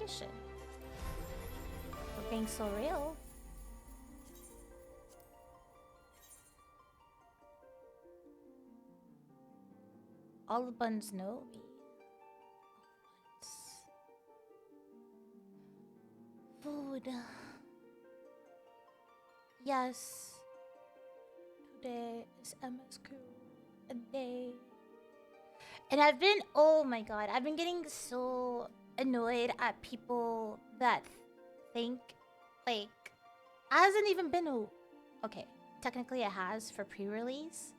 vacation. We're being so real. All the buns know me. Food. Yes. Today is MSQ a day. And I've been, oh my god, I've been getting so annoyed at people that think, like, it hasn't even been a... Okay, technically it has for pre-release,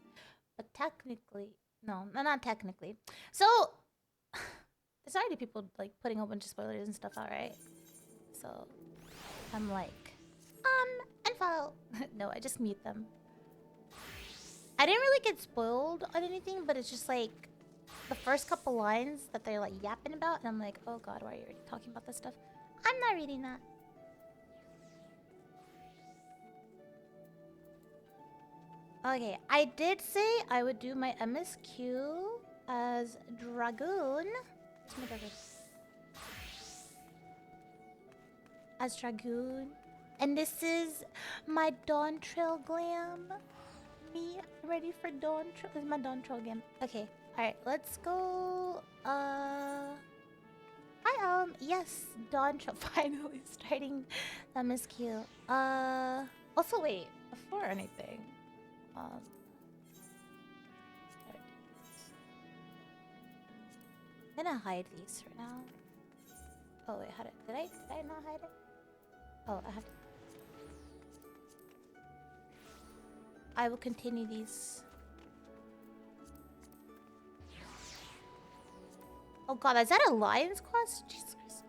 but technically... No, not technically. So, there's already people, like, putting a whole bunch of spoilers and stuff out, right? So, I'm like, unfollow. No, I just mute them. I didn't really get spoiled on anything, but it's just like the first couple lines that they're like yapping about, and I'm like, oh god, why are you already talking about this stuff? I'm not reading that. Okay, I did say I would do my MSQ as Dragoon. Where's my Dragoon? As Dragoon. And this is my Dawntrail glam. Me ready for Dawntrail. This is my Dawntrail glam. Okay, alright, let's go. Hi, yes, Dawntrail finally starting MSQ. Also, wait, before anything. I'm gonna hide these for now. Oh wait, did I not hide it? Oh, I have to. I will continue these. Oh god, is that a lion's quest? Jesus Christ.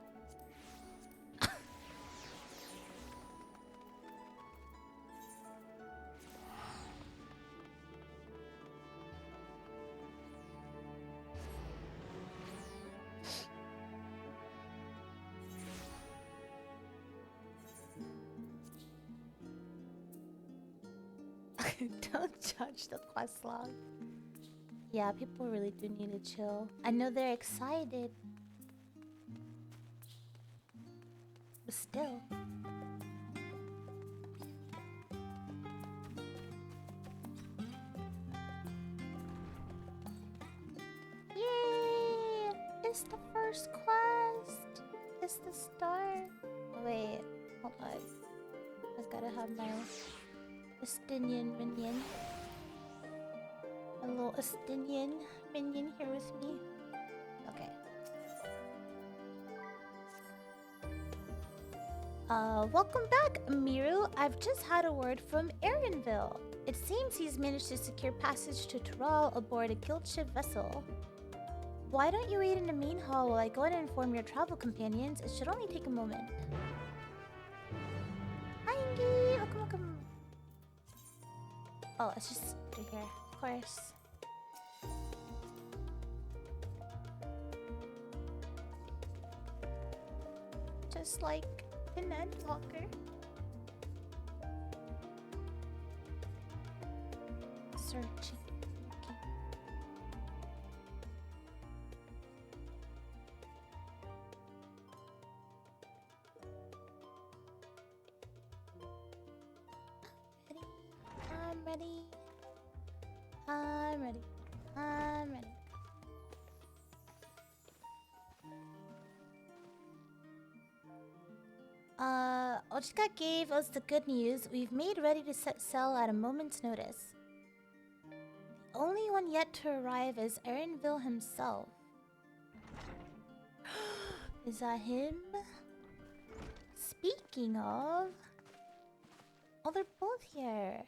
Don't judge the quest log. Yeah, people really do need to chill. I know they're excited. But still. Yay! It's the first quest! It's the start. Oh, wait, hold on. I just gotta have my Estinian minion. A little Estinian minion here with me. Okay. Welcome back, Miru. I've just had a word from Erinville. It seems he's managed to secure passage to Tural aboard a guild ship vessel. Why don't you wait in the main hall while I go and inform your travel companions? It should only take a moment. Hi, Ingi! Welcome. Oh, it's just through here, of course. Just like an endwalker. Searching. I'm ready. I'm ready. I'm ready. Ochika gave us the good news. We've made ready to set sail at a moment's notice. The only one yet to arrive is Erinville himself. Is that him? Speaking of... Oh, they're both here.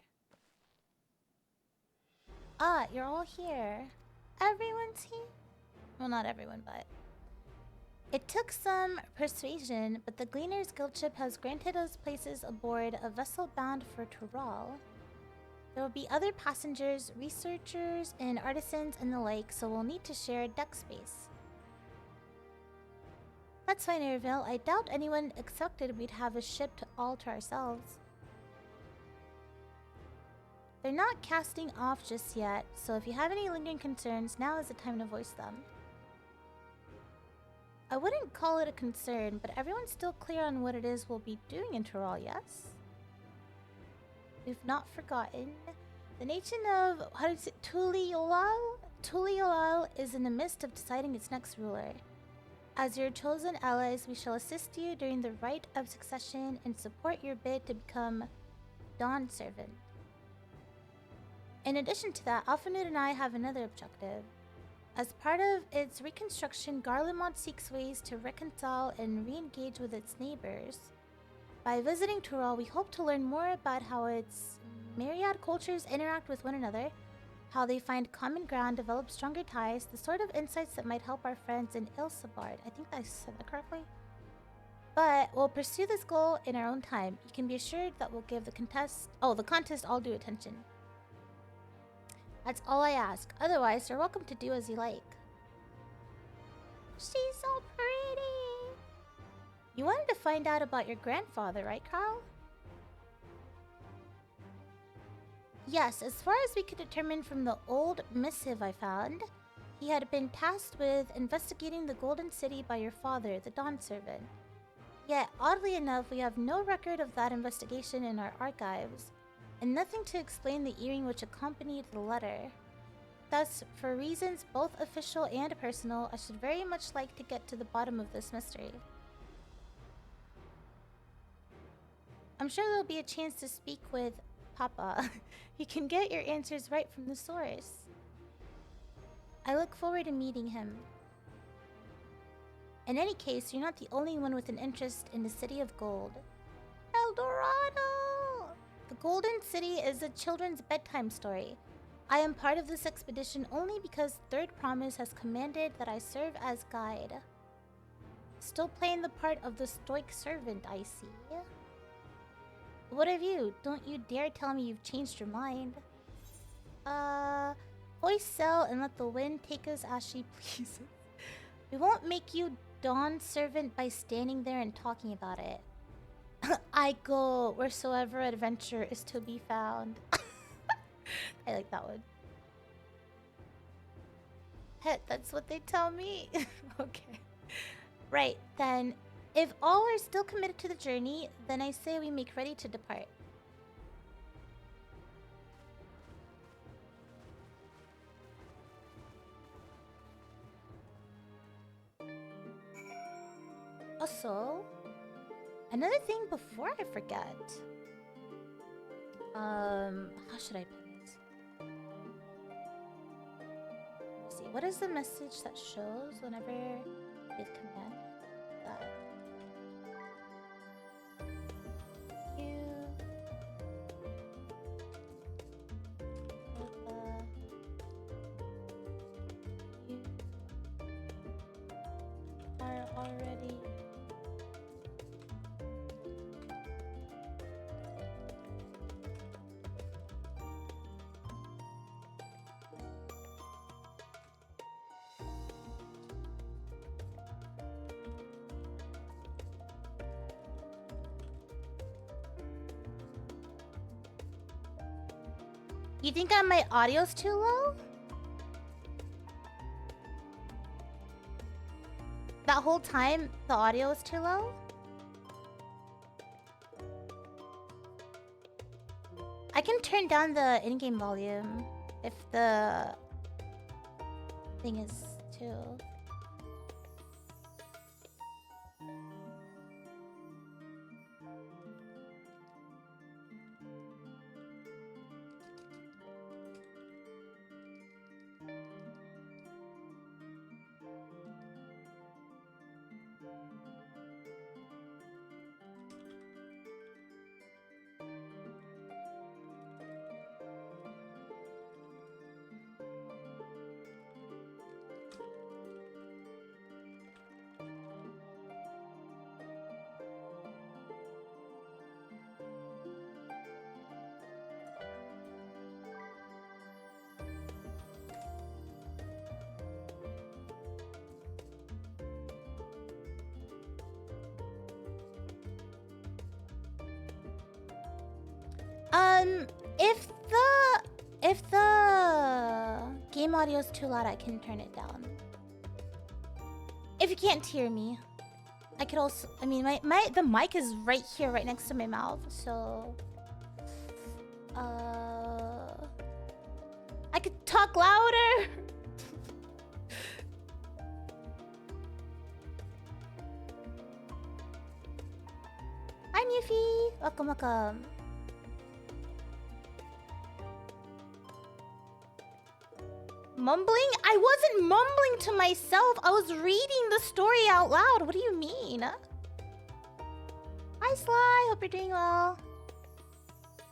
Ah, you're all here. Everyone's here? Well, not everyone, but... It took some persuasion, but the Gleaner's Guild ship has granted us places aboard a vessel bound for Tural. There will be other passengers, researchers, and artisans and the like, so we'll need to share deck space. That's fine, Airville. I doubt anyone expected we'd have a ship all to ourselves. They're not casting off just yet, so if you have any lingering concerns, now is the time to voice them. I wouldn't call it a concern, but everyone's still clear on what it is we'll be doing in Tural, yes? We've not forgotten. The nation of, how do you say, Tuliolal? Tuliolal is in the midst of deciding its next ruler. As your chosen allies, we shall assist you during the rite of succession and support your bid to become Dawn Servant. In addition to that, Alphanute and I have another objective. As part of its reconstruction, Garlemald seeks ways to reconcile and re-engage with its neighbors. By visiting Tural, we hope to learn more about how its myriad cultures interact with one another, how they find common ground, develop stronger ties, the sort of insights that might help our friends in Ilsabard. I think I said that correctly. But we'll pursue this goal in our own time. You can be assured that we'll give the contest all due attention. That's all I ask. Otherwise, you're welcome to do as you like. She's so pretty. You wanted to find out about your grandfather, right, Carl? Yes, as far as we could determine from the old missive I found, he had been tasked with investigating the Golden City by your father, the Dawn Servant. Yet, oddly enough, we have no record of that investigation in our archives, and nothing to explain the earring which accompanied the letter. Thus, for reasons both official and personal, I should very much like to get to the bottom of this mystery. I'm sure there'll be a chance to speak with Papa. You can get your answers right from the source. I look forward to meeting him. In any case, you're not the only one with an interest in the City of Gold. El Dorado! The Golden City is a children's bedtime story. I am part of this expedition only because Third Promise has commanded that I serve as guide. Still playing the part of the stoic servant, I see. What of you? Don't you dare tell me you've changed your mind. Hoist sail and let the wind take us as she pleases. We won't make you Dawn Servant by standing there and talking about it. I go wheresoever adventure is to be found. I like that one. Heck, that's what they tell me. Okay. Right, then. If all are still committed to the journey, then I say we make ready to depart. Also, another thing before I forget. How should I put it? Let's see, what is the message that shows whenever you command that? Already. You think my audio's too low? That whole time, the audio was too low? I can turn down the in-game volume if the thing is too... If the game audio is too loud, I can turn it down. If can't hear me. I could also, I mean, the mic is right here, right next to my mouth, so I could talk louder. Hi, Muffy. Welcome, welcome. Mumbling? I wasn't mumbling to myself. I was reading the story out loud. What do you mean? Hi, Sly. Hope you're doing well.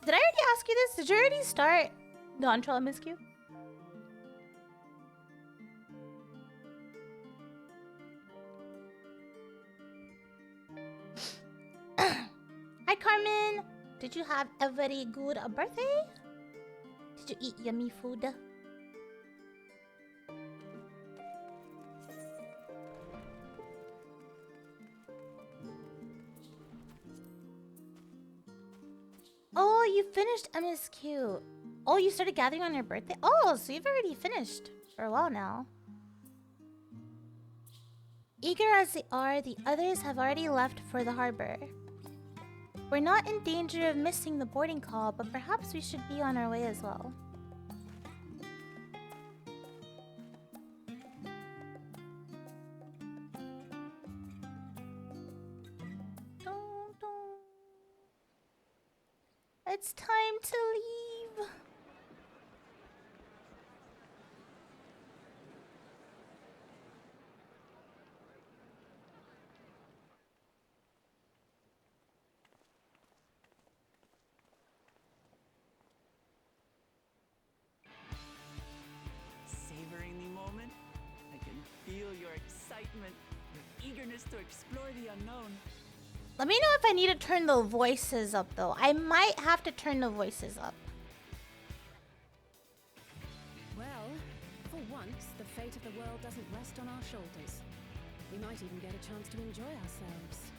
Did I already ask you this? Did you already start Dawntrail MSQ? Hi, Carmen. Did you have a very good birthday? Did you eat yummy food? Oh, you finished MSQ. Oh, you started gathering on your birthday? Oh, so you've already finished for a while now. Eager as they are, the others have already left for the harbor. We're not in danger of missing the boarding call, but perhaps we should be on our way as well. It's time to leave. Savoring the moment? I can feel your excitement, your eagerness to explore the unknown. Let me know if I need to turn the voices up, though. I might have to turn the voices up. Well, for once, the fate of the world doesn't rest on our shoulders. We might even get a chance to enjoy ourselves.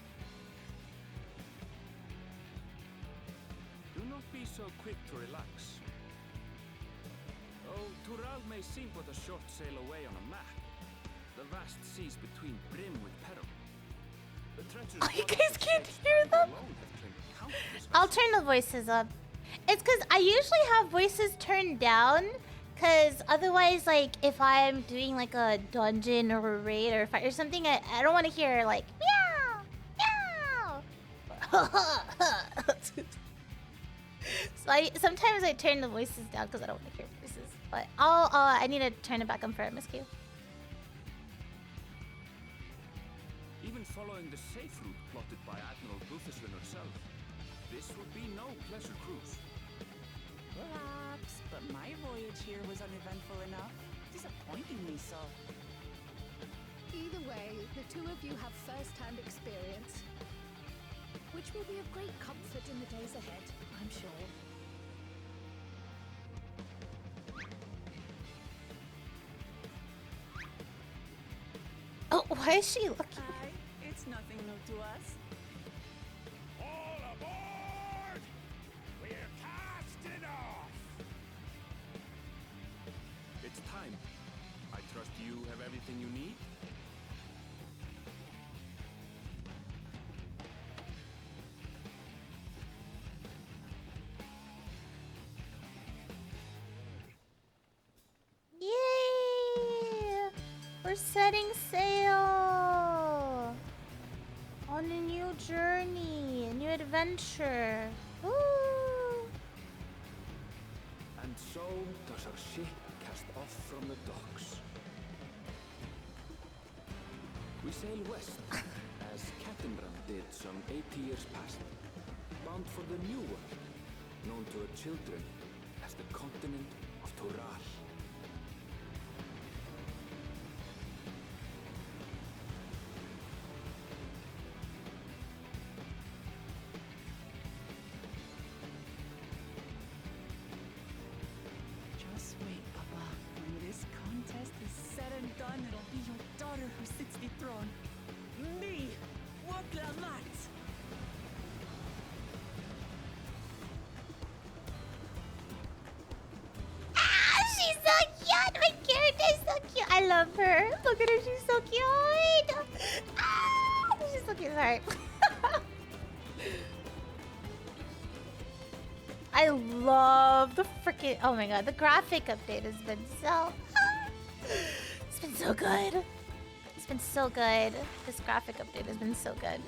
Do not be so quick to relax. Oh, Tural may seem but a short sail away on a map. The vast seas between brim with peril. Oh, you guys can't hear them? I'll turn the voices up. It's because I usually have voices turned down. Because otherwise, like, if I'm doing like a dungeon or a raid or a fight or something, I don't want to hear like, meow, meow. So sometimes I turn the voices down because I don't want to hear voices. But I need to turn it back on for MSQ. Even following the safe route plotted by Admiral Blutheswin herself, this would be no pleasure cruise. Perhaps, but my voyage here was uneventful enough. Disappointingly so. Either way, the two of you have first-hand experience, which will be of great comfort in the days ahead, I'm sure. Oh, why is she looking? It's nothing new to us. All aboard! We're casting off! It's time. I trust you have everything you need? Yay! We're setting sail on a new journey, a new adventure. Woo! And so does our ship cast off from the docks. We sail west, as Captain Bram did some 80 years past, bound for the new world, known to her children as the continent of Toral. Just wait, Papa. When this contest is said and done, it'll be your daughter who sits the throne. Me, Waklamat. Ah, she's so cute. My character is so cute. I love her. Look at her. She's so cute. Okay, sorry. I love the freaking. Oh my god, the graphic update has been so. It's been so good. It's been so good. This graphic update has been so good.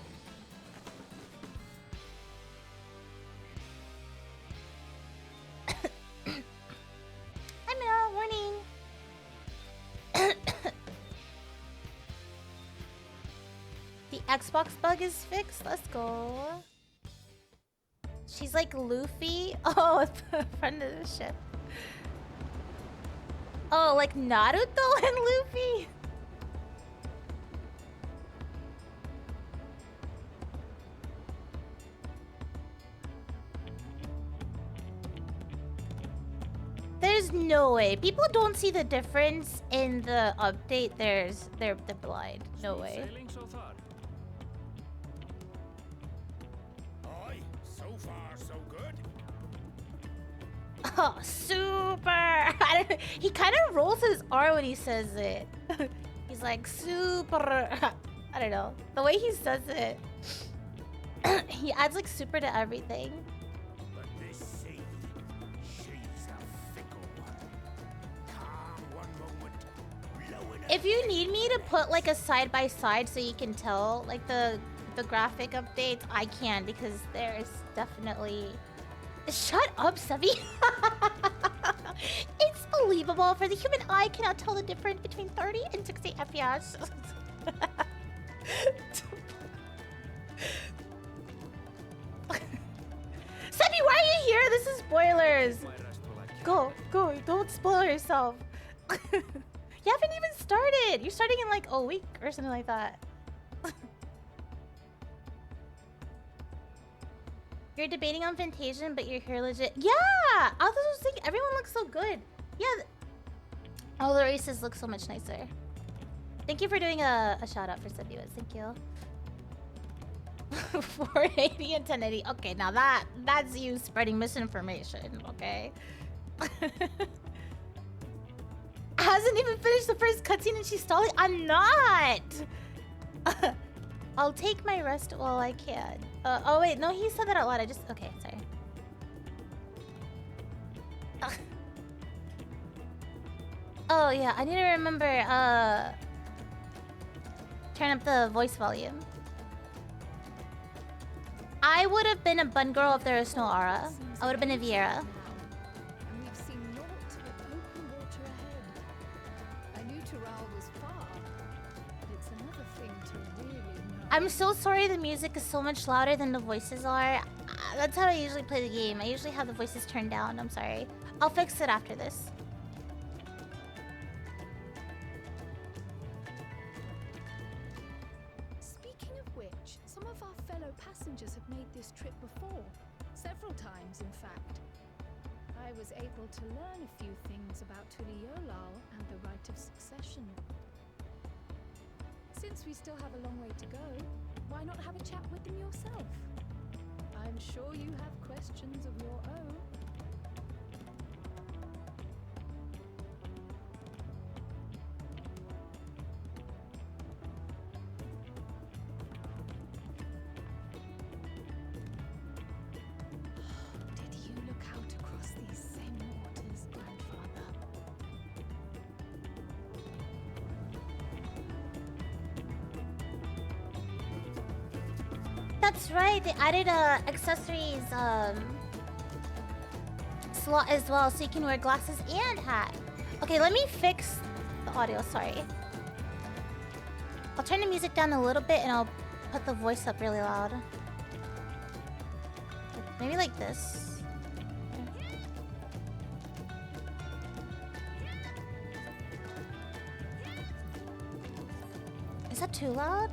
Hi, Mel. Morning. The Xbox bug is fixed. Let's go. She's like Luffy. Oh, the front of the ship. Oh, like Naruto and Luffy. There's no way. People don't see the difference in the update. They're blind. No way. Sailing so far. Aye, so far so good. Oh, super! He kind of rolls his R when he says it. He's like super. I don't know the way he says it. He adds like super to everything. But this sea, she's a fickle one. Calm one moment, blowing If you need me to put like a side by side so you can tell like the graphic updates, I can because there's definitely. Shut up, Sevi. It's believable. For the human eye cannot tell the difference between 30 and 60 FPS. Sebi, why are you here? This is spoilers. Go, don't spoil yourself. You haven't even started. You're starting in like a week or something like that. You're debating on Fantasian, but you're here legit. Yeah! I was just thinking, everyone looks so good. Yeah. All the races look so much nicer. Thank you for doing a shout out for Sebiwas. Thank you. 480 and 1080. Okay, now that's you spreading misinformation, okay? Hasn't even finished the first cutscene and she's stalling. I'm not! I'll take my rest while I can. Oh wait, no, he said that out loud. I just, okay, sorry. Oh yeah, I need to remember, turn up the voice volume. I would have been a Bun Girl if there was no Aura. I would have been a Viera. And we've seen naught but open water ahead. I knew Tural was far. It's another thing to really know. I'm so sorry the music is so much louder than the voices are. That's how I usually play the game. I usually have the voices turned down. I'm sorry. I'll fix it after this. Speaking of which, some of our fellow passengers have made this trip before. Several times, in fact. I was able to learn a few things about Tuliolal and the right of succession. Since we still have a long way to go, why not have a chat with them yourself? I'm sure you have questions of your own. Did you look out across these same waters, grandfather? That's right. They added a accessories slot as well, so you can wear glasses and hat. Okay, let me fix the audio. Sorry. I'll turn the music down a little bit and I'll put the voice up really loud. Maybe like this. Is that too loud?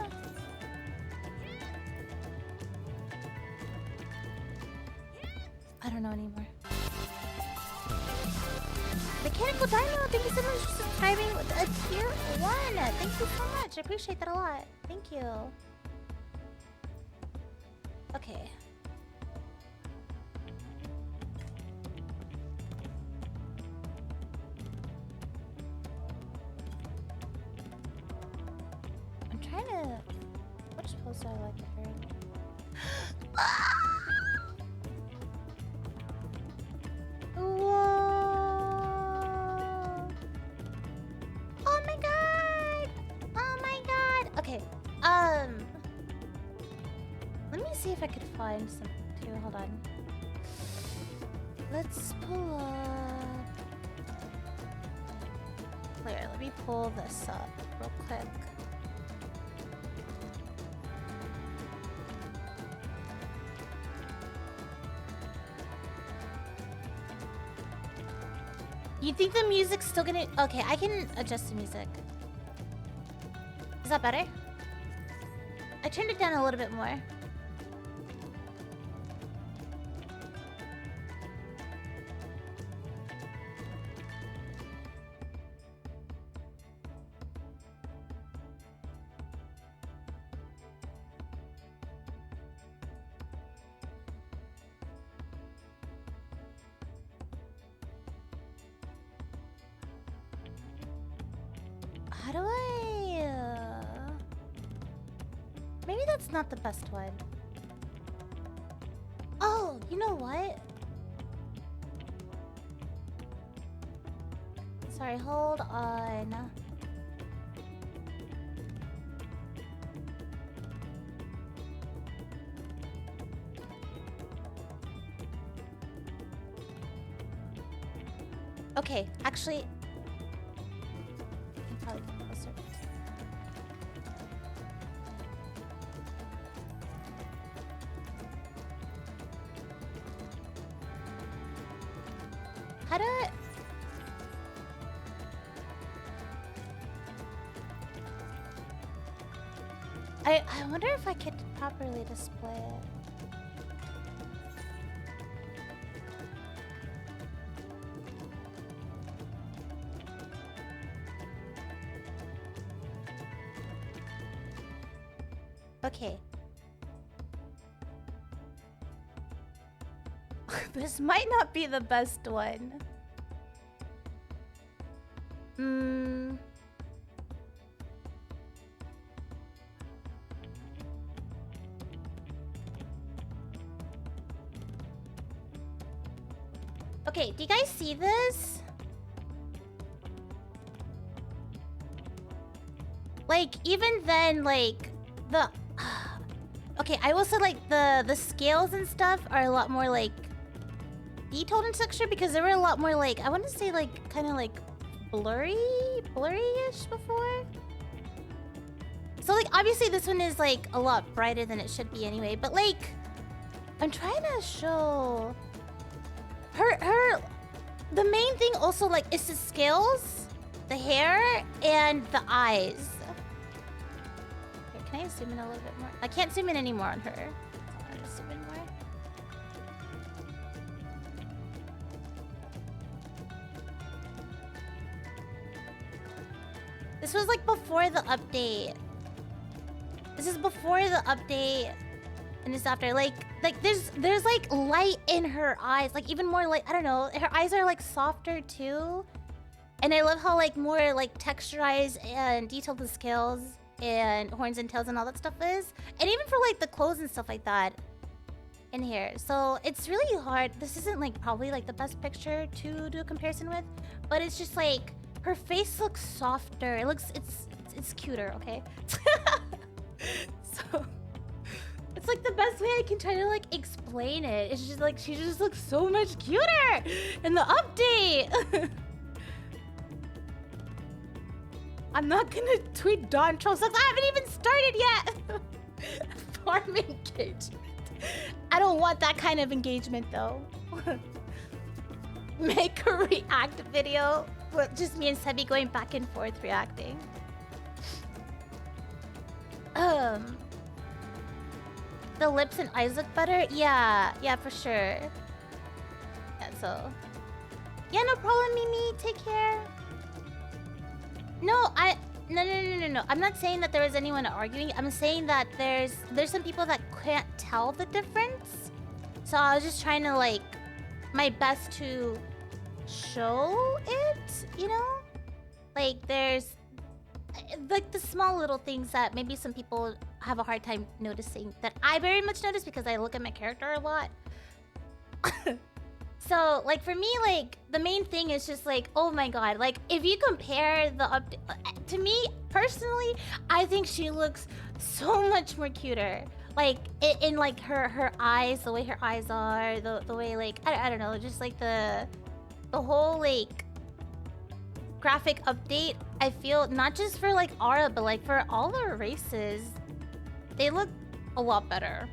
I don't know anymore. Mechanical Dino, thank you so much for subscribing with a tier 1. Thank you so much. I appreciate that a lot. Thank you. Okay. I'm trying to... What Which pose do I like better? Whoa! Oh my god! Oh my god! Okay, let me see if I could find some too. Hold on. Let's pull up. Here, let me pull this up real quick. You think the music's still gonna... Okay, I can adjust the music. Is that better? I turned it down a little bit more. How do I... Maybe that's not the best one. Oh, you know what? Sorry, hold on. Okay, actually... Probably closer. How do I wonder if I could properly display it. Okay. This might not be the best one. Okay, do you guys see this? Like, even then, like, the... Okay, I will say, like, the scales and stuff are a lot more, like, detailed in texture because they were a lot more, like, I want to say, like, kind of, like, blurry-ish before. So, like, obviously this one is, like, a lot brighter than it should be anyway. But, like, I'm trying to show... The main thing also, like, is the scales, the hair, and the eyes. Here, can I zoom in a little bit more? I can't zoom in anymore on her. So I'm gonna zoom in more. This was, like, before the update. This is before the update. And it's after, like there's like light in her eyes, like even more like, I don't know, her eyes are like softer too. And I love how like more like texturized and detailed the scales and horns and tails and all that stuff is. And even for like the clothes and stuff like that in here. So it's really hard. This isn't like probably like the best picture to do a comparison with, but it's just like her face looks softer. It looks, it's cuter, okay? So it's like the best way I can try to like explain it. It's just like she just looks so much cuter in the update. I'm not gonna tweet Dawntrail since I haven't even started yet. Farm engagement. I don't want that kind of engagement though. Make a react video with just me and Sebi going back and forth reacting. The lips and eyes look better? Yeah, for sure. Yeah, so... Yeah, no problem, Mimi. Take care. No. I'm not saying that there is anyone arguing. I'm saying that there's some people that can't tell the difference. So I was just trying to, like, my best to show it, you know? Like, there's... Like, the small little things that maybe some people have a hard time noticing that I very much notice because I look at my character a lot. So, like, for me, like, the main thing is just like, oh my god, like, if you compare the update, to me, personally, I think she looks so much more cuter. Like, in like, her eyes, the way her eyes are, the way, like, I don't know, just like the whole, like, graphic update, I feel, not just for, like, Aura, but, like, for all the races, they look a lot better,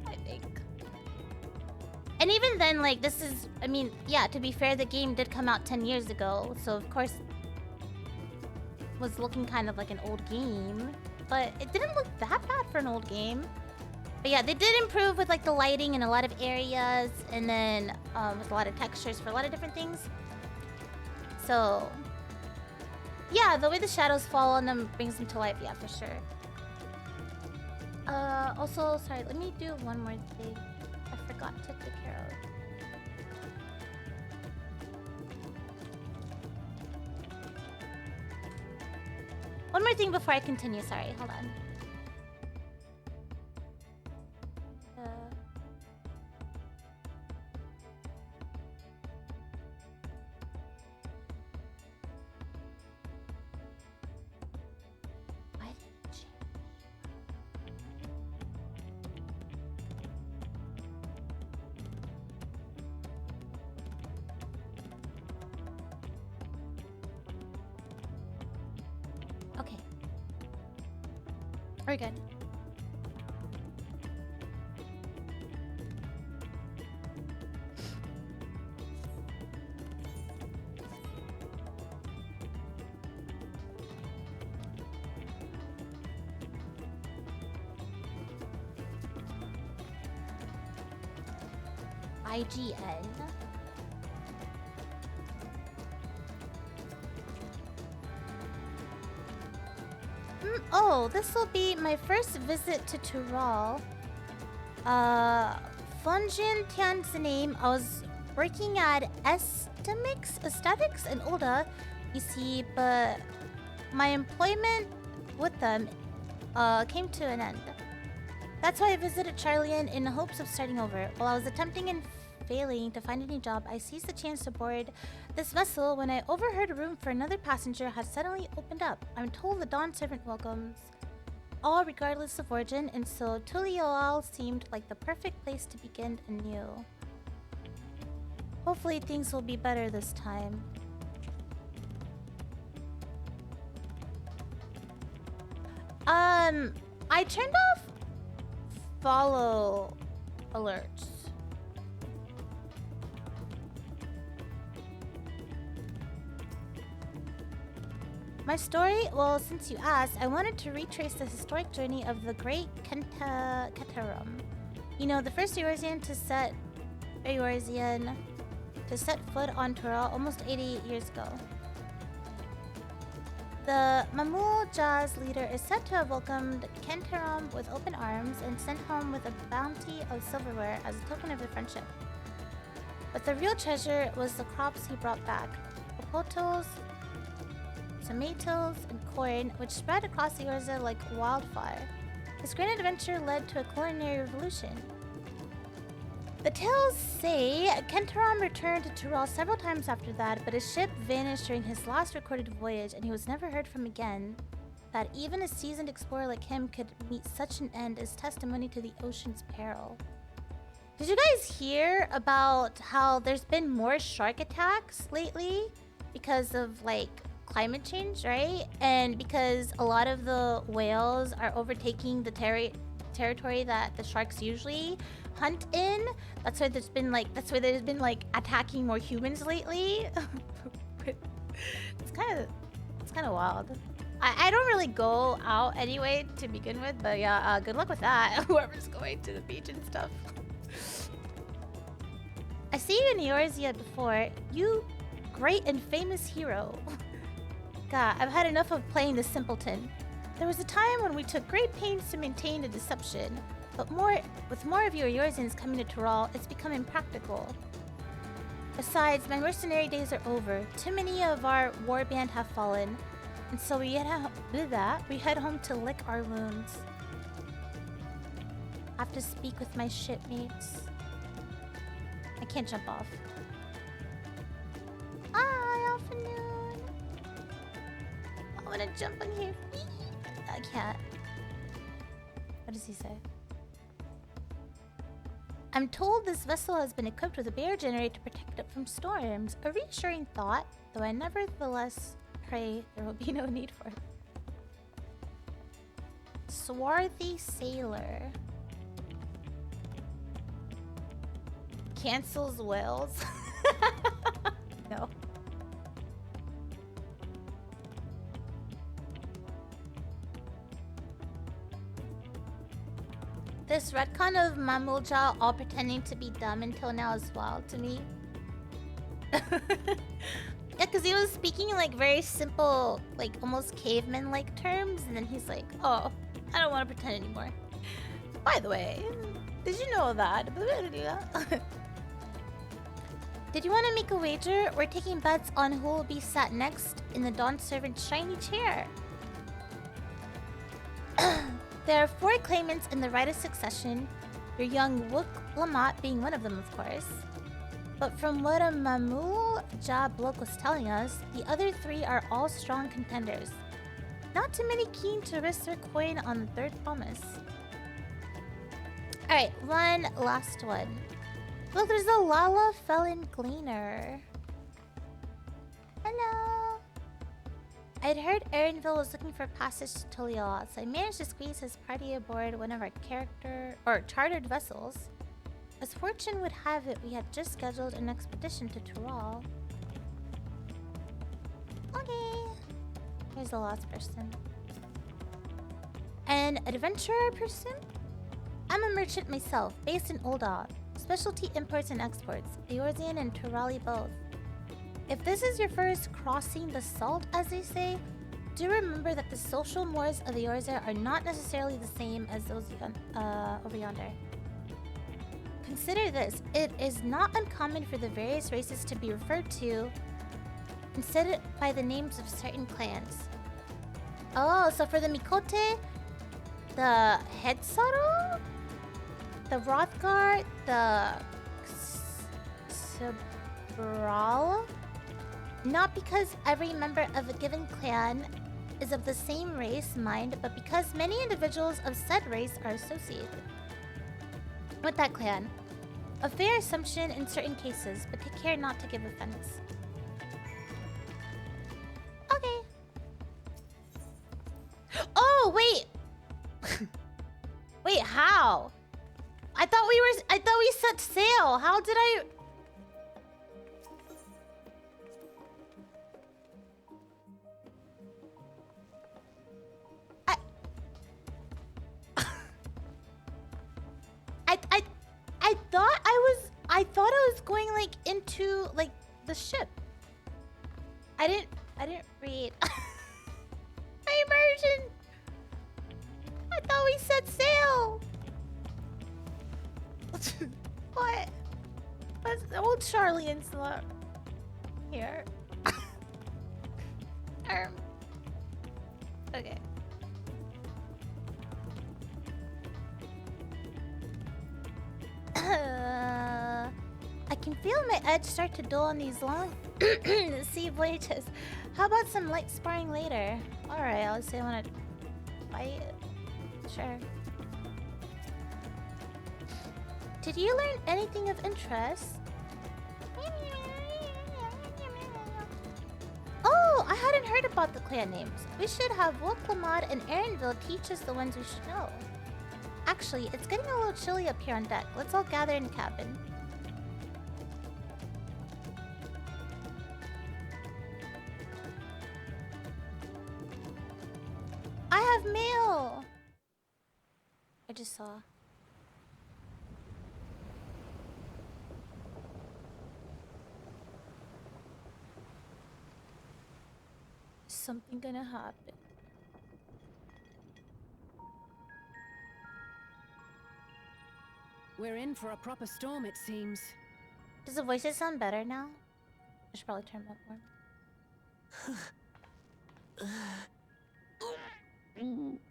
I think. And even then, like, this is... I mean, yeah, to be fair, the game did come out 10 years ago. So, of course, was looking kind of like an old game. But it didn't look that bad for an old game. But yeah, they did improve with, like, the lighting in a lot of areas. And then with a lot of textures for a lot of different things. So... yeah, the way the shadows fall on them brings them to life. Yeah, for sure. Also, sorry, let me do one more thing. I forgot to take care of. One more thing before I continue. Sorry, hold on. Why did it change? Okay. We're good. IGN. Oh, this will be my first visit to Tural. Funjin Tian's the name. I was working at Aesthetics in Ulda, you see, but my employment with them came to an end. That's why I visited Charlian in hopes of starting over. While I was attempting and failing to find a new job, I seized the chance to board this vessel when I overheard a room for another passenger had suddenly opened up. I'm told the Dawn servant welcomes all regardless of origin, and so Tulioal seemed like the perfect place to begin anew. Hopefully things will be better this time. I turned off follow alerts. My story? Well, since you asked, I wanted to retrace the historic journey of the great Kentarum. You know, the first Eorzean to set foot on Tural almost 80 years ago. The Mamul Jaz leader is said to have welcomed Kentarum with open arms and sent home with a bounty of silverware as a token of their friendship. But the real treasure was the crops he brought back. Popotos, tomatoes, and corn, which spread across the Eorze like wildfire. His grand adventure led to a culinary revolution. The tales say Kentarum returned to Tural several times after that, but his ship vanished during his last recorded voyage, and he was never heard from again. That even a seasoned explorer like him could meet such an end is testimony to the ocean's peril. Did you guys hear about how there's been more shark attacks lately because of, like, climate change, right? And because a lot of the whales are overtaking the territory that the sharks usually hunt in. That's why there's been like attacking more humans lately. It's kind of wild. I don't really go out anyway to begin with, but yeah, good luck with that. Whoever's going to the beach and stuff. I see you in Eorzea before. You great and famous hero. God, I've had enough of playing the simpleton. There was a time when we took great pains to maintain the deception, but with more of your Eorzeans coming to Tural, it's become impractical. Besides, my mercenary days are over. Too many of our warband have fallen, and so we head home to lick our wounds. have to speak with my shipmates. I can't jump off. Hi, afternoon. I wanna jump on here. I can't. What does he say? I'm told this vessel has been equipped with a barrier generator to protect it from storms. A reassuring thought, though I nevertheless pray there will be no need for it. Swarthy sailor. Cancels whales. No. This retcon of Mamulja all pretending to be dumb until now is wild to me. Yeah, because he was speaking in like very simple, like almost caveman-like terms, and then he's like, oh, I don't want to pretend anymore. By the way, did you know that? Did you want to make a wager? We're taking bets on who will be sat next in the Dawn Servant's shiny chair. There are 4 claimants in the right of succession, your young Wook Lamont being one of them, of course. But from what a Mamul Ja bloke was telling us, the other 3 are all strong contenders. Not too many keen to risk their coin on the third promise. Alright, one last one. Look, there's a Lala Felon Gleaner. Hello. I'd heard Erinville was looking for passage to Tolial, so I managed to squeeze his party aboard one of our chartered vessels. As fortune would have it, we had just scheduled an expedition to Tural. Okay. Here's the last person. An adventurer, I presume? I'm a merchant myself, based in Ul'dah. Specialty imports and exports, Eorzean and Turali both. If this is your first crossing the salt, as they say, do remember that the social mores of Eorzea are not necessarily the same as those over yonder. Consider this, it is not uncommon for the various races to be referred to instead by the names of certain clans. Oh, so for the Mikote, the Hedsaro, the Rothgar, the Sabral? Not because every member of a given clan is of the same race, mind, but because many individuals of said race are associated with that clan. A fair assumption in certain cases, but take care not to give offense. Okay. Oh, wait! Wait, how? I thought we set sail. How did I... I thought I was going like into like the ship. I didn't read my immersion. I thought we set sail. What? What's the old Charlian's not here? Okay. I can feel my edge start to dull on these long sea voyages. How about some light sparring later? Alright, I'll say I want to fight. Sure. Did you learn anything of interest? Oh, I hadn't heard about the clan names. We should have Woklamad and Erinville teach us the ones we should know. Actually, it's getting a little chilly up here on deck. Let's all gather in the cabin. I have mail! I just saw. Is something gonna happen? We're in for a proper storm, it seems. Does the voices sound better now? I should probably turn them up more.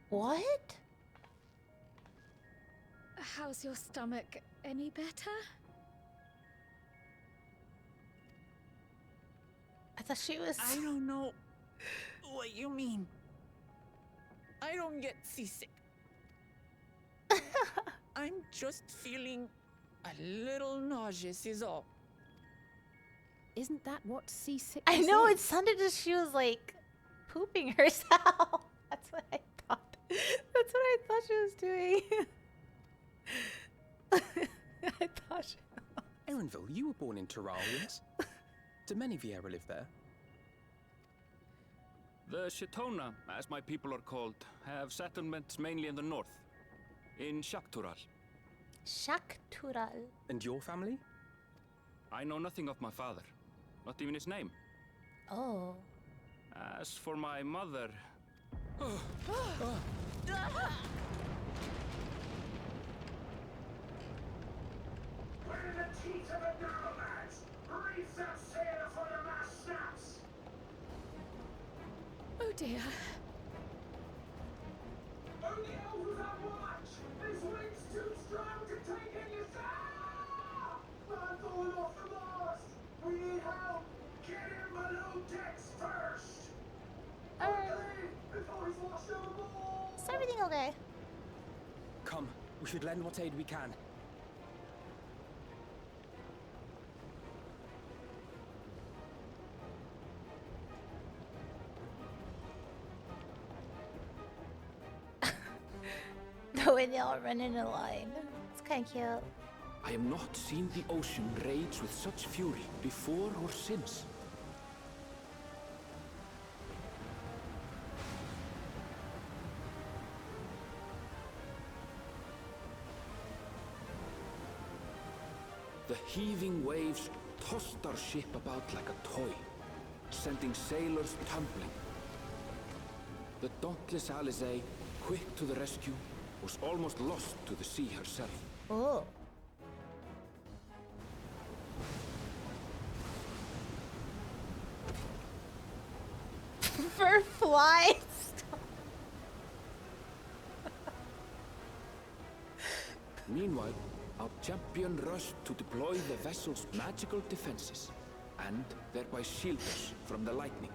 What? How's your stomach? Any better? I thought she was. I don't know what you mean. I don't get seasick. I'm just feeling a little nauseous is all. Isn't that what seasickness I know, it is? sounded as she was like pooping herself. That's what I thought. That's what I thought she was doing. I thought she. Erenville, you were born in Toral, yes? Do many Vieira live there? The Shitona, as my people are called, have settlements mainly in the north, in Shaktural. Shaktural. And your family? I know nothing of my father, not even his name. Oh. As for my mother, We're in the teeth of a girl, lads! Reef that sail before the mast snaps! Oh dear. Only Elvis on watch! This wind's too strong to take any sound! I'm falling off the mast! We need help! Get him below decks first! Quickly! Before he's washed overboard! Is everything okay? Come, we should lend what aid we can. The way they all run in a line. It's kind of cute. I have not seen the ocean rage with such fury before or since. The heaving waves tossed our ship about like a toy, sending sailors tumbling. The dauntless Alizé, quick to the rescue, was almost lost to the sea herself. Oh. For flies. Meanwhile, our champion rushed to deploy the vessel's magical defenses, and thereby shield us from the lightning.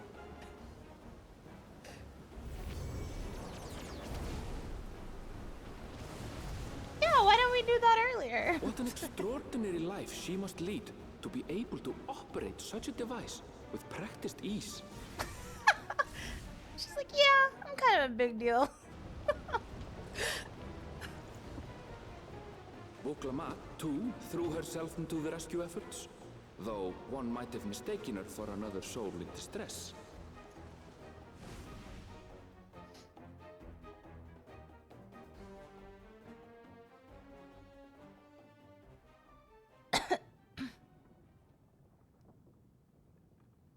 Yeah, why didn't we do that earlier? What an extraordinary life she must lead to be able to operate such a device with practiced ease. She's like, yeah, I'm kind of a big deal. Voklamat, too, threw herself into the rescue efforts, though one might have mistaken her for another soul in distress.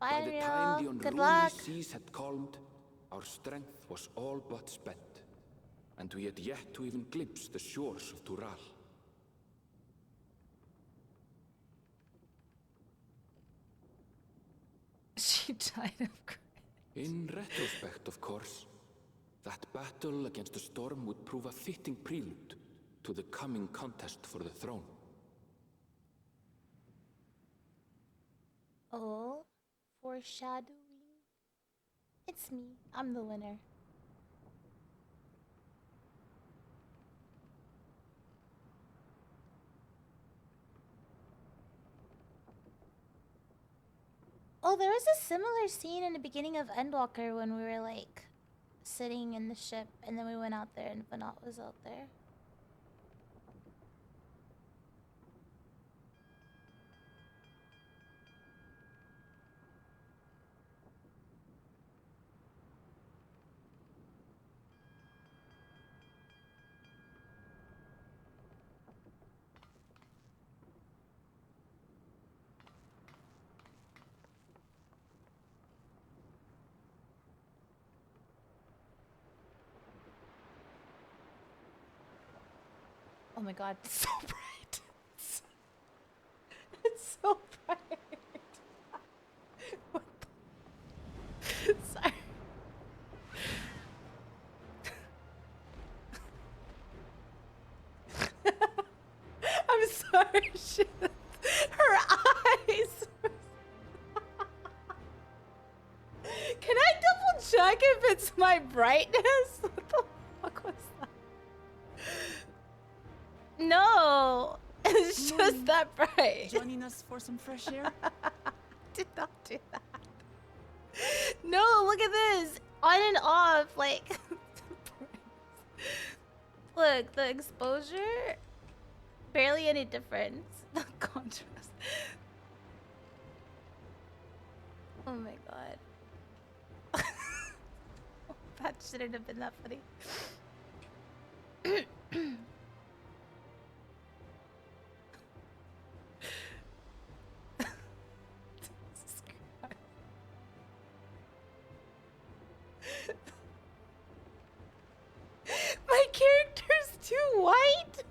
Bye, By the time the Ariel. Good unruly luck. seas had calmed, our strength was all but spent, and we had yet to even glimpse the shores of Tural. She died of crying. In retrospect, of course, that battle against the storm would prove a fitting prelude to the coming contest for the throne. Oh, foreshadowing. It's me. I'm the winner. Oh, there was a similar scene in the beginning of Endwalker when we were like sitting in the ship and then we went out there and Vanat was out there. Oh my god, it's so bright. It's so bright. What the... Sorry. harsh. Her eyes. Can I double check if it's my brightness? What the fuck was that? No, it's just Morning. that bright. Joining us for some fresh air? Did not do that. No, look at this. On and off, like. Look, the exposure, barely any difference. The contrast. Oh my god. That shouldn't have been that funny. Jesus Christ. My character's too white.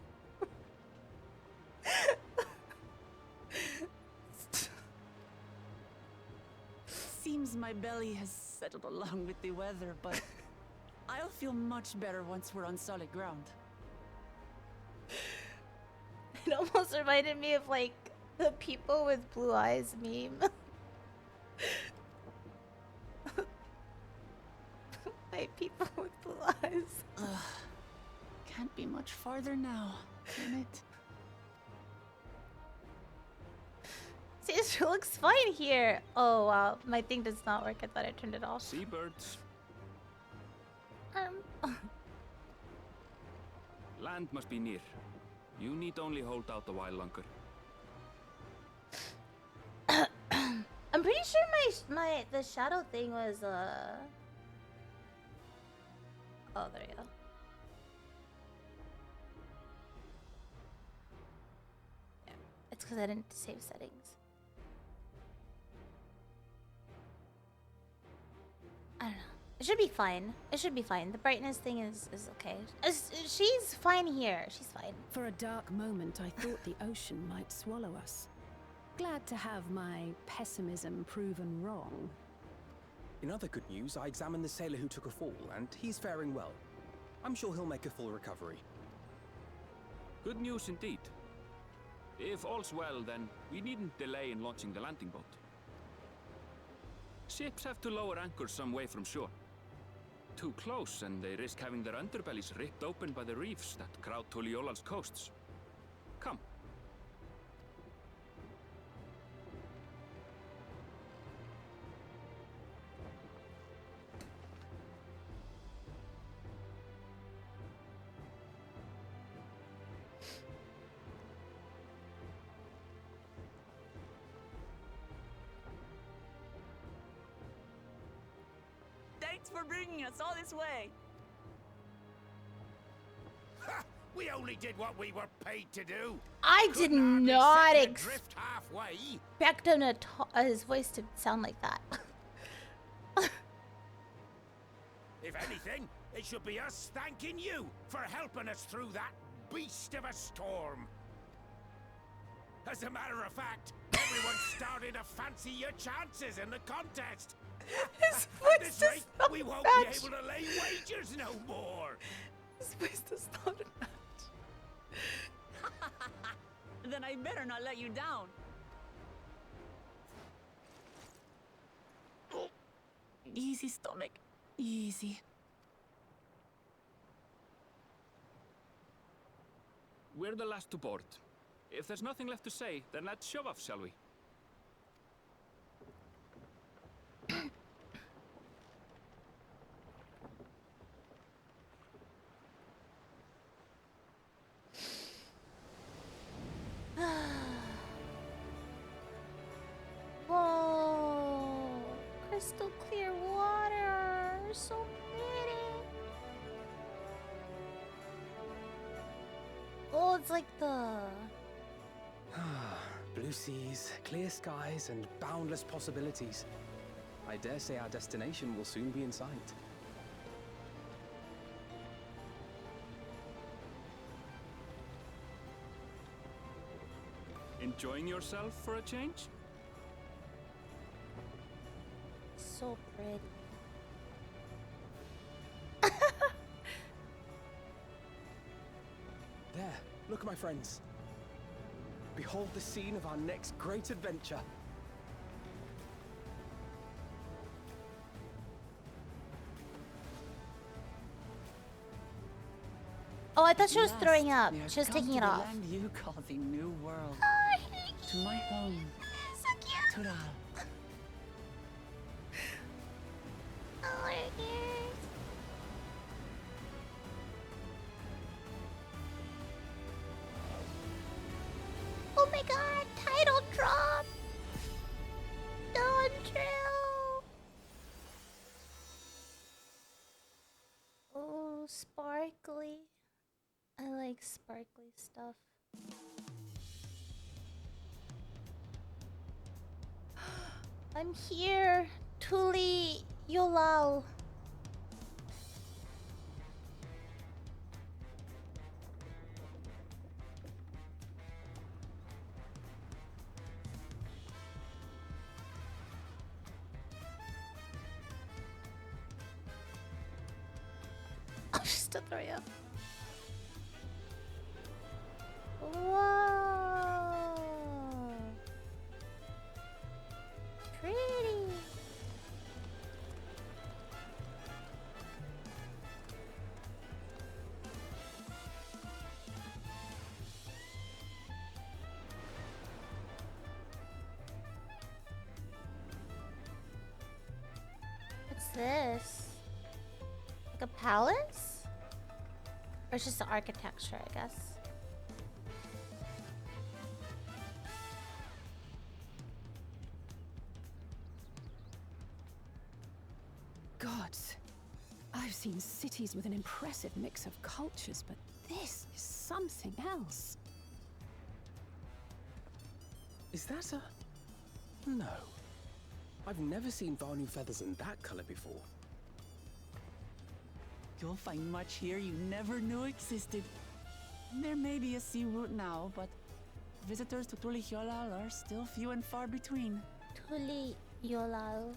Seems my belly has settled along with the weather, but I'll feel much better once we're on solid ground. It almost reminded me of like the people with blue eyes meme. White people with blue eyes. Ugh. Can't be much farther now, can it? See, it looks fine here. Oh wow, my thing does not work. I thought I turned it off. Seabirds. Land must be near. You need only hold out a while longer. I'm pretty sure the shadow thing was oh, there you go. Yeah, it's because I didn't save settings. I don't know. It should be fine. It should be fine. The brightness thing is okay. She's fine here. She's fine. For a dark moment, I thought the ocean might swallow us. Glad to have my pessimism proven wrong. In other good news, I examined the sailor who took a fall, and he's faring well. I'm sure he'll make a full recovery. Good news indeed. If all's well, then we needn't delay in launching the landing boat. Ships have to lower anchors some way from shore. Too close, and they risk having their underbellies ripped open by the reefs that crowd Tuliola's coasts. Come. Thanks for bringing us all this way. Ha! We only did what we were paid to do. I did Couldn't hardly not set you adrift halfway. expect him to his voice to sound like that. If anything, it should be us thanking you for helping us through that beast of a storm. As a matter of fact, everyone's starting to fancy your chances in the contest. His At voice this does rate, not we won't match. be able to lay wagers no more. His voice does not match. Then I better not let you down. Easy, stomach. Easy. We're the last to board. If there's nothing left to say, then let's shove off, shall we? Whoa! Crystal clear water. So pretty. Oh, it's like the. Blue seas, clear skies, and boundless possibilities. I dare say our destination will soon be in sight. Enjoying yourself for a change? So pretty. There, look at my friends. Behold the scene of our next great adventure. Oh, I thought she was At throwing last, up. we have She was come taking to it the off. land you call the New World. Oh, To my home, so cute. Tural. Oh my goodness. Oh my god, title drop! Dawntrail! Oh, sparkly. I like sparkly stuff. I'm here! Tuli Yolal. Oh, she's still throwing up. Whoa! Pretty. What's this? Like a palace? Or it's just the architecture, I guess. Gods, I've seen cities with an impressive mix of cultures, but this is something else. Is that a... No. I've never seen Vanu feathers in that color before. You'll find much here you never knew existed. There may be a sea route now, but visitors to Tulihyolal are still few and far between. Tuli Yolal.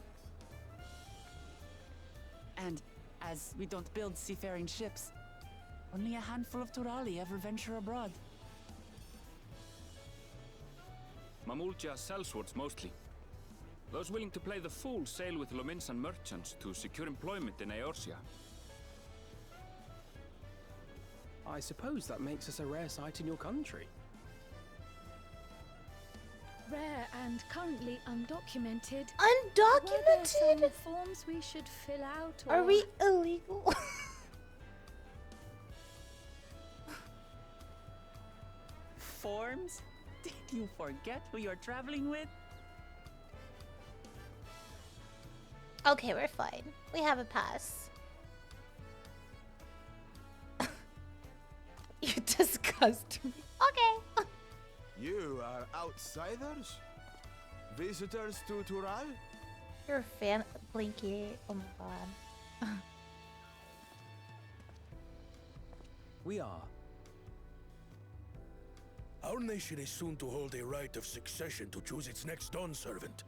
And as we don't build seafaring ships, only a handful of Turali ever venture abroad. Mamulja sellswords mostly. Those willing to play the fool sail with Lominsan merchants to secure employment in Eorzea. I suppose that makes us a rare sight in your country. Rare and currently undocumented. Were there some Undocumented? forms we should fill out? Or... Are we illegal? Forms? Did you forget who you're traveling with? Okay, we're fine. We have a pass. You disgust me. Okay. You are outsiders? Visitors to Tural? You're a fan, Blinky. Oh my god. We are. Our nation is soon to hold a right of succession to choose its next Dawn servant.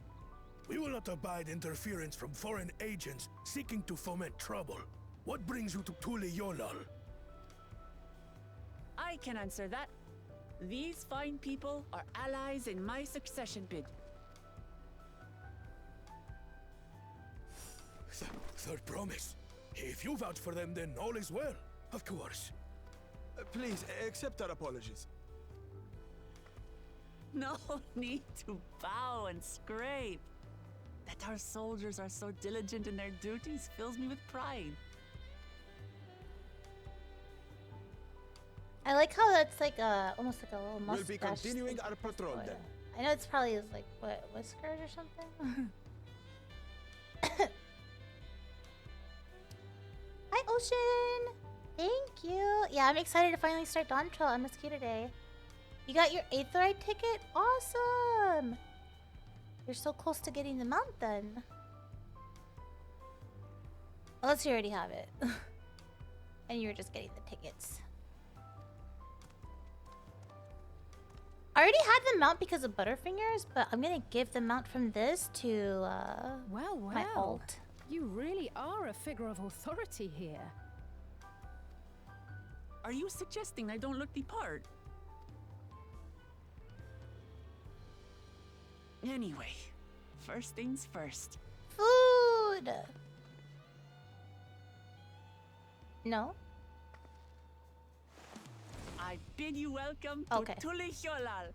We will not abide interference from foreign agents seeking to foment trouble. What brings you to Tuli Yolal? I can answer that. These fine people are allies in my succession bid. Third promise. If you vouch for them, then all is well. Of course. Please, accept our apologies. No need to bow and scrape. That our soldiers are so diligent in their duties fills me with pride. I like how that's like a almost like a little We'll mustache. be continuing thing. our patrol Oh, then. yeah. I know it's probably like what, whiskers or something. Hi, Ocean. Thank you. Yeah, I'm excited to finally start Dawntrail MSQ today. You got your 8th ride ticket? Awesome. You're so close to getting the mount then. Unless you already have it. And you were just getting the tickets. I already had the mount because of Butterfingers, but I'm gonna give the mount from this to Well, my alt. you really are a figure of authority here. Are you suggesting I don't look the part? Anyway, first things first. Food. No. I bid you welcome Okay. to Tulihyolal.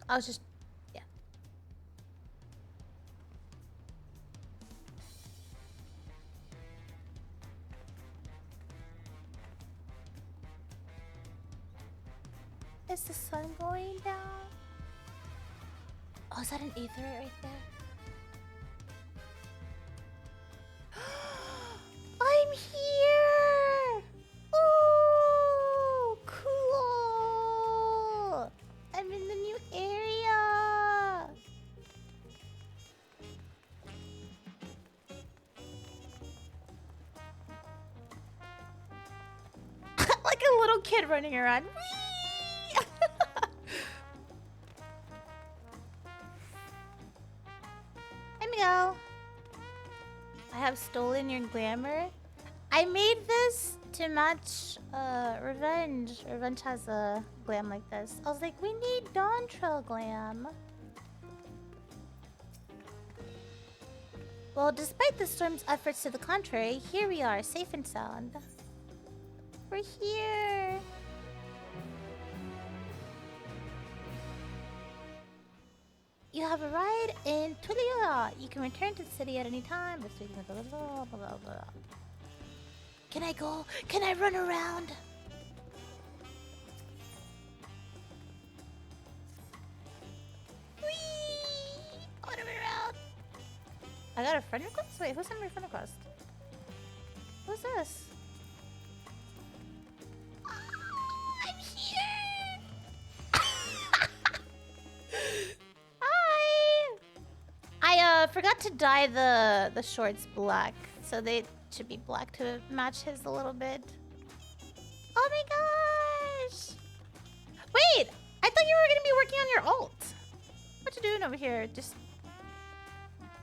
I was just, yeah. Is the sun going down? Oh, is that an aetherite right there? I'm here! Ooh, cool! I'm in the new area! Like a little kid running around. Whee! Hi, Miguel. I have stolen your glamour. I made this to match Revenge. Revenge has a glam like this. I was like, we need Dawntrail glam. Well, despite the storm's efforts to the contrary, here we are, safe and sound. We're here. You have arrived in Tulia. You can return to the city at any time. Blah, blah, blah, blah, blah. Can I go? Can I run around? Whee! I wanna be around. I got a friend request? Wait, who sent me a friend request? Who's this? I'm here! Hi! I forgot to dye the shorts black, so they should be black to match his a little bit. Oh my gosh! Wait! I thought you were gonna be working on your alt. What you doing over here? Just...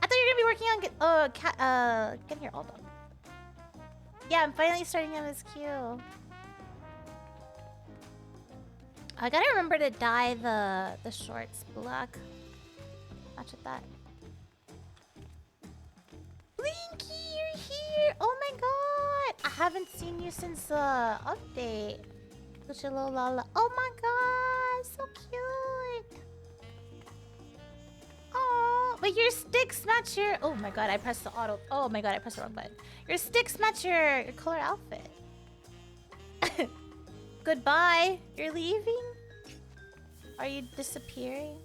I thought you were gonna be working on getting your alt up. Yeah, I'm finally starting MSQ. I gotta remember to dye the shorts black. Match with that. Blinky, you're here! Oh my god! I haven't seen you since the update. Lala. Oh my god, so cute! Oh, but your sticks match your... Oh my god, I pressed the auto... Oh my god, I pressed the wrong button. Your sticks match your color outfit. Goodbye. You're leaving? Are you disappearing?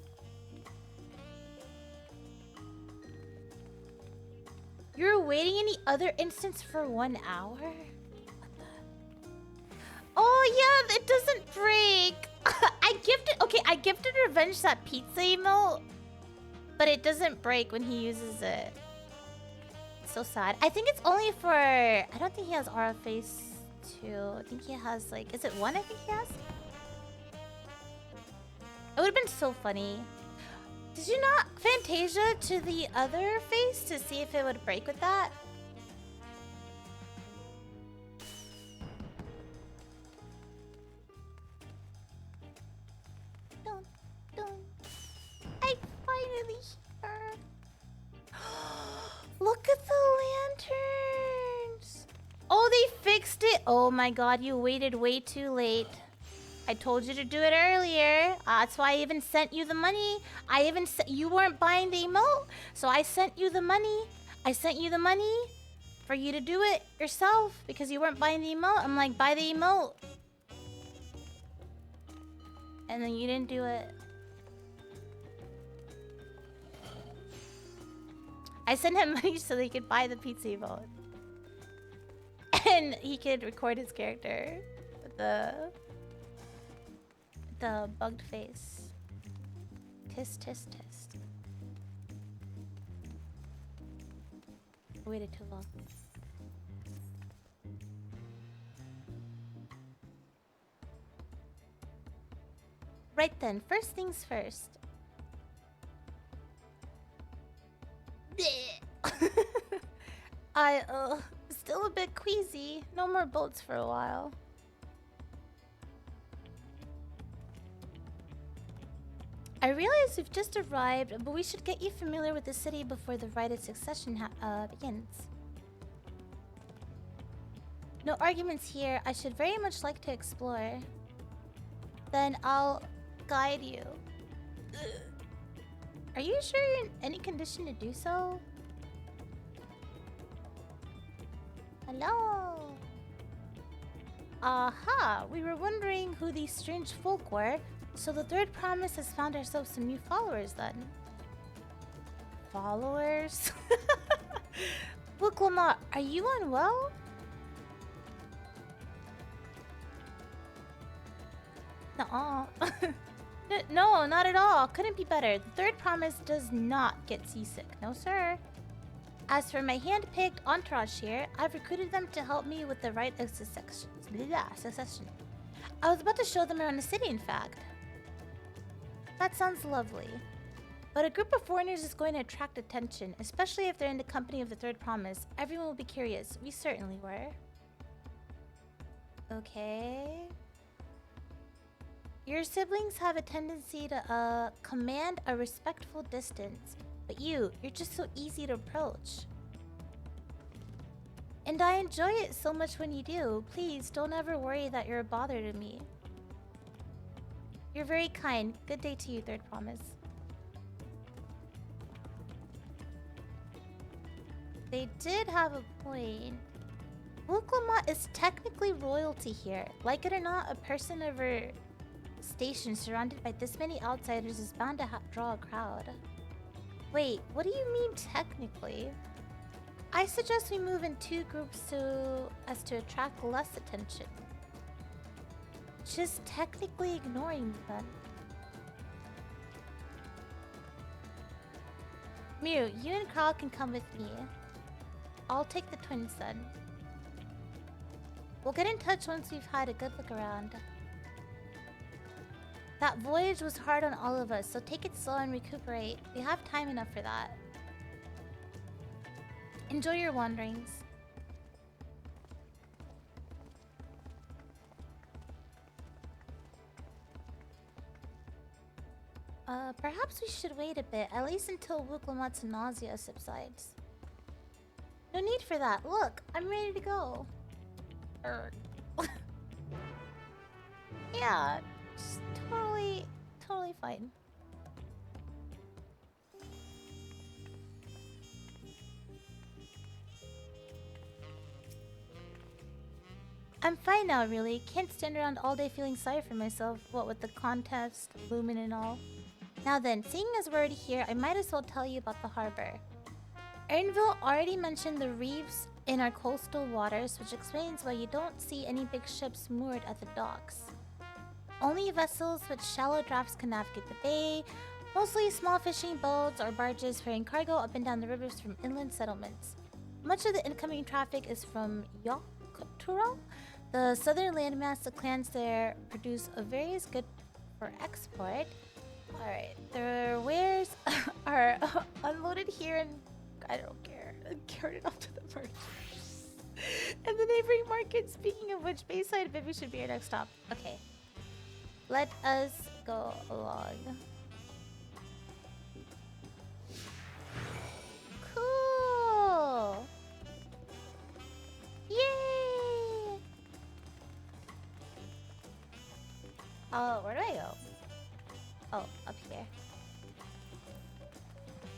You're waiting in the other instance for 1 hour? What the? Oh yeah, it doesn't break. I gifted Revenge that pizza emote, but it doesn't break when he uses it. It's so sad. I think it's only for... I don't think he has aura face 2. I think he has like... Is it 1 I think he has? It would have been so funny. Did you not Fantasia to the other face to see if it would break with that? Don't. I finally here. Look at the lanterns. Oh, they fixed it. Oh my god, you waited way too late. I told you to do it earlier. That's why I even sent you the money. You weren't buying the emote, so I sent you the money. I sent you the money for you to do it yourself because you weren't buying the emote. I'm like, buy the emote. And then you didn't do it. I sent him money so that he could buy the pizza emote. And he could record his character with the bugged face. Tisk, tisk, tisk. I waited too long. Right then, first things first. I still a bit queasy. No more boats for a while. I realize we've just arrived, but we should get you familiar with the city before the rite of succession begins. No arguments here. I should very much like to explore. Then I'll guide you. Ugh. Are you sure you're in any condition to do so? Hello? Aha! We were wondering who these strange folk were, so the third promise has found ourselves some new followers then. Followers? Wuklama, are you unwell? Nuh-uh. No, not at all. Couldn't be better. The third promise does not get seasick. No, sir. As for my hand-picked entourage here, I've recruited them to help me with the rite of succession. I was about to show them around the city, in fact. That sounds lovely. But a group of foreigners is going to attract attention, especially if they're in the company of the third promise. Everyone will be curious. We certainly were. Okay. Your siblings have a tendency to command a respectful distance, but you're just so easy to approach. And I enjoy it so much when you do. Please don't ever worry that you're a bother to me. You're very kind. Good day to you, third promise. They did have a point. Wuklama is technically royalty here. Like it or not, a person of her station surrounded by this many outsiders is bound to draw a crowd. Wait, what do you mean technically? I suggest we move in two groups so as to attract less attention. Just technically ignoring me then. Mew, you and Carl can come with me. I'll take the twins then. We'll get in touch once we've had a good look around. That voyage was hard on all of us, so take it slow and recuperate. We have time enough for that. Enjoy your wanderings. Perhaps we should wait a bit, at least until Wuklamat's nausea subsides. No need for that. Look, I'm ready to go. Yeah, just totally fine. I'm fine now, really. Can't stand around all day feeling sorry for myself, what with the contest, Lumen and all. Now then, seeing as we're already here, I might as well tell you about the harbor. Ernville already mentioned the reefs in our coastal waters, which explains why you don't see any big ships moored at the docks. Only vessels with shallow drafts can navigate the bay, mostly small fishing boats or barges ferrying cargo up and down the rivers from inland settlements. Much of the incoming traffic is from Yokoturo, the southern landmass. The clans there produce a various goods for export. Alright, their wares are unloaded here and I don't care, and carried off to the merchants. And the neighboring market, speaking of which, Bayside Vivi should be our next stop. Okay. Let us go along. Cool! Yay! Oh, where do I go? Oh, up here.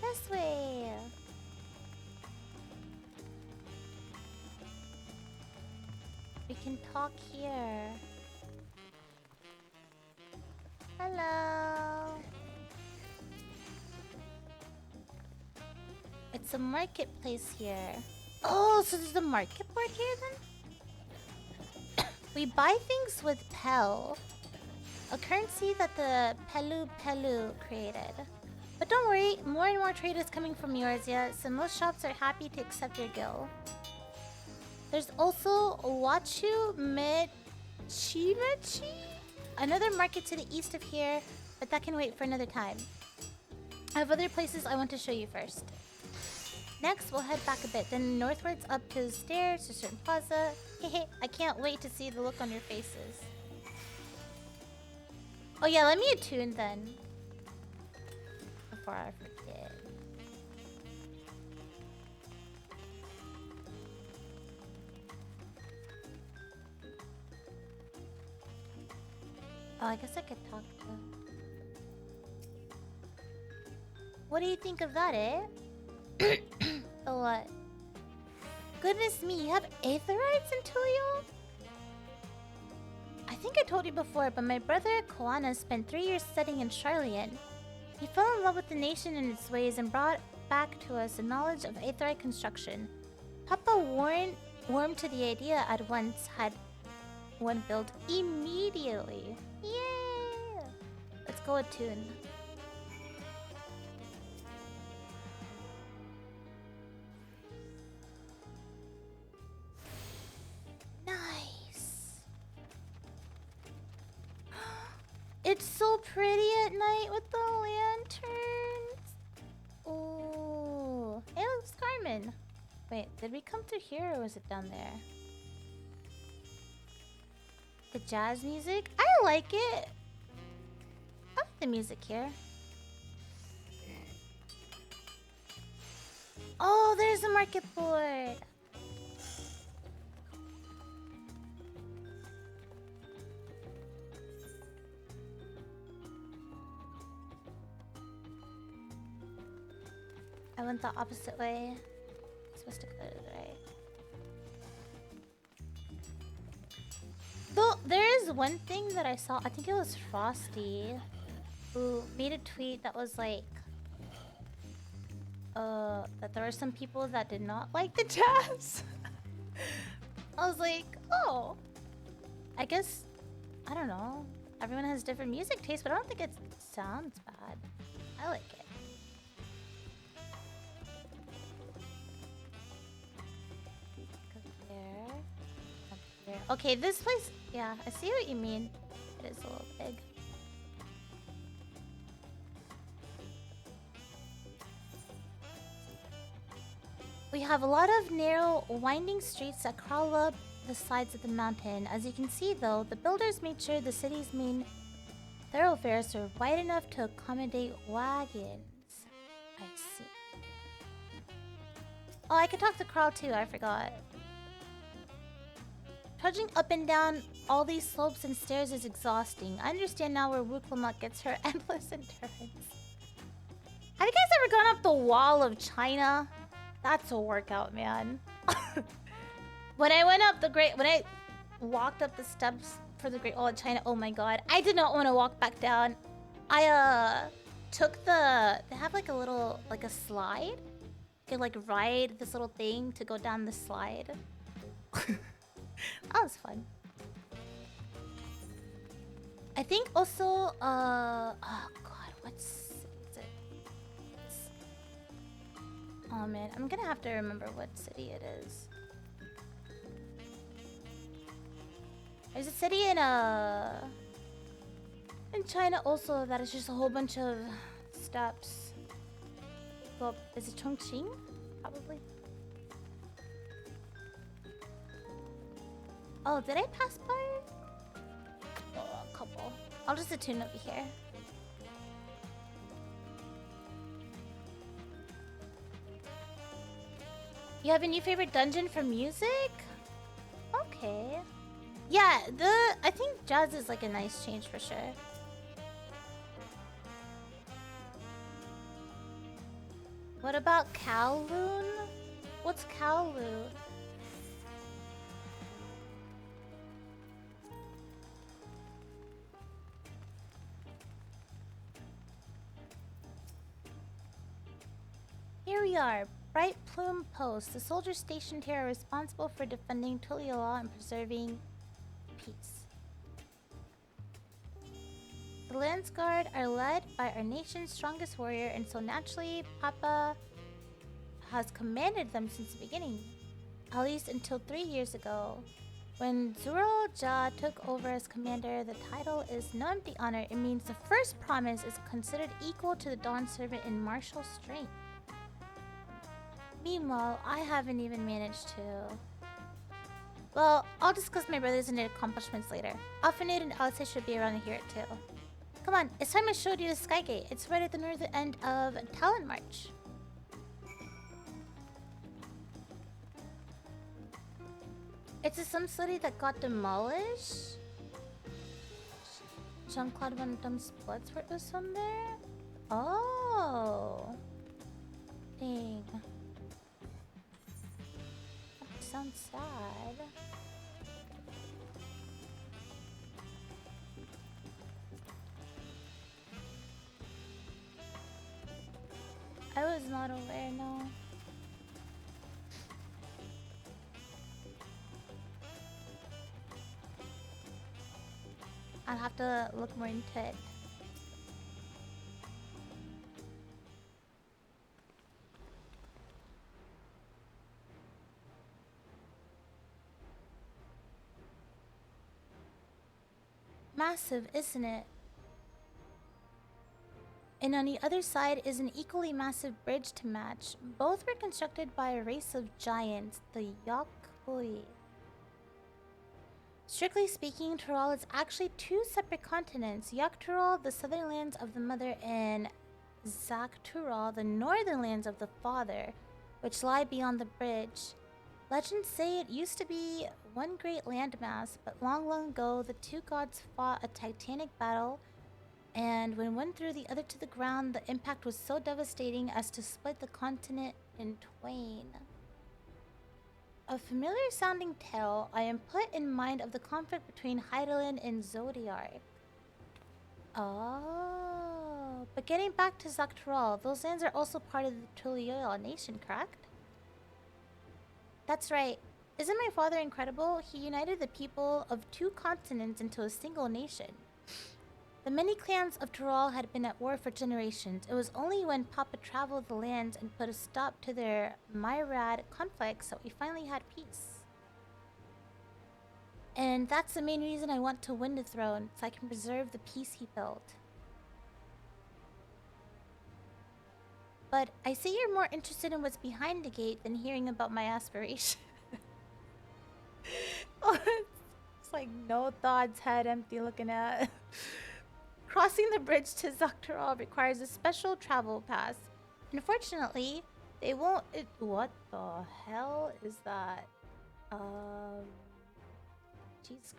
This way! We can talk here. Hello. It's a marketplace here. Oh, so there's a market board here then? We buy things with Pel, a currency that the Pelu created. But don't worry, more and more trade is coming from Eorzea, so most shops are happy to accept your gil. There's also Wachu Mechi, another market to the east of here, but that can wait for another time. I have other places I want to show you first. Next, we'll head back a bit, then northwards up to the stairs to certain plaza. Hehe, I can't wait to see the look on your faces. Oh yeah, let me attune then. before I forget. Oh, I guess I could talk to them. What do you think of that, eh? Oh, what? Goodness me, you have aetherites in Tulio? I think I told you before, but my brother Koana spent 3 years studying in Charlian. He fell in love with the nation and its ways and brought back to us the knowledge of aetherite construction. Papa warmed to the idea at once, had one built immediately. Yeah! Let's go attune. Nice. It's so pretty at night with the lanterns. Oh, hey, it's Carmen. Wait, did we come through here or was it down there? The jazz music? I like it. I like the music here. Oh, there's a market board. I went the opposite way. I'm supposed to go to the right. Though there is one thing that I saw, I think it was Frosty, who made a tweet that was like, that there were some people that did not like the jazz. I was like, oh, I guess, I don't know. Everyone has different music tastes, but I don't think it sounds bad. I like it. Okay, this place, yeah, I see what you mean. It is a little big. We have a lot of narrow, winding streets that crawl up the sides of the mountain. As you can see, though, the builders made sure the city's main thoroughfares are wide enough to accommodate wagons. I see. Oh, I could talk to Carl too, I forgot. Trudging up and down all these slopes and stairs is exhausting. I understand now where Wuklamak gets her endless endurance. Have you guys ever gone up the wall of China? That's a workout, man. When I went up when I walked up the steps for the Great Wall of China, oh my god, I did not want to walk back down. I took they have like a little, like a slide. You can like ride this little thing to go down the slide. That was fun. I think also, oh god, what's it? Oh man, I'm gonna have to remember what city it is. There's a city in China also that is just a whole bunch of steps. Go up. Is it Chongqing? Probably. Oh, did I pass by? Oh, a couple. I'll just attune over here. You have a new favorite dungeon for music? Okay. Yeah, I think jazz is like a nice change for sure. What about Kowloon? What's Kowloon? Here we are, Bright Plume Post. The soldiers stationed here are responsible for defending Tuliyola and preserving peace. The Lance Guard are led by our nation's strongest warrior, and so naturally, Papa has commanded them since the beginning. At least until 3 years ago. When Zuro Ja took over as commander, the title is no empty honor. It means the first promise is considered equal to the Dawn Servant in martial strength. Meanwhile, I haven't even managed to. Well, I'll discuss my brothers and their accomplishments later. Alphanade and Alice should be around here too. Come on, it's time I showed you the Skygate. It's right at the northern end of Talent March. It's a Sim City that got demolished. Jean-Claude Van Damme's Bloodsport was from there? Oh. Dang. That sounds sad. I was not aware, no. I'll have to look more into it. Massive, isn't it? And on the other side is an equally massive bridge to match. Both were constructed by a race of giants, the Yakui. Strictly speaking, Tural is actually two separate continents. Yaktural, the southern lands of the mother, and Zaktural, the northern lands of the father, which lie beyond the bridge. Legends say it used to be one great landmass, but long, long ago, the two gods fought a titanic battle, and when one threw the other to the ground, the impact was so devastating as to split the continent in twain. A familiar sounding tale, I am put in mind of the conflict between Hydaelyn and Zodiark. Oh, but getting back to Zaktural, those lands are also part of the Tuliyoyal nation, correct? That's right. Isn't my father incredible? He united the people of two continents into a single nation. The many clans of Tural had been at war for generations. It was only when Papa traveled the lands and put a stop to their myriad conflicts that we finally had peace. And that's the main reason I want to win the throne, so I can preserve the peace he built. But I see you're more interested in what's behind the gate than hearing about my aspiration. Oh, it's like no thoughts, head empty looking at. Crossing the bridge to Zaktural requires a special travel pass. Unfortunately, they won't. What the hell is that? Jesus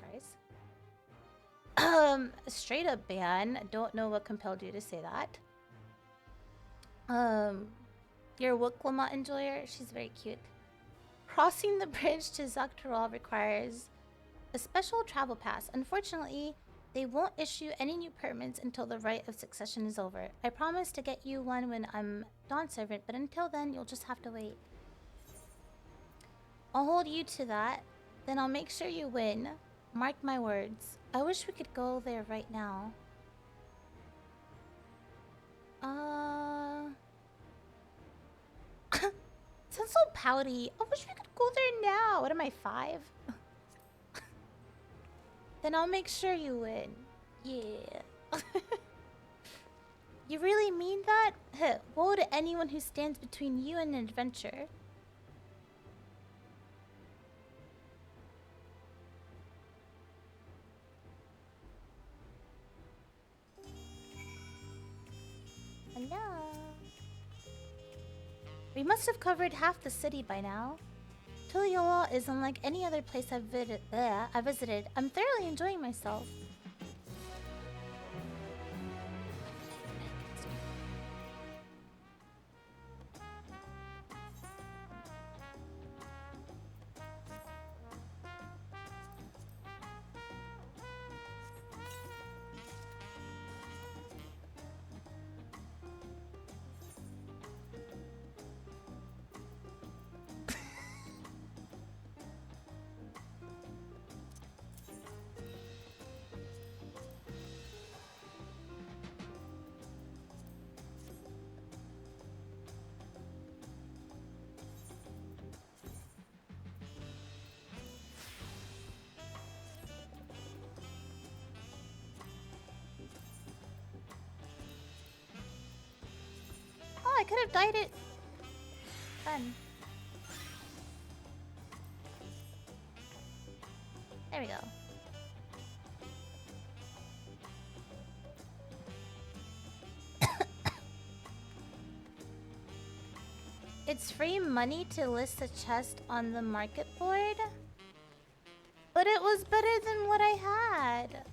Christ. Straight up ban. Don't know what compelled you to say that. You're a Wooklama enjoyer. She's very cute. Crossing the bridge to Zaktural requires a special travel pass. Unfortunately, they won't issue any new permits until the rite of succession is over. I promise to get you one when I'm Dawn Servant, but until then, you'll just have to wait. I'll hold you to that. Then I'll make sure you win. Mark my words. I wish we could go there right now. Sounds so pouty. I wish we could go there now. What am I, 5? Then I'll make sure you win. Yeah. You really mean that? Woe to anyone who stands between you and an adventure. Hello. We must have covered half the city by now. Tuliyoyal is unlike any other place I've visited. I'm thoroughly enjoying myself. I could have dyed it. Fun. There we go. it's free money to list a chest on the market board. But it was better than what I had.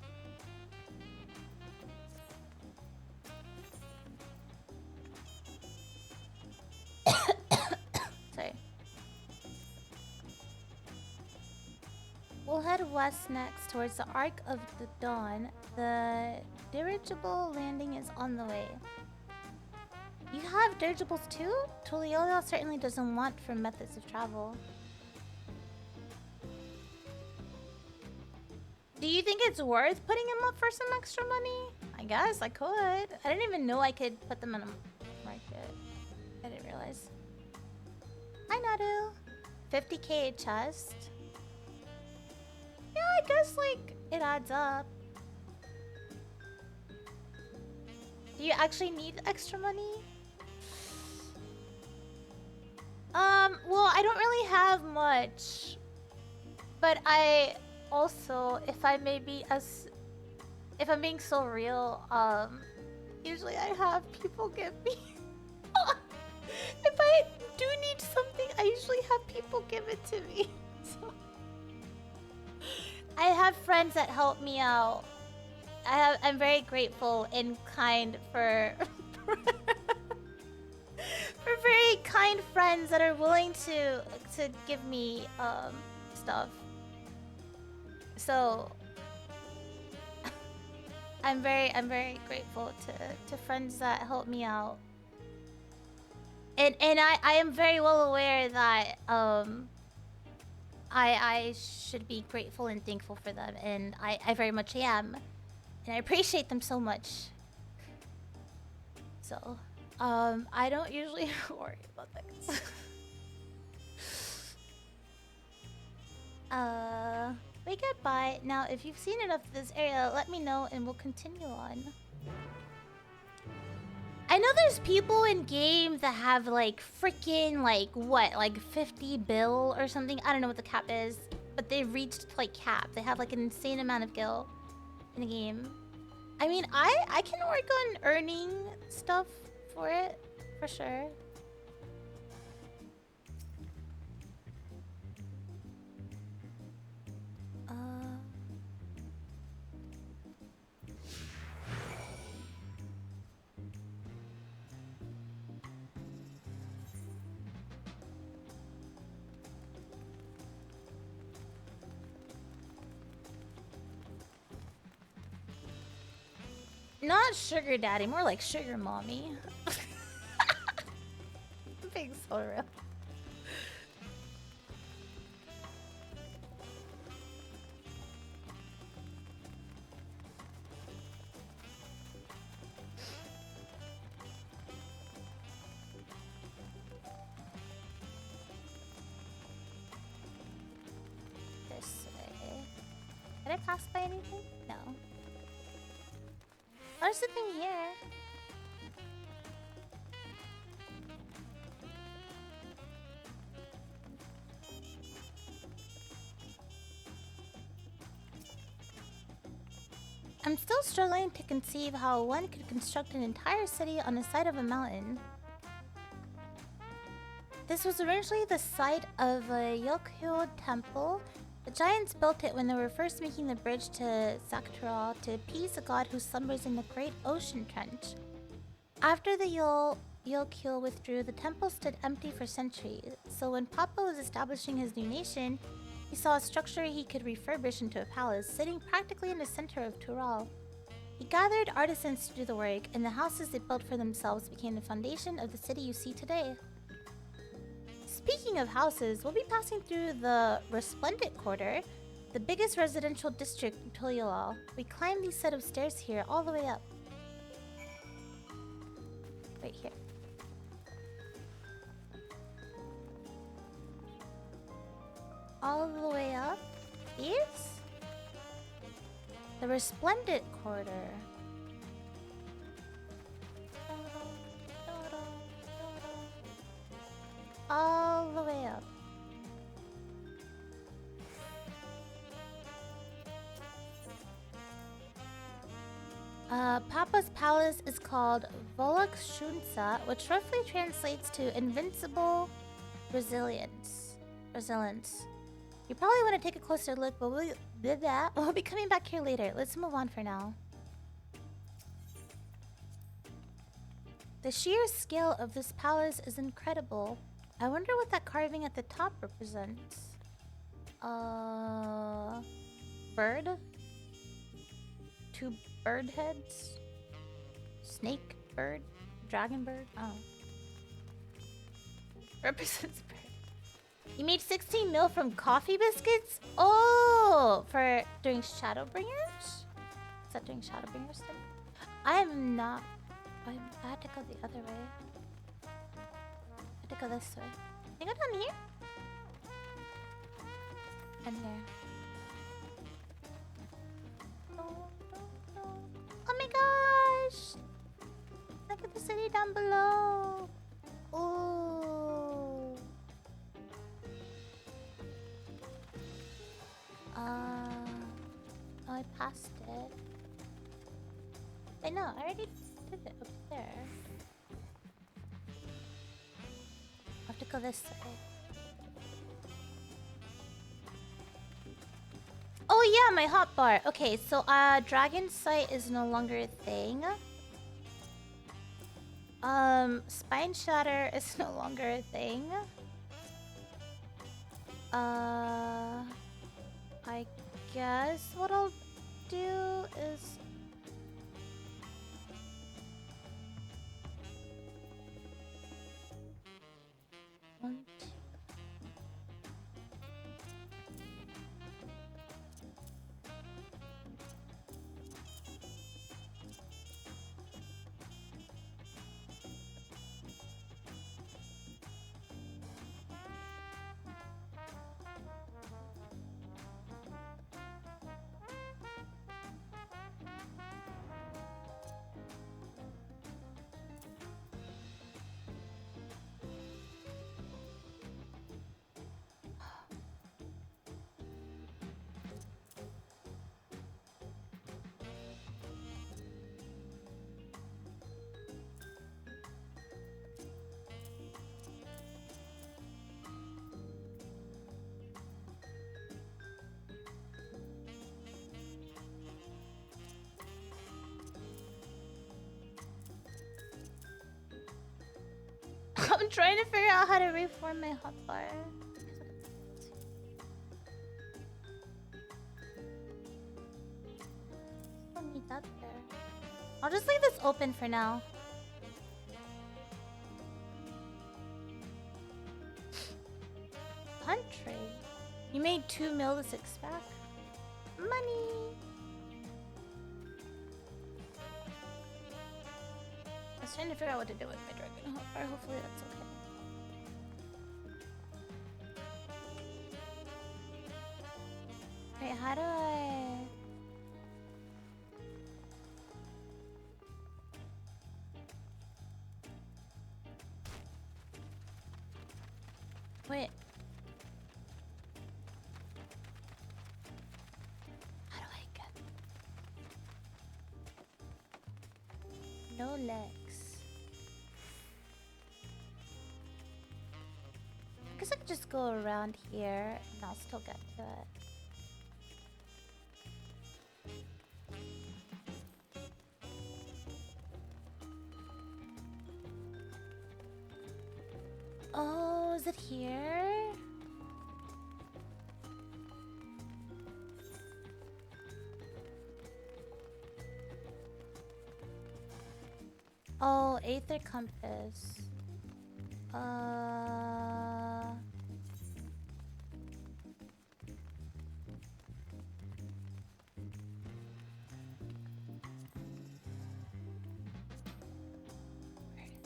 Sorry. We'll head west next towards the Arc of the Dawn. The dirigible landing is on the way. You have dirigibles too? Tuliyola certainly doesn't want for methods of travel. Do you think it's worth putting him up for some extra money? I guess I could. I didn't even know I could put them in a market. I didn't realize. Hi, Nadu. 50k chest. Yeah, I guess, like, it adds up. Do you actually need extra money? Well, I don't really have much. But I also, if I'm being so real, usually I have people give me. If I do need something, I usually have people give it to me. So I have friends that help me out. I'm very grateful and kind for for very kind friends that are willing to give me stuff. So I'm very grateful to friends that help me out. And I am very well aware that I should be grateful and thankful for them, and I very much am. And I appreciate them so much. So, I don't usually worry about things. We get by. Now, if you've seen enough of this area, let me know and we'll continue on. I know there's people in game that have like freaking like what, like 50 bill or something. I don't know what the cap is, but they've reached like cap. They have like an insane amount of gil in the game. I mean, I can work on earning stuff for it, for sure. Not sugar daddy, more like sugar mommy. I'm being so real. This way. Did I pass by anything? No. There's something here. I'm still struggling to conceive how one could construct an entire city on the side of a mountain. This was originally the site of a Yokkyo temple. The giants built it when they were first making the bridge to Sakural to appease the god who slumbers in the great ocean trench. After the Yokkyo withdrew, the temple stood empty for centuries. So when Papa was establishing his new nation, he saw a structure he could refurbish into a palace, sitting practically in the center of Tural. He gathered artisans to do the work, and the houses they built for themselves became the foundation of the city you see today. Speaking of houses, we'll be passing through the Resplendent Quarter, the biggest residential district in Tuliyola. We climb these set of stairs here all the way up. Right here. All the way up. These? The Resplendent Quarter. All the way up. Papa's palace is called Volakshunsa, which roughly translates to invincible resilience. Resilience. You probably want to take a closer look, but we'll be coming back here later. Let's move on for now. The sheer scale of this palace is incredible. I wonder what that carving at the top represents. Bird? Two bird heads? Snake? Bird? Dragon bird? Oh. Represents bird. You made 16 mil from coffee biscuits? Oh! For doing Shadowbringers? Is that doing Shadowbringers thing? I am not... I had to go the other way. I had to go this way. Can I go down here? And here. Oh my gosh! Look at the city down below. Ooh. Oh, I passed it. Wait, no, I already did it up there. I have to go this way. Oh yeah, my hotbar. Okay, so Dragon Sight is no longer a thing. Spine Shatter is no longer a thing. I guess what I'll do is one, two. I'm trying to figure out how to reform my hotbar. Don't need that there. I'll just leave this open for now. Hunt trade. You made 2 mil to 6 pack. Money. I was trying to figure out what to do with my dragon hotbar. Hopefully that's okay. Wait, how do I... Wait. How do I get... No legs. I guess I could just go around here and I'll still get to it. Oh, is it here? Oh, Aether Compass. Where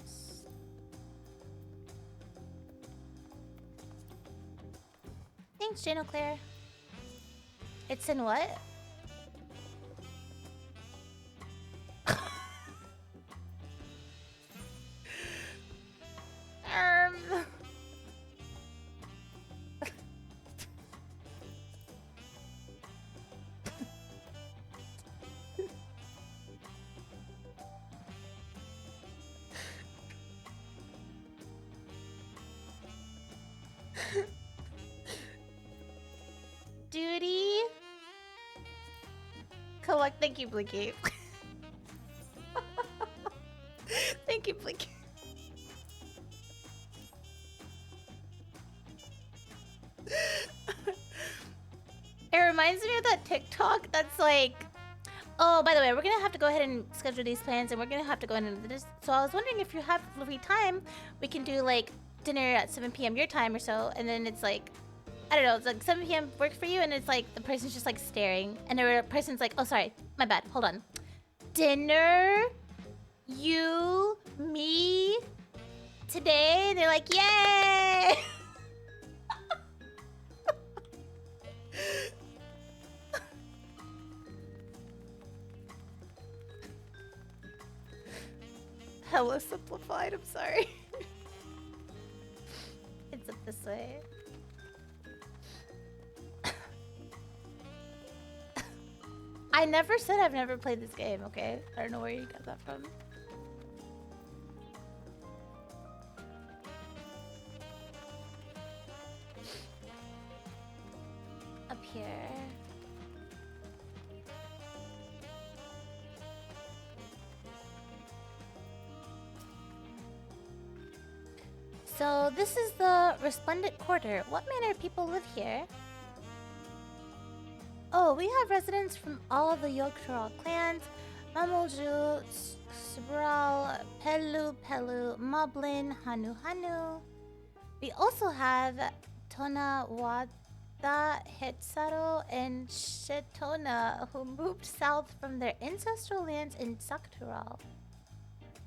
is... Thanks, Jane Claire. It's in what? Duty. Collect. Thank you, Blinky. Thank you, Blinky. It reminds me of that TikTok that's like, oh, by the way, we're gonna have to go ahead and schedule these plans, and we're gonna have to go into this. So I was wondering if you have free time, we can do like dinner at 7 p.m. your time or so, and then it's like, I don't know, it's like 7 p.m. works for you, and it's like the person's just like staring, and the person's like, oh, sorry, my bad, hold on. Dinner, you, me, today, and they're like, yay! Hella simplified, I'm sorry. It's up this way. I never said I've never played this game, okay? I don't know where you got that from. Up here. So this is the Resplendent Quarter. What manner of people live here? Oh, we have residents from all of the Yogg-Saron clans. Mamolju, Sbral, Pelu, Moblin, Hanu. We also have Tona Wada, Hetsaro, and Shetona, who moved south from their ancestral lands in Saktural.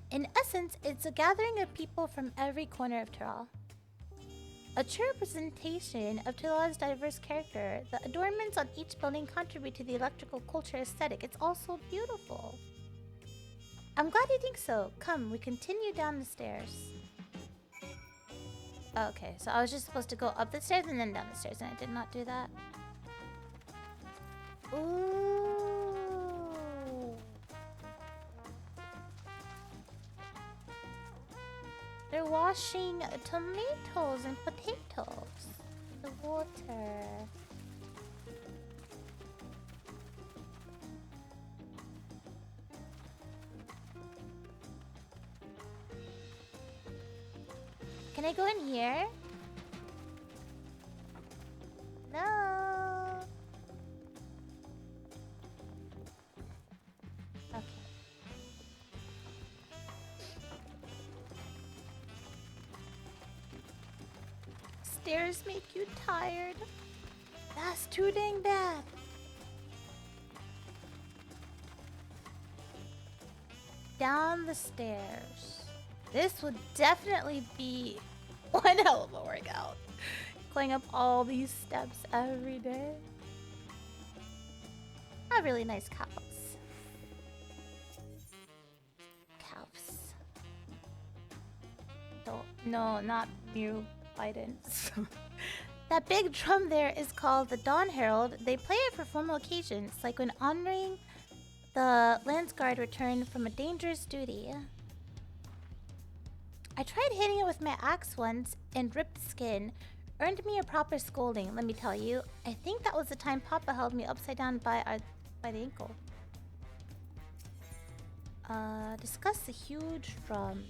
In essence, it's a gathering of people from every corner of Tural. A true representation of Tural's diverse character, the adornments on each building contribute to the electrical culture aesthetic. It's also beautiful. I'm glad you think so. Come, we continue down the stairs. Okay, so I was just supposed to go up the stairs and then down the stairs, and I did not do that. Ooh. They're washing tomatoes and potatoes. The water. Can I go in here? No. Okay. Stairs make you tired. That's too dang bad. Down the stairs. This would definitely be one hell of a workout. Going up all these steps every day. Have really nice calves. Calves. Don't, no, not new Bidens. That big drum there is called the Dawn Herald. They play it for formal occasions, like when honoring the Landsguard returned from a dangerous duty. I tried hitting it with my axe once and ripped the skin. Earned me a proper scolding, let me tell you. I think that was the time Papa held me upside down by the ankle. Discuss the huge drum.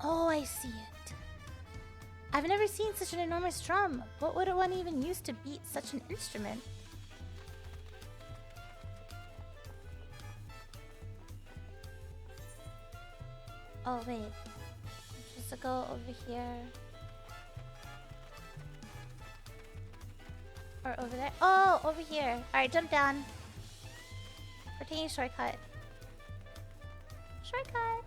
Oh, I see it. I've never seen such an enormous drum. What would one even use to beat such an instrument? Oh, wait. Just to go over here. Or over there. Oh, over here. Alright, jump down. We're taking a shortcut. Shortcut.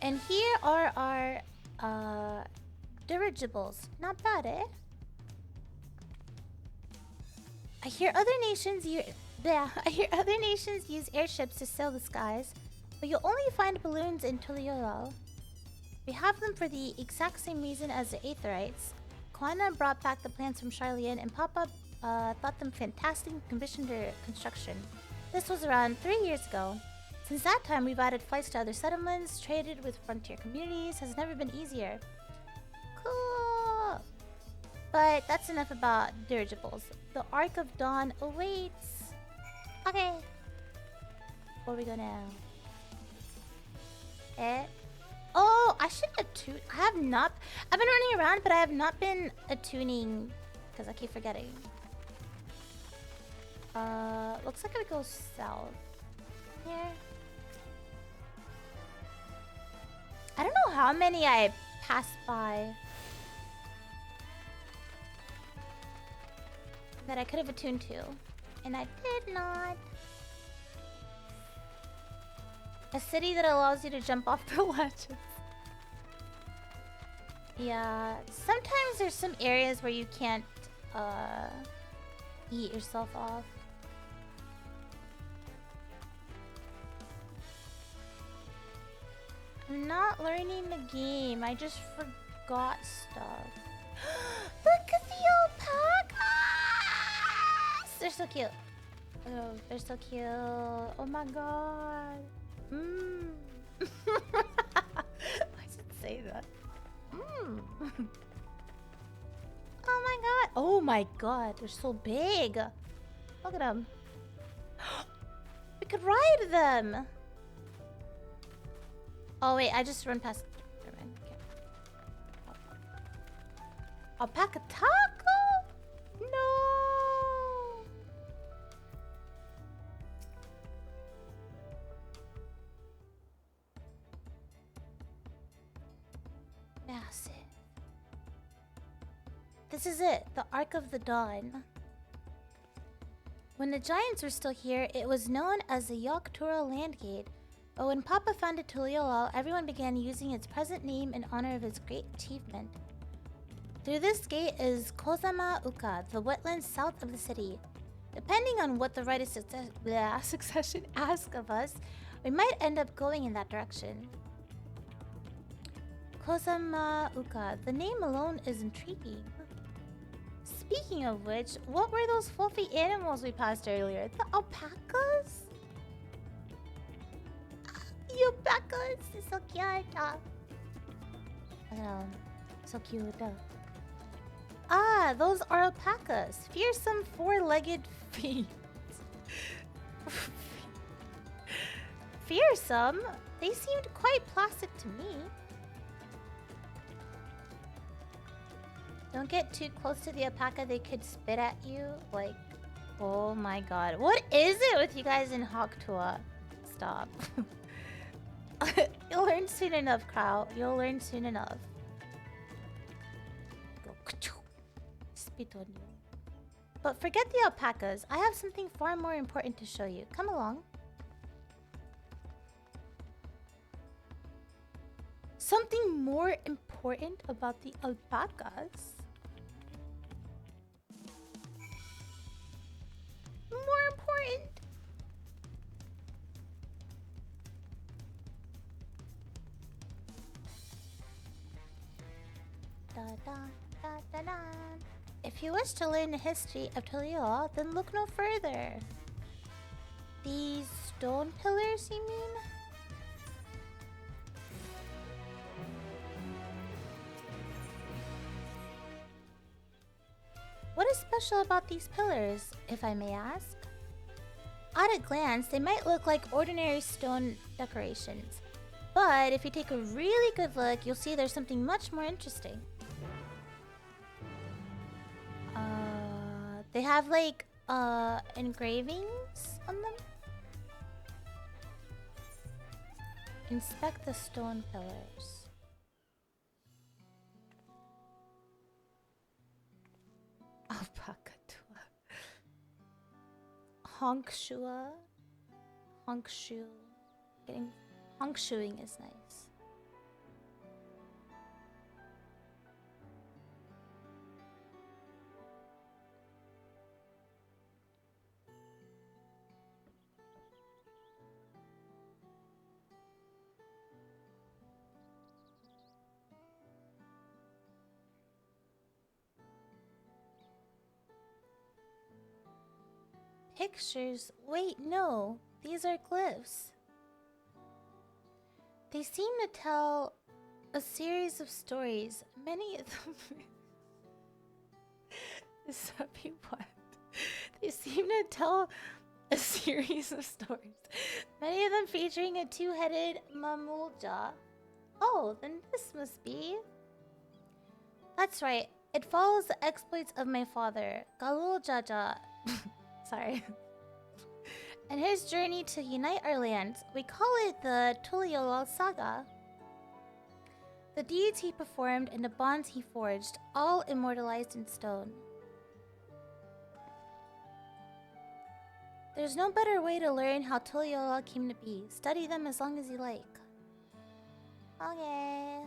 And here are our dirigibles. Not bad, eh? I hear other nations use airships to sail the skies, but you'll only find balloons in Tuliolal. We have them for the exact same reason as the Aetherites. Kwana brought back the plans from Charlene, and Papa thought them fantastic and commissioned their construction. This was around 3 years ago. Since that time, we've added flights to other settlements, traded with frontier communities, has never been easier. Cool! But that's enough about dirigibles. The Ark of Dawn awaits. Okay. Where we go now? Oh, I should attune. I have not. I've been running around, but I have not been attuning because I keep forgetting. Looks like I go south here. I don't know how many I passed by that I could have attuned to, and I did not. A city that allows you to jump off the ledges. Yeah, sometimes there's some areas where you can't eat yourself off. I'm not learning the game. I just forgot stuff. Look at the alpacas! They're so cute. Oh, they're so cute. Oh my god. I should say that. Oh my god. Oh my god. They're so big. Look at them. We could ride them. Oh wait, I just run past. Never mind. Okay. Alpaca taco? No. Massive. This is it, the Ark of the Dawn. When the giants were still here, it was known as the Yogg-Tura Landgate. But when Papa founded Tuliyollal, everyone began using its present name in honor of its great achievement. Through this gate is Kozama Uka, the wetlands south of the city. Depending on what the right of succession asks of us, we might end up going in that direction. Kozama Uka, the name alone is intriguing. Speaking of which, what were those fluffy animals we passed earlier? The alpacas? The alpacas! They're so cute. So cute. Ah, those are alpacas. Fearsome four-legged feet. Fearsome? They seemed quite placid to me. Don't get too close to the alpaca, they could spit at you. Like, oh my god. What is it with you guys in Yogg-Tura? Stop. You'll learn soon enough, Crow. You'll learn soon enough. Go spit on you. But forget the alpacas. I have something far more important to show you. Come along. Something more important about the alpacas? More important? Da, da, da, da, da. If you wish to learn the history of Tuliyollal, then look no further. These stone pillars, you mean? What is special about these pillars, if I may ask? At a glance, they might look like ordinary stone decorations. But if you take a really good look, you'll see there's something much more interesting. They have like engravings on them. Inspect the stone pillars. Alpaca Tua. Hongsshua. Hongshu. Getting hongshuing is nice. Pictures? Wait, no. These are glyphs. They seem to tell a series of stories. Many of them... This what? They seem to tell a series of stories. Many of them featuring a two-headed mamulja. Oh, then this must be... That's right. It follows the exploits of my father, Galul Jaja. Sorry. And his journey to unite our lands. We call it the Tuliolal Saga. The deeds he performed and the bonds he forged, all immortalized in stone. There's no better way to learn how Tuliolal came to be. Study them as long as you like. Okay.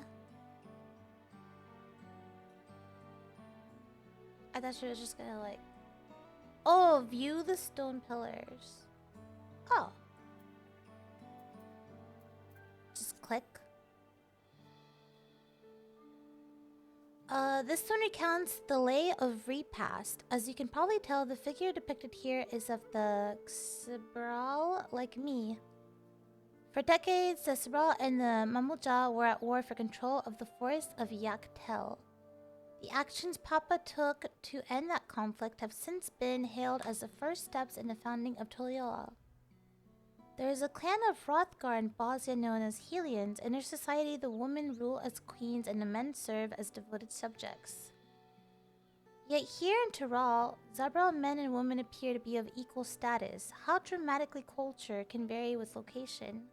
I thought she was just gonna like... Oh, view the stone pillars. Oh. Just click. This one recounts the lay of repast. As you can probably tell, the figure depicted here is of the Ffxiv, like me. For decades, the Ffxiv and the Mamulja were at war for control of the forest of Yaktel. The actions Papa took to end that conflict have since been hailed as the first steps in the founding of Tuliolal. There is a clan of Hrothgar in Bosnia known as Helians. In their society, the women rule as queens and the men serve as devoted subjects. Yet here in Tyrol, Zabral men and women appear to be of equal status. How dramatically culture can vary with location.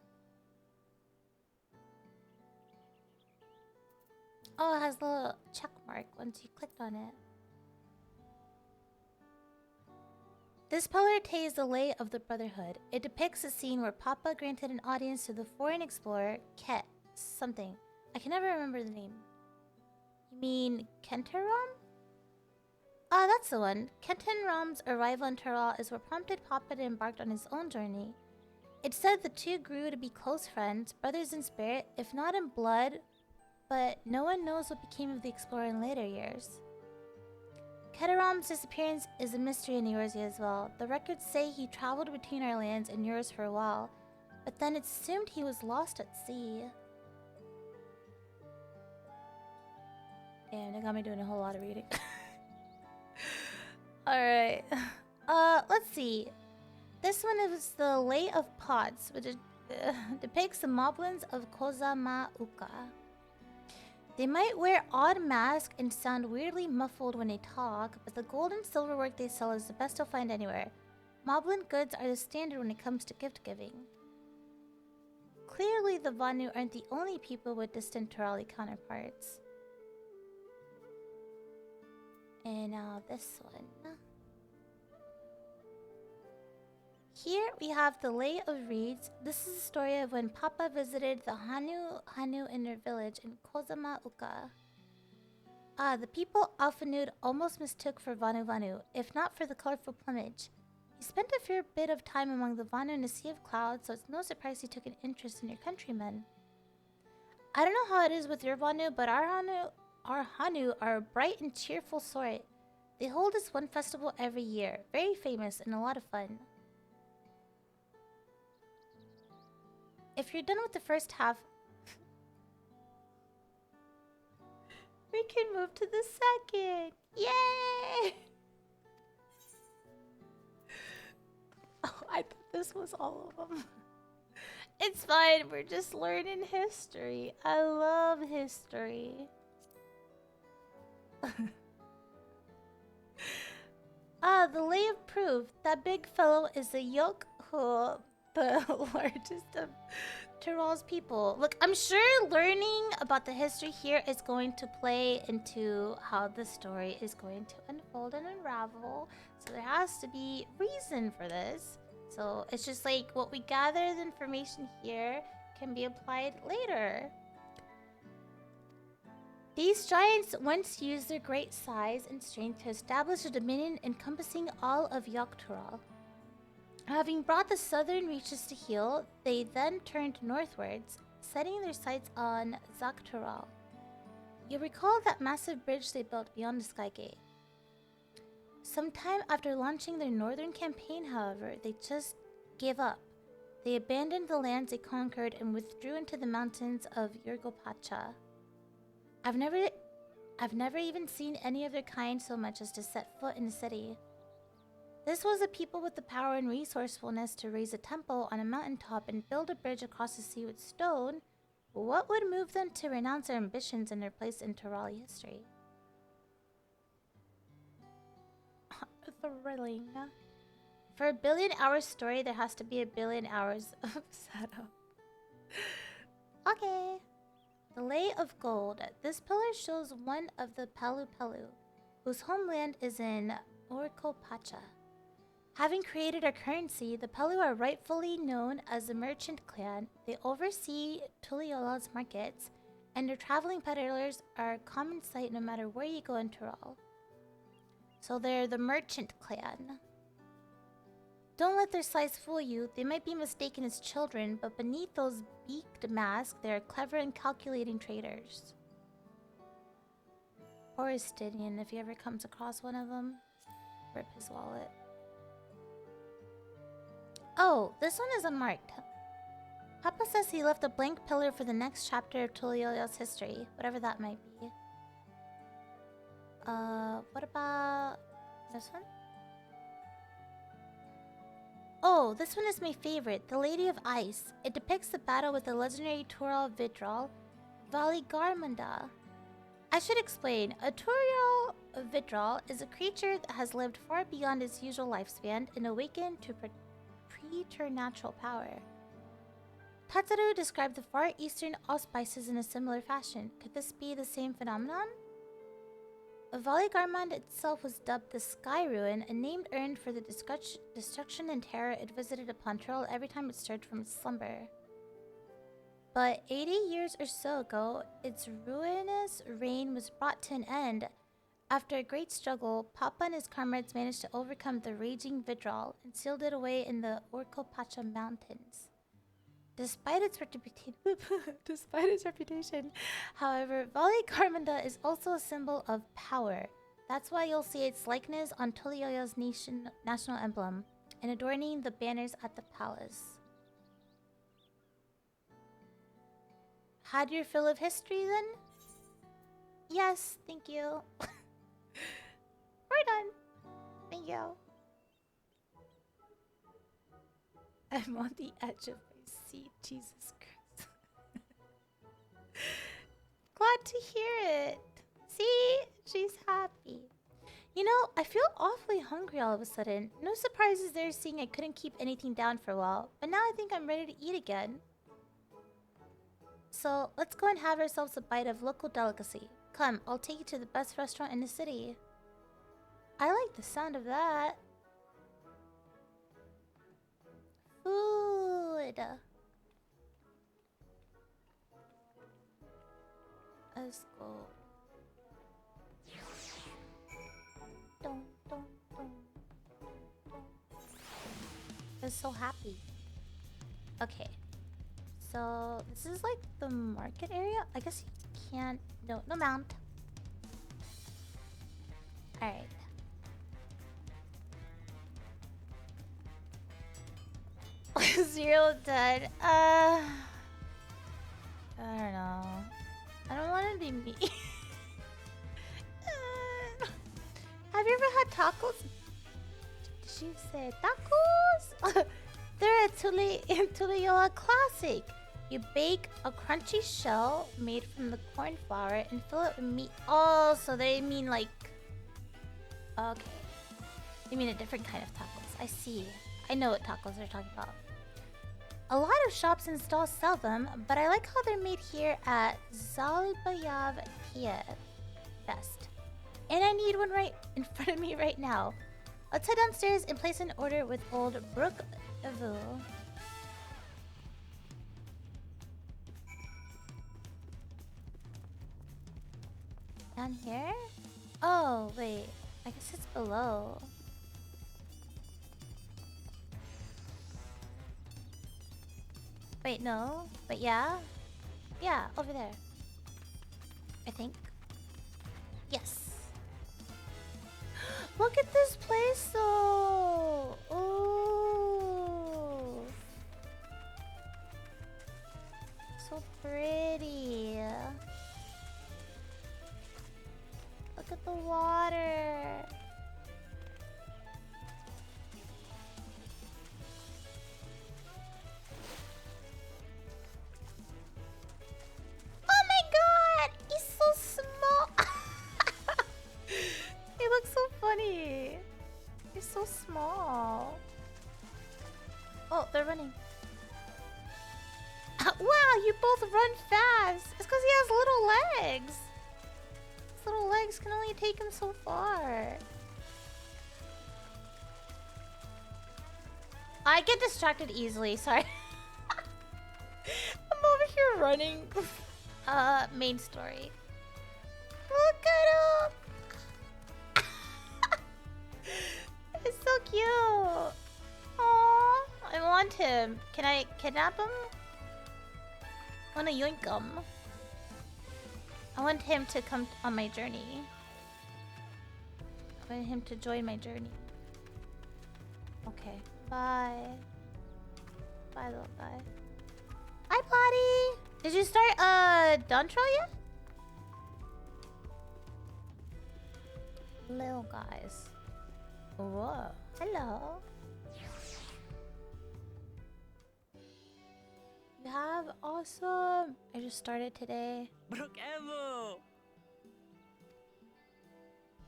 Oh, it has the little check mark once you clicked on it. This pillar tells the lay of the Brotherhood. It depicts a scene where Papa granted an audience to the foreign explorer, Ket something. I can never remember the name. You mean Kenteram? Ah, that's the one. Kentenram's arrival in Tyrol is what prompted Papa to embark on his own journey. It's said the two grew to be close friends, brothers in spirit, if not in blood, but no one knows what became of the explorer in later years. Kenteram's disappearance is a mystery in Eorzea as well. The records say he traveled between our lands and yours for a while, but then it's assumed he was lost at sea. Damn, they got me doing a whole lot of reading. Alright. Let's see. This one is the Lay of Pots, which depicts the moblins of Kozama Uka. They might wear odd masks and sound weirdly muffled when they talk, but the gold and silver work they sell is the best you'll find anywhere. Moblin goods are the standard when it comes to gift giving. Clearly, the Vanu aren't the only people with distant Turali counterparts. And now this one. Here we have the Lay of Reeds. This is a story of when Papa visited the Hanu in their village in Kozama Uka. The people Alphanud almost mistook for Vanu, if not for the colorful plumage. He spent a fair bit of time among the Vanu in a sea of clouds, so it's no surprise he took an interest in your countrymen. I don't know how it is with your Vanu, but our Hanu are a bright and cheerful sort. They hold this one festival every year, very famous and a lot of fun. If you're done with the first half, we can move to the second. Yay! Oh, I thought this was all of them. It's fine, we're just learning history. I love history. The Lay of Proof. That big fellow is the Yok who... the largest of Tyrol's people. Look, I'm sure learning about the history here is going to play into how the story is going to unfold and unravel. So there has to be reason for this. So it's just like what we gather the information here can be applied later. These giants once used their great size and strength to establish a dominion encompassing all of Yogg-Turol. Having brought the southern reaches to heel, they then turned northwards, setting their sights on Yogg-Turol. You'll recall that massive bridge they built beyond the Sky Gate. Sometime after launching their northern campaign, however, they just gave up. They abandoned the lands they conquered and withdrew into the mountains of Yurgopacha. I've never even seen any of their kind so much as to set foot in the city. This was a people with the power and resourcefulness to raise a temple on a mountaintop and build a bridge across the sea with stone. What would move them to renounce their ambitions and their place in Turali history? Thrilling. For a billion-hour story, there has to be a billion hours of setup. Okay. The Lay of Gold. This pillar shows one of the Palu Palu, whose homeland is in Orkopacha. Having created a currency, the Palu are rightfully known as the Merchant Clan. They oversee Tuliola's markets, and their traveling peddlers are a common sight no matter where you go in Tural. So they're the Merchant Clan. Don't let their size fool you. They might be mistaken as children, but beneath those beaked masks, they are clever and calculating traders. Or a Stydian, if he ever comes across one of them. Rip his wallet. Oh, this one is unmarked. Papa says he left a blank pillar for the next chapter of Tuliola's history, whatever that might be. What about this one? Oh, this one is my favorite, the Lady of Ice. It depicts the battle with the legendary Tural Vidral, Valigarmanda. I should explain, a Tural Vidral is a creature that has lived far beyond its usual lifespan and awakened to preternatural power. Tatsuru described the far eastern allspices in a similar fashion. Could this be the same phenomenon? Valigarmand itself was dubbed the Sky Ruin, a name earned for the destruction and terror it visited upon Tural every time it stirred from its slumber. But 80 years or so ago, its ruinous reign was brought to an end. After a great struggle, Papa and his comrades managed to overcome the raging Vidral and sealed it away in the Orkopacha Mountains. Despite its reputation, however, Valigarmanda is also a symbol of power. That's why you'll see its likeness on Tuliola's national emblem and adorning the banners at the palace. Had your fill of history then? Yes, thank you. We're done. Thank you. I'm on the edge of my seat. Jesus Christ. Glad to hear it. See? She's happy. You know, I feel awfully hungry all of a sudden. No surprises there seeing I couldn't keep anything down for a while. But now I think I'm ready to eat again. So, let's go and have ourselves a bite of local delicacy. Come, I'll take you to the best restaurant in the city. I like the sound of that. Food. Let's go. Dun, dun, dun, dun. I'm so happy. Okay. So, this is like the market area? I guess you can't... No mount. Alright. Zero dead. I don't know. I don't want to be me. Have you ever had tacos? She said tacos? They're a Tuliola classic. You bake a crunchy shell made from the corn flour and fill it with meat. Oh, so they mean like... Okay. They mean a different kind of tacos. I see. I know what tacos they're talking about. A lot of shops and stalls sell them, but I like how they're made here at Zalbayav Kiev Fest. And I need one right in front of me right now. Let's head downstairs and place an order with old Brook Evu. Down here? Oh, wait. I guess it's below. Wait, no. But yeah? Yeah, over there. I think. Yes. Look at this place though. Oh. So pretty. Look at the water. Oh my god! He's so small. He looks so funny. He's so small. Oh, they're running. Wow, you both run fast. It's because he has little legs. His little legs can only take him so far. I get distracted easily, sorry. I'm over here running. Main story. Look at him! It's so cute. Aww, I want him. Can I kidnap him? I wanna yoink him. I want him to come on my journey. I want him to join my journey. Okay, bye. Bye, little guy. Hi, Potty! Did you start Dawntrail yet? Little guys. Whoa. Hello. You have awesome. I just started today. Brook Evo!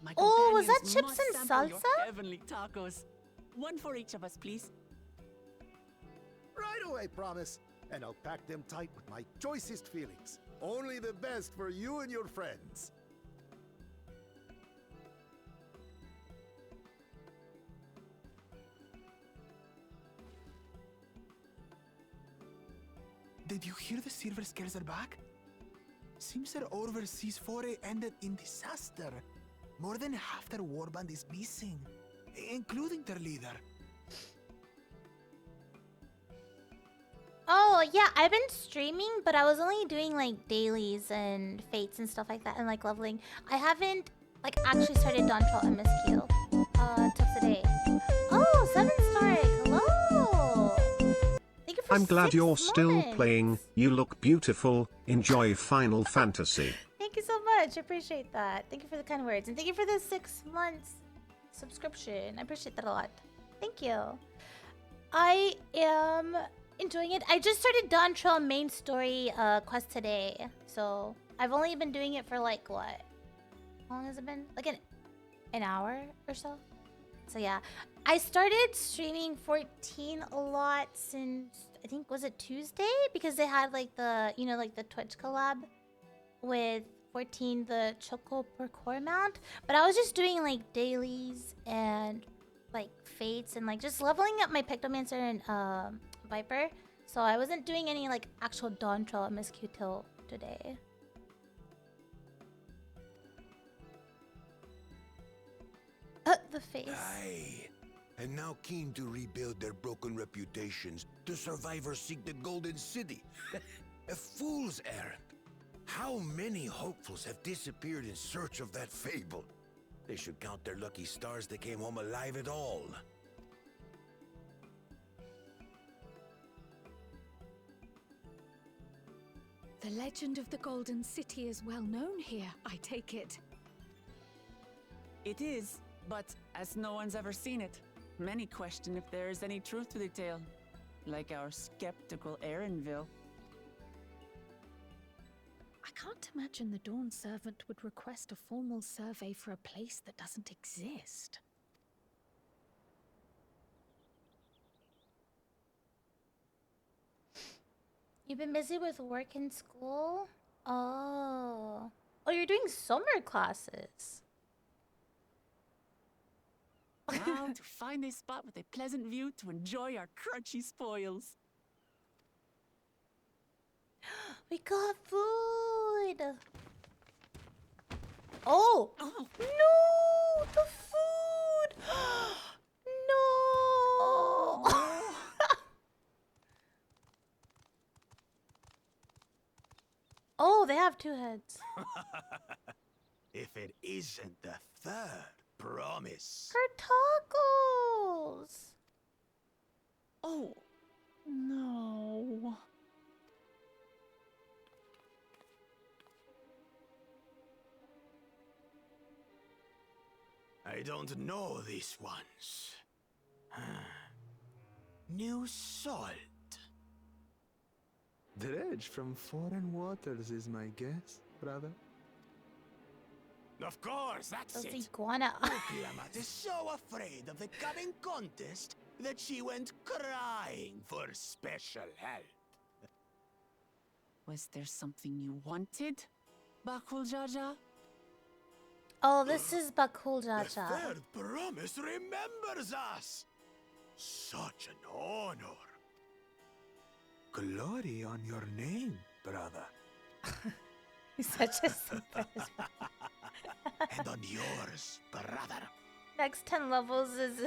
My Oh, was that companions chips must and sample your salsa? heavenly tacos. One for each of us, please. Right away, promise. And I'll pack them tight with my choicest feelings. Only the best for you and your friends. Did you hear the silver scales are back? Seems their overseas foray ended in disaster. More than half their warband is missing, including their leader. Oh, yeah, I've been streaming, but I was only doing like dailies and fates and stuff like that and like leveling. I haven't like actually started Dawntrail MSQ till today. Oh, 7-star, hello! Thank you for I'm glad 6 you're still months. playing. You look beautiful. Enjoy Final Fantasy. Thank you so much. I appreciate that. Thank you for the kind words. And thank you for the 6 months subscription. I appreciate that a lot. Thank you. I am enjoying it. I just started Dawntrail main story quest today. So I've only been doing it for like what? How long has it been? Like an hour or so? So yeah. I started streaming 14 a lot since I think was it Tuesday? Because they had like the like the Twitch collab with 14 the Choco Parkour mount. But I was just doing like dailies and like fates and like just leveling up my Pictomancer and Viper. So I wasn't doing any like actual Dawntrail MSQ till today. The face. Aye. And now keen to rebuild their broken reputations, the survivors seek the Golden City. A fool's errand. How many hopefuls have disappeared in search of that fable? They should count their lucky stars they came home alive at all. The legend of the Golden City is well known here, I take it. It is, but as no one's ever seen it, many question if there is any truth to the tale. Like our skeptical Erinville. I can't imagine the Dawn Servant would request a formal survey for a place that doesn't exist. You've been busy with work and school? Oh. Oh, you're doing summer classes. Now to find a spot with a pleasant view to enjoy our crunchy spoils. We got food. Oh. No, the food. No. Oh, they have 2 heads. If it isn't the third, promise. Her tacos. Oh, no. I don't know these ones. New salt. Dredge from foreign waters is my guess, brother. Of course, that's Those it. iguana. Uklamat is so afraid of the coming contest that she went crying for special help. Was there something you wanted, Bakul Jaja? Oh, this is Bakul The Jaja. third promise remembers us. Such an honor. Glory on your name, brother. He's such a surprise. And on yours, brother. Next 10 levels is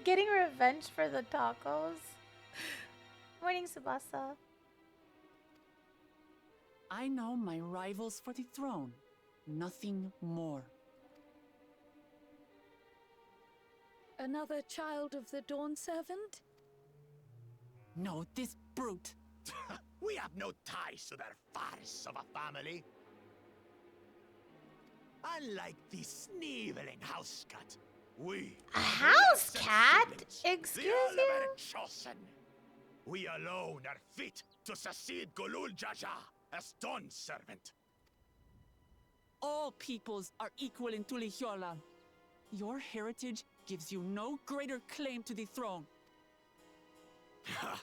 getting revenge for the tacos. Morning, Subasa. I know my rivals for the throne. Nothing more. Another child of the Dawn Servant? No, this brute. We have no ties to their farce of a family. Unlike the sneevling house cat, we A are house blessed cat? siblings, Excuse the you? Oliver chosen. We alone are fit to succeed Golul Jaja as Dawn Servant. All peoples are equal in Tulihiola. Your heritage gives you no greater claim to the throne. Ha!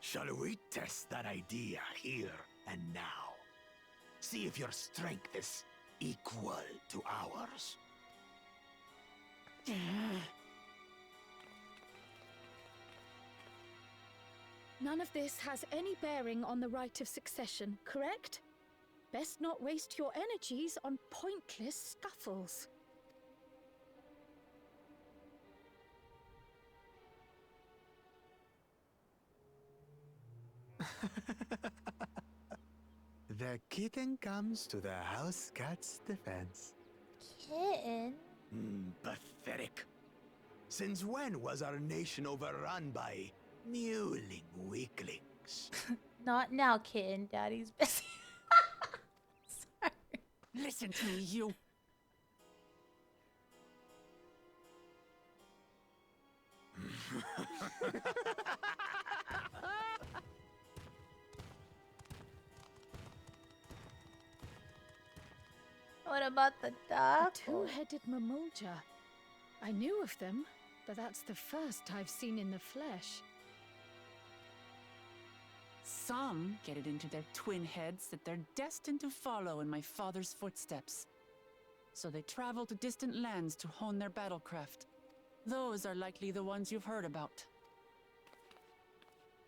Shall we test that idea here and now? See if your strength is equal to ours. None of this has any bearing on the right of succession, correct? Best not waste your energies on pointless scuffles. The kitten comes to the house cat's defense. Kitten? Pathetic. Since when was our nation overrun by mewling weaklings? Not now, kitten. Daddy's busy. Sorry. Listen to me, you. What about the duck? Two-headed mamulja. I knew of them, but that's the first I've seen in the flesh. Some get it into their twin heads that they're destined to follow in my father's footsteps. So they travel to distant lands to hone their battlecraft. Those are likely the ones you've heard about.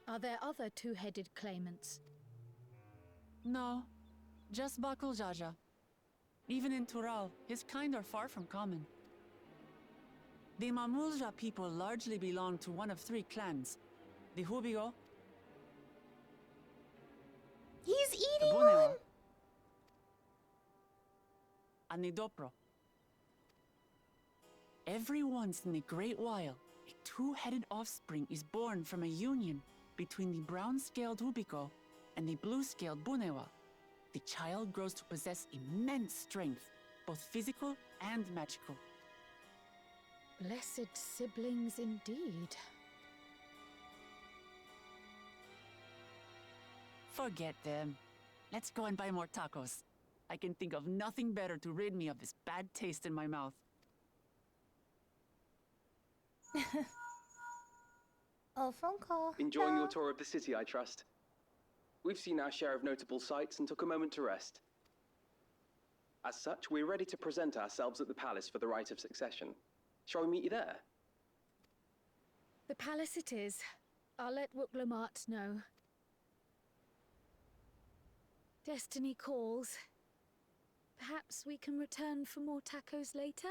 Are there other two-headed claimants? No, just Bakul Jaja. Even in Tural, his kind are far from common. The Mamulja people largely belong to one of three clans. The Hubigo, He's the eating Bunewa, one. and the Dopro. Every once in a great while, a two-headed offspring is born from a union between the brown-scaled Hubico and the blue-scaled Bunewa. The child grows to possess immense strength, both physical and magical. Blessed siblings indeed. Forget them. Let's go and buy more tacos. I can think of nothing better to rid me of this bad taste in my mouth. Oh, phone call. Enjoying No. your tour of the city, I trust. We've seen our share of notable sights and took a moment to rest. As such, we're ready to present ourselves at the palace for the rite of succession. Shall we meet you there? The palace it is. I'll let Wuklamart know. Destiny calls. Perhaps we can return for more tacos later?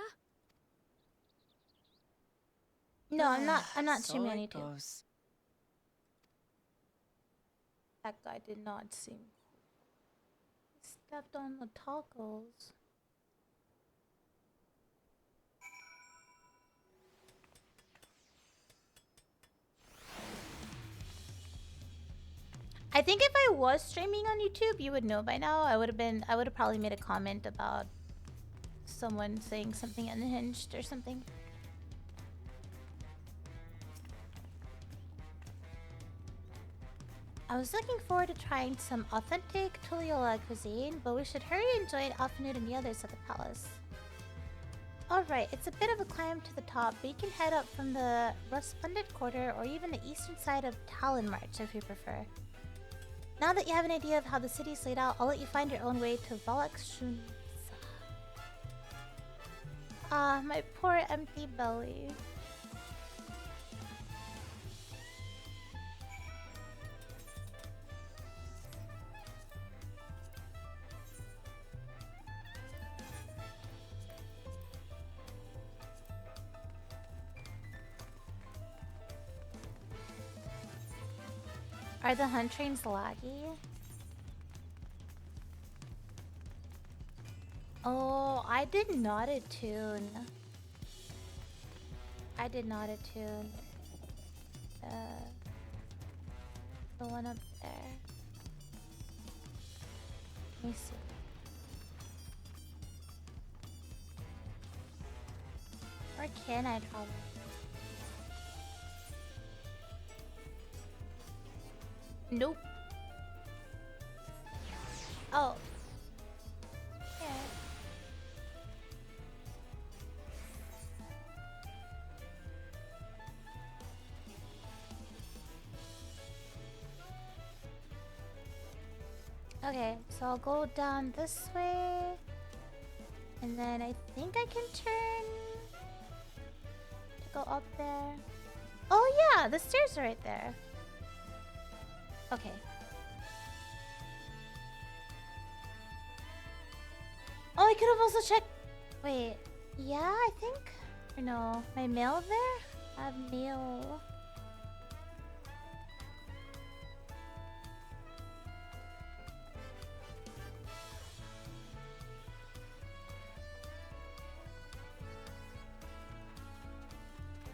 No, I'm not. I'm not So too it many to. goes. That guy did not seem. He stepped on the tacos. I think if I was streaming on YouTube, you would know by now. I would have probably made a comment about someone saying something unhinged or something. I was looking forward to trying some authentic Tulliola cuisine, but we should hurry and join Alphanud and the others at the palace. Alright, it's a bit of a climb to the top, but you can head up from the Resplendent Quarter or even the eastern side of Talonmarch if you prefer. Now that you have an idea of how the city is laid out, I'll let you find your own way to Valakshunsa. Ah, my poor empty belly. Are the hunt trains laggy? Oh, I did not attune. I did not attune. The one up there. Let me see. Where can I travel? Nope. Oh. Yeah. Okay, so I'll go down this way. And then I think I can turn to go up there. Oh yeah, the stairs are right there. Okay. Oh, I could have also checked. Wait. Yeah, I think. Or no. My mail there? I have mail.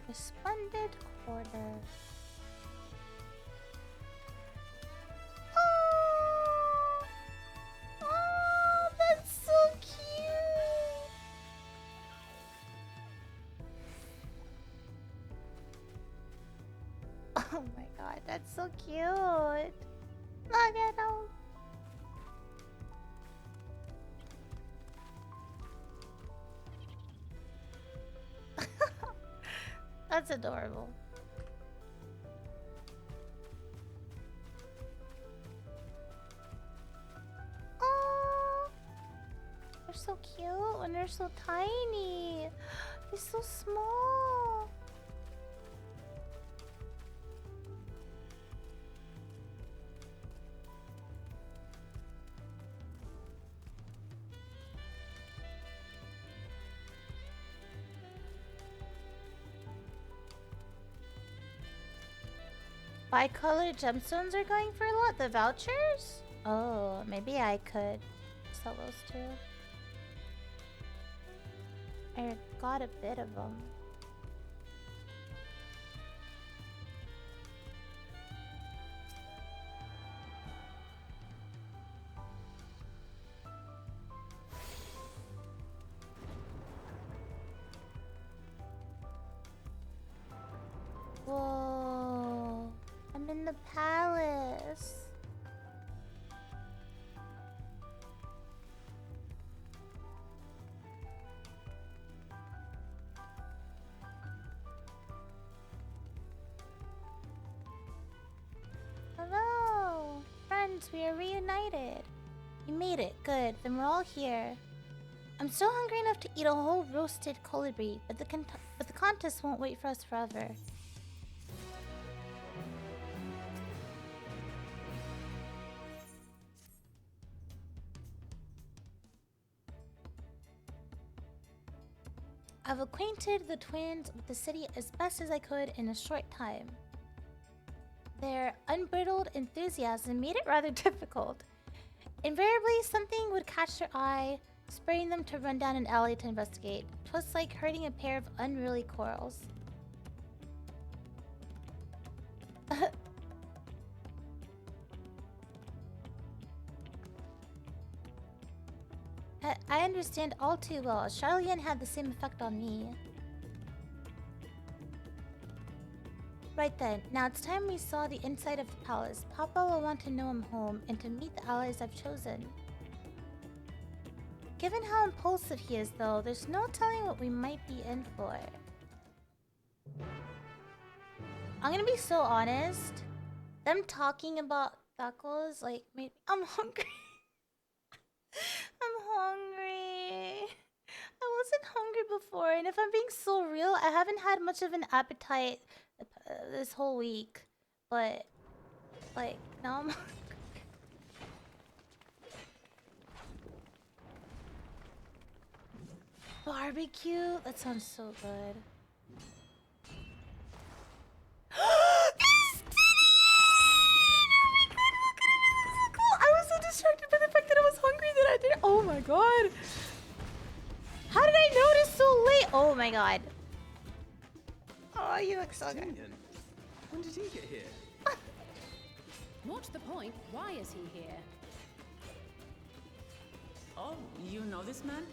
Resplendent Quarter. Oh! Oh, that's so cute! Oh my god, that's so cute! Look at him! That's adorable. Oh, they're so cute and they're so tiny. He's so small. Bi-colored gemstones are going for a lot. The vouchers? Oh, maybe I could sell those too. I got a bit of them. Whoa, I'm in the palace. Hello, friends, we are reunited. You made it, good, then we're all here. I'm still hungry enough to eat a whole roasted colibri, but the contest won't wait for us forever. I've acquainted the twins with the city as best as I could in a short time. Their unbridled enthusiasm made it rather difficult. Invariably, something would catch their eye, spurring them to run down an alley to investigate. 'Twas like herding a pair of unruly corals. I understand all too well. Charlene had the same effect on me. Right then, now it's time we saw the inside of the palace. Papa will want to know I'm home and to meet the allies I've chosen. Given how impulsive he is, though, there's no telling what we might be in for. I'm gonna be so honest. Them talking about tacos, like, made me... I'm hungry. I'm hungry. I wasn't hungry before, and if I'm being so real, I haven't had much of an appetite this whole week. But, like, now I'm hungry. Barbecue? That sounds so good. I was so distracted by the fact that I was hungry that I didn't. Oh my god. How did I notice so late? Oh my god. Oh, you look so good. When did he get here? What's the point? Why is he here? Oh, you know this man?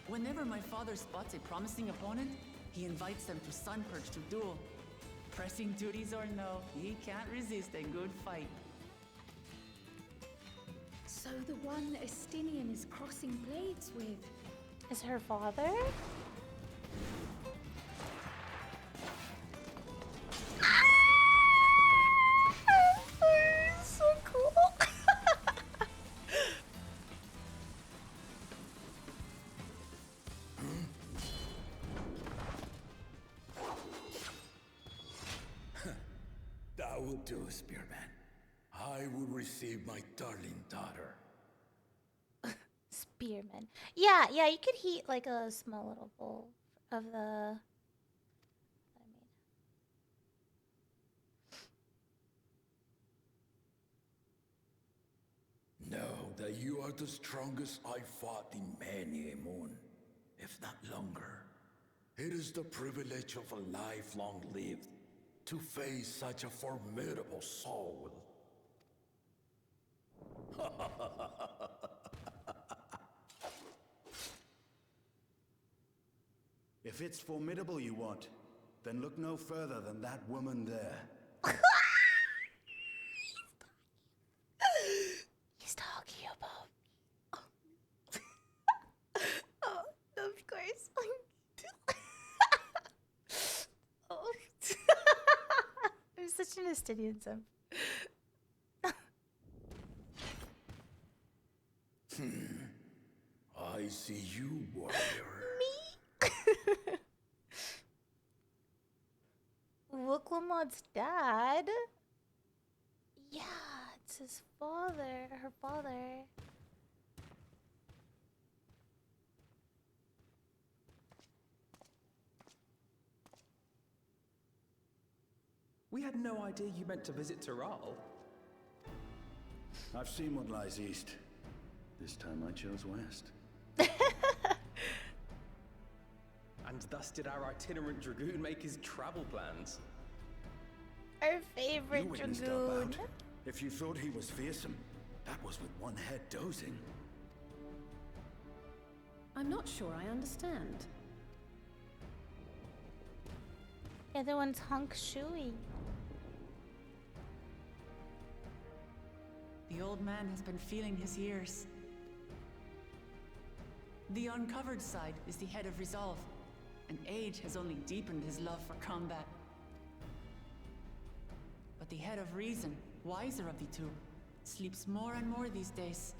Whenever my father spots a promising opponent, he invites them to Sunperch to duel. Pressing duties or no, he can't resist a good fight. So the one Estinian is crossing blades with is her father? So cool. That will do, Spearman. I will receive my darling daughter. Spearman. Yeah, you could heat like a small little bowl of the... Know that you are the strongest I fought in many a moon, if not longer. It is the privilege of a life long lived to face such a formidable soul. If it's formidable you want, then look no further than that woman there. He's talking about me. Oh, of course. Oh. I'm such an Estinian simp. I see you, warrior. Me? Wuklamod's dad? Yeah, it's his father, her father. We had no idea you meant to visit Toral. I've seen what lies east. This time I chose west. And thus did our itinerant dragoon make his travel plans. Our favorite You witnessed our dragoon. bout. If you thought he was fearsome, that was with one head dozing. I'm not sure I understand. The other one's Hunk Shui. The old man has been feeling his years. The uncovered side is the head of resolve, and age has only deepened his love for combat. But the head of reason, wiser of the two, sleeps more and more these days.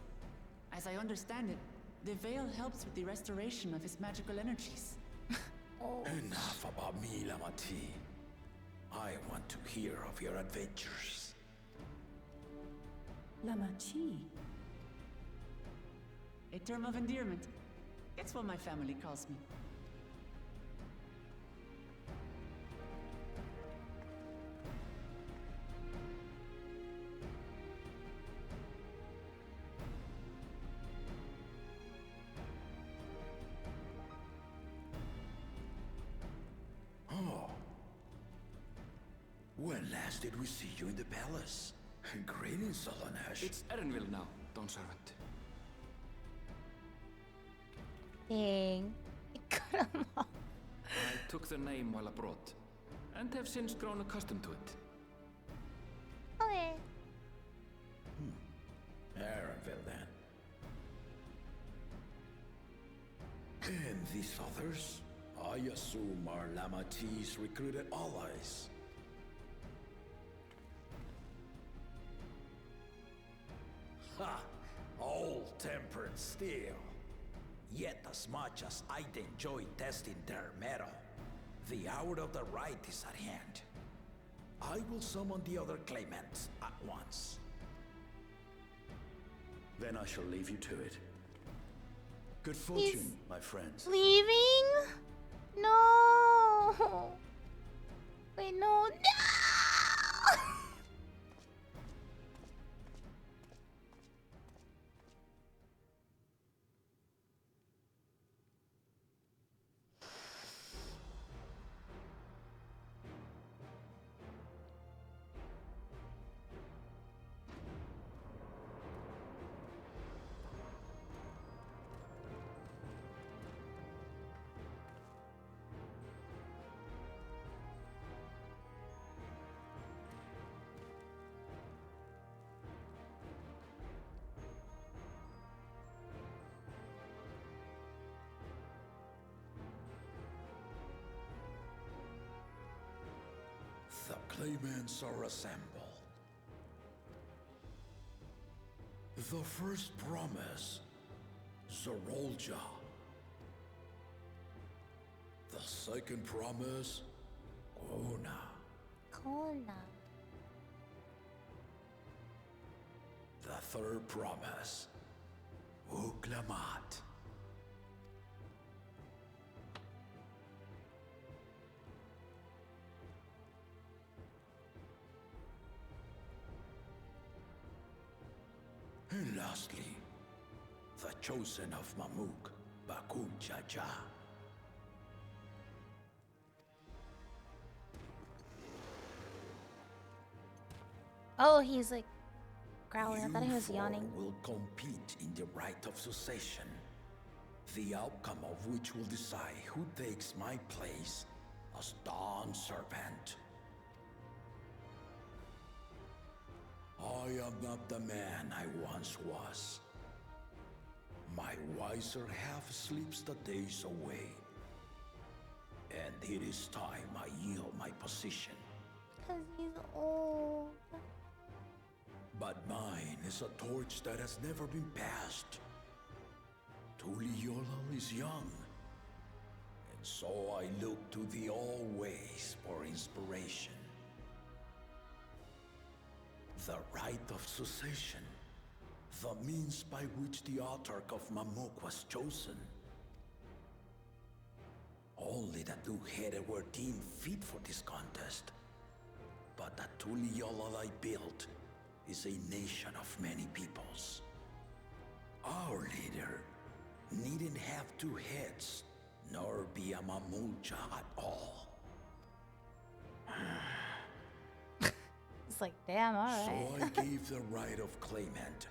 As I understand it, the veil helps with the restoration of his magical energies. Enough about me, Lamati. I want to hear of your adventures. Lamachi. A term of endearment. It's what my family calls me. Oh. When last did we see you in the palace? Greetings, Solonash. It's Erenville now, Dawnservant. Dang. He cut him off. I took the name while abroad, and have since grown accustomed to it. Okay. Arenville, then. And these others? I assume are Lamati's recruited allies. Ha! All-tempered steel. Yet as much as I'd enjoy testing their metal, the hour of the right is at hand. I will summon the other claimants at once. Then I shall leave you to it. Good fortune, my friends. Leaving? No. Wait, no. No. The claimants are assembled. The first promise, Zorolja. The second promise, Kona. Kona. The third promise, Uklamat. And lastly, the chosen of Mamuk, Bakun Jaja. Oh, he's like growling. I thought he was You yawning. four will compete in the right of succession, the outcome of which will decide who takes my place as Dawn Servant. I am not the man I once was. My wiser half sleeps the days away. And it is time I yield my position. Because he's old. But mine is a torch that has never been passed. Tuliyola is young. And so I look to the always for inspiration. The right of succession. The means by which the autarch of Mamuk was chosen. Only the two-headed were deemed fit for this contest. But the Tuliyola I built is a nation of many peoples. Our leader needn't have two heads, nor be a Mamulcha at all. It's like, damn, alright. So I gave the right of claimant,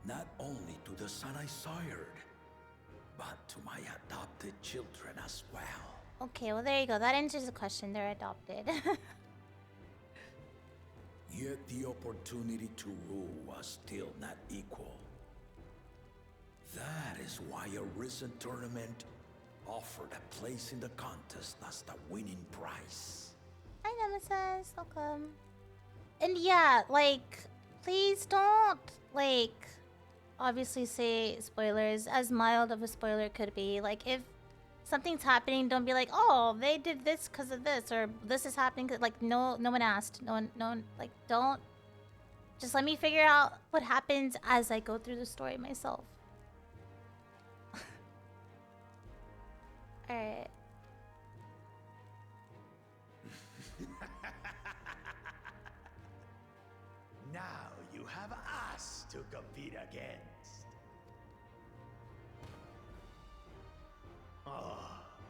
not only to the son I sired, but to my adopted children as well. Okay, well there you go. That answers the question. They're adopted. Yet the opportunity to rule was still not equal. That is why a recent tournament offered a place in the contest as the winning prize. Hi, Nemesis. Welcome. And yeah, like, please don't, like, obviously say spoilers. As mild of a spoiler could be. Like, if something's happening, don't be like, oh, they did this because of this, or this is happening. Like, no one asked. No one, like, don't. Just let me figure out what happens as I go through the story myself. Alright. Now you have us to compete against. Oh,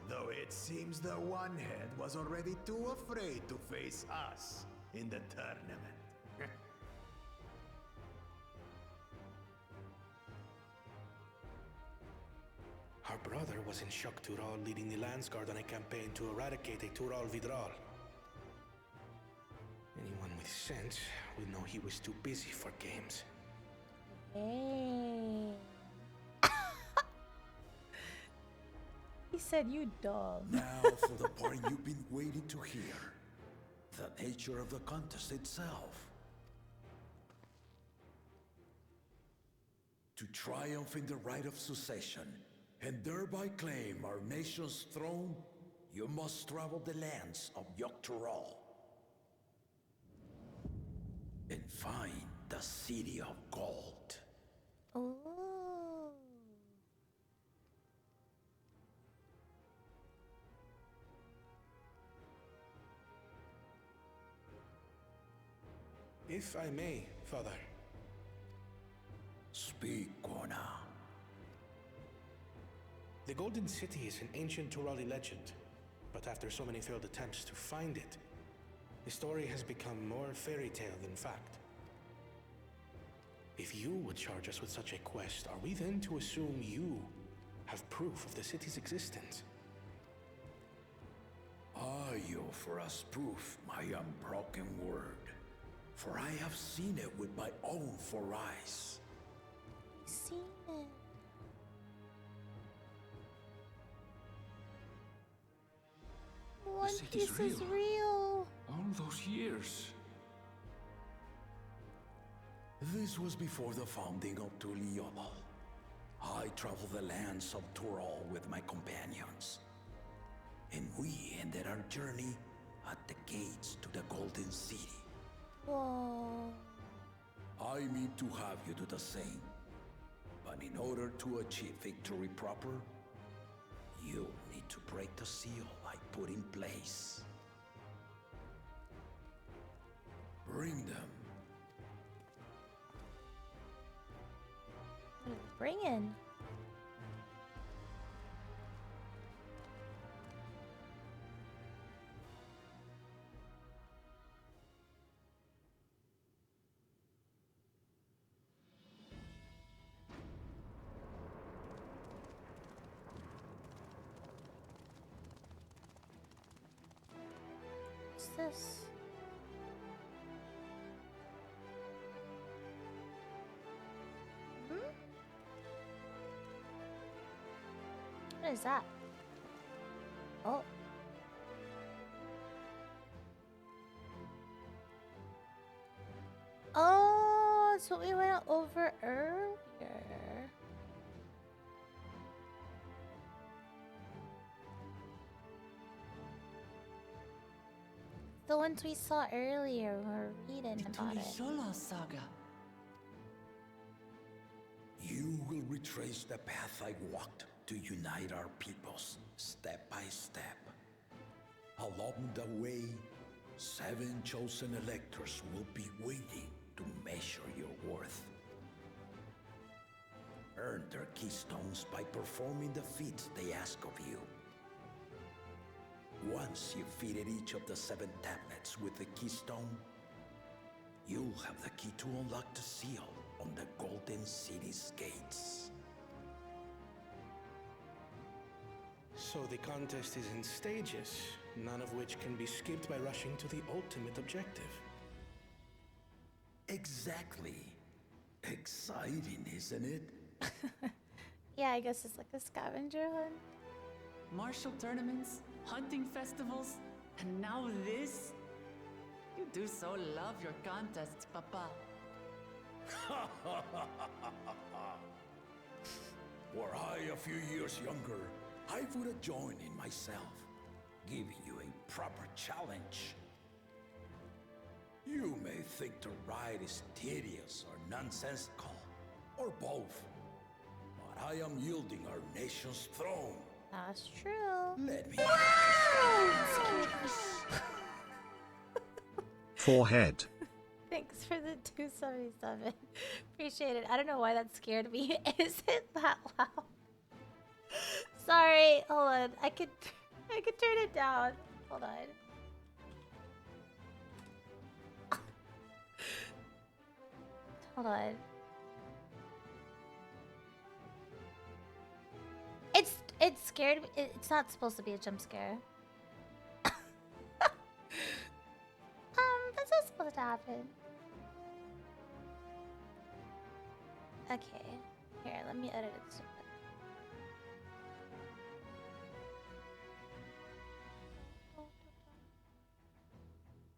though it seems the one head was already too afraid to face us in the tournament. Our brother was in Tural leading the Landsguard on a campaign to eradicate a Tural Vidral. Anyone with sense would know he was too busy for games. Hey. He said you dumb. Now for the part you've been waiting to hear. The nature of the contest itself. To triumph in the right of succession, and thereby claim our nation's throne, you must travel the lands of Yoctoral and find the City of Gold. Oh. If I may, Father. Speak, Gona. The Golden City is an ancient Turali legend, but after so many failed attempts to find it, the story has become more fairy tale than fact. If you would charge us with such a quest, are we then to assume you have proof of the city's existence? Are you for us proof my unbroken word? For I have seen it with my own 4 eyes. Seen it. One city's Piece is real. All those years. This was before the founding of Tuliyola. I traveled the lands of Tural with my companions. And we ended our journey at the gates to the Golden City. Whoa. I mean to have you do the same. But in order to achieve victory proper, you need to break the seal I put in place. Bring them. What are they bringing? What's this? What is that? Oh. Oh, that's what we went over earlier. The ones we saw earlier when we were reading about it. Tulishola saga. You will retrace the path I walked to unite our peoples, step by step. Along the way, 7 chosen electors will be waiting to measure your worth. Earn their keystones by performing the feats they ask of you. Once you've fitted each of the 7 tablets with the keystone, you'll have the key to unlock the seal on the Golden City's gates. So the contest is in stages, none of which can be skipped by rushing to the ultimate objective. Exactly. Exciting, isn't it? Yeah, I guess it's like a scavenger hunt. Martial tournaments, hunting festivals, and now this? You do so love your contests, Papa. Were I a few years younger, I would have joined in myself, giving you a proper challenge. You may think the ride is tedious or nonsensical, or both, but I am yielding our nation's throne. That's true. Let me. Forehead. Thanks for the 277. Appreciate it. I don't know why that scared me. Is it that loud? Sorry. Hold on. I could turn it down. Hold on. Hold on. It's It scared me. It's not supposed to be a jump scare. That's not supposed to happen. Okay. Here, let me edit it.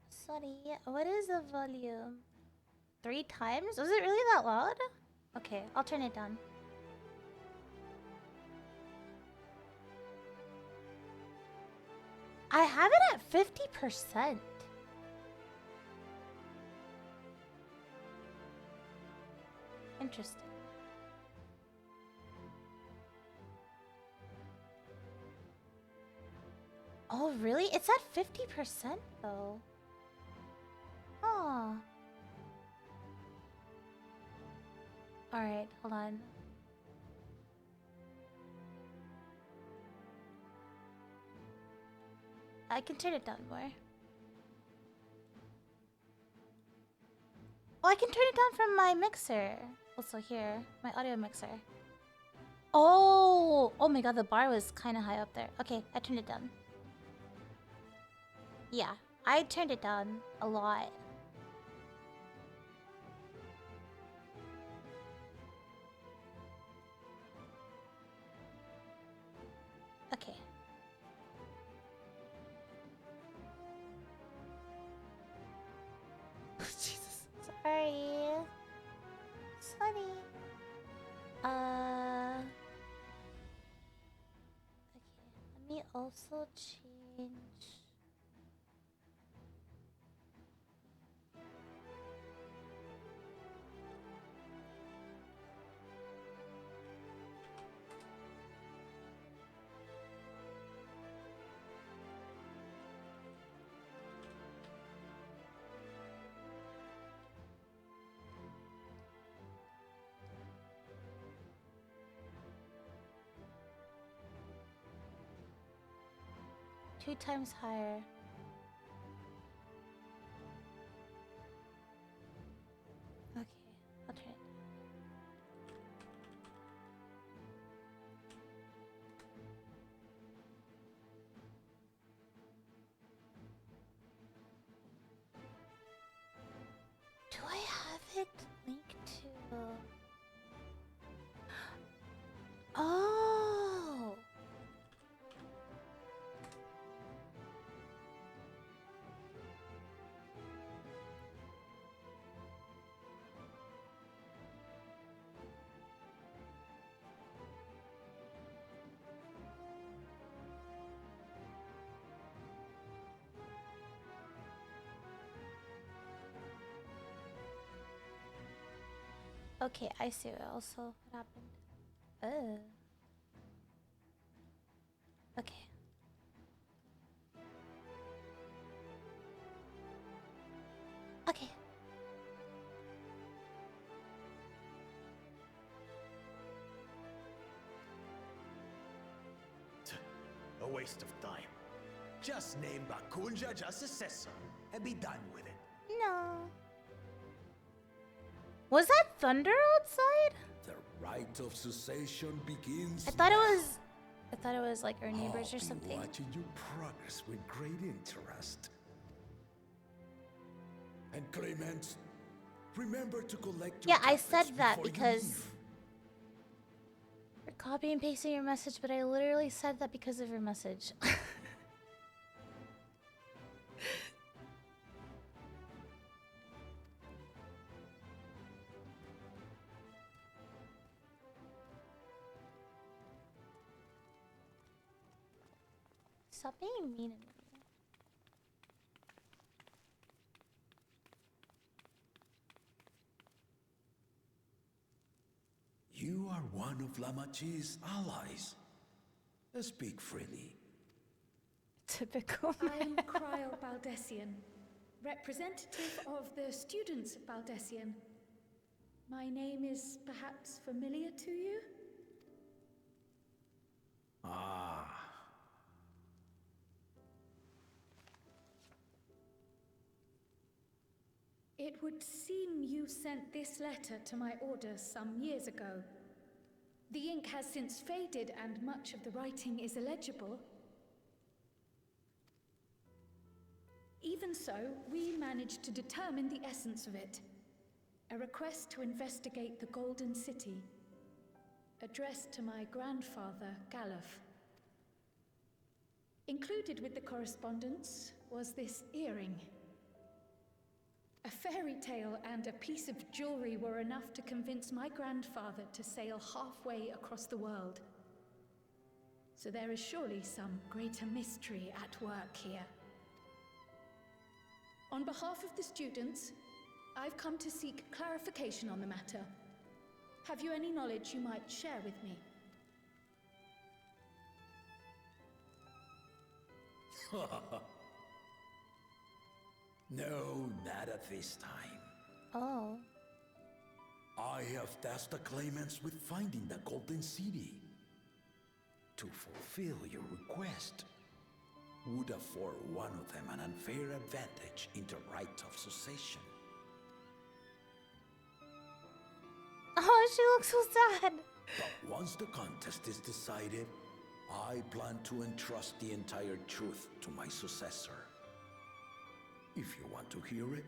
Sorry, what is the volume? 3 times? Was it really that loud? Okay, I'll turn it down. I have it at 50%. Interesting. Oh, really? It's at 50% though. Oh. Alright, hold on. I can turn it down more. Oh, I can turn it down from my mixer. Also here, my audio mixer. Oh! Oh my god, the bar was kind of high up there. Okay, I turned it down. Yeah, I turned it down a lot. Okay. Jesus. Sorry. Sorry. Okay, let me also change. Two times higher. Okay, I'll try it. Do I have it linked to? Oh! Okay, I see also what happened. Oh. Okay. Okay. A waste of time. Just name Bakunja as successor and be done with it. No. Was that thunder outside? The rite of cessation begins. I thought it was like our neighbors or something. Watching you progress with great interest. And Clemens, remember to collect your Yeah, I said tablets that before you because leave. you're copy and pasting your message, but I literally said that because of your message. Stop being mean to me. You are one of Lamachi's allies. Speak freely. Typical. I am Cryle Baldessian, representative of the students of Baldessian. My name is perhaps familiar to you? Ah. It would seem you sent this letter to my orders some years ago. The ink has since faded and much of the writing is illegible. Even so, we managed to determine the essence of it. A request to investigate the Golden City, addressed to my grandfather, Galuf. Included with the correspondence was this earring. A fairy tale and a piece of jewelry were enough to convince my grandfather to sail halfway across the world. So there is surely some greater mystery at work here. On behalf of the students, I've come to seek clarification on the matter. Have you any knowledge you might share with me? No, not at this time. Oh. I have tasked the claimants with finding the Golden City. To fulfill your request would afford one of them an unfair advantage in the right of succession. Oh, she looks so sad. But once the contest is decided, I plan to entrust the entire truth to my successor. If you want to hear it,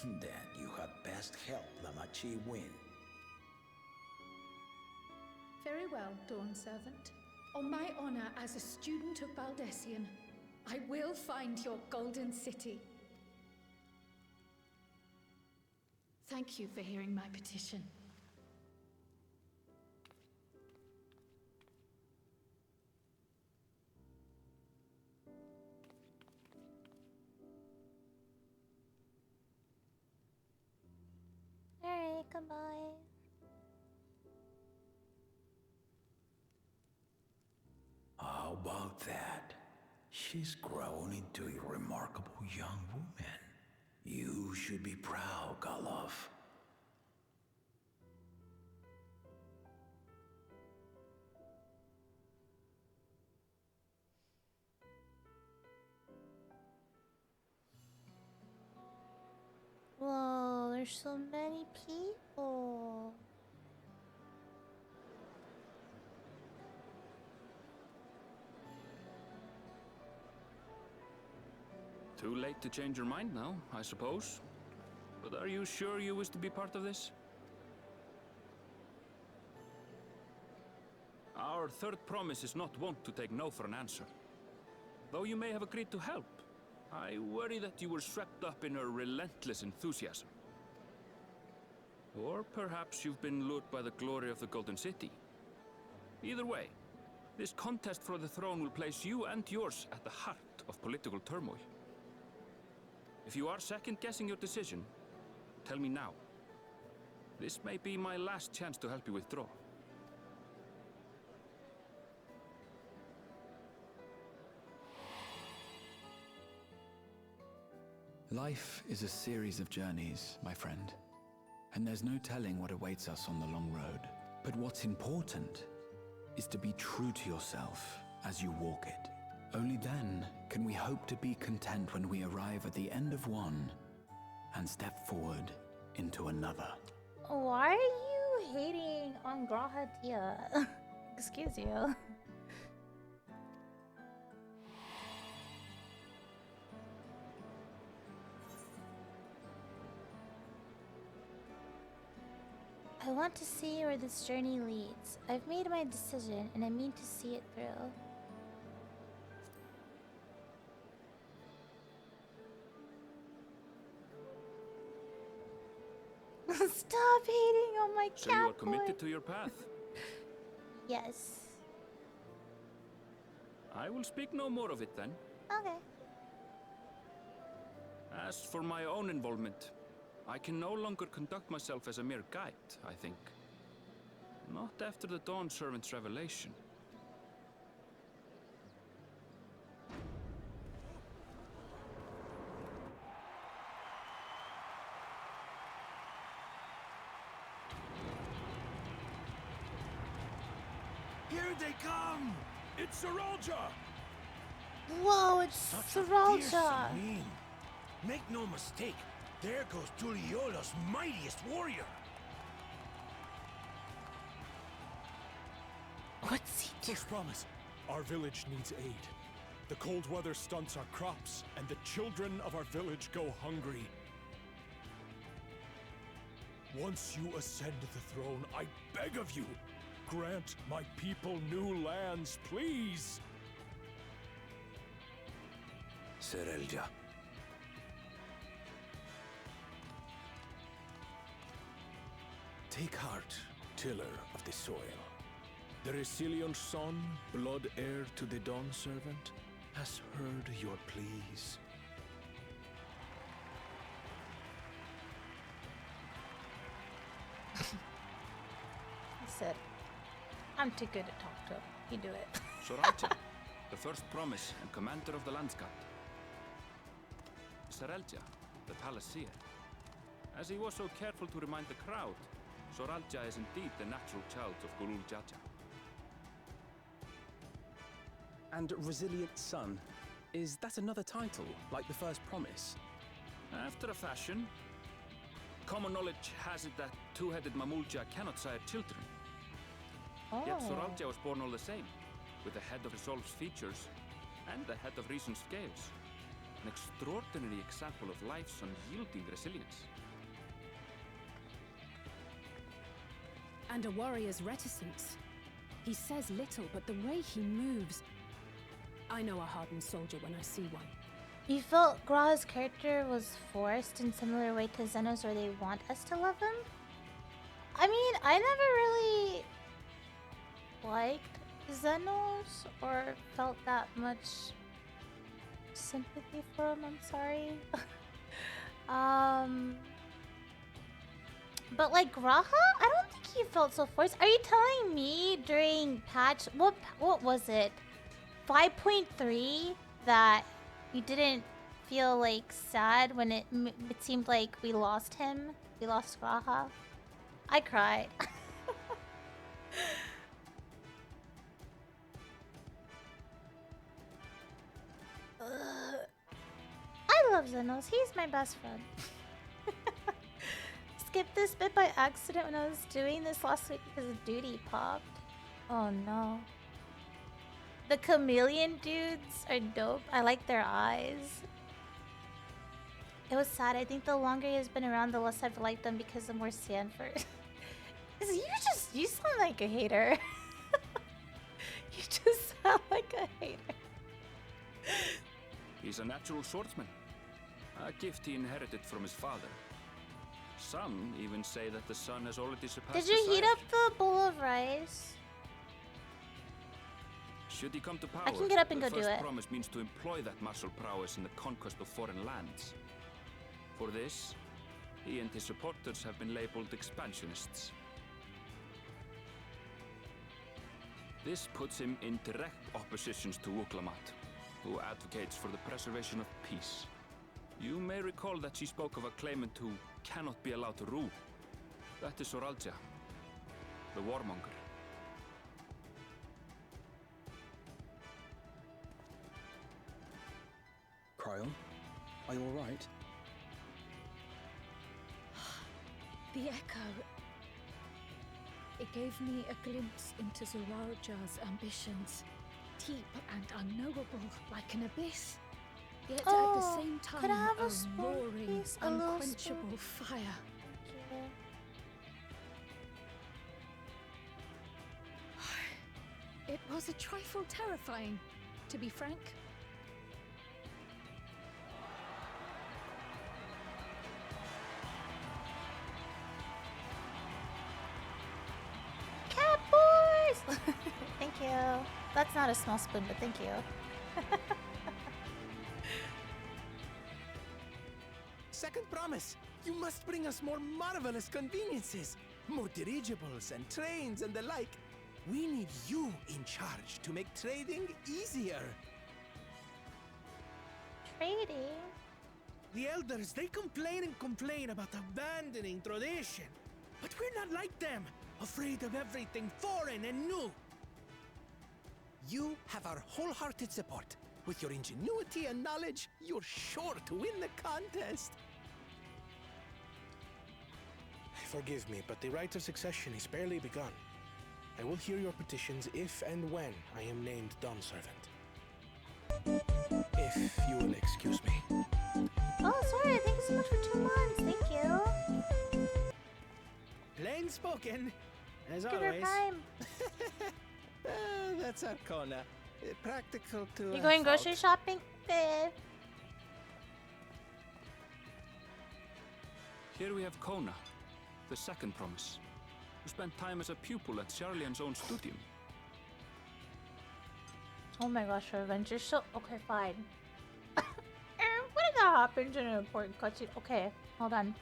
then you had best help Lamachi win. Very well, Dawn Servant. On my honor as a student of Baldessian, I will find your Golden City. Thank you for hearing my petition. Alright, goodbye. How about that? She's grown into a remarkable young woman. You should be proud, Galuf. Whoa, there's so many people. Too late to change your mind now, I suppose. But are you sure you wish to be part of this? Our third promise is not wont to take no for an answer. Though you may have agreed to help, I worry that you were swept up in her relentless enthusiasm. Or perhaps you've been lured by the glory of the Golden City. Either way, this contest for the throne will place you and yours at the heart of political turmoil. If you are second-guessing your decision, tell me now. This may be my last chance to help you withdraw. Life is a series of journeys, my friend. And there's no telling what awaits us on the long road. But what's important is to be true to yourself as you walk it. Only then can we hope to be content when we arrive at the end of one and step forward into another. Why are you hating on Grahatia? Excuse you. I want to see where this journey leads. I've made my decision and I mean to see it through. Stop hating on my So you are cat committed boy. to your path? Yes. I will speak no more of it then. Okay. As for my own involvement, I can no longer conduct myself as a mere guide, I think. Not after the Dawn Servant's revelation. Here they come! It's Saralja! Whoa, it's Such a Saralja. fearsome being. Make no mistake, there goes Tuliola's mightiest warrior. What's he doing? First promise. Our village needs aid. The cold weather stunts our crops, and the children of our village go hungry. Once you ascend the throne, I beg of you, grant my people new lands, please. Serelja. Take heart, tiller of the soil. The resilient son, blood heir to the Dawn Servant, has heard your pleas. He said, I'm too good to talk to him. You do it. Soralja, the first promise and commander of the Landscat. Serelja, the palace seer. As he was so careful to remind the crowd, Soralja is indeed the natural child of Gulul Jaja. And Resilient Son, is that another title, like the first promise? After a fashion, common knowledge has it that two-headed Mamulja cannot sire children. Oh. Yet Soralja was born all the same, with the head of Resolve's features and the head of Reason's scales. An extraordinary example of life's unyielding resilience. And a warrior's reticence. He says little, but the way he moves... I know a hardened soldier when I see one. You felt Graha's character was forced in similar way to Zeno's, where they want us to love him? I mean, I never really liked Zenos or felt that much sympathy for him, I'm sorry. But like Graha, I don't think he felt so forced. Are you telling me during patch, what was it? 5.3 that you didn't feel like sad when it seemed like we lost him? We lost Graha? I cried. I love Zenos. He's my best friend. Skipped this bit by accident when I was doing this last week because a duty popped. Oh no. The chameleon dudes are dope. I like their eyes. It was sad. I think the longer he has been around, the less I've liked them because the more Sanford. You sound like a hater. You just sound like a hater. He's a natural swordsman, a gift he inherited from his father. Some even say that the son has already surpassed Did you heat sire. up the bowl of rice? Should he come to power, I can get up and the go do first it. promise means to employ that martial prowess in the conquest of foreign lands. For this, he and his supporters have been labeled expansionists. This puts him in direct opposition to Wuklamat, who advocates for the preservation of peace. You may recall that she spoke of a claimant who cannot be allowed to rule. That is Soralja, the warmonger. Cryle, are you alright? The echo. It gave me a glimpse into Zoralja's ambitions. Deep and unknowable, like an abyss. Yet at the same time, could I have a a spoon, roaring, please? A little unquenchable fire. It was a trifle terrifying, to be frank. Cat boys! Thank you. That's not a small spoon, but thank you. Second promise. You must bring us more marvelous conveniences. More dirigibles and trains and the like. We need you in charge to make trading easier. Trading? The elders, they complain and complain about abandoning tradition. But we're not like them, afraid of everything foreign and new. You have our wholehearted support. With your ingenuity and knowledge, you're sure to win the contest. Forgive me, but the rite of succession is barely begun. I will hear your petitions if and when I am named Dawn Servant. If you will excuse me. Oh, sorry. Thank you so much for 2 months. Thank you. Plain spoken, as Give her always. time. That's Arcona. Practical to You going fault. grocery shopping? Babe. Here we have Kona, the second promise, who spent time as a pupil at Charlian's own studium. Oh my gosh, her adventure's so... Okay, fine. What if that happens in an important cutscene? Okay, hold on.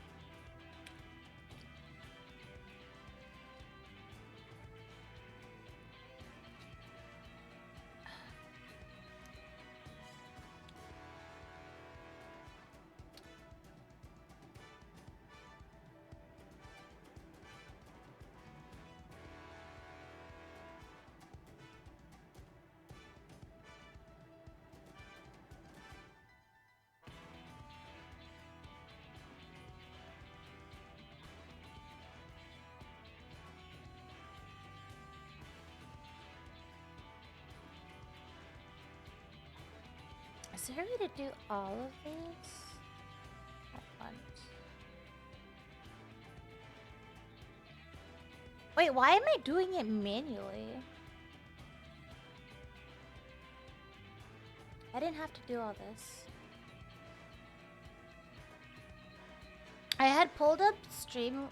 Is there a way to do all of these at once? Wait, why am I doing it manually? I didn't have to do all this. I had pulled up stream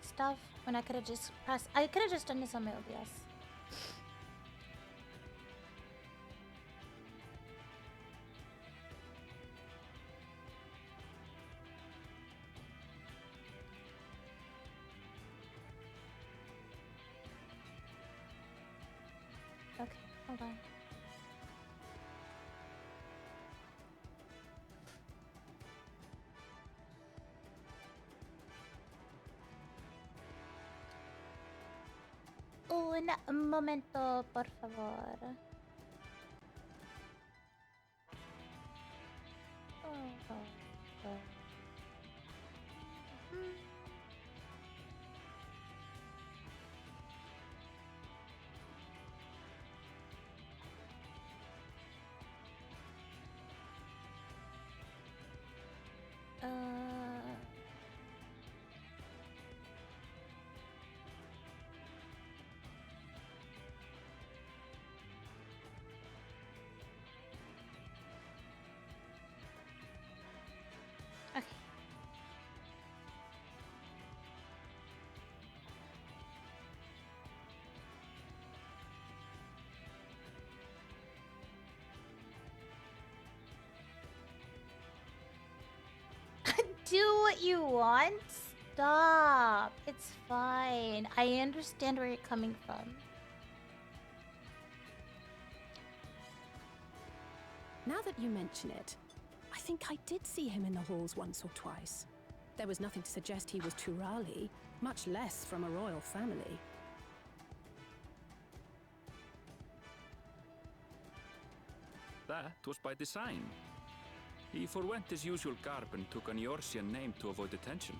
stuff when I could have just pressed. I could have just done this on my OBS. Okay, hold on. Un momento, por favor. Okay. Do what you want? Stop. It's fine. I understand where you're coming from. Now that you mention it, I think I did see him in the halls once or twice. There was nothing to suggest he was Turali, much less from a royal family. That was by design. He forwent his usual garb and took an Eorzean name to avoid attention.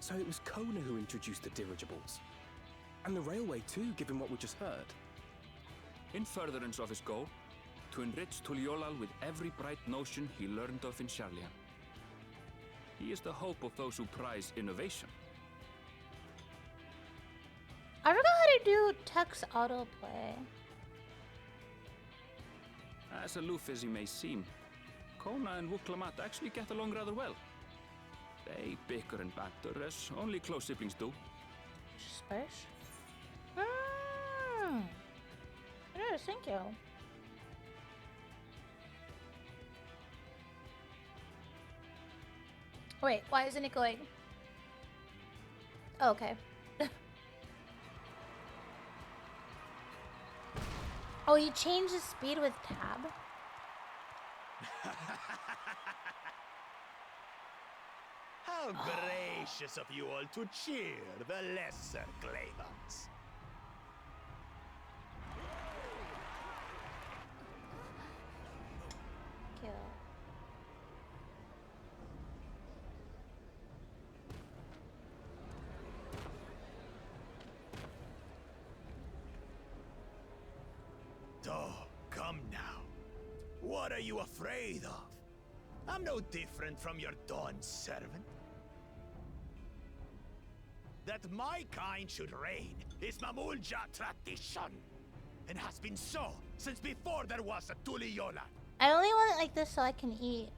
So it was Kona who introduced the dirigibles. And the railway too, given what we just heard. In furtherance of his goal, to enrich Tuliolal with every bright notion he learned of in Charlian. He is the hope of those who prize innovation. I forgot how to do text autoplay. As aloof as he may seem, Kona and Wuklamat actually get along rather well. They bicker and banter as only close siblings do. Spice? Yes, thank you. Wait, why isn't it going? Oh, okay. Oh, you change the speed with tab? How gracious of you all to cheer the lesser Clavans. Kill. What are you afraid of? I'm no different from your Dawn servant. That my kind should reign is Mamulja tradition, and has been so since before there was a Tuliyola. I only want it like this so I can eat.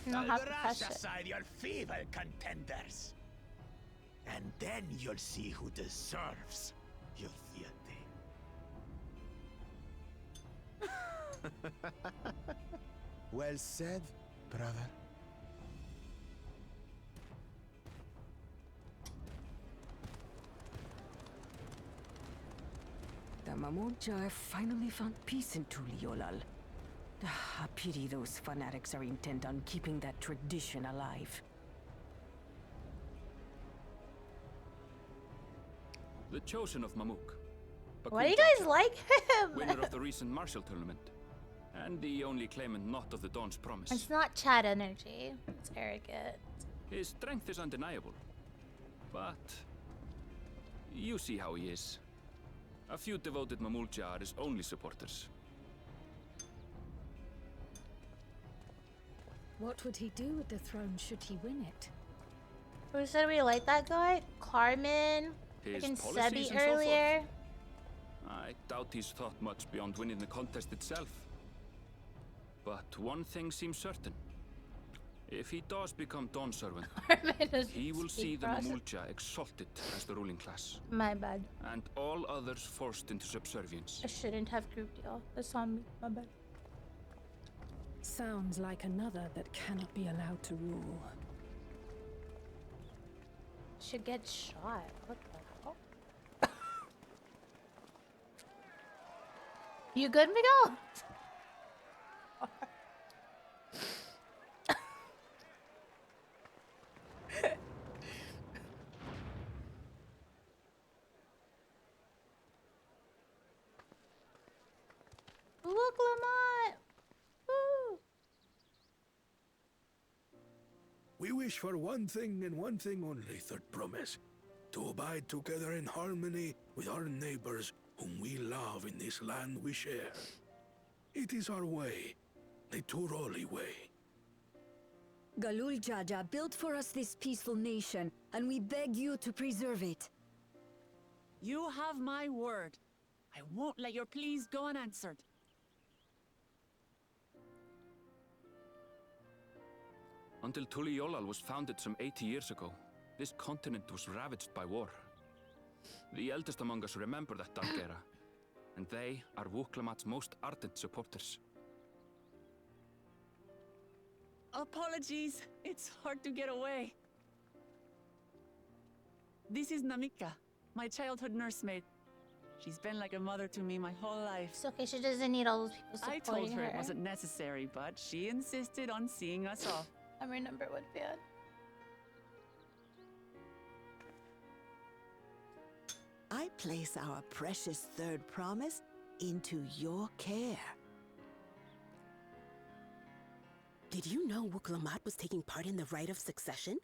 Not have to Brush touch it. aside your feeble contenders, and then you'll see who deserves your deity. Well said, brother. The Mamulja have finally found peace in Tuliolal. A pity those fanatics are intent on keeping that tradition alive. The chosen of Mamuk. Why do you guys like him? Winner of the recent martial tournament. And the only claimant not of the Dawn's promise. It's not Chad energy. It's arrogant. His strength is undeniable. But you see how he is. A few devoted Mamulja are his only supporters. What would he do with the throne should he win it? Who said we like that guy? Carmen? His Freaking policies Sebi and so earlier? I doubt he's thought much beyond winning the contest itself. But one thing seems certain. If he does become Dawn servant, he will see the Mamulja exalted as the ruling class. My bad. And all others forced into subservience. I shouldn't have grouped y'all. That's on me. My bad. Sounds like another that cannot be allowed to rule. Should get shot. What the hell? You good, Miguel? Look, Lamont! Woo! We wish for one thing and one thing only, Third Promise. To abide together in harmony with our neighbors whom we love in this land we share. It is our way, the Turoli way. Galul Jaja built for us this peaceful nation, and we beg you to preserve it. You have my word. I won't let your pleas go unanswered. Until Tuliolal was founded some 80 years ago, this continent was ravaged by war. The eldest among us remember that dark era, and they are Wuklamat's most ardent supporters. Apologies, it's hard to get away. This is Namika, my childhood nursemaid. She's been like a mother to me my whole life. It's okay, she doesn't need all those people I supporting told her it wasn't necessary, but she insisted on seeing us off. I'm her number one fan. I place our precious third promise into your care. Did you know Wuklamat was taking part in the rite of succession?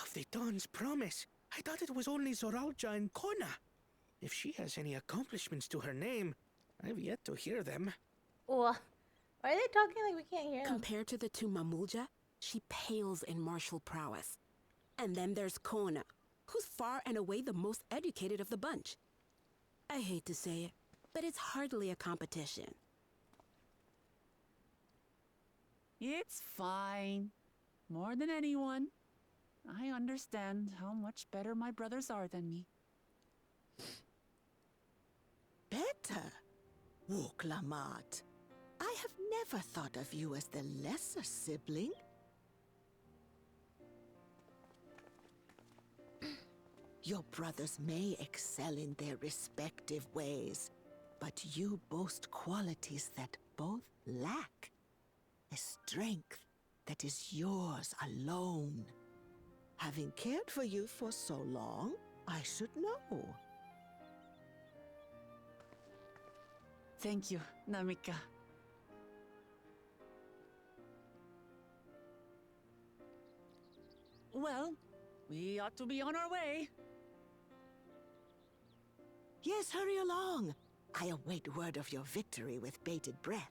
Of the Dawn's promise? I thought it was only Zoralja and Kona. If she has any accomplishments to her name, I've yet to hear them. Why are they talking like we can't hear them? Compared to the two Mamulja, she pales in martial prowess. And then there's Kona, who's far and away the most educated of the bunch. I hate to say it, but it's hardly a competition. It's fine. More than anyone. I understand how much better my brothers are than me. Better? Wuklamat. I have never thought of you as the lesser sibling. Your brothers may excel in their respective ways, but you boast qualities that both lack. A strength that is yours alone. Having cared for you for so long, I should know. Thank you, Namika. Well, we ought to be on our way. Yes, hurry along. I await word of your victory with bated breath.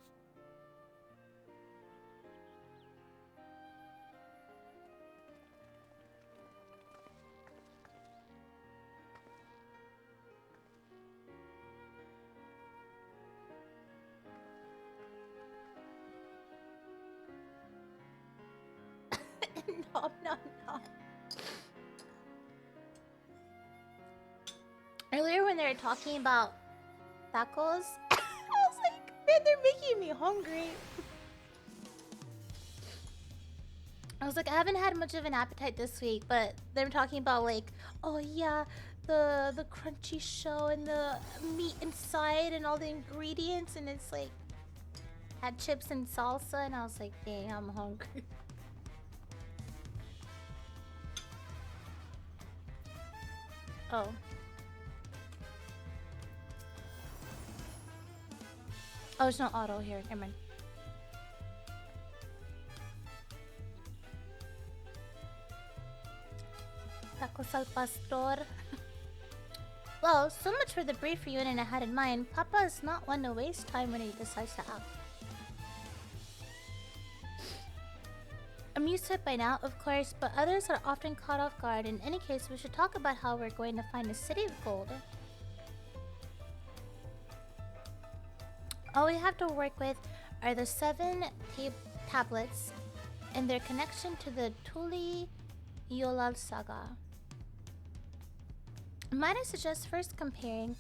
No, no, no. Earlier when they were talking about tacos, I was like, man, they're making me hungry. I was like, I haven't had much of an appetite this week, but they were talking about like, oh yeah, the crunchy shell and the meat inside and all the ingredients, and it's like had chips and salsa, and I was like, dang, I'm hungry. Oh. Oh, it's not auto here. Never mind. Tacos al pastor. Well, so much for the brief reunion I had in mind. Papa is not one to waste time when he decides to act. I'm used to it by now, of course, but others are often caught off guard. In any case, we should talk about how we're going to find a city of gold. All we have to work with are the 7 tablets and their connection to the Tuli Yolal saga. Might I suggest first comparing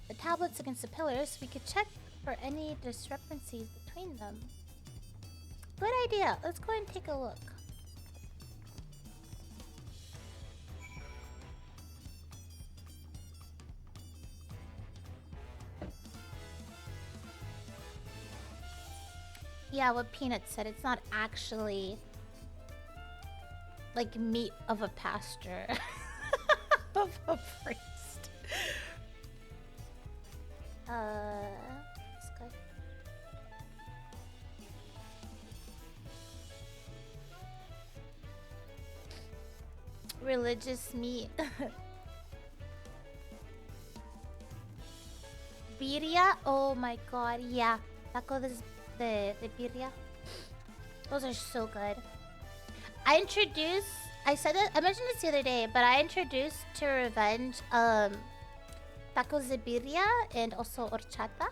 the tablets against the pillars so we could check for any discrepancies between them. Good idea. Let's go and take a look. Yeah, what Peanut said, it's not actually like meat of a pastor of a priest. Let's go. Religious meat. Birria? Oh my god, yeah. Taco the birria. Those are so good. I mentioned this the other day, but I introduced to Revenge tacos de birria and also horchata.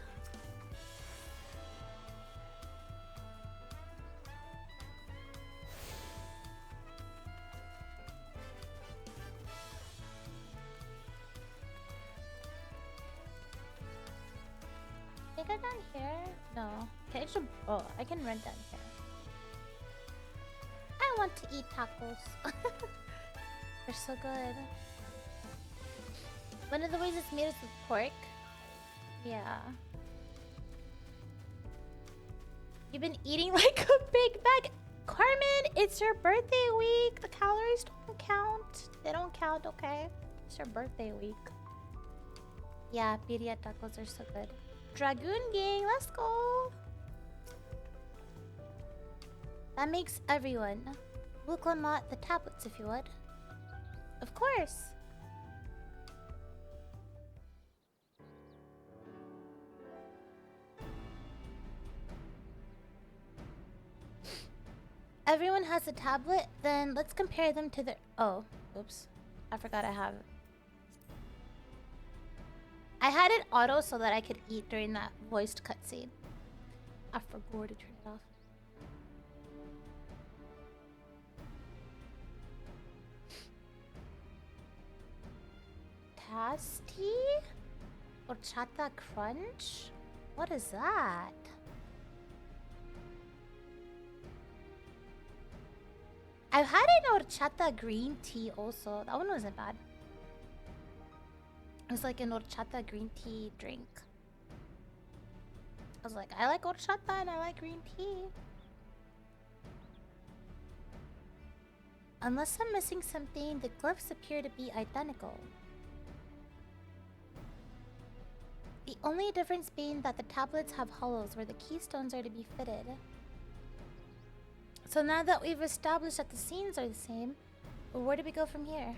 Can I go down here? No. Can I just... Oh, I can rent down here. I want to eat tacos. They're so good. One of the ways it's made is with pork. Yeah. You've been eating like a big bag. Carmen, it's your birthday week. The calories don't count. They don't count, okay? It's your birthday week. Yeah, birria tacos are so good. Dragoon gang, let's go. That makes everyone. Look on the tablets if you would. Of course. Everyone has a tablet, then let's compare them to their... Oh, oops. I forgot I have it. I had it auto so that I could eat during that voiced cutscene. I forgot to turn it off. Tasty? Horchata crunch? What is that? I've had an horchata green tea also. That one wasn't bad. It was like an horchata green tea drink. I was like, I like horchata and I like green tea. Unless I'm missing something, the glyphs appear to be identical. The only difference being that the tablets have hollows where the keystones are to be fitted. So now that we've established that the scenes are the same, where do we go from here?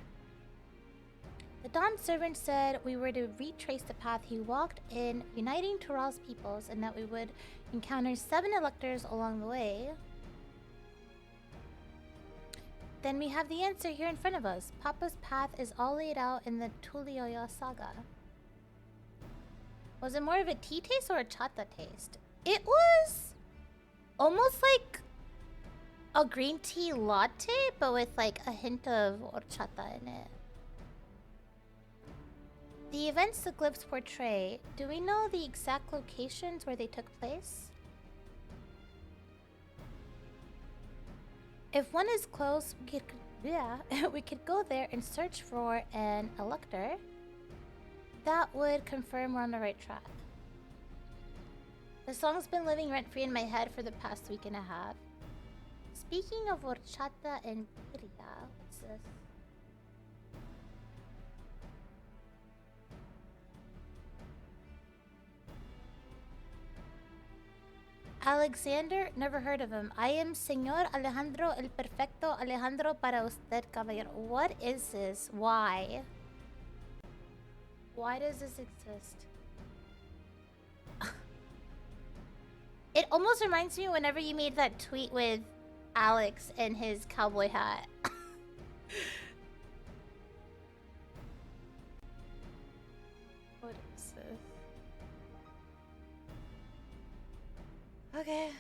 The Dawn servant said we were to retrace the path he walked in, uniting Tural's peoples, and that we would encounter 7 electors along the way. Then we have the answer here in front of us. Papa's path is all laid out in the Tuliyoyo saga. Was it more of a tea taste or a chata taste? It was almost like a green tea latte, but with like a hint of horchata in it. The events the glyphs portray, do we know the exact locations where they took place? If one is close, we could go there and search for an elector. That would confirm we're on the right track. The song's been living rent-free in my head for the past week and a half. Speaking of horchata and birria, what's this? Alexander, never heard of him. I am Señor Alejandro el Perfecto Alejandro para usted, caballero. What is this? Why? Why does this exist? It almost reminds me whenever you made that tweet with Alex and his cowboy hat. What is this? Okay.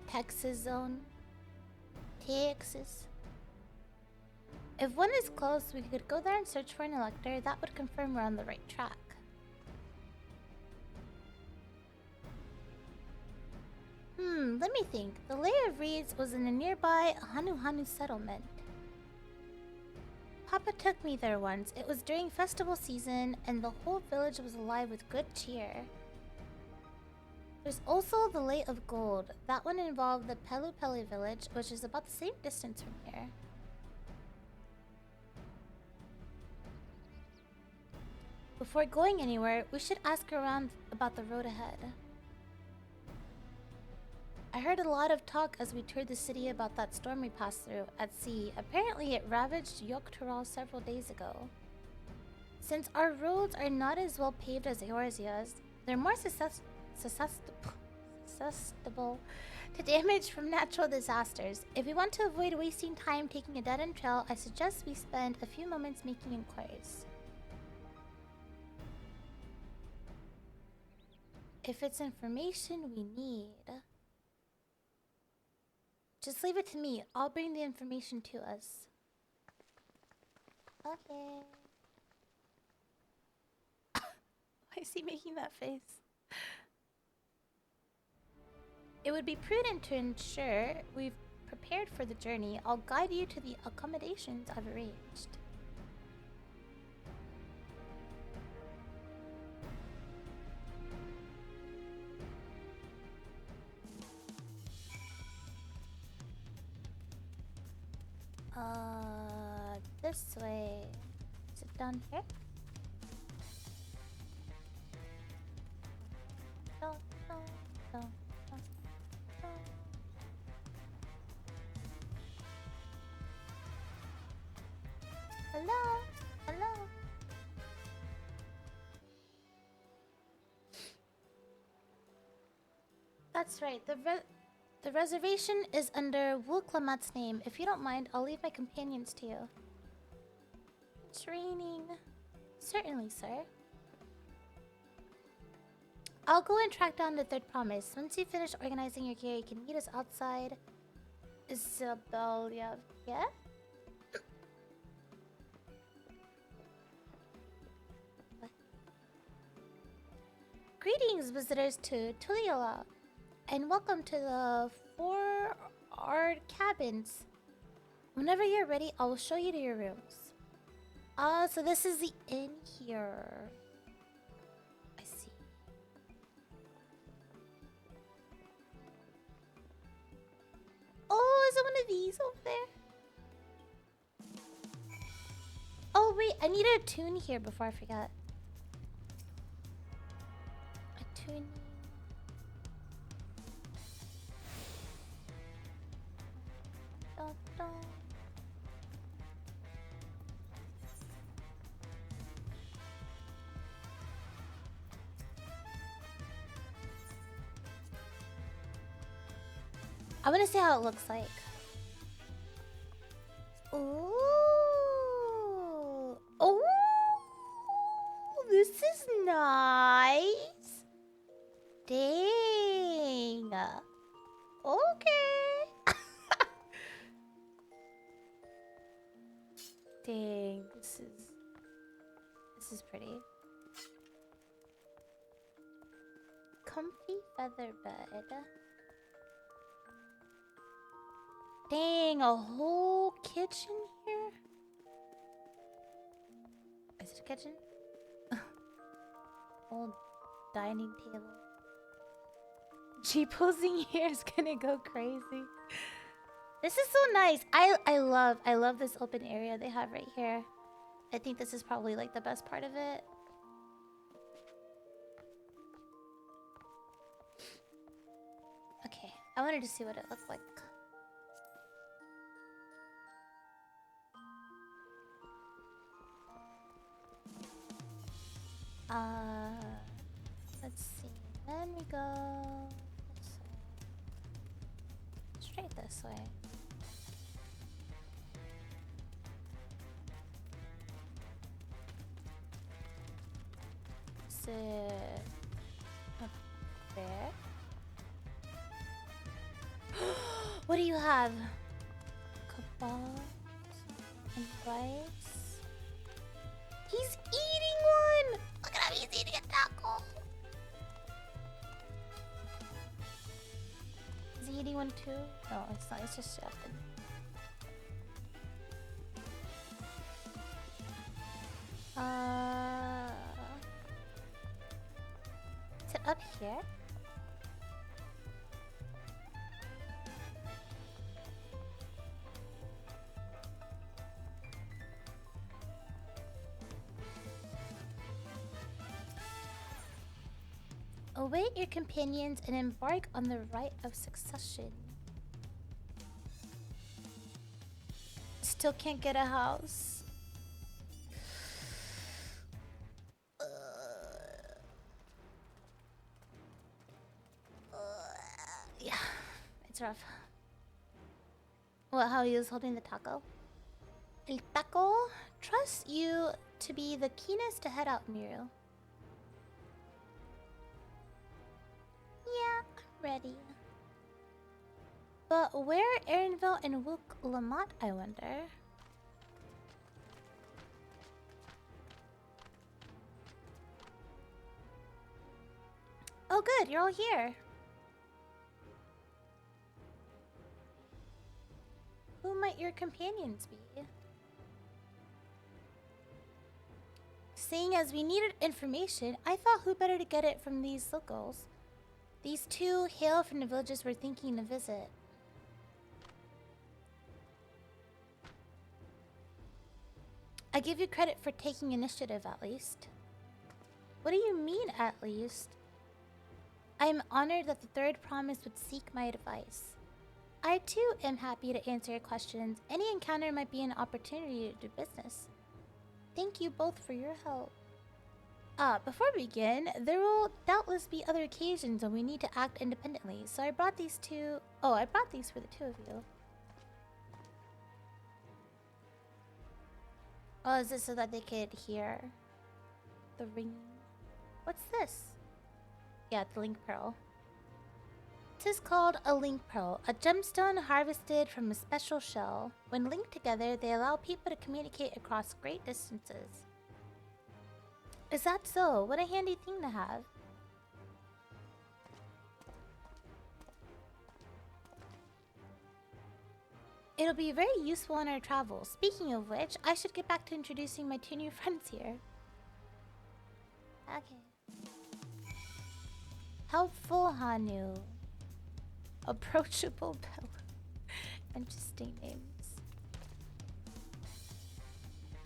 Texas zone. Texas. If one is close, we could go there and search for an elector. That would confirm we're on the right track. Let me think. The Lay of Reeds was in a nearby Hanu settlement. Papa took me there once. It was during festival season, and the whole village was alive with good cheer. There's also the Lay of Gold. That one involved the Pelu Pelu village, which is about the same distance from here. Before going anywhere, we should ask around about the road ahead. I heard a lot of talk as we toured the city about that storm we passed through at sea. Apparently it ravaged Yoktural several days ago. Since our roads are not as well paved as Eorzea's, they're more susceptible to damage from natural disasters. If we want to avoid wasting time taking a dead-end trail, I suggest we spend a few moments making inquiries. If it's information we need, just leave it to me. I'll bring the information to us. Okay. Why is he making that face? It would be prudent to ensure we've prepared for the journey. I'll guide you to the accommodations I've arranged. This way. Is it down here? No. Hello? That's right. The reservation is under Wulklamat's name. If you don't mind, I'll leave my companions to you. It's raining. Certainly, sir. I'll go and track down the third promise. Once you finish organizing your gear, you can meet us outside. Isabel, yeah? What? Greetings, visitors to Tuliyola, and welcome to the Four-Ard Cabins. Whenever you're ready, I will show you to your rooms. So this is the inn here. I see. Oh, is it one of these over there? Oh, wait, I need a tune here before I forget. A tuning. dun, dun. I want to see how it looks like. Ooh. Oh, this is nice. Dang. Okay. Dang, this is pretty. Comfy feather bed. Dang, a whole kitchen here? Is it a kitchen? Whole dining table. G-posing here is gonna go crazy. This is so nice. I love this open area they have right here. I think this is probably like the best part of it. Okay, I wanted to see what it looked like. Let's see. Then we go this way. Straight this way. Sit up there. What do you have? Kebabs and rice. He's eating one! Look at him, he's eating a taco! Is he eating one too? No, it's not, it's just Shepton. Is it up here? Await your companions and embark on the rite of succession. Still can't get a house. Yeah, it's rough. What, how he was holding the taco? El taco trusts you to be the keenest to head out, Miru. Yeah, I'm ready. But where are Erinville and Wook Lamont, I wonder? Oh good, you're all here. Who might your companions be? Seeing as we needed information, I thought who better to get it from these locals. These two hail from the villages we're thinking to visit. I give you credit for taking initiative, at least. What do you mean, at least? I am honored that the third promise would seek my advice. I, too, am happy to answer your questions. Any encounter might be an opportunity to do business. Thank you both for your help. Before we begin, there will doubtless be other occasions when we need to act independently, so I brought these two... Oh, I brought these for the two of you. Oh, is this so that they could hear the ringing? What's this? Yeah, the link pearl. Tis called a link pearl, a gemstone harvested from a special shell. When linked together, they allow people to communicate across great distances. Is that so? What a handy thing to have. It'll be very useful in our travels. Speaking of which, I should get back to introducing my two new friends here. Okay. Helpful Hanu. Approachable Bella. Interesting names.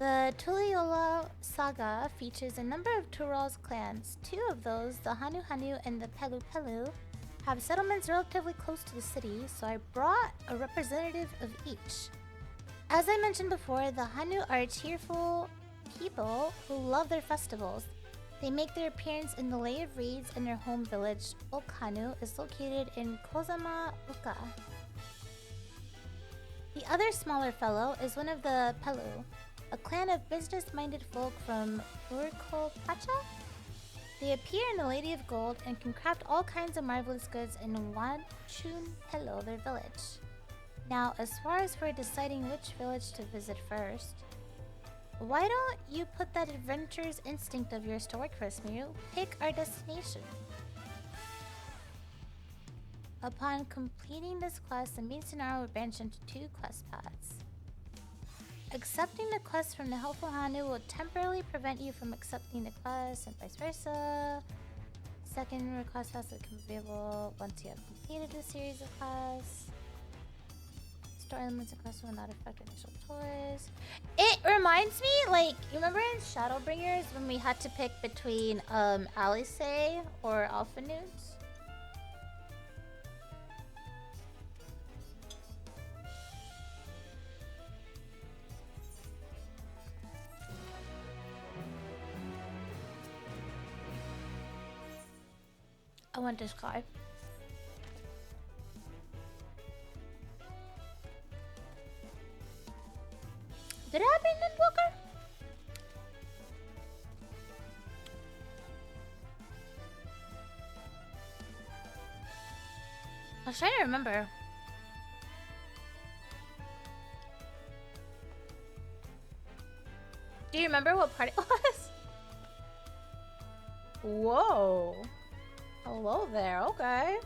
The Tuliyola saga features a number of Tural's clans. Two of those, the Hanu Hanu and the Pelu Pelu, have settlements relatively close to the city, so I brought a representative of each. As I mentioned before, the Hanu are cheerful people who love their festivals. They make their appearance in the Lay of Reeds, and their home village, Okanu, is located in Kozama Uka. The other smaller fellow is one of the Pelu, a clan of business-minded folk from Urkopacha. They appear in the Lady of Gold and can craft all kinds of marvelous goods in Wanchun Pelo, their village. Now, as far as for deciding which village to visit first, why don't you put that adventurer's instinct of yours to work for us, Miru? Pick our destination. Upon completing this quest, the main scenario will branch into 2 quest paths. Accepting the quest from the helpful Hanu will temporarily prevent you from accepting the quest, and vice versa. Second request has to become available once you have completed a series of quests. Store elements and quests will not affect initial toys. It reminds me, like, you remember in Shadowbringers when we had to pick between Alice or Alpha Nudes? I want this guy. Did it happen in Booker? I was trying to remember. Do you remember what part it was? Whoa. Hello there, okay.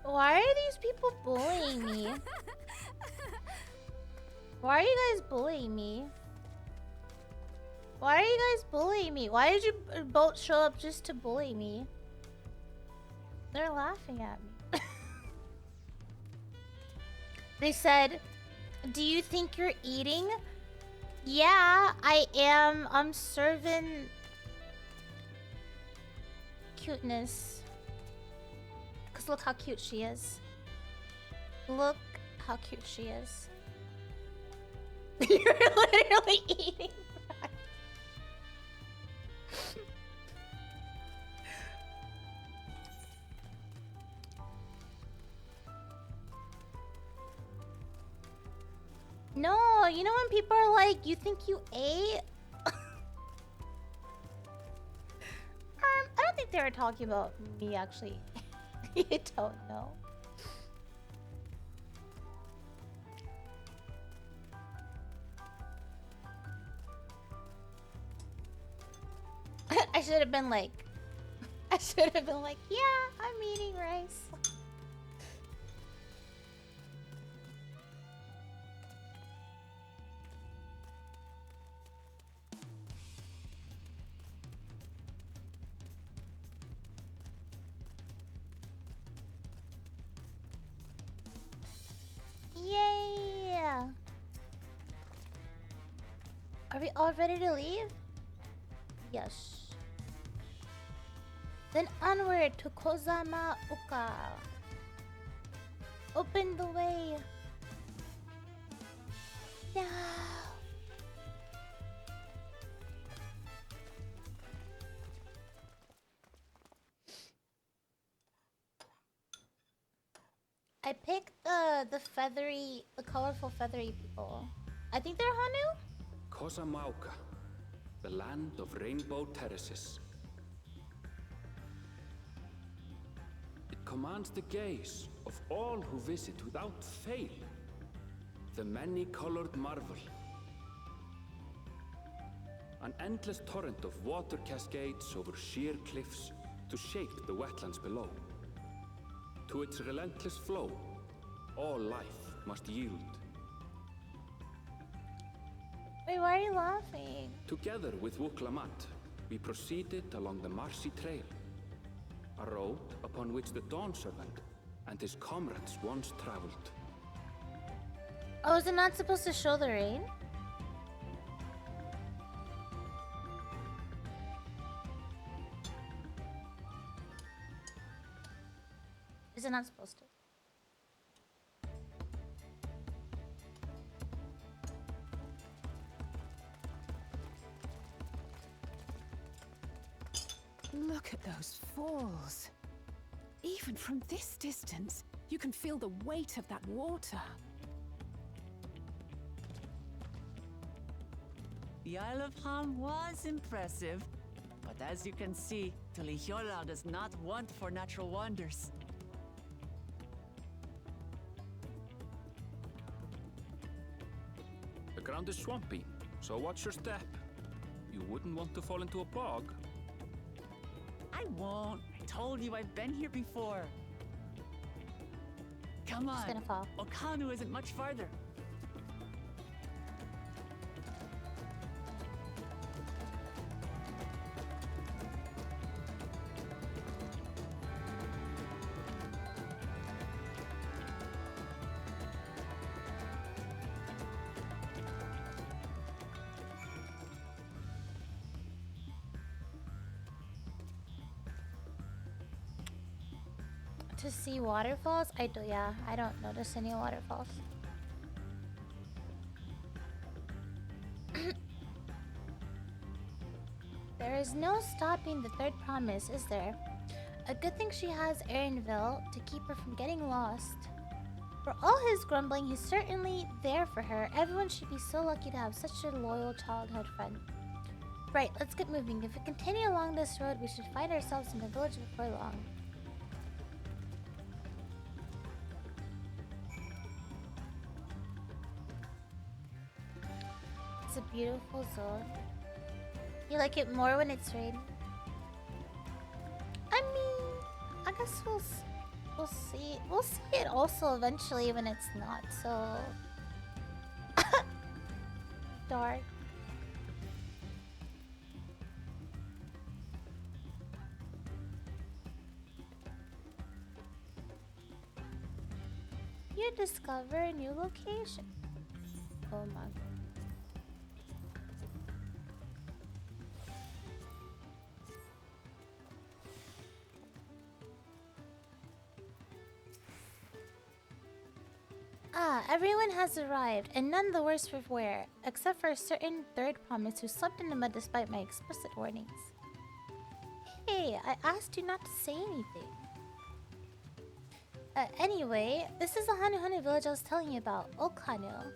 Why are these people bullying me? Why are you guys bullying me? Why are you guys bullying me? Why did you both show up just to bully me? They're laughing at me. They said, "Do you think you're eating?" Yeah, I am. I'm serving cuteness. Because look how cute she is. Look how cute she is. You're literally eating. No, you know when people are like, "You think you ate?" I don't think they were talking about me actually. You don't know. I should have been like, yeah, I'm eating rice. Yeah. Are we all ready to leave? Yes. Then onward to Kozama Uka. Open the way. No. I picked the colorful feathery people. I think they're Hanu? Kozamauka, the land of rainbow terraces. commands the gaze of all who visit without fail. The many-colored marvel. An endless torrent of water cascades over sheer cliffs to shape the wetlands below. To its relentless flow, all life must yield. Wait, why are you laughing? Together with Wuklamat, we proceeded along the marshy trail, a road upon which the Dawn Servant and his comrades once traveled. Oh, is it not supposed to show the rain? Is it not supposed to? Look at those falls. Even from this distance, you can feel the weight of that water. The Isle of Ham was impressive, but as you can see, Tuliyola does not want for natural wonders. The ground is swampy, so watch your step. You wouldn't want to fall into a bog. I won't. I told you I've been here before. Come on. She's gonna fall. Okanu isn't much farther. To see waterfalls? I don't notice any waterfalls. There is no stopping the third promise, is there? A good thing she has Erinville to keep her from getting lost. For all his grumbling, he's certainly there for her. Everyone should be so lucky to have such a loyal childhood friend. Right, let's get moving. If we continue along this road, we should find ourselves in the village before long. It's a beautiful zone. You like it more when it's raining? I mean, I guess we'll see. We'll see it also eventually when it's not so dark. You discover a new location. Oh my god. Ah, everyone has arrived, and none the worse for wear, except for a certain third promise who slept in the mud despite my explicit warnings. Hey, I asked you not to say anything. Anyway, this is the Hanuhanu village I was telling you about, Okano.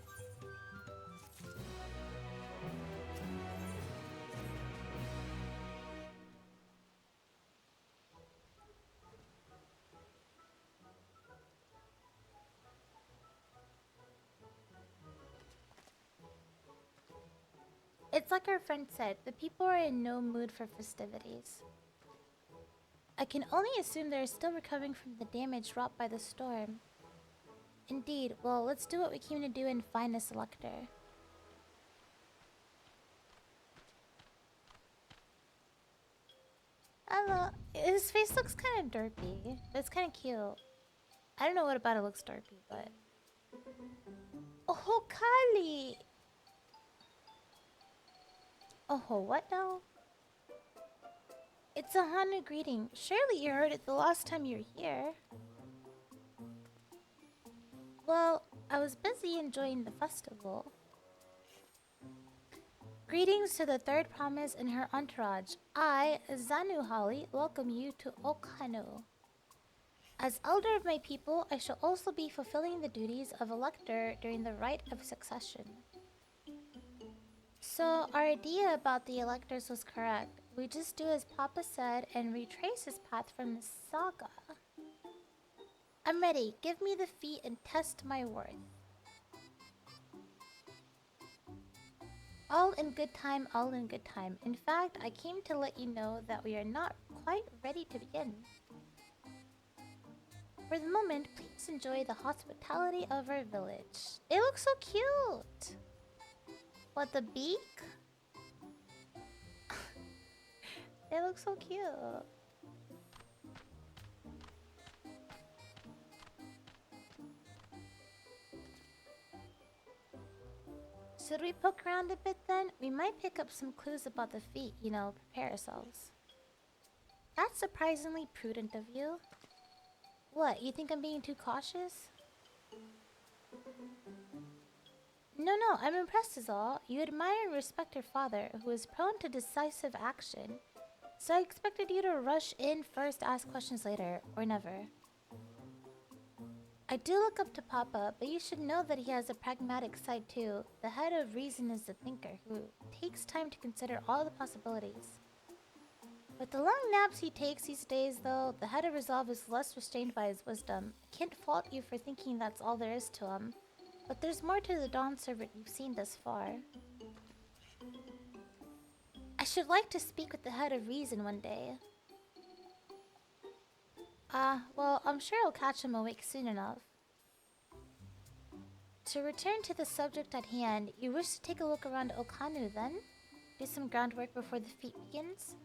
It's like our friend said, the people are in no mood for festivities. I can only assume they're still recovering from the damage wrought by the storm. Indeed, well, let's do what we came to do and find a selector. Hello. His face looks kind of derpy. It's kind of cute. I don't know what about it looks derpy, but... Oh, Kali! Oh, what now? It's a Hanu greeting. Surely you heard it the last time you were here. Well, I was busy enjoying the festival. Greetings to the third promise and her entourage. I, Zanu Holly, welcome you to Okano. As elder of my people, I shall also be fulfilling the duties of elector during the rite of succession. So, our idea about the electors was correct. We just do as Papa said and retrace his path from the saga. I'm ready. Give me the feet and test my worth. All in good time, all in good time. In fact, I came to let you know that we are not quite ready to begin. For the moment, please enjoy the hospitality of our village. It looks so cute! What, the beak? It looks so cute. Should we poke around a bit then? We might pick up some clues about the feet, you know, prepare ourselves. That's surprisingly prudent of you. What, you think I'm being too cautious? No, I'm impressed is all. You admire and respect your father, who is prone to decisive action. So I expected you to rush in first, ask questions later, or never. I do look up to Papa, but you should know that he has a pragmatic side too. The head of reason is the thinker, who takes time to consider all the possibilities. With the long naps he takes these days, though, the head of resolve is less restrained by his wisdom. I can't fault you for thinking that's all there is to him, but there's more to the Dawn servant you've seen thus far. I should like to speak with the head of reason one day. Well, I'm sure I'll catch him awake soon enough. To return to the subject at hand, you wish to take a look around Okanu then? Do some groundwork before the feat begins?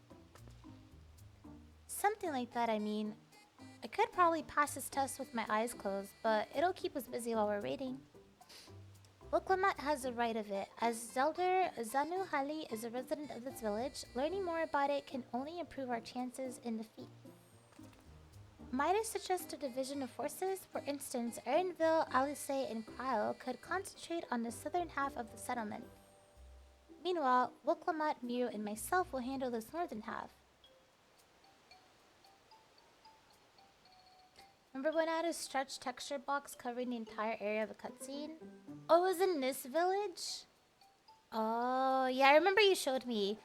Something like that, I mean. I could probably pass this test with my eyes closed, but it'll keep us busy while we're waiting. Boklamat has the right of it. As Zelder Zanu Hali is a resident of this village, learning more about it can only improve our chances in the feat. Might I suggest a division of forces? For instance, Erinville, Alice, and Kryle could concentrate on the southern half of the settlement. Meanwhile, Woklamat, Miu, and myself will handle this northern half. Remember when I had a stretch texture box covering the entire area of a cutscene? Oh, it was in this village? Oh, yeah, I remember you showed me.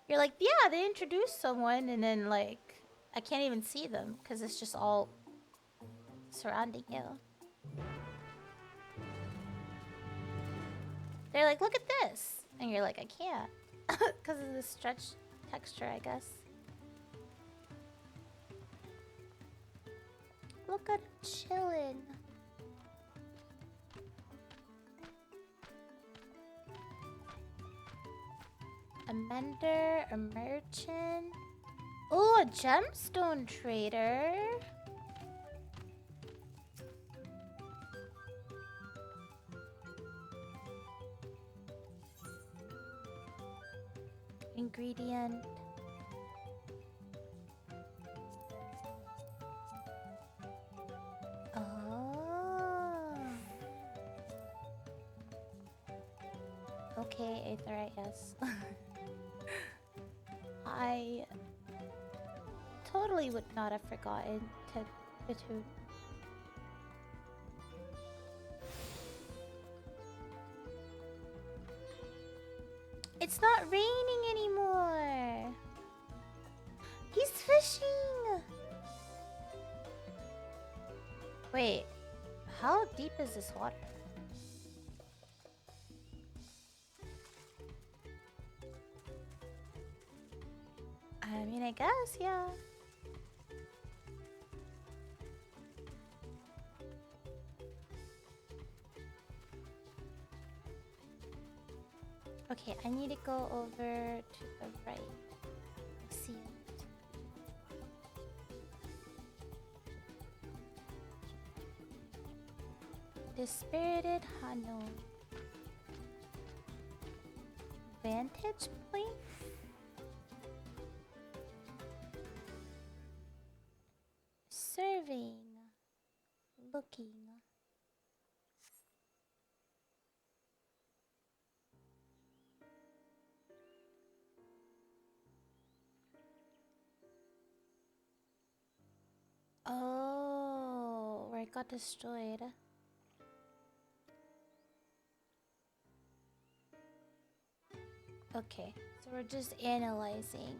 You're like, yeah, they introduced someone, and then, like, I can't even see them because it's just all surrounding you. They're like, look at this. And you're like, I can't. Because of the stretch texture, I guess. Look at him chilling. A mender, a merchant. Oh, a gemstone trader. Ingredient. Oh. Okay, Aetherite, yes. I totally would not have forgotten to Bitoon. It's not raining anymore. He's fishing. Wait, how deep is this water? I mean, I guess, yeah. Okay, I need to go over to the right. See it. Dispirited Hano. Vantage point? Serving. Looking. Oh, where it got destroyed. Okay, so we're just analyzing.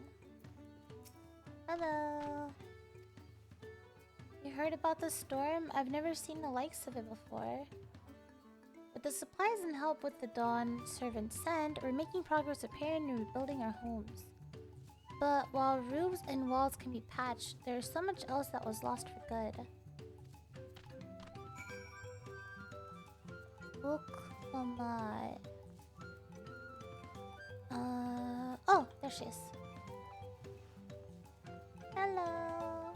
Hello. You heard about the storm. I've never seen the likes of it before. With the supplies and help with the Dawn servants sent, we're making progress repairing and rebuilding our homes. But while roofs and walls can be patched, there's so much else that was lost for good. Uklamai. Oh, there she is. Hello.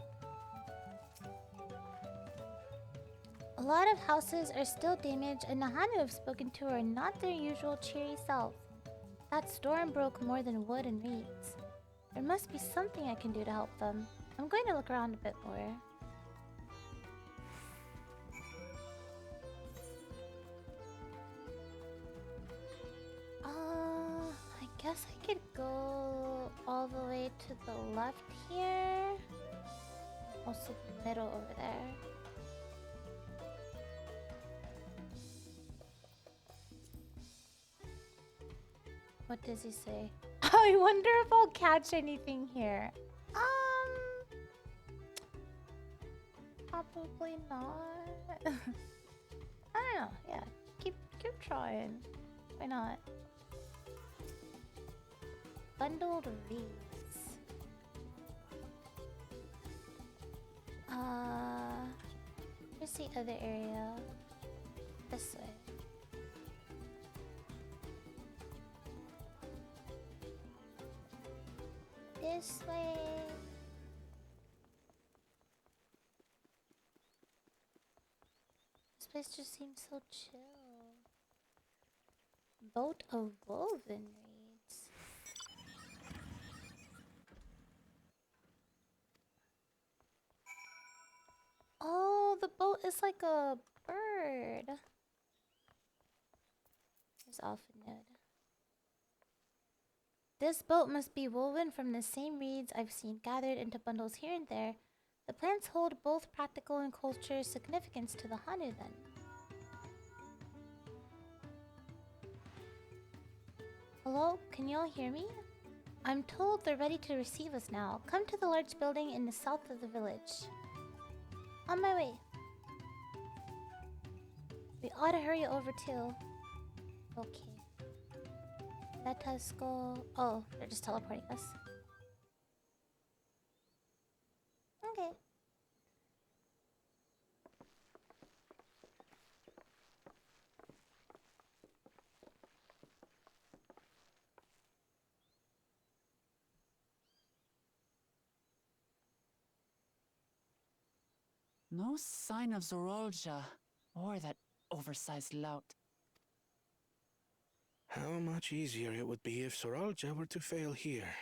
A lot of houses are still damaged, and the Hanu I've spoken to are not their usual cheery self. That storm broke more than wood and reeds. There must be something I can do to help them. I'm going to look around a bit more. I guess I could go all the way to the left here. Also the middle over there. What does he say? I wonder if I'll catch anything here. Probably not. I don't know. Yeah, keep trying. Why not? Bundled reeds. Where's the other area? This way. This way. This place just seems so chill. Boat of woven reeds. Oh, the boat is like a bird. There's Alphanode. This boat must be woven from the same reeds I've seen gathered into bundles here and there. The plants hold both practical and cultural significance to the Hanu then. Hello? Can you all hear me? I'm told they're ready to receive us now. Come to the large building in the south of the village. On my way. We ought to hurry over too. Okay. Let us go. Oh, they're just teleporting us. Okay. No sign of Zorolja or that oversized lout. How much easier it would be if Soralja were to fail here.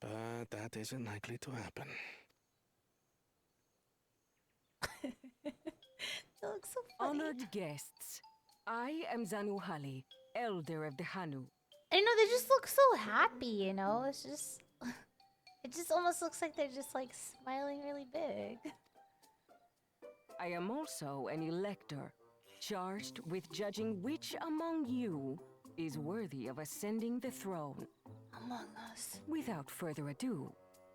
But that isn't likely to happen. You look so funny. Honored guests, I am Zanuhali, elder of the Hanu. I know, they just look so happy, you know? It's just... It just almost looks like they're just like smiling really big. I am also an elector, charged with judging which among you is worthy of ascending the throne. Among us. Without further ado,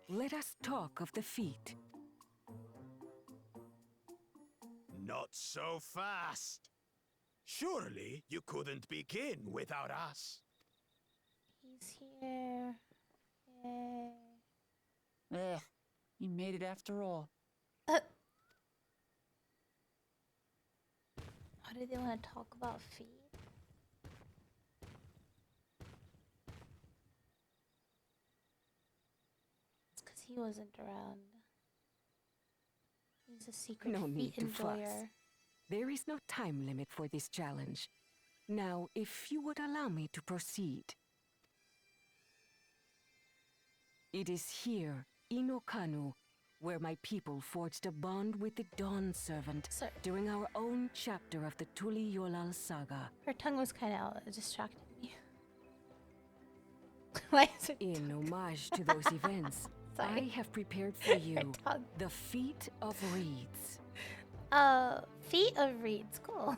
let us talk of the feat. Not so fast. Surely you couldn't begin without us. He's here. Yay. You made it after all. How do they want to talk about feet? It's because he wasn't around. He's a secret No feet need to enjoyer. fuss. There is no time limit for this challenge. Now, if you would allow me to proceed. It is here, in Okanu, where my people forged a bond with the Dawn Servant during our own chapter of the Tuli Yolal saga. Her tongue was kind of out, it distracted me. Why is it in homage to those events, I have prepared for you the Feet of Reeds. Feet of reeds, cool.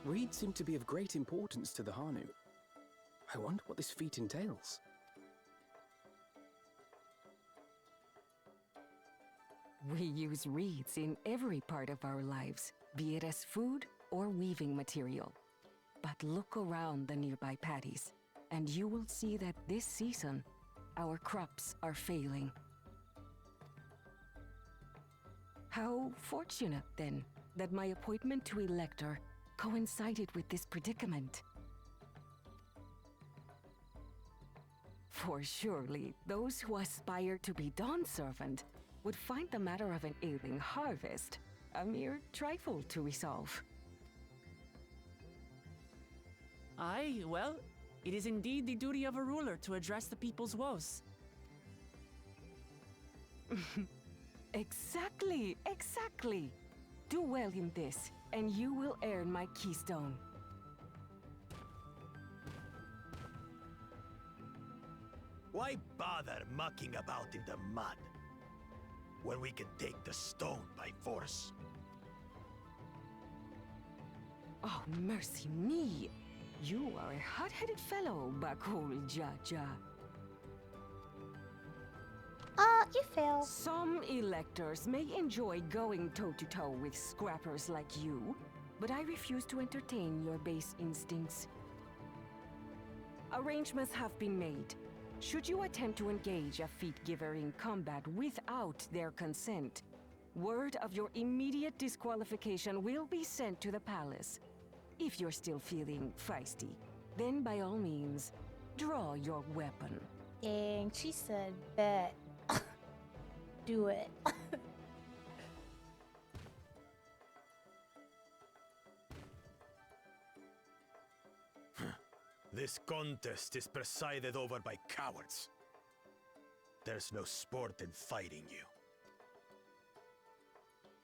Reeds seem to be of great importance to the Hanu. I wonder what this feat entails. We use reeds in every part of our lives, be it as food or weaving material. But look around the nearby paddies, and you will see that this season, our crops are failing. How fortunate, then, that my appointment to Elector coincided with this predicament. For surely, those who aspire to be Dawn Servant would find the matter of an ailing harvest a mere trifle to resolve. Aye, well, it is indeed the duty of a ruler to address the people's woes. Exactly, exactly. Do well in this, and you will earn my keystone. Why bother mucking about in the mud when we can take the stone by force? Oh, mercy me! You are a hot-headed fellow, Bakul Jaja. You failed. Some electors may enjoy going toe-to-toe with scrappers like you, but I refuse to entertain your base instincts. Arrangements have been made. Should you attempt to engage a feat giver in combat without their consent, word of your immediate disqualification will be sent to the palace. If you're still feeling feisty, then by all means, draw your weapon. Dang, she said bet. Do it. This contest is presided over by cowards. There's no sport in fighting you.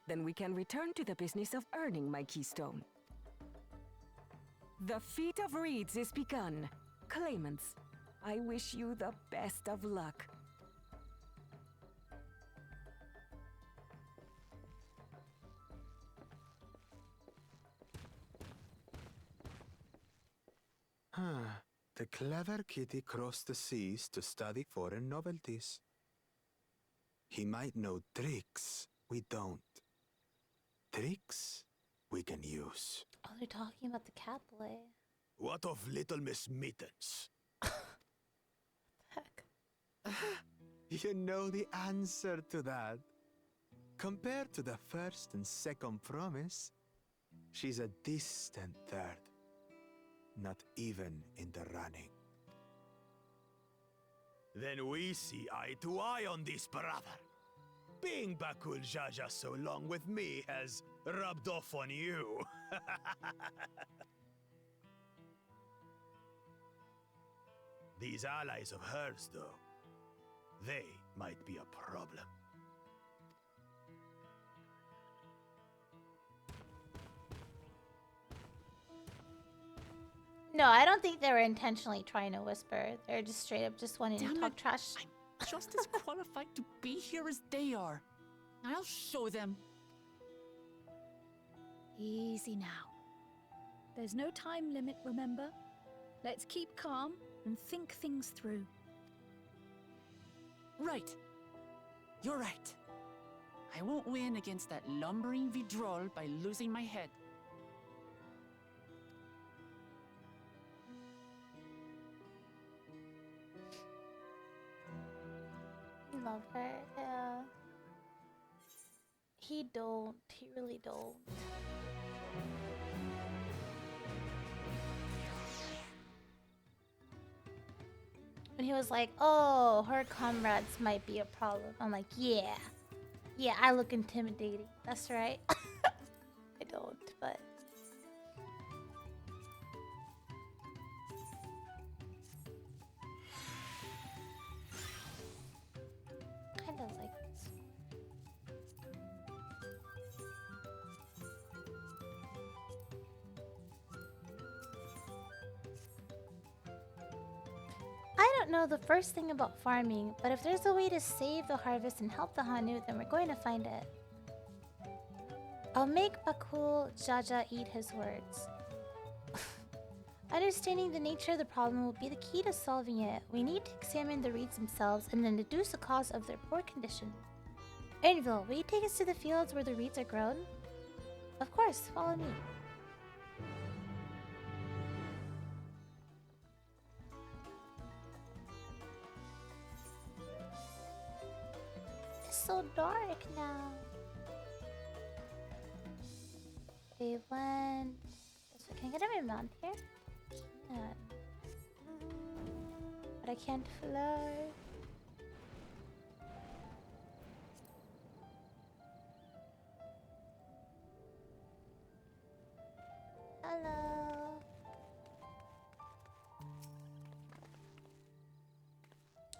Then we can return to the business of earning my keystone. The feat of reeds is begun. Claimants, I wish you the best of luck. The clever kitty crossed the seas to study foreign novelties. He might know tricks we don't. Tricks we can use. Oh, they're talking about the cat boy. What of Little Miss Mittens? Heck. You know the answer to that. Compared to the first and second promise, she's a distant third. Not even in the running. Then we see eye to eye on this, brother. Being Bakul Jaja so long with me has rubbed off on you. These allies of hers, though, they might be a problem. No, I don't think they were intentionally trying to whisper. They're just straight up just wanting to talk trash. I'm just as qualified to be here as they are. I'll show them. Easy now. There's no time limit, remember? Let's keep calm and think things through. Right. You're right. I won't win against that lumbering Vidrol by losing my head. Love her, yeah. He don't. He really don't. When he was like, oh, her comrades might be a problem. I'm like, yeah. Yeah, I look intimidating. That's right. I don't, but... Kinda like this. I don't know the first thing about farming, but if there's a way to save the harvest and help the Hanu, then we're going to find it. I'll make Bakul Jaja eat his words. Understanding the nature of the problem will be the key to solving it. We need to examine the reeds themselves and then deduce the cause of their poor condition. Ernville, will you take us to the fields where the reeds are grown? Of course, follow me. It's so dark now. We went... So can I get a mount here? No. But I can't fly. Hello.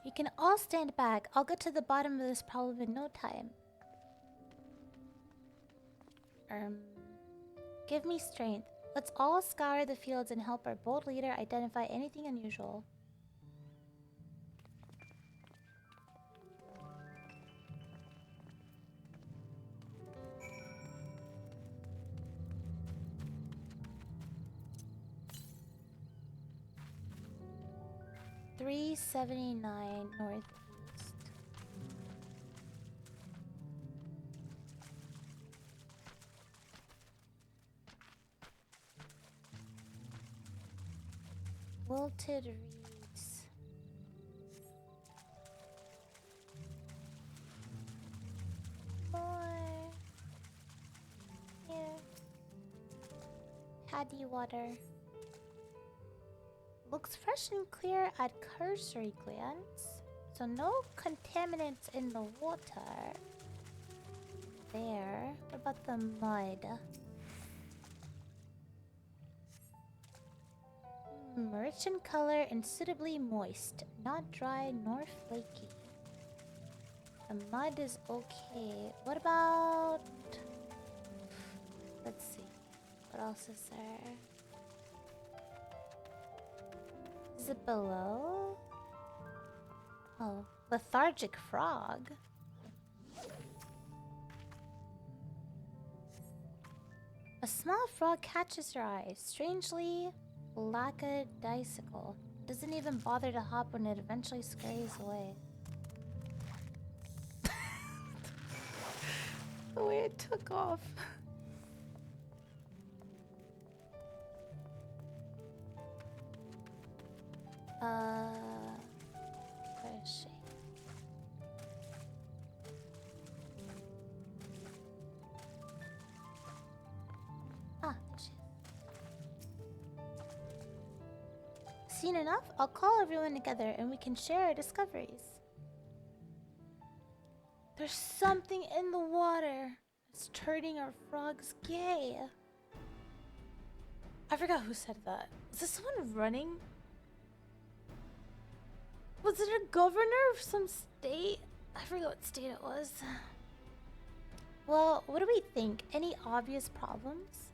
You can all stand back. I'll get to the bottom of this problem in no time. Give me strength. Let's all scour the fields and help our bold leader identify anything unusual. $379 northeast. Wilted reeds. More. Here. Paddy water. Looks fresh and clear at cursory glance. So no contaminants in the water. There. What about the mud? Rich in color and suitably moist, not dry nor flaky. The mud is okay. What about... Let's see. What else is there? Is it below? Oh, lethargic frog. A small frog catches your eye. Strangely... lackadaisical. Doesn't even bother to hop when it eventually scurries away. The way it took off. Where is she? Ah, there she is. Seen enough? I'll call everyone together and we can share our discoveries. There's something in the water. It's turning our frogs gay. I forgot who said that. Is this someone running? Was it a governor of some state? I forgot what state it was. Well, what do we think? Any obvious problems?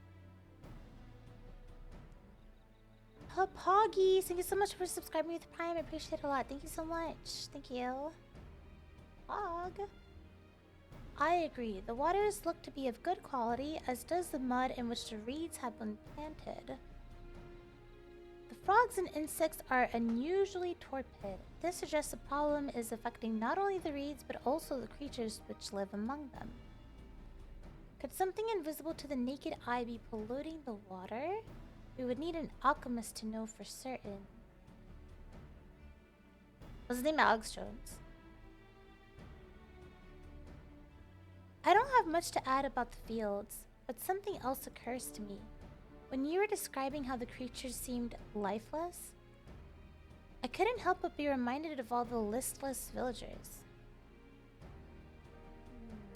Poggy, thank you so much for subscribing with Prime. I appreciate it a lot. Thank you so much. Thank you. Pog. I agree. The waters look to be of good quality, as does the mud in which the reeds have been planted. The frogs and insects are unusually torpid. This suggests the problem is affecting not only the reeds, but also the creatures which live among them. Could something invisible to the naked eye be polluting the water? We would need an alchemist to know for certain. What's his name? Alex Jones. I don't have much to add about the fields, but something else occurs to me. When you were describing how the creatures seemed lifeless, I couldn't help but be reminded of all the listless villagers.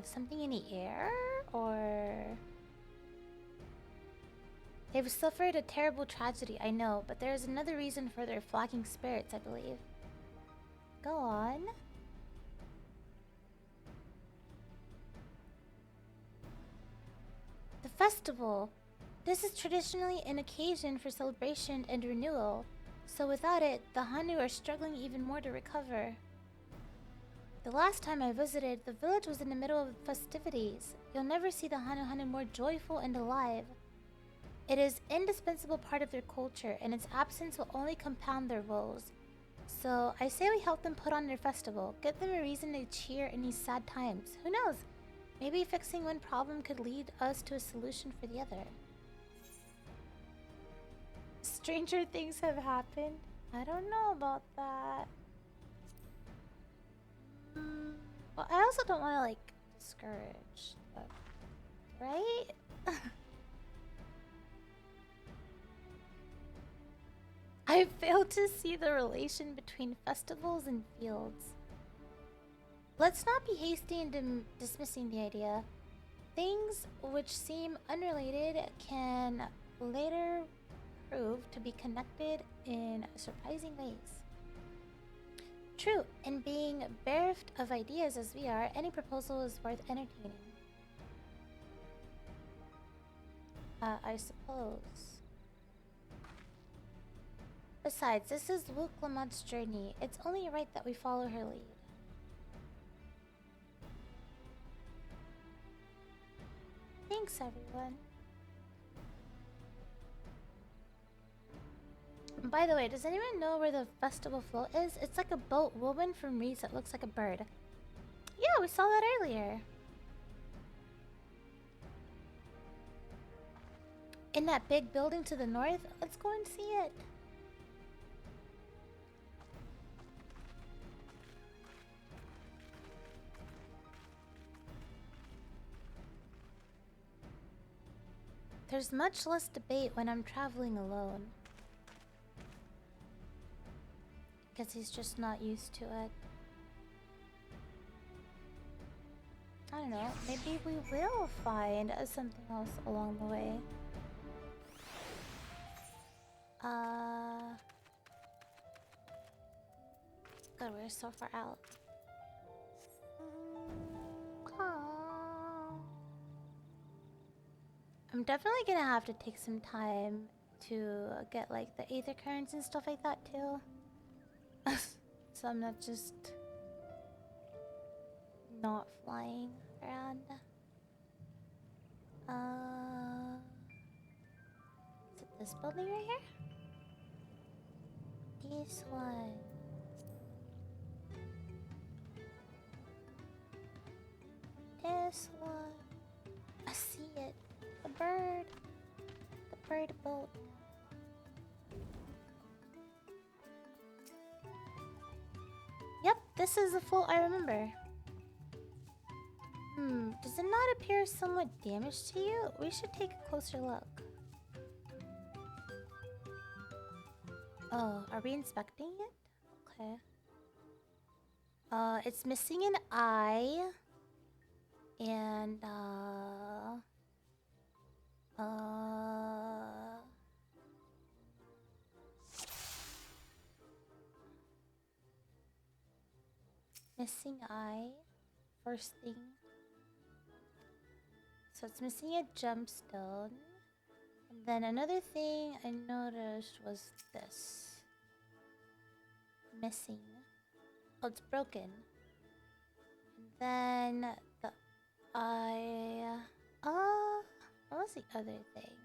Something in the air? Or... They've suffered a terrible tragedy, I know, but there is another reason for their flocking spirits, I believe. Go on. The festival. This is traditionally an occasion for celebration and renewal, so without it, the Hanu are struggling even more to recover. The last time I visited, the village was in the middle of festivities. You'll never see the Hanu more joyful and alive. It is an indispensable part of their culture, and its absence will only compound their woes. So I say we help them put on their festival. Get them a reason to cheer in these sad times. Who knows? Maybe fixing one problem could lead us to a solution for the other. Stranger things have happened. I don't know about that. Well, I also don't want to, like, discourage, but, right? I fail to see the relation between festivals and fields. Let's not be hasty in dismissing the idea. Things which seem unrelated can later prove to be connected in surprising ways. True, and being bereft of ideas as we are, any proposal is worth entertaining. I suppose. Besides, this is Luke Lamont's journey. It's only right that we follow her lead. Thanks, everyone. By the way, does anyone know where the festival float is? It's like a boat woven from reeds that looks like a bird. Yeah, we saw that earlier. In that big building to the north? Let's go and see it. There's much less debate when I'm traveling alone. Guess he's just not used to it. I don't know, maybe we will find something else along the way. God, we're so far out. I'm definitely gonna have to take some time to get like the aether currents and stuff like that too. So I'm not just not flying around. Is it this building right here? This one. This one. I see it. The bird. The bird boat. Yep, this is the float I remember. Does it not appear somewhat damaged to you? We should take a closer look. Oh, are we inspecting it? Okay. It's missing an eye. And, missing eye. First thing. So it's missing a gemstone. And then another thing I noticed was this. Missing. Oh, it's broken. And then the eye. What was the other thing?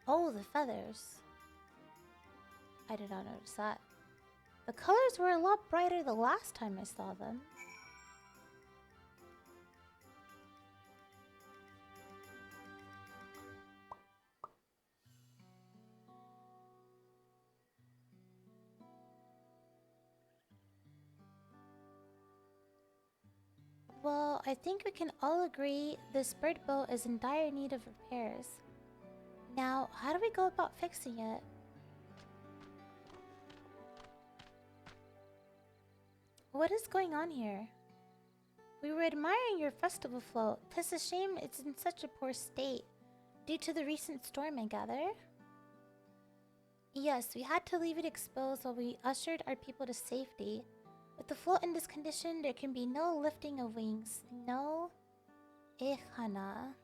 Oh, the feathers. I did not notice that. The colors were a lot brighter the last time I saw them. Well, I think we can all agree this bird boat is in dire need of repairs. Now, how do we go about fixing it? What is going on here? We were admiring your festival float. 'Tis a shame it's in such a poor state. Due to the recent storm, I gather? Yes, we had to leave it exposed while we ushered our people to safety. With the float in this condition, there can be no lifting of wings. No Ehana.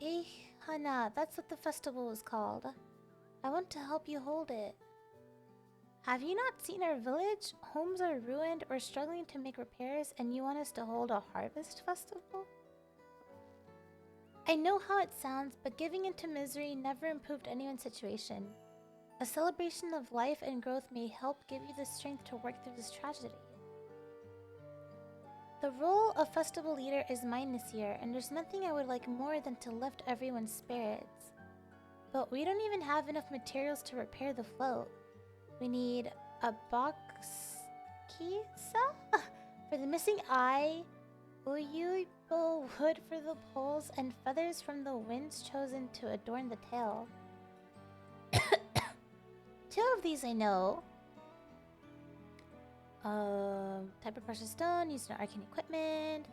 Ehana, that's what the festival is called. I want to help you hold it. Have you not seen our village? Homes are ruined or struggling to make repairs, and you want us to hold a harvest festival? I know how it sounds, but giving into misery never improved anyone's situation. A celebration of life and growth may help give you the strength to work through this tragedy. The role of festival leader is mine this year, and there's nothing I would like more than to lift everyone's spirits. But we don't even have enough materials to repair the float. We need a box kisa for the missing eye, uyuibo wood for the poles, and feathers from the winds chosen to adorn the tail. 2 of these I know. Type of precious stone used in arcane equipment.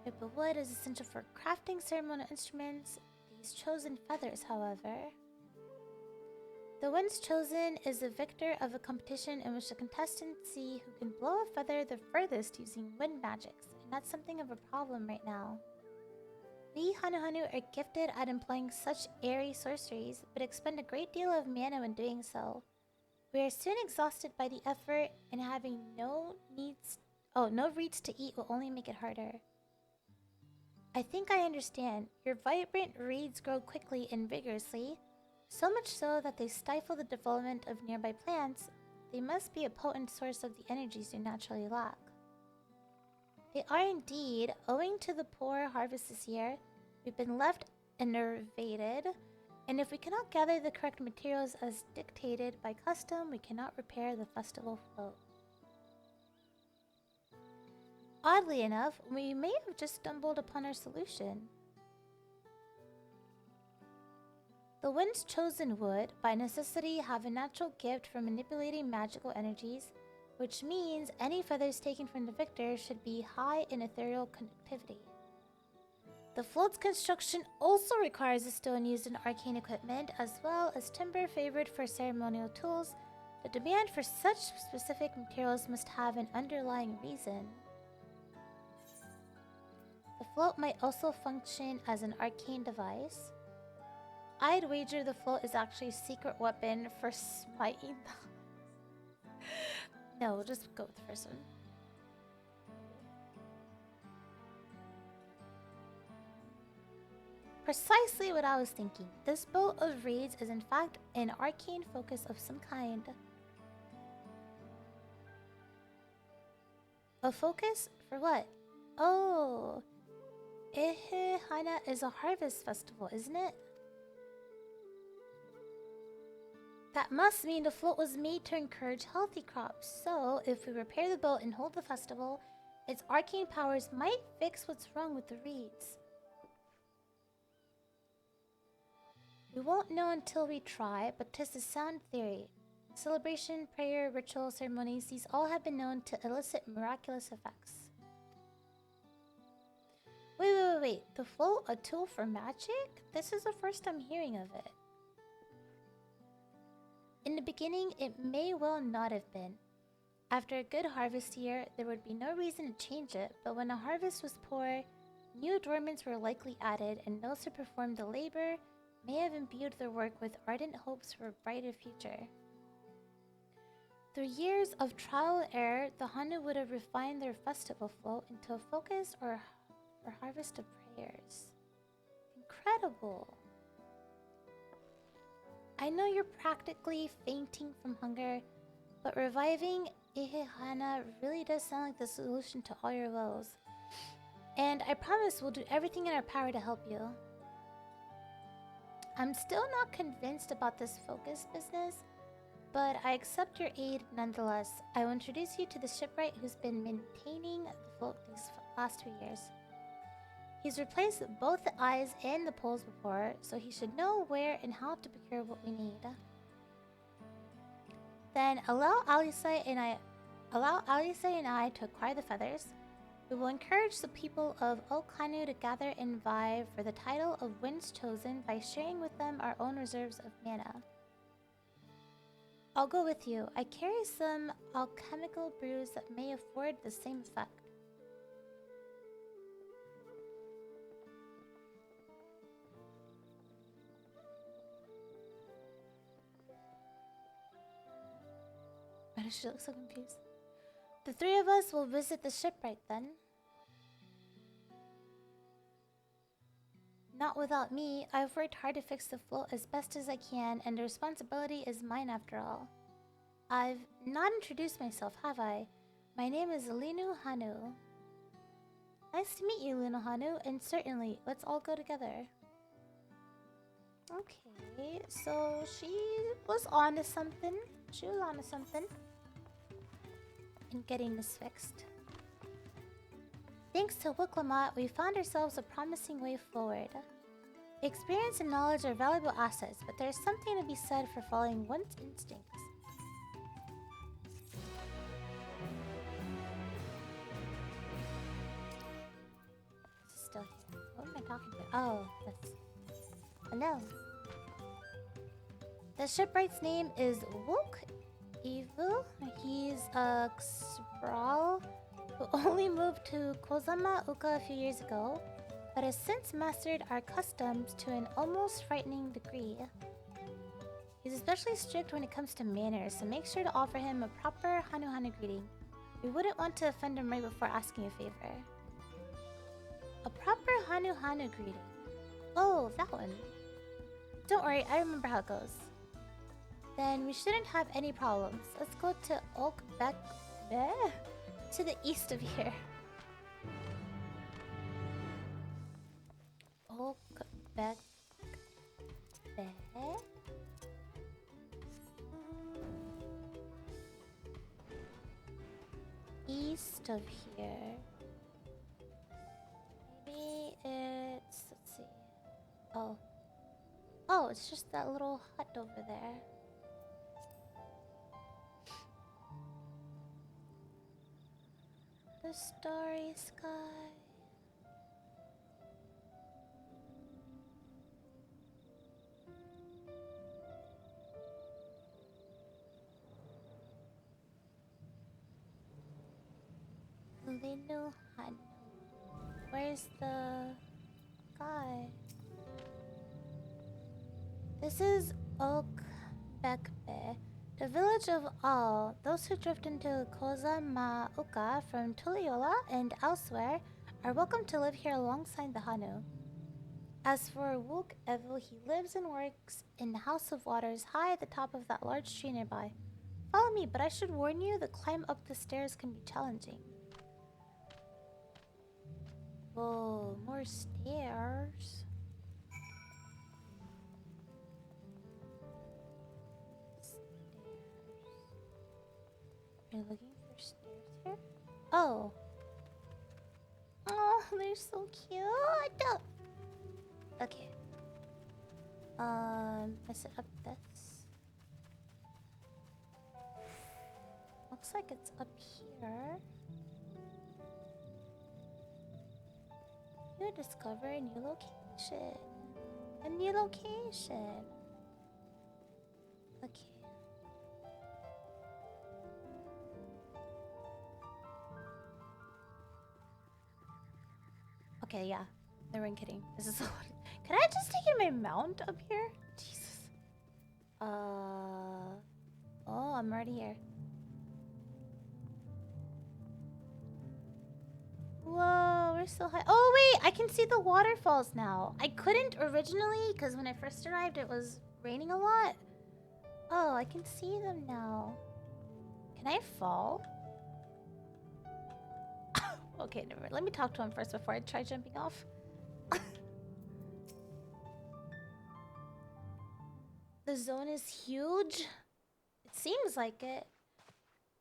Type of wood is essential for crafting ceremonial instruments. These chosen feathers, however. The winds chosen is the victor of a competition in which the contestants see who can blow a feather the furthest using wind magics, and that's something of a problem right now. We Hanuhanu are gifted at employing such airy sorceries, but expend a great deal of mana when doing so. We are soon exhausted by the effort, and having no reeds to eat will only make it harder. I think I understand. Your vibrant reeds grow quickly and vigorously, so much so that they stifle the development of nearby plants. They must be a potent source of the energies you naturally lack. They are indeed. Owing to the poor harvest this year, we've been left enervated, and if we cannot gather the correct materials as dictated by custom, we cannot repair the festival float. Oddly enough, we may have just stumbled upon our solution. The wind's chosen would, by necessity, have a natural gift for manipulating magical energies, which means any feathers taken from the victor should be high in ethereal conductivity. The float's construction also requires a stone used in arcane equipment, as well as timber favored for ceremonial tools. The demand for such specific materials must have an underlying reason. The float might also function as an arcane device. I'd wager the float is actually a secret weapon for smiting the... No, we'll just go with the first one. Precisely what I was thinking. This boat of reeds is in fact an arcane focus of some kind. A focus? For what? Oh, Ehe Hana is a harvest festival, isn't it? That must mean the float was made to encourage healthy crops. So, if we repair the boat and hold the festival, its arcane powers might fix what's wrong with the reeds. We won't know until we try, but 'tis a sound theory. Celebration, prayer, ritual, ceremonies, these all have been known to elicit miraculous effects. Wait. The float, a tool for magic? This is the first I'm hearing of it. In the beginning, it may well not have been. After a good harvest year, there would be no reason to change it, but when a harvest was poor, new adornments were likely added, and those who performed the labor may have imbued their work with ardent hopes for a brighter future. Through years of trial and error, the Hanu would have refined their festival float into a focus or harvest of prayers. Incredible! I know you're practically fainting from hunger, but reviving Ihehana really does sound like the solution to all your woes. And I promise we'll do everything in our power to help you. I'm still not convinced about this focus business, but I accept your aid nonetheless. I will introduce you to the shipwright who's been maintaining the float these last 2 years. He's replaced both the eyes and the poles before, so he should know where and how to procure what we need. Then allow Alisai and I to acquire the feathers. We will encourage the people of Okanu to gather and vie for the title of Winds Chosen by sharing with them our own reserves of mana. I'll go with you. I carry some alchemical brews that may afford the same effect. Why does she look so confused? The 3 of us will visit the shipwright then. Not without me. I've worked hard to fix the float as best as I can, and the responsibility is mine after all. I've not introduced myself, have I? My name is Linu Hanu. Nice to meet you, Linu Hanu, and certainly, let's all go together. Okay, so she was on to something. She was on to something. In getting this fixed. Thanks to Wiklamat, we found ourselves a promising way forward. Experience and knowledge are valuable assets, but there's something to be said for following one's instincts. It's still here. What am I talking to? Oh, that's... Hello. The shipwright's name is Ffxiv. He's a Xbral who only moved to Kozama Uka a few years ago, but has since mastered our customs to an almost frightening degree. He's especially strict when it comes to manners, so make sure to offer him a proper Hanu greeting. We wouldn't want to offend him right before asking a favor. A proper Hanu greeting. Oh, that one. Don't worry, I remember how it goes. Then we shouldn't have any problems. Let's go to Oakbeck, to the east of here. Oakbeck, east of here. Maybe it's, let's see. Oh, it's just that little hut over there. The starry sky. Linu Hanu. Where's the guy? This is Oakbekbe, the village of all. Those who drift into Kozamauka from Tuliola and elsewhere are welcome to live here alongside the Hanu. As for Wook Evu, he lives and works in the House of Waters high at the top of that large tree nearby. Follow me, but I should warn you, the climb up the stairs can be challenging. Whoa, more stairs. Are you looking for stairs here? Oh. Oh, they're so cute. Okay. I set up this. Looks like it's up here. You discover a new location. A new location. Okay. Okay, yeah. They weren't kidding. This is a lot. Can I just take in my mount up here? Jesus. Oh, I'm already here. Whoa, we're so high. Oh, wait, I can see the waterfalls now. I couldn't originally because when I first arrived, it was raining a lot. Oh, I can see them now. Can I fall? Okay, never mind. Let me talk to him first before I try jumping off. The zone is huge. It seems like it.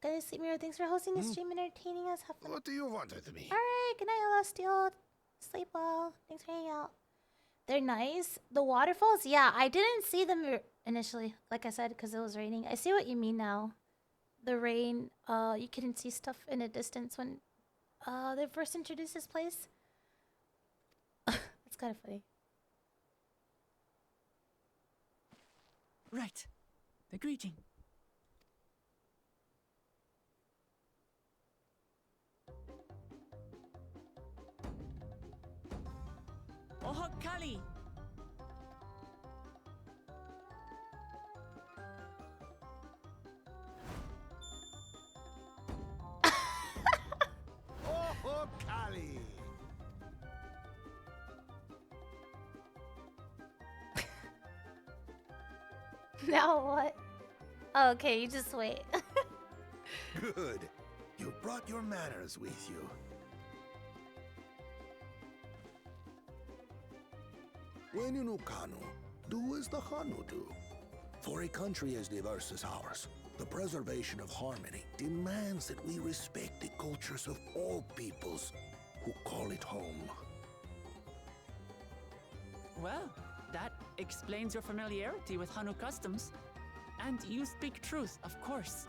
Guys, Sleep Mirror, thanks for hosting the stream and entertaining us. Have fun. What do you want with me? Alright, good night, Celestial. Sleep well. Thanks for hanging out. They're nice. The waterfalls, yeah, I didn't see them initially, like I said, because it was raining. I see what you mean now. The rain, you couldn't see stuff in a distance when they first introduced this place. It's kind of funny. Right. The greeting. Oho Kali! Oh, Kali! Now what? Oh, okay, you just wait. Good. You brought your manners with you. When you know Kanu, do as the Hanu do. For a country as diverse as ours, the preservation of harmony demands that we respect the cultures of all peoples who call it home. Well, that explains your familiarity with Hanu customs. And you speak truth, of course.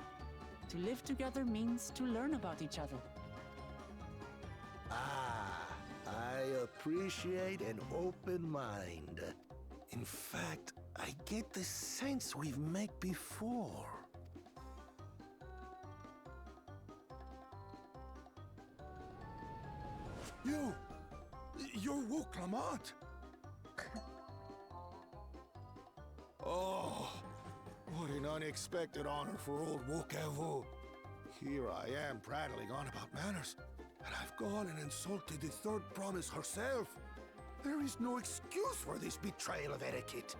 To live together means to learn about each other. Ah, I appreciate an open mind. In fact, I get the sense we've met before. You're Wuklamat. Oh, what an unexpected honor for old Wukavu. Here I am prattling on about manners, and I've gone and insulted the third promise herself. There is no excuse for this betrayal of etiquette.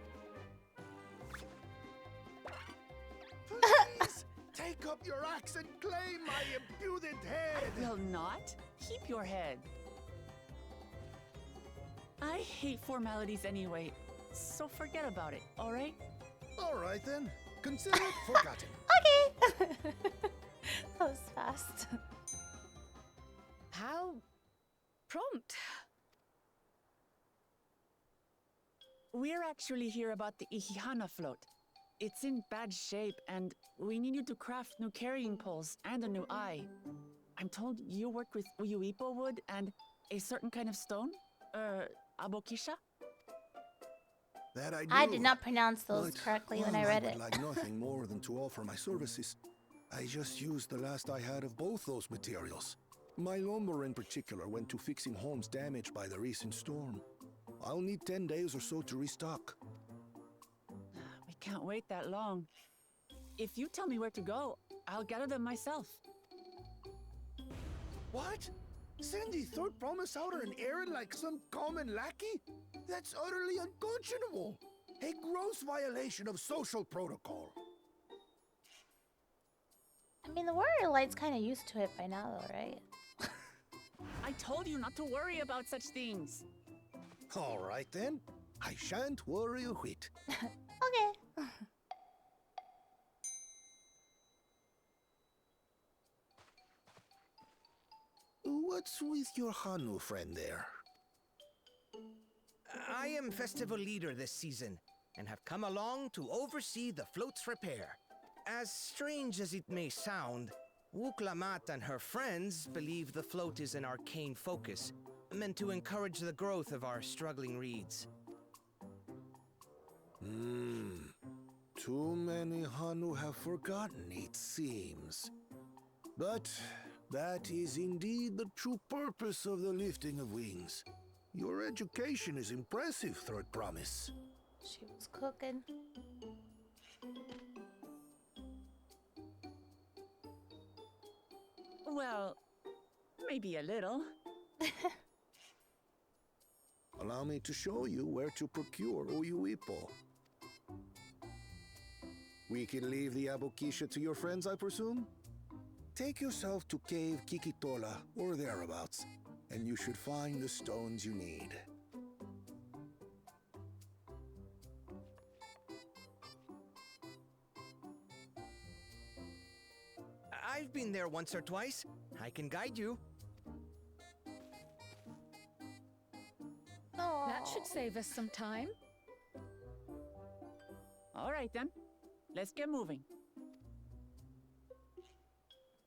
Please, take up your axe and claim my impudent head. I will not. Keep your head. I hate formalities anyway, so forget about it, all right? All right then. Consider it forgotten. Okay. That was fast. How prompt. We're actually here about the Ihihana float. It's in bad shape, and we need you to craft new carrying poles and a new eye. I'm told you work with Uyuipo wood and a certain kind of stone? Abokisha? That I do. I did not pronounce those But correctly when while I read would it. like nothing more than to offer my services, I just used the last I had of both those materials. My lumber in particular went to fixing homes damaged by the recent storm. I'll need 10 days or so to restock. We can't wait that long. If you tell me where to go, I'll gather them myself. What? Send the third promise out on an errand like some common lackey? That's utterly unconscionable. A gross violation of social protocol. I mean, the Warrior Light's kind of used to it by now, though, right? I told you not to worry about such things. All right then. I shan't worry a whit. Okay. What's with your Hanu friend there? I am festival leader this season, and have come along to oversee the float's repair. As strange as it may sound, Wuklamat and her friends believe the float is an arcane focus, meant to encourage the growth of our struggling reeds. Too many Hanu have forgotten, it seems. But that is indeed the true purpose of the lifting of wings. Your education is impressive, Third Promise. She was cooking. Well, maybe a little. Allow me to show you where to procure Uyuipo. We can leave the Abokisha to your friends, I presume? Take yourself to Cave Kikitola or thereabouts, and you should find the stones you need. I've been there once or twice. I can guide you. That should save us some time. All right then, let's get moving.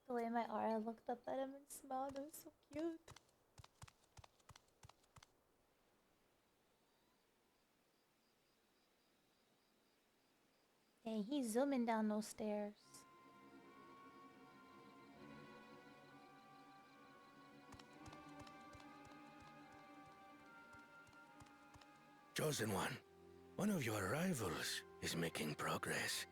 The way my aura looked up at him and smiled, it was so cute. Dang, he's zooming down those stairs. Chosen one of your rivals is making progress.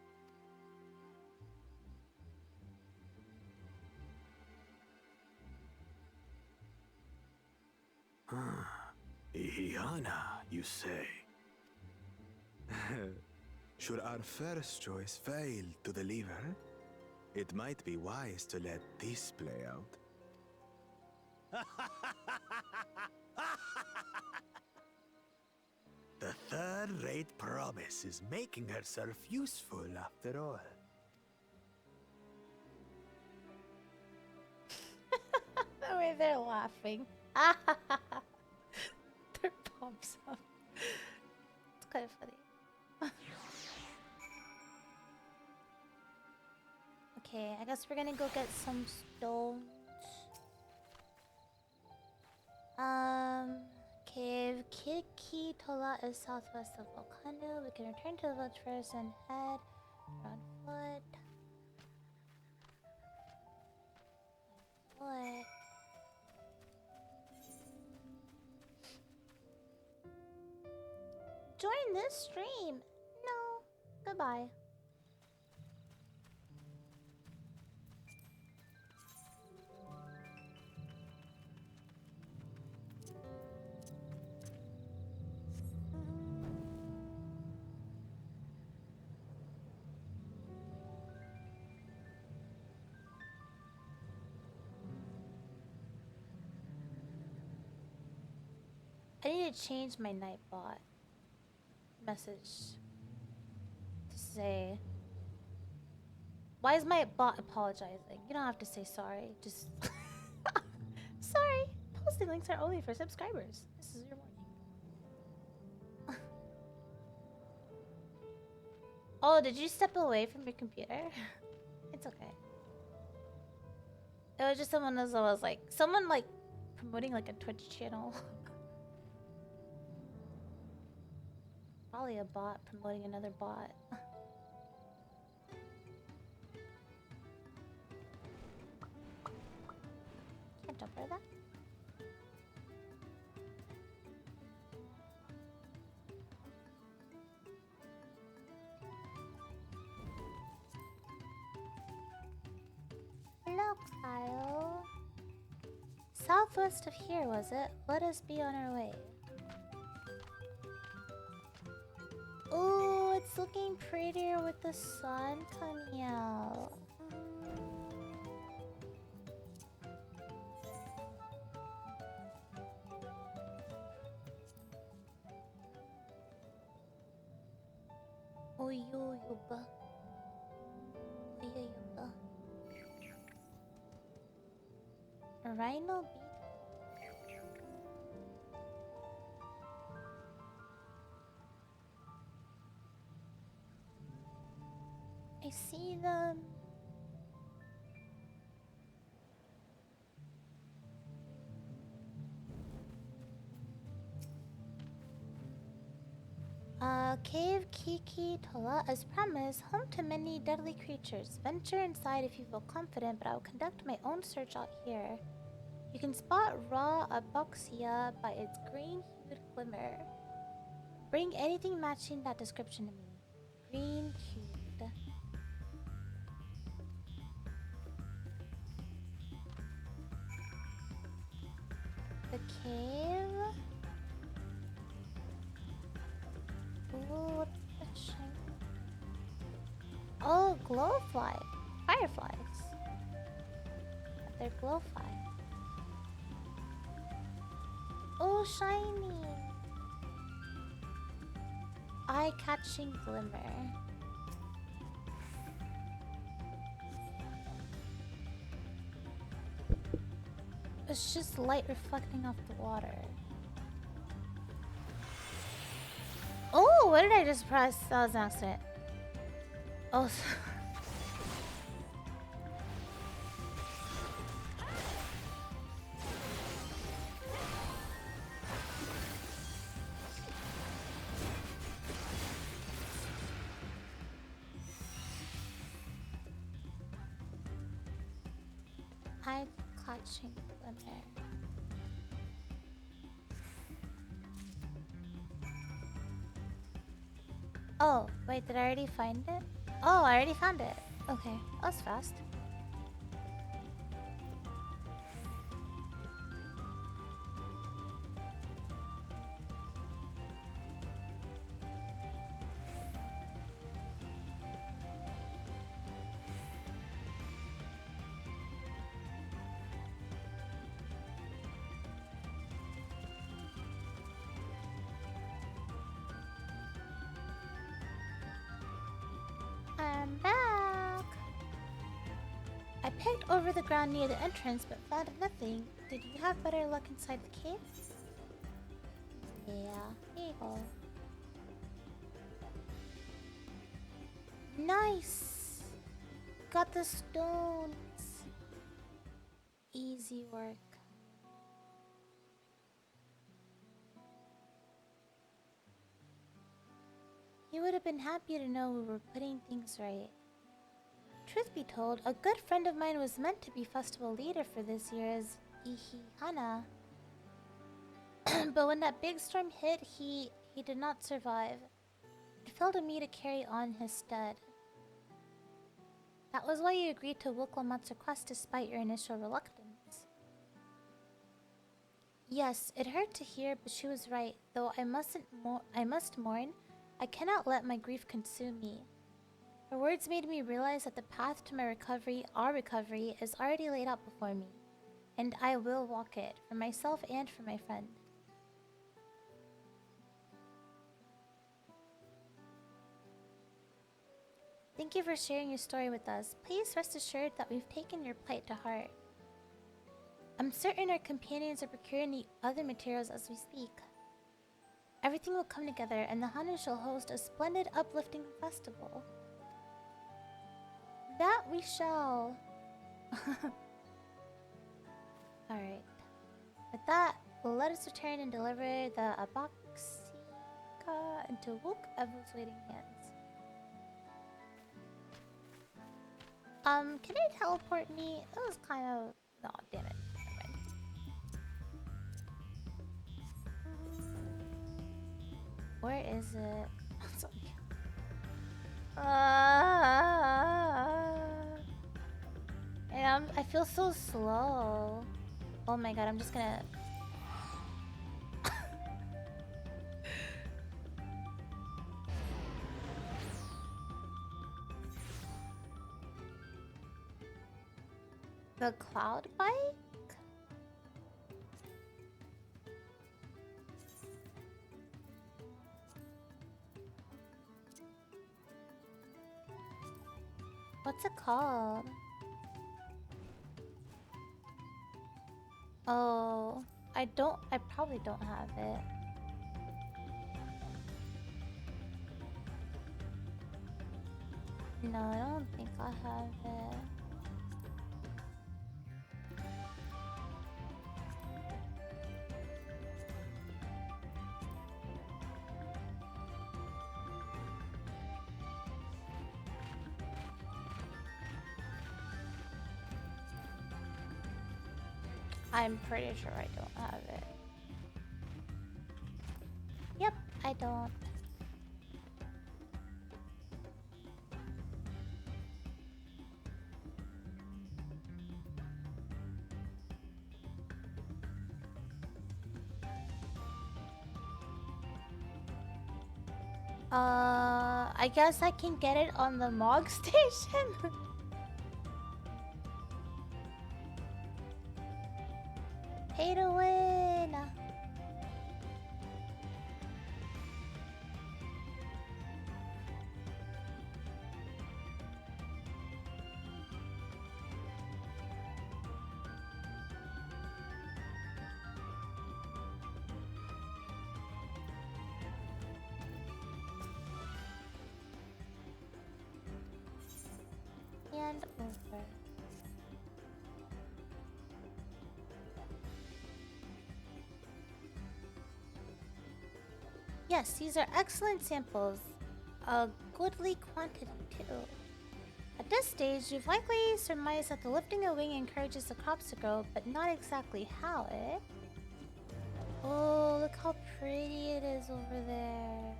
Ihihana, you say? Should our first choice fail to deliver, it might be wise to let this play out. The third-rate promise is making herself useful after all. The way they're laughing. Their pops up. It's kind of funny. Okay, I guess we're gonna go get some stones. Cave Kiki Tola is southwest of Volcano. We can return to the village first and head around foot. What? Join this stream. No. Goodbye. I need to change my Nightbot message to say, why is my bot apologizing? You don't have to say sorry, just sorry. Posting links are only for subscribers. This is your warning. Oh, did you step away from your computer? It's okay. It was just someone else that was like, someone like promoting like a Twitch channel. Probably a bot promoting another bot. Can't jump over that. Hello, Kyle. Southwest of here, was it? Let us be on our way. Oh, it's looking prettier with the sun coming out. Oh, yuba. Yuba. A rhino beetle. I see them. Cave Kiki Tola as promised, home to many deadly creatures. Venture inside if you feel confident, but I will conduct my own search out here. You can spot raw aboxia by its green-hued glimmer. Bring anything matching that description to me. Green-hued. The cave. Ooh, what's that shiny? Oh, glowfly. Fireflies. They're glowfly. Oh, shiny. Eye-catching glimmer. It's just light reflecting off the water. Oh, what did I just press? That was an accident. Oh. Eye-catching glimmer. Oh, wait, did I already find it? Oh, I already found it. Okay, that was fast. I'm back. I peeked over the ground near the entrance but found nothing. Did you have better luck inside the cave? Yeah, here you go. Nice! Got the stones. Easy work. He would have been happy to know we were putting things right. Truth be told, a good friend of mine was meant to be festival leader for this year's Ihihana. But when that big storm hit, he did not survive. It fell to me to carry on his stead. That was why you agreed to Wukwamat's request despite your initial reluctance. Yes, it hurt to hear, but she was right. Though I must mourn, I cannot let my grief consume me. Her words made me realize that the path to my recovery, our recovery, is already laid out before me. And I will walk it, for myself and for my friend. Thank you for sharing your story with us. Please rest assured that we've taken your plight to heart. I'm certain our companions are procuring the other materials as we speak. Everything will come together and the Hana shall host a splendid uplifting festival. That we shall. Alright. With that, let us return and deliver the Abaxika into Wook Evu's waiting hands. Can it teleport me? That was kind of... No, damn it. Never mind. Where is it? And I feel so slow. Oh my god, I'm just gonna... The cloud bike? What's it called? Oh, I probably don't have it. No, I don't think I have it. I'm pretty sure I don't have it. Yep, I don't. I guess I can get it on the Mog station. Pay to win. And over. Yes, these are excellent samples. A goodly quantity, too. At this stage, you've likely surmised that the lifting a wing encourages the crops to grow, but not exactly how, eh? Oh, look how pretty it is over there.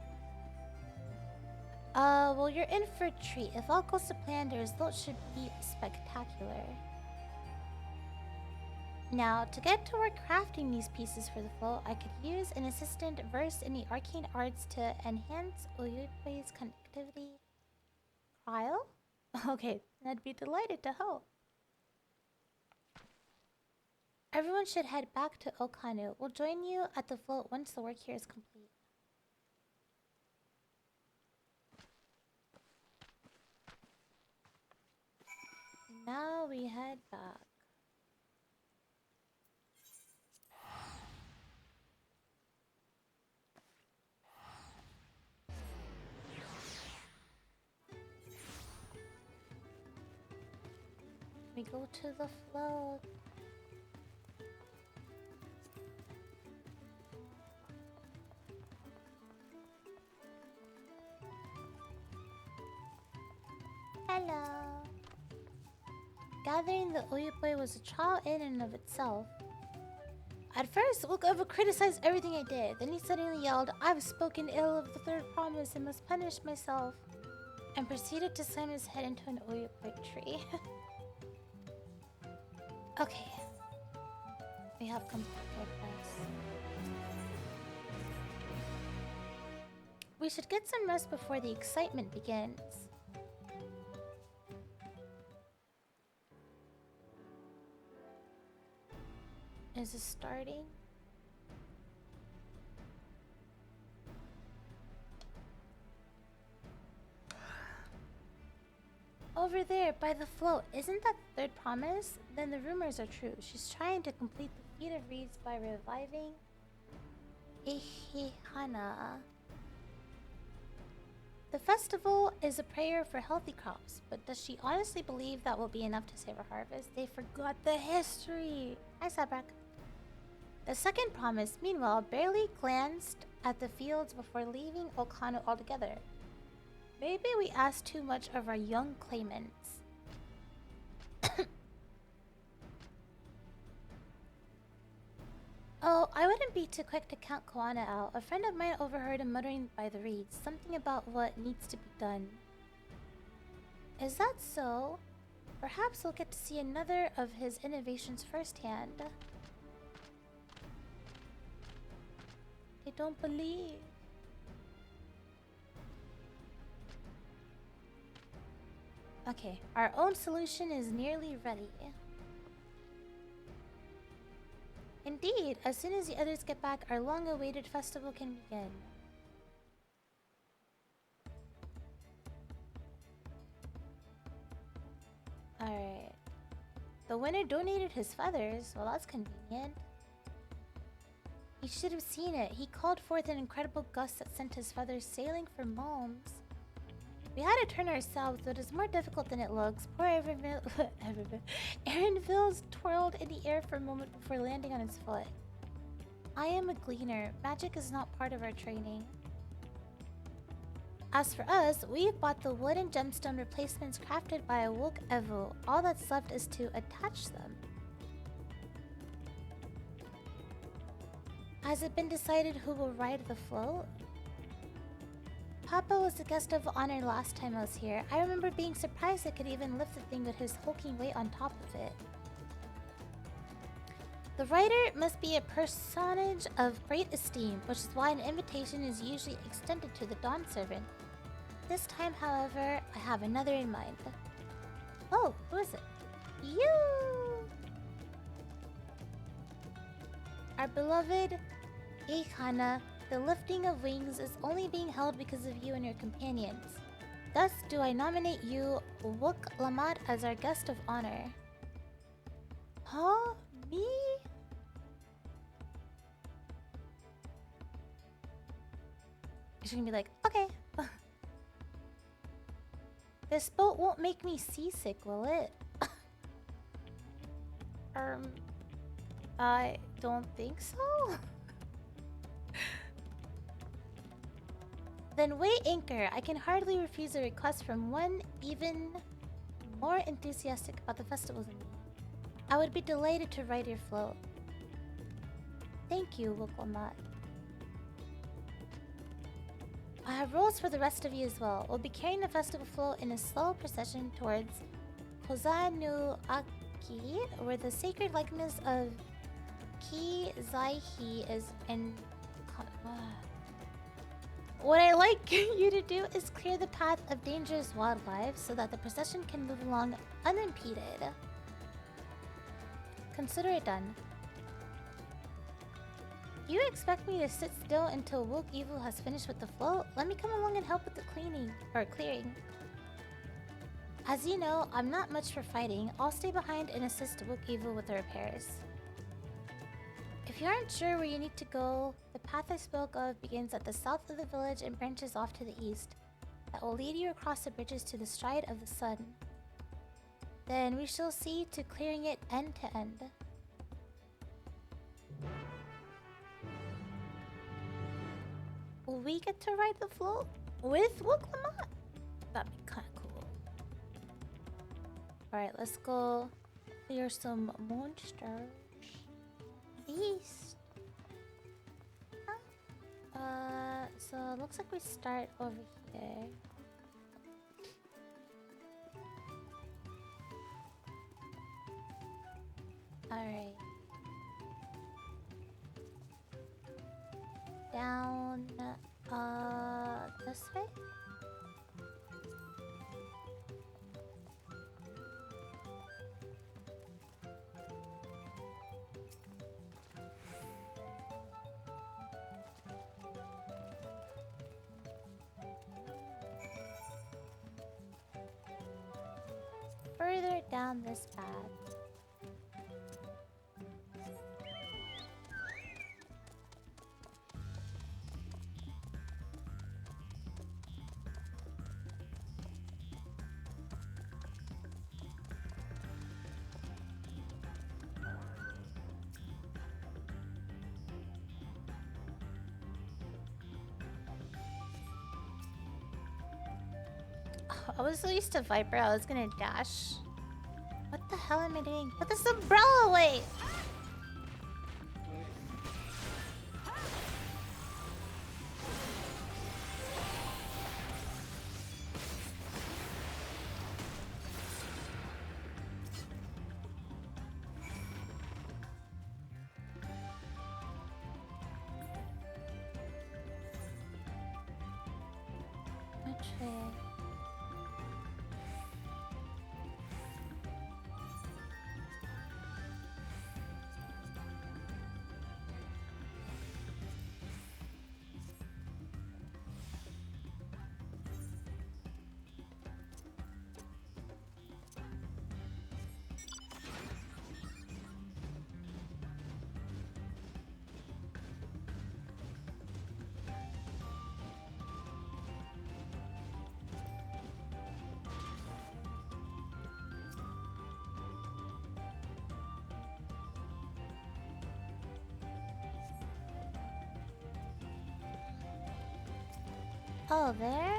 Well, you're in for a treat. If all goes to plan, the result should be spectacular. Now, to get to work crafting these pieces for the float, I could use an assistant versed in the arcane arts to enhance Oyui's connectivity. Cryo? Okay, I'd be delighted to help. Everyone should head back to Okanu. We'll join you at the float once the work here is complete. Now we head back. We go to the float. Hello. Gathering the Oyupoi was a trial in and of itself. At first, Wookover criticized everything I did. Then he suddenly yelled, "I've spoken ill of the third promise and must punish myself," and proceeded to slam his head into an Oyupoi tree. Okay. We have completed this. We should get some rest before the excitement begins. Is it starting? Over there, by the float. Isn't that the third promise? Then the rumors are true. She's trying to complete the feat of reeds by reviving Ihihana. The festival is a prayer for healthy crops, but does she honestly believe that will be enough to save her harvest? They forgot the history. Hi, Sabrak. The second promise, meanwhile, barely glanced at the fields before leaving Okano altogether. Maybe we asked too much of our young claimants. Oh, I wouldn't be too quick to count Koana out. A friend of mine overheard him muttering by the reeds, something about what needs to be done. Is that so? Perhaps we'll get to see another of his innovations firsthand. I don't believe. Okay, our own solution is nearly ready. Indeed, as soon as the others get back, our long-awaited festival can begin. Alright. The winner donated his feathers. Well, that's convenient. He should have seen it. He called forth an incredible gust that sent his feathers sailing for Moms. We had to turn ourselves, though it is more difficult than it looks. Poor Aaronville's twirled in the air for a moment before landing on his foot. I am a gleaner. Magic is not part of our training. As for us, we've bought the wood and gemstone replacements crafted by a Wook Evu. All that's left is to attach them. Has it been decided who will ride the float? Papa was the guest of honor last time I was here. I remember being surprised I could even lift the thing with his hulking weight on top of it. The rider must be a personage of great esteem, which is why an invitation is usually extended to the Dawn Servant. This time, however, I have another in mind. Oh, who is it? You! Our beloved Ihana. The lifting of wings is only being held because of you and your companions. Thus do I nominate you, Wook Lamat, as our guest of honor. Huh? Me? She's gonna be like, okay. This boat won't make me seasick, will it? I don't think so. Then weigh anchor. I can hardly refuse a request from one even more enthusiastic about the festival than me. I would be delighted to ride your float. Thank you, Wuklamat. I have rules for the rest of you as well. We'll be carrying the festival float in a slow procession towards Kozanu Aki, where the sacred likeness of Ki Zaihi is in... What I like you to do is clear the path of dangerous wildlife so that the procession can move along unimpeded. Consider it done. You expect me to sit still until Wook Evil has finished with the float? Let me come along and help with the cleaning, or clearing. As you know, I'm not much for fighting. I'll stay behind and assist Ffxiv with the repairs. If you aren't sure where you need to go, the path I spoke of begins at the south of the village and branches off to the east. That will lead you across the bridges to the Stride of the Sun. Then we shall see to clearing it end to end. Will we get to ride the float with Wuklamot? That'd be kind of cool. Alright, let's go clear some monsters. East. So it looks like we start over here. Alright. Down, this way? Further down this path. I was so used to Viper, I was gonna dash. What the hell am I doing? Put this umbrella away! Which way? Oh, there?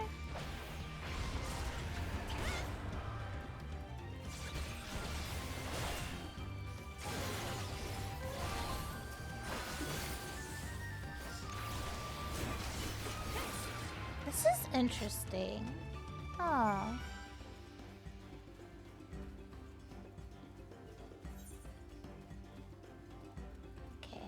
This is interesting. Oh. Okay.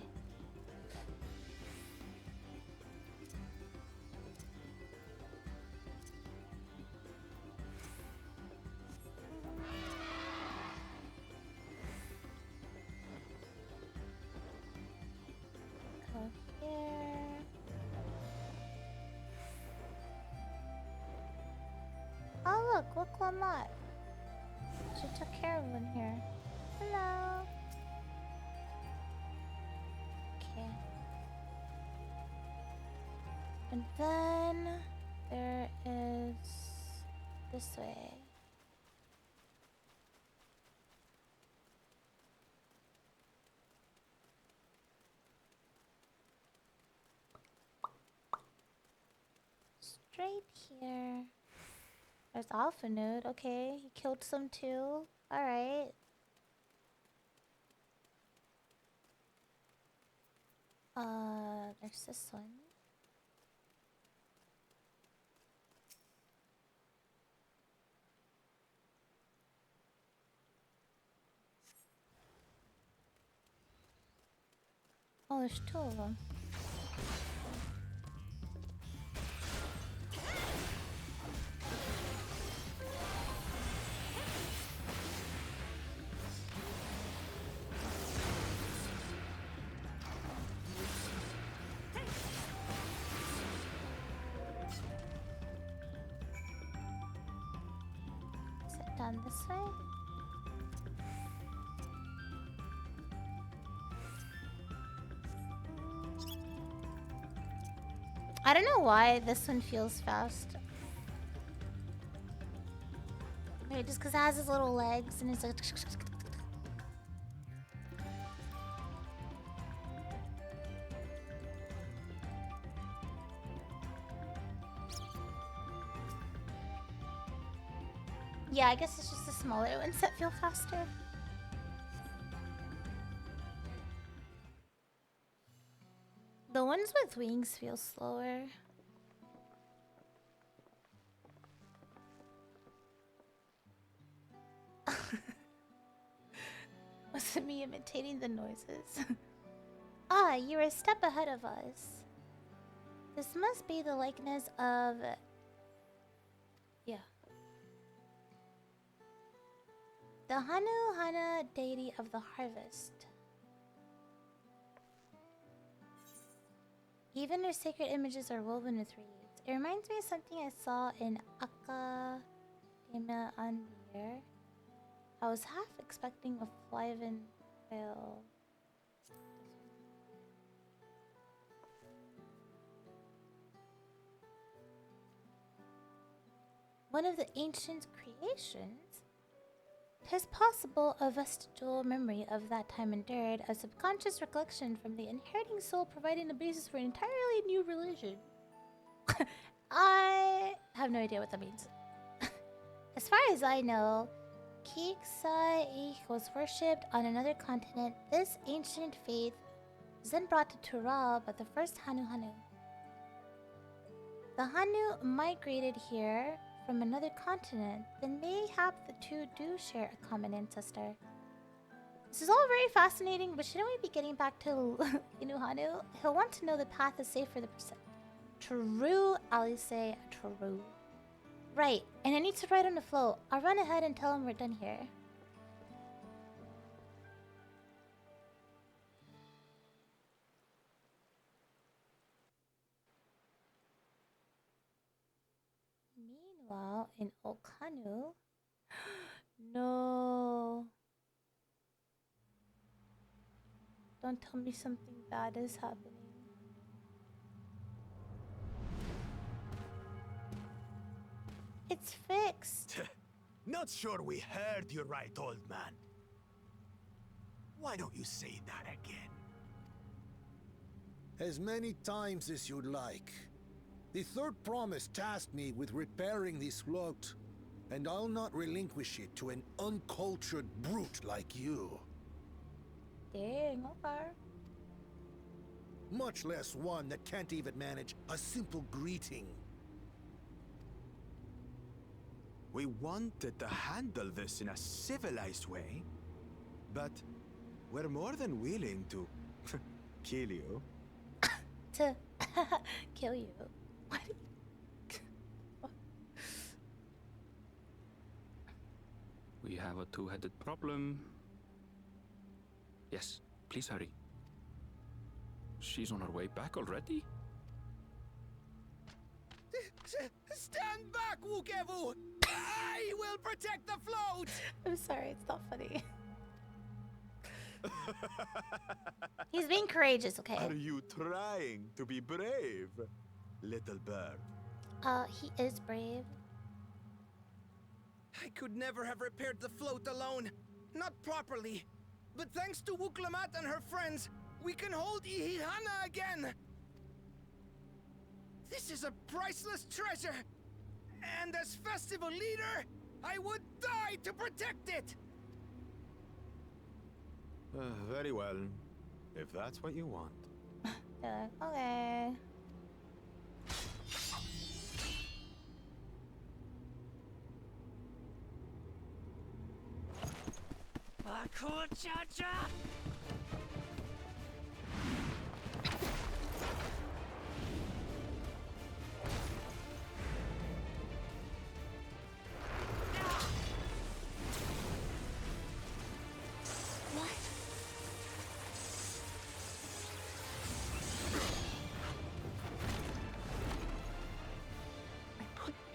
Go here. Oh look, Wuklamot. She took care of one here. Hello. Okay. And then there is this way. Straight here. There's Alpha Nude. Okay, he killed some too. Alright. There's this one. Oh, there's two of them. down this way? I don't know why this one feels fast. Maybe just because it has his little legs and it's like... Yeah, I guess it's just the smaller ones that feel faster. The ones with wings feel slower. Was it me imitating the noises? Ah, you're a step ahead of us. This must be the likeness of... Yeah. The Hanu deity of the harvest. Even her sacred images are woven with reeds. It reminds me of something I saw in Academia Andir. I was half expecting a Ffxiv whale. One of the ancient creations? It is possible a vestigial memory of that time endured, a subconscious recollection from the inheriting soul providing the basis for an entirely new religion. I have no idea what that means. As far as I know, Kiksa was worshipped on another continent. This ancient faith was then brought to Tural by the first Hanu. The Hanu migrated here from another continent, then mayhap the two do share a common ancestor. This is all very fascinating, but shouldn't we be getting back to Inuhanu? He'll want to know the path is safe for the person. True, Alice, true. Right, and I need to ride on the float. I'll run ahead and tell him we're done here. Meanwhile, in Okanu... No. Don't tell me something bad is happening. It's fixed. Not sure we heard you right, old man. Why don't you say that again? As many times as you'd like. The third promise tasked me with repairing this float, and I'll not relinquish it to an uncultured brute like you. Dang, okay. Much less one that can't even manage a simple greeting. We wanted to handle this in a civilized way, but we're more than willing to kill you. To kill you. What? We have a two-headed problem. Yes, please hurry. She's on her way back already? Stand back, Wukevu! I will protect the float! I'm sorry, it's not funny. He's being courageous, okay? Are you trying to be brave, little bird? He is brave. I could never have repaired the float alone. Not properly. But thanks to Wuklamat and her friends, we can hold Ihihana again! This is a priceless treasure! And as festival leader, I would die to protect it! Very well, if that's what you want. Okay. Cha-cha!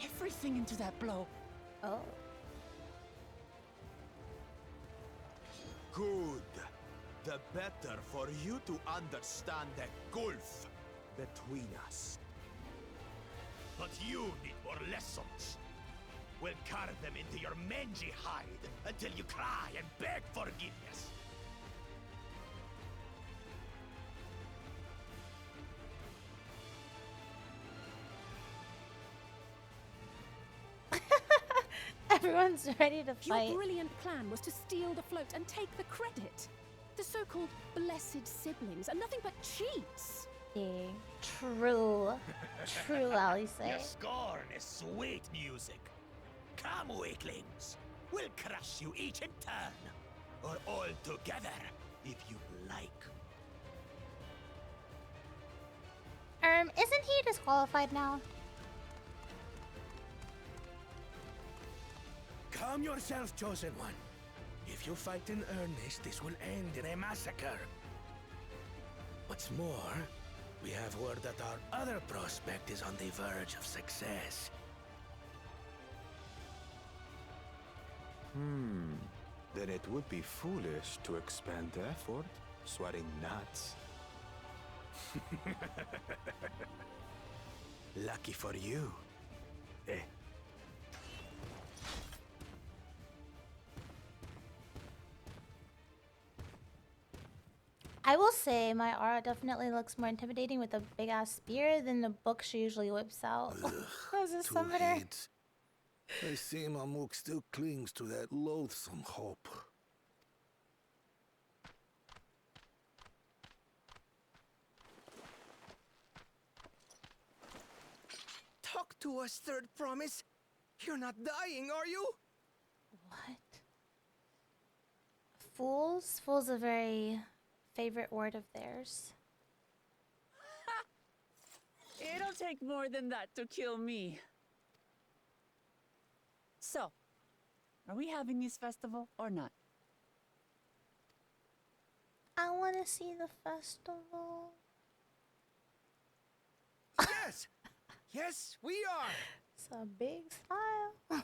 Everything into that blow. Oh. Good. The better for you to understand the gulf between us. But you need more lessons. We'll carve them into your mangy hide until you cry and beg forgiveness. Everyone's ready to fight. Your brilliant plan was to steal the float and take the credit. The so-called blessed siblings are nothing but cheats. Yeah, true. True, Alice. Your scorn is sweet music. Come, weaklings. We'll crush you each in turn. Or all together, if you like. Isn't he disqualified now? Calm yourself, Chosen One. If you fight in earnest, this will end in a massacre. What's more, we have word that our other prospect is on the verge of success. Then it would be foolish to expend effort sweating nuts. Lucky for you. Eh. I will say my aura definitely looks more intimidating with a big ass spear than the book she usually whips out. As a summoner. Heads. I see Mamuk still clings to that loathsome hope. Talk to us, Third Promise. You're not dying, are you? What? Fools? Fool's a very favorite word of theirs. It'll take more than that to kill me. So, are we having this festival or not? I want to see the festival. Yes! Yes, we are! It's a big smile.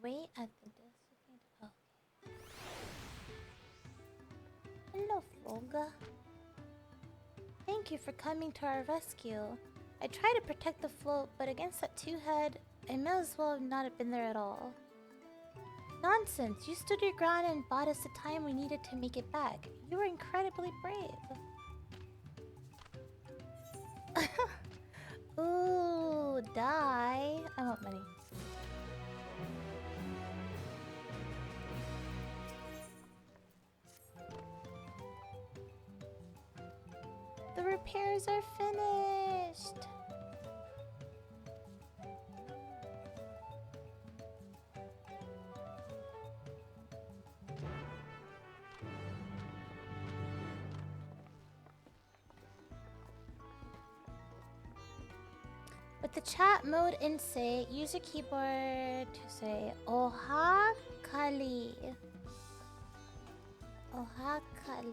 Wait at the designated. Okay. Hello, Folga. Thank you for coming to our rescue. I tried to protect the float, but against that two-head, I may as well not have been there at all. Nonsense! You stood your ground and bought us the time we needed to make it back. You were incredibly brave. Ooh, die. I want money. The repairs are finished. With the chat mode in say, use your keyboard to say Oha Kali. Oha Kali.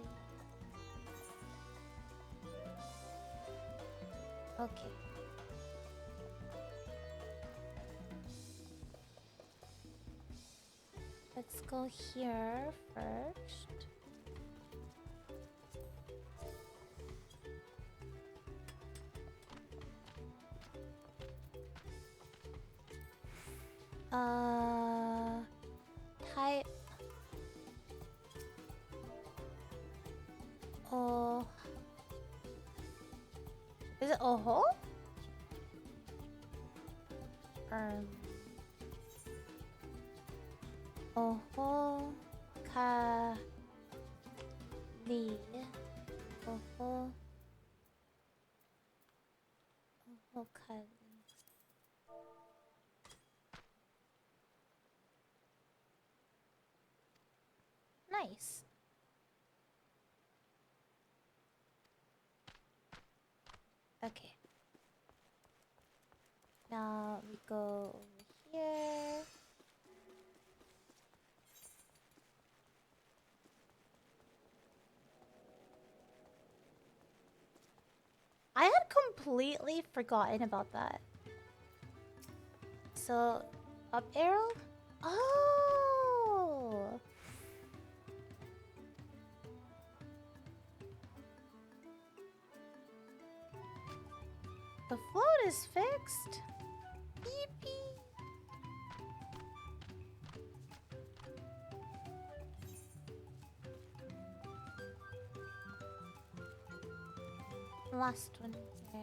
Okay. Let's go here first. Type Oh. Is it Oho? Oho Kali. Oho. Oho Kali. Nice. Okay. Now we go over here. I had completely forgotten about that. So, up arrow? Oh! The float is fixed. Yippee! Last one there.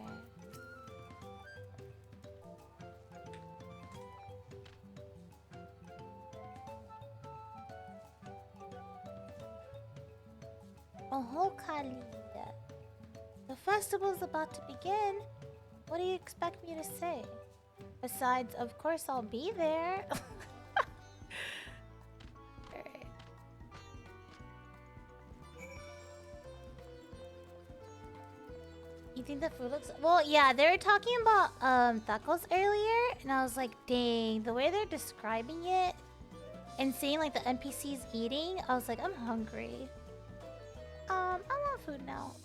Oh, Khalid. The festival's about to begin. What do you expect me to say? Besides, of course I'll be there. Alright. You think the food looks... Well, yeah, they were talking about tacos earlier, and I was like, dang, the way they're describing it and seeing like the NPCs eating, I was like, I'm hungry. I want food now.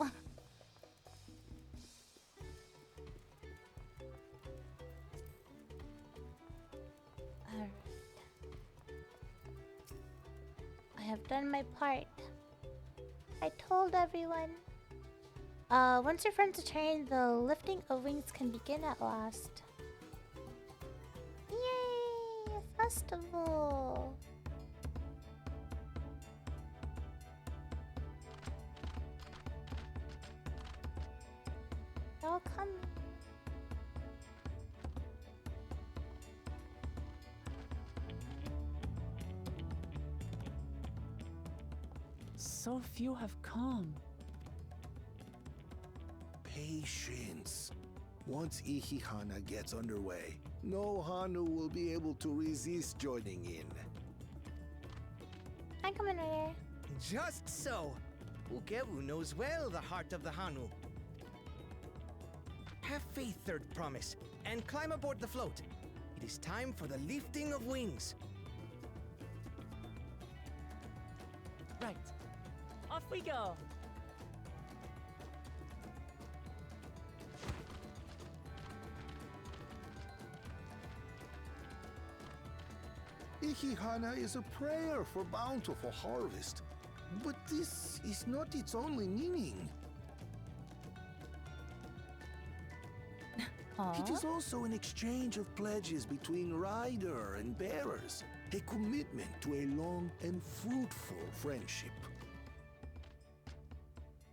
Alright. I have done my part. I told everyone. Once your friends return, the lifting of wings can begin at last. Yay! A festival! They're all coming. So few have come. Patience. Once Ihihana gets underway, no Hanu will be able to resist joining in. Hi, Commander. Just so. Ukewu knows well the heart of the Hanu. Have faith, Third Promise, and climb aboard the float. It is time for the lifting of wings. Right. Off we go. Ihihana is a prayer for bountiful harvest. But this is not its only meaning. It is also an exchange of pledges between rider and bearers. A commitment to a long and fruitful friendship.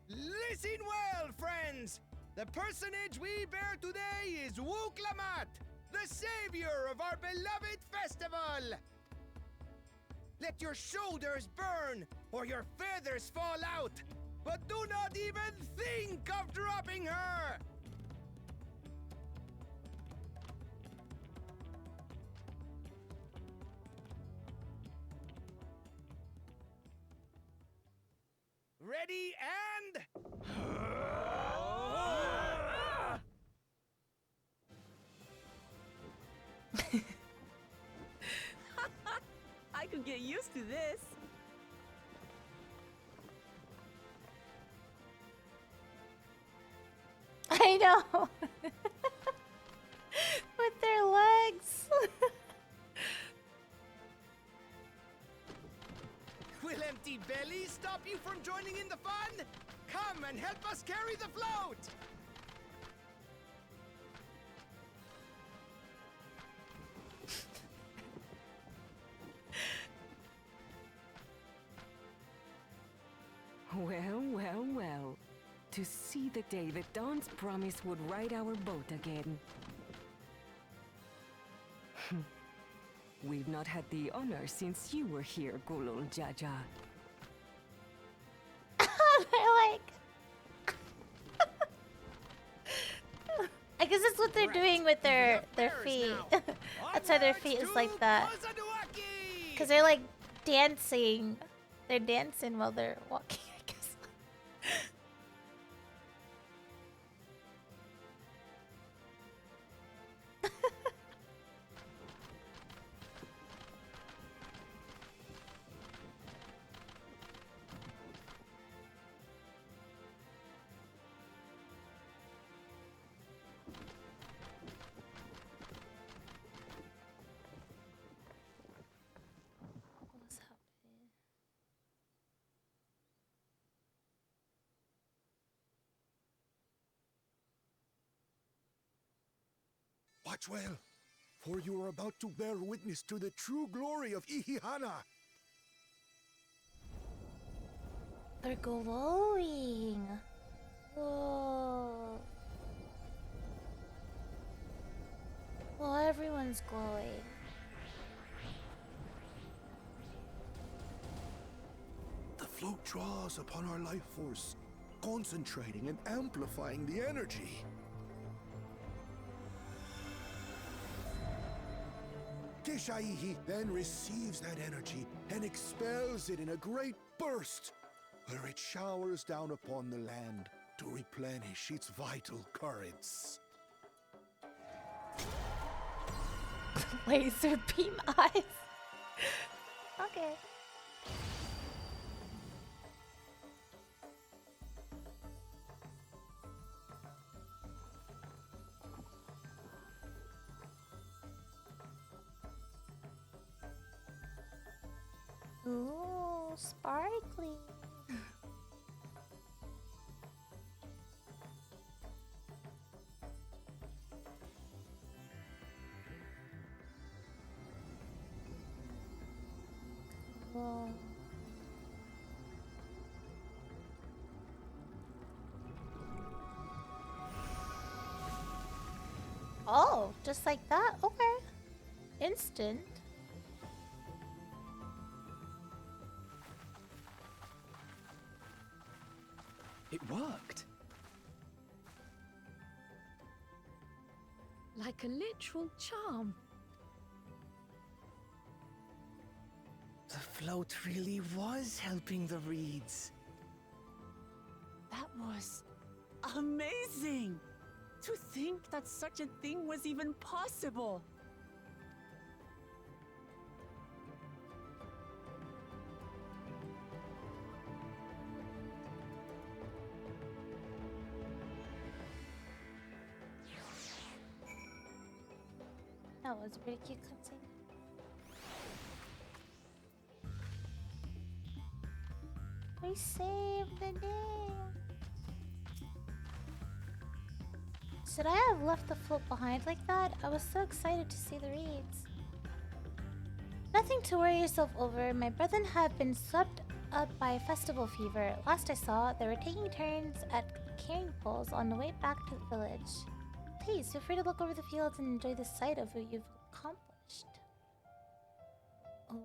Listen well, friends! The personage we bear today is Wuklamat, the savior of our beloved festival! Let your shoulders burn, or your feathers fall out, but do not even think of dropping her! Ready and... I could get used to this. I know. With their legs. Will empty bellies stop you from joining in the fun? Come and help us carry the float! Well, well, well. To see the day that Dawn's promise would ride our boat again. We've not had the honor since you were here, Gulul Jaja. They're like... I guess that's what they're doing with their feet. That's why their feet is like that. Because they're like dancing. They're dancing while they're walking, I guess. Watch well, for you are about to bear witness to the true glory of Ihihana. They're glowing. Whoa. Well, everyone's glowing. The float draws upon our life force, concentrating and amplifying the energy. Keshaihi then receives that energy and expels it in a great burst, where it showers down upon the land to replenish its vital currents. Laser beam eyes. Okay. Ooh, sparkly. Whoa. Oh, just like that? Okay. Instant. It worked. Like a literal charm. The float really was helping the reeds. That was amazing! To think that such a thing was even possible! That was a pretty cute cutscene. We saved the day. Should I have left the float behind like that? I was so excited to see the reeds. Nothing to worry yourself over. My brethren have been swept up by festival fever. Last I saw, they were taking turns at carrying poles on the way back to the village. Please feel free to look over the fields and enjoy the sight of what you've accomplished. Oh.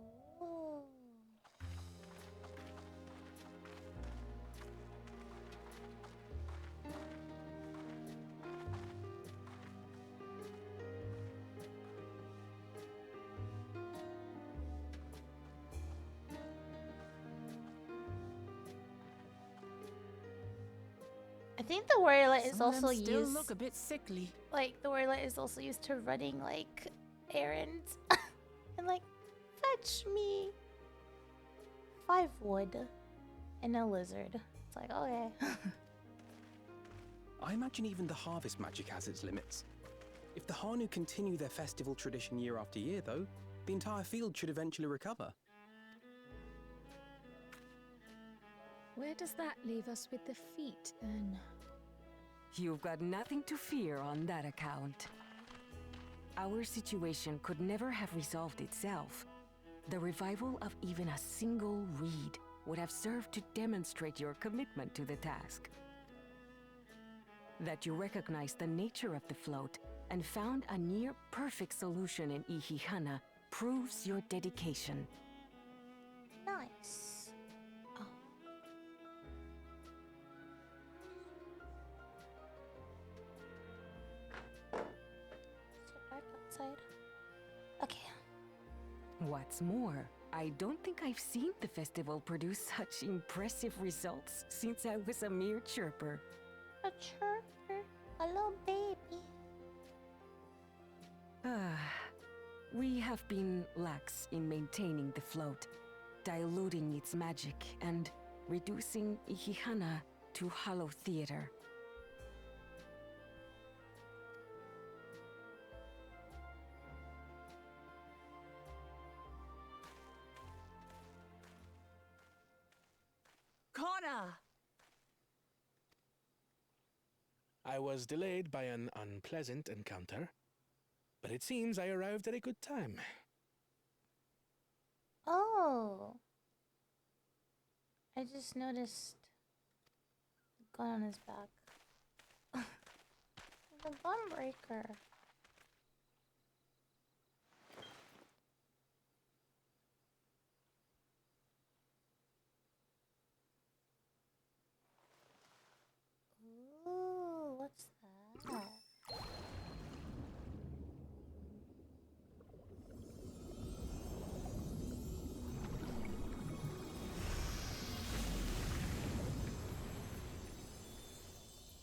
I think the warrior light is also still used. look a bit sickly. Like the warrior light is also used to running like errands and like fetch me 5 wood and a lizard. It's like okay. I imagine even the harvest magic has its limits. If the Hanu continue their festival tradition year after year, though, the entire field should eventually recover. Where does that leave us with the feet, then? You've got nothing to fear on that account. Our situation could never have resolved itself. The revival of even a single reed would have served to demonstrate your commitment to the task. That you recognize the nature of the float and found a near-perfect solution in Ihihana proves your dedication. Nice. Outside. Okay. What's more, I don't think I've seen the festival produce such impressive results since I was a mere chirper. A chirper, a little baby. We have been lax in maintaining the float, diluting its magic and reducing Ihihana to hollow theater. Connor! I was delayed by an unpleasant encounter. but it seems I arrived at a good time. Oh. I just noticed the gun on his back. The bomb breaker. Ooh, what's that?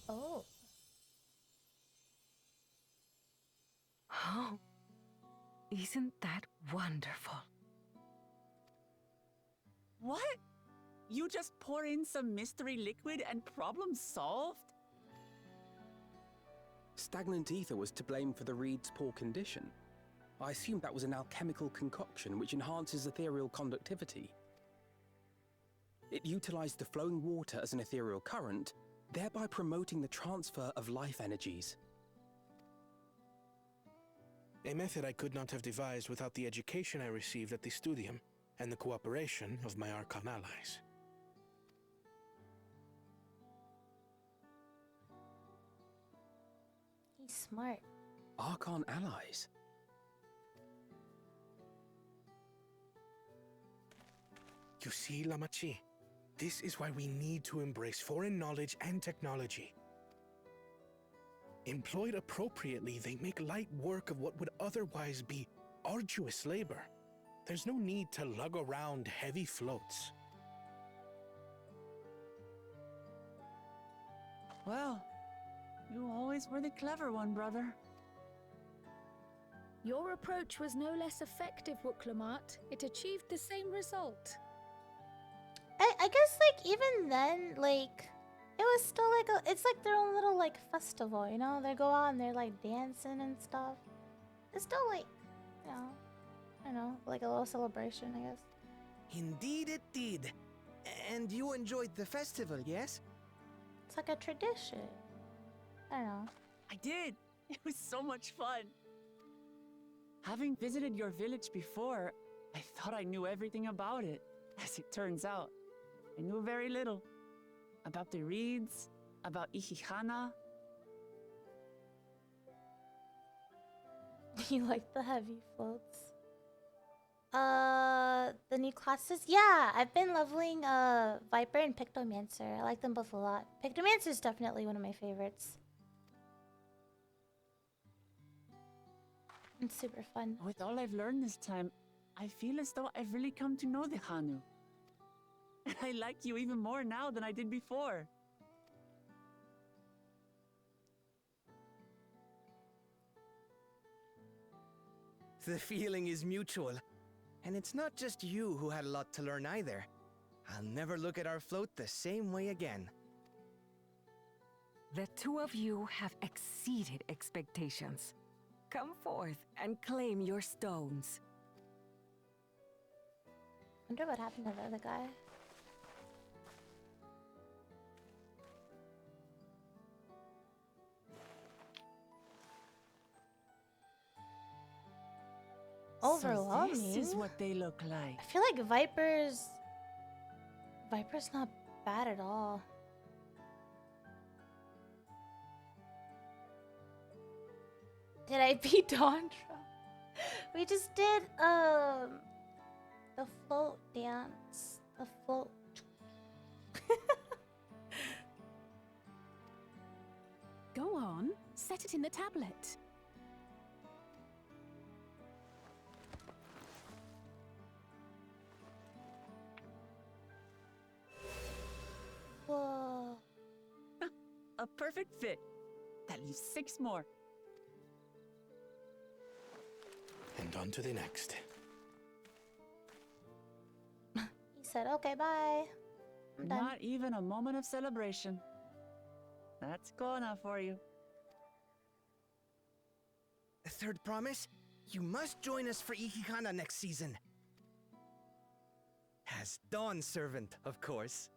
Oh. Oh, isn't that wonderful? What? You just pour in some mystery liquid and problem solved? Stagnant ether was to blame for the reed's poor condition. I assumed that was an alchemical concoction which enhances ethereal conductivity. It utilized the flowing water as an ethereal current, thereby promoting the transfer of life energies. A method I could not have devised without the education I received at the studium and the cooperation of my Archon allies. He's smart. Archon allies? You see, Lamachi, this is why we need to embrace foreign knowledge and technology. Employed appropriately, they make light work of what would otherwise be arduous labor. There's no need to lug around heavy floats. Well, you always were the clever one, brother. Your approach was no less effective, Wuklamart. It achieved the same result. I guess, like, even then, like, it was still like it's like their own little, like, festival, you know? They go out and they're, like, dancing and stuff. It's still, like, you know, I don't know, like a little celebration, I guess. Indeed it did. And you enjoyed the festival, yes? It's like a tradition. I don't know. I did. It was so much fun. Having visited your village before, I thought I knew everything about it. As it turns out, I knew very little. About the reeds, about Ihihana. You like the heavy floats? The new classes? Yeah, I've been leveling Viper and Pictomancer. I like them both a lot. Pictomancer is definitely one of my favorites. It's super fun. With all I've learned this time, I feel as though I've really come to know the Hanu. And I like you even more now than I did before. The feeling is mutual. And it's not just you who had a lot to learn either. I'll never look at our float the same way again. The two of you have exceeded expectations. Come forth and claim your stones. Wonder what happened to the other guy. Overwhelming. So this is what they look like. I feel like Viper's not bad at all. Did I beat Dawntrail? We just did the float dance. The float. Go on, set it in the tablet. Whoa. A perfect fit. That leaves 6 more. And on to the next. He said, okay, bye. I'm done. Not even a moment of celebration. That's Kona for you. A third promise? You must join us for Ihihana next season. As Dawn Servant, of course.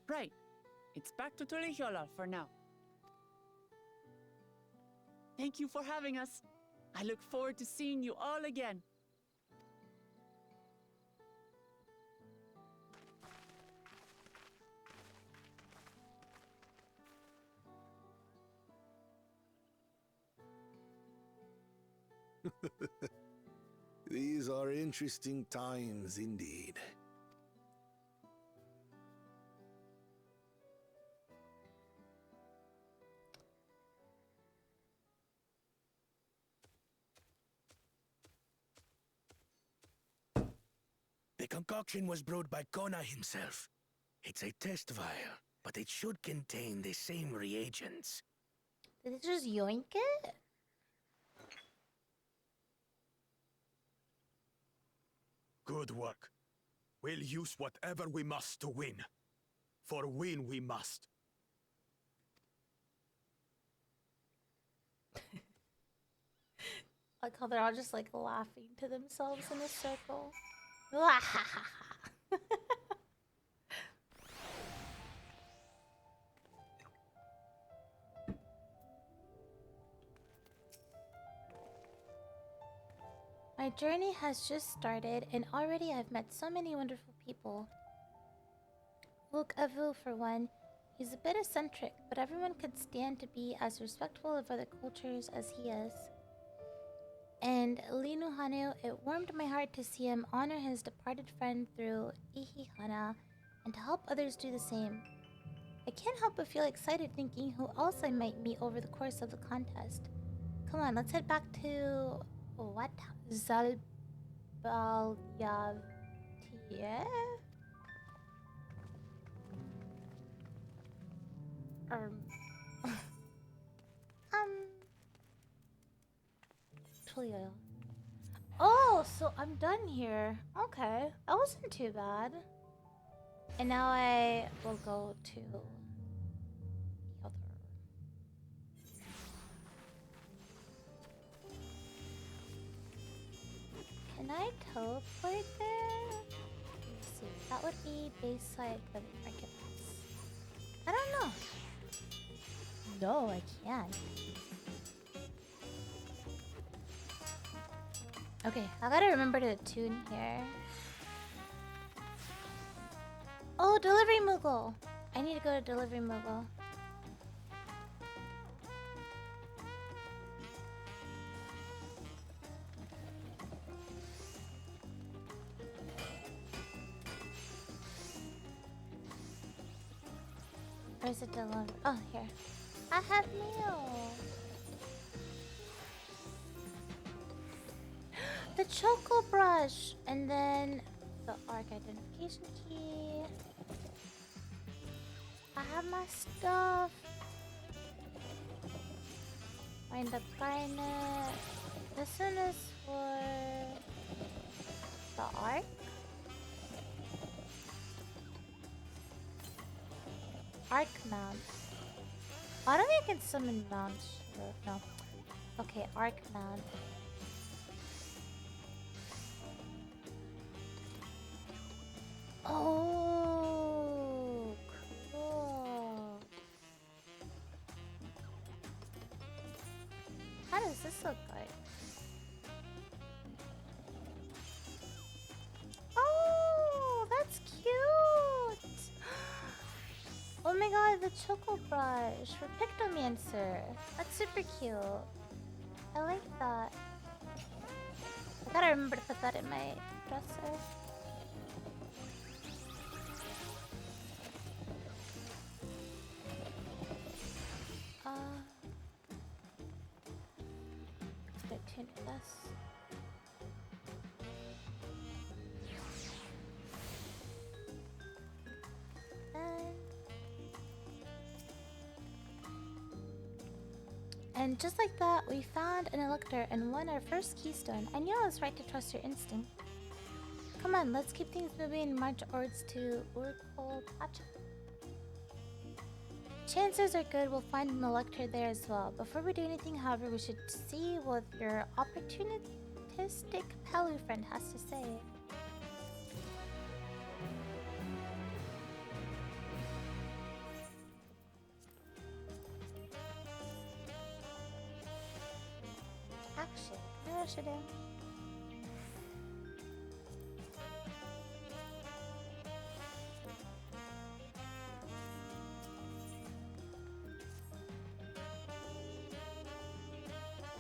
Right. It's back to Tulihiola for now. Thank you for having us. I look forward to seeing you all again. These are interesting times indeed. The concoction was brewed by Kona himself. It's a test vial, but it should contain the same reagents. Did it just yoink it? Good work. We'll use whatever we must to win. For win we must. Like how they're all just like laughing to themselves in a circle. My journey has just started, and already I've met so many wonderful people. Ffxiv, for one, he's a bit eccentric, but everyone could stand to be as respectful of other cultures as he is. And Linuhanu, it warmed my heart to see him honor his departed friend through Ihihana, and to help others do the same. I can't help but feel excited thinking who else I might meet over the course of the contest. Come on, let's head back to... what? Zalbalyav... Twilio. Oh, so I'm done here. Okay, that wasn't too bad. And now I will go to the other. Can I teleport there? Let's see. That would be Bayside the Marketplace. I don't know. No, I can't. Okay, I gotta remember to tune here. Oh, Delivery Moogle! I need to go to Delivery Moogle. Where's it delivered? Oh, here. I have mail! The Choco Brush! And then the ARC identification key. I have my stuff. Find the garnet. This one is for the ARC. Arc mount. I don't think I can summon mounts. No. Okay, arc mount. Oh, cool. How does this look like? Oh, that's cute. Oh my god, the Choco Brush for Pictomancer. That's super cute. I like that. I gotta remember to put that in my dresser. Let's tune this. And just like that, we found an elector and won our first keystone. I knew I was right to trust your instinct. Come on, let's keep things moving and march onwards to Urkol Pacha. Chances are good we'll find an elector there as well. Before we do anything, however, we should see what your opportunistic Palu friend has to say. Actually, can I rush it in?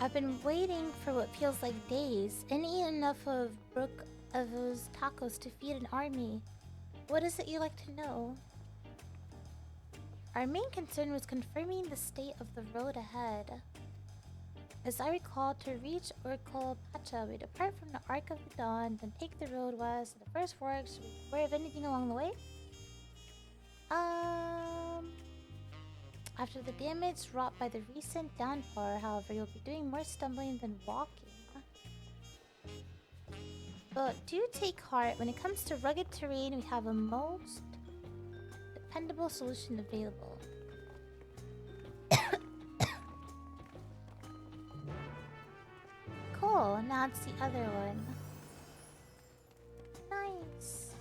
I've been waiting for what feels like days and eaten enough of those tacos to feed an army. What is it you like to know? Our main concern was confirming the state of the road ahead. As I recall, to reach Oracle Pacha, we depart from the Arc of the Dawn, then take the road west to the first fork. Should we be aware of anything along the way? After the damage wrought by the recent downpour, however, you'll be doing more stumbling than walking. But do take heart, when it comes to rugged terrain, we have a most dependable solution available. Cool, now it's the other one. Nice.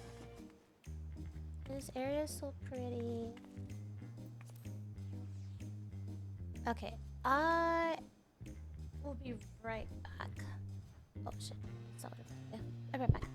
This area is so pretty. Okay, I will be right back. Oh shit, it's not yeah. I'll be right back.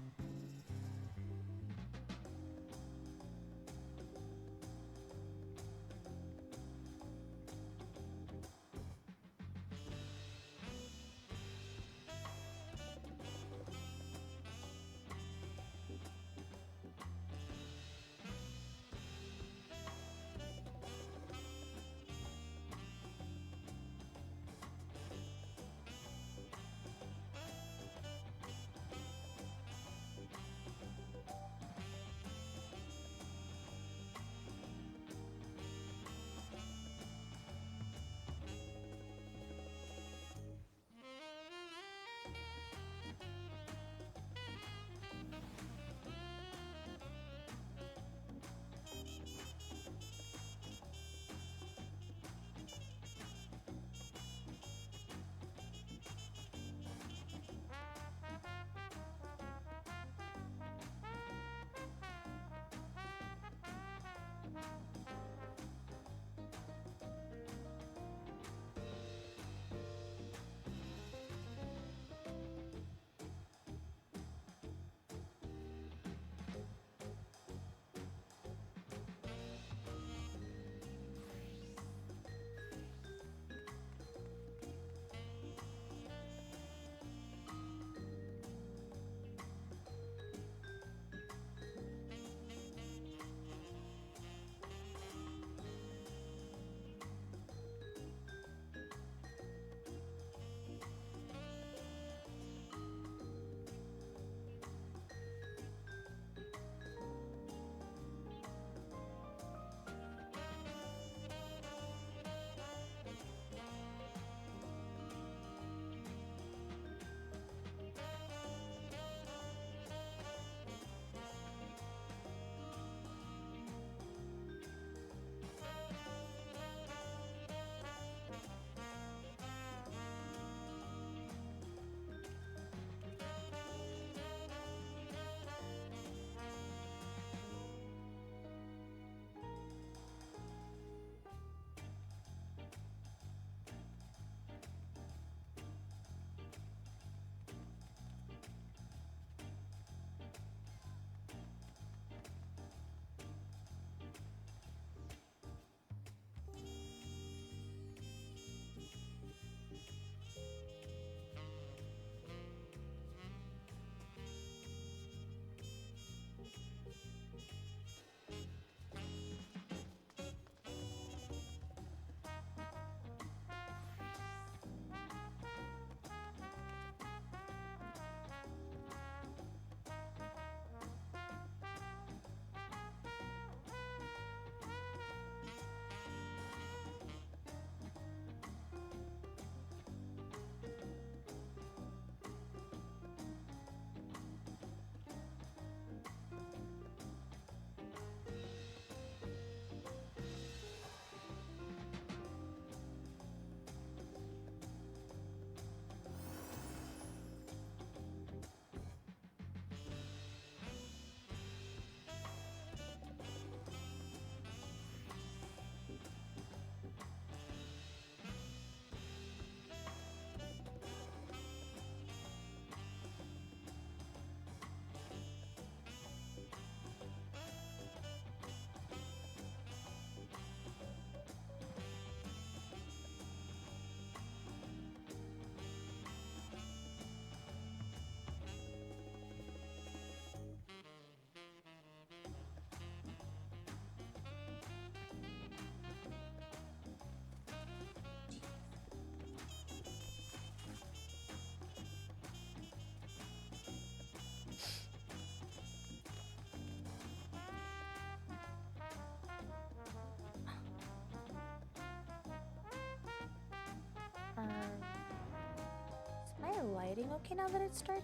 lighting okay now that it's darker?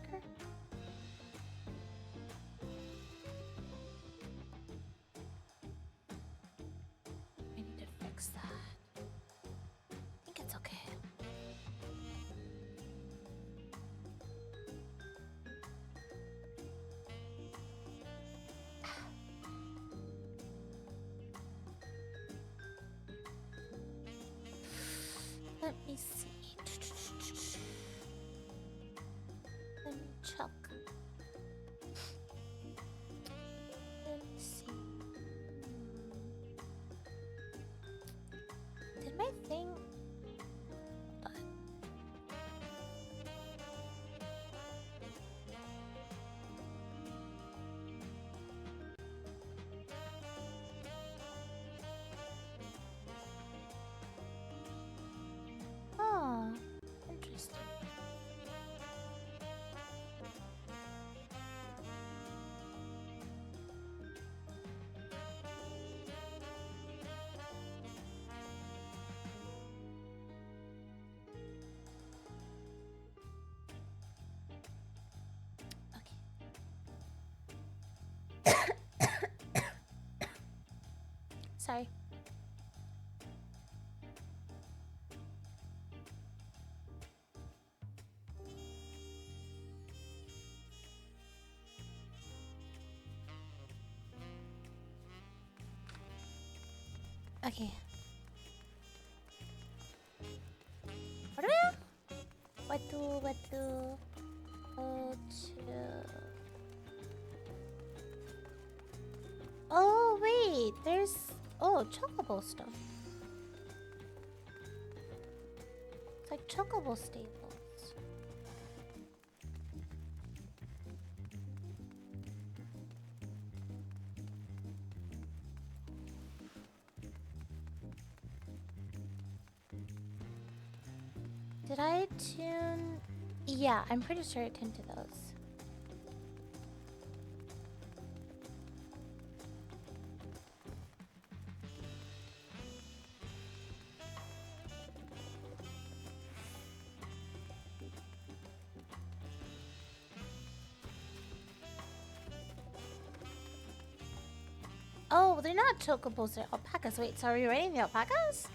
I need to fix that. I think it's okay. Let me see. Let me check. Let me see. Did my thing? Hold on. Oh, interesting. Sorry. Okay. What do? Go to. Oh wait, there's chocobo stuff. It's like chocobo stables. Did I tune? Yeah, I'm pretty sure I tuned to those. Oh, they're not chocobos, they're alpacas. Wait, so are we riding the alpacas?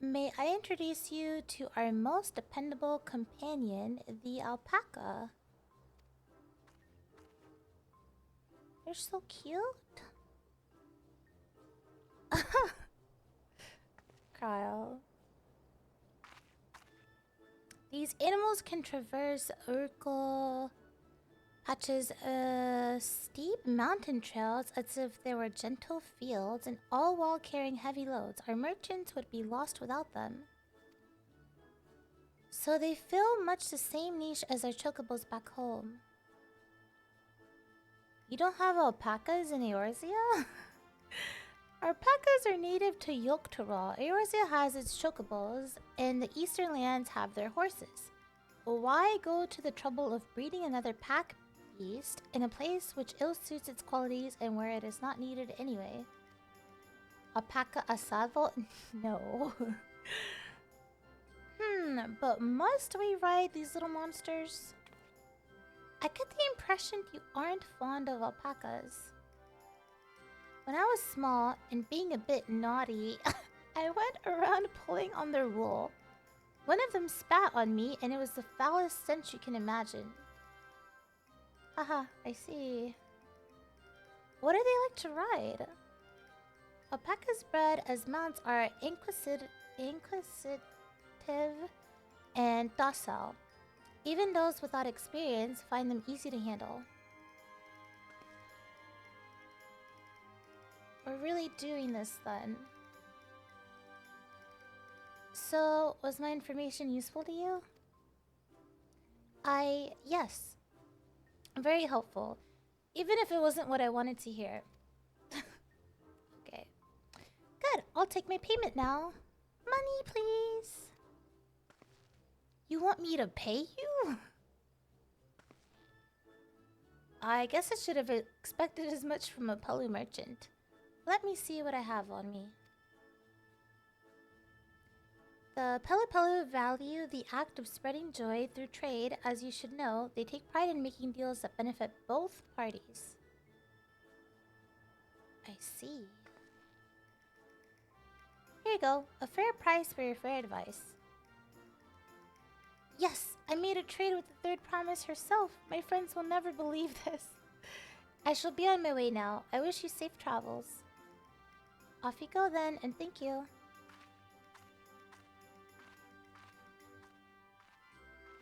May I introduce you to our most dependable companion, the alpaca? They're so cute. Kyle. These animals can traverse Urkel patches steep mountain trails as if they were gentle fields, and all while carrying heavy loads. Our merchants would be lost without them. So they fill much the same niche as our chocobos back home. You don't have alpacas in Eorzea? Alpacas are native to Yogg-Toggle. Eorzea has its chocobos, and the eastern lands have their horses. Why go to the trouble of breeding another pack beast in a place which ill suits its qualities and where it is not needed anyway? Alpaca asado? No. But must we ride these little monsters? I get the impression you aren't fond of alpacas. When I was small and being a bit naughty, I went around pulling on their wool. One of them spat on me, and it was the foulest stench you can imagine. Haha, I see. What do they like to ride? Alpacas bred as mounts are inquisitive and docile. Even those without experience find them easy to handle. We're really doing this then. So, was my information useful to you? Yes. Very helpful. Even if it wasn't what I wanted to hear. Okay. Good, I'll take my payment now. Money, please. You want me to pay you? I guess I should have expected as much from a Pelu merchant. Let me see what I have on me. The Pelipelu value the act of spreading joy through trade. As you should know, they take pride in making deals that benefit both parties. I see. Here you go. A fair price for your fair advice. Yes, I made a trade with the third promise herself. My friends will never believe this. I shall be on my way now. I wish you safe travels. Off you go then, and thank you.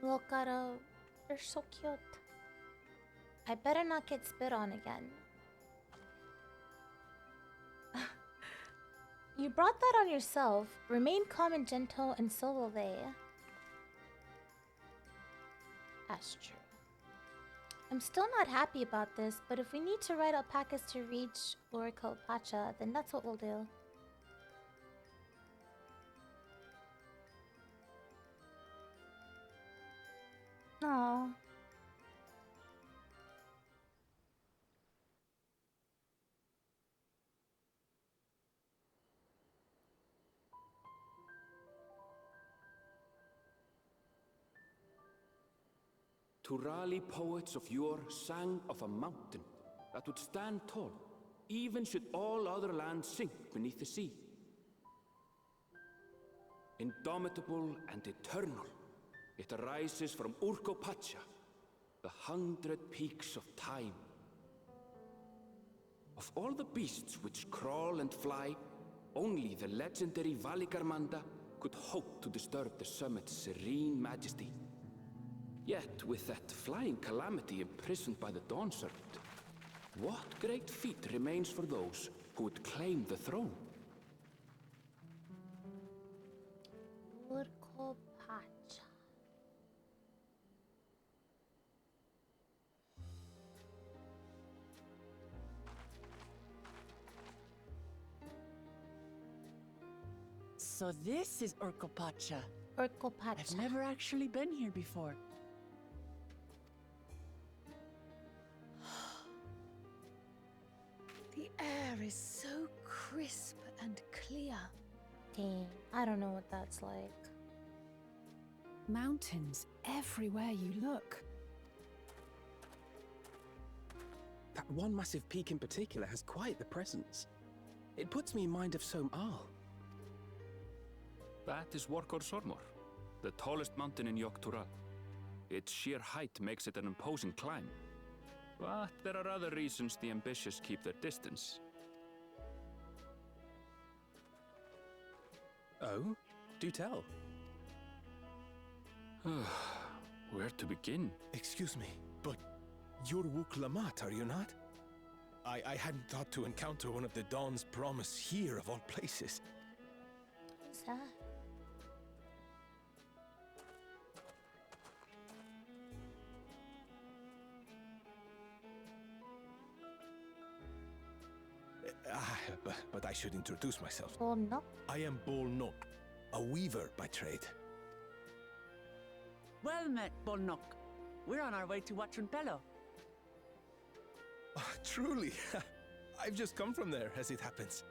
Look at her. They're so cute. I better not get spit on again. You brought that on yourself. Remain calm and gentle, and so will they. That's true. I'm still not happy about this, but if we need to ride alpacas to reach Oracle Pacha, then that's what we'll do. Aww. Turali poets of yore sang of a mountain that would stand tall, even should all other lands sink beneath the sea. Indomitable and eternal, it arises from Urkopacha, the 100 peaks of time. Of all the beasts which crawl and fly, only the legendary Valigarmanda could hope to disturb the summit's serene majesty. Yet, with that flying calamity imprisoned by the Dawn Serpent, what great feat remains for those who would claim the throne? Urkopacha. So this is Urkopacha. Urkopacha. I've never actually been here before. The air is so crisp and clear. Dang, I don't know what that's like. Mountains everywhere you look. That one massive peak in particular has quite the presence. It puts me in mind of Som-Al. That is Workor Sormor, the tallest mountain in Yogg-Tural. Its sheer height makes it an imposing climb. But there are other reasons the ambitious keep their distance. Oh? Do tell. Where to begin? Excuse me, but you're Wook Lamat, are you not? I hadn't thought to encounter one of the Dawn's promise here of all places. Who's that? But I should introduce myself. Bolnok? I am Bolnok, a weaver by trade. Well met, Bolnok. We're on our way to Watranpelo. Truly, I've just come from there, as it happens.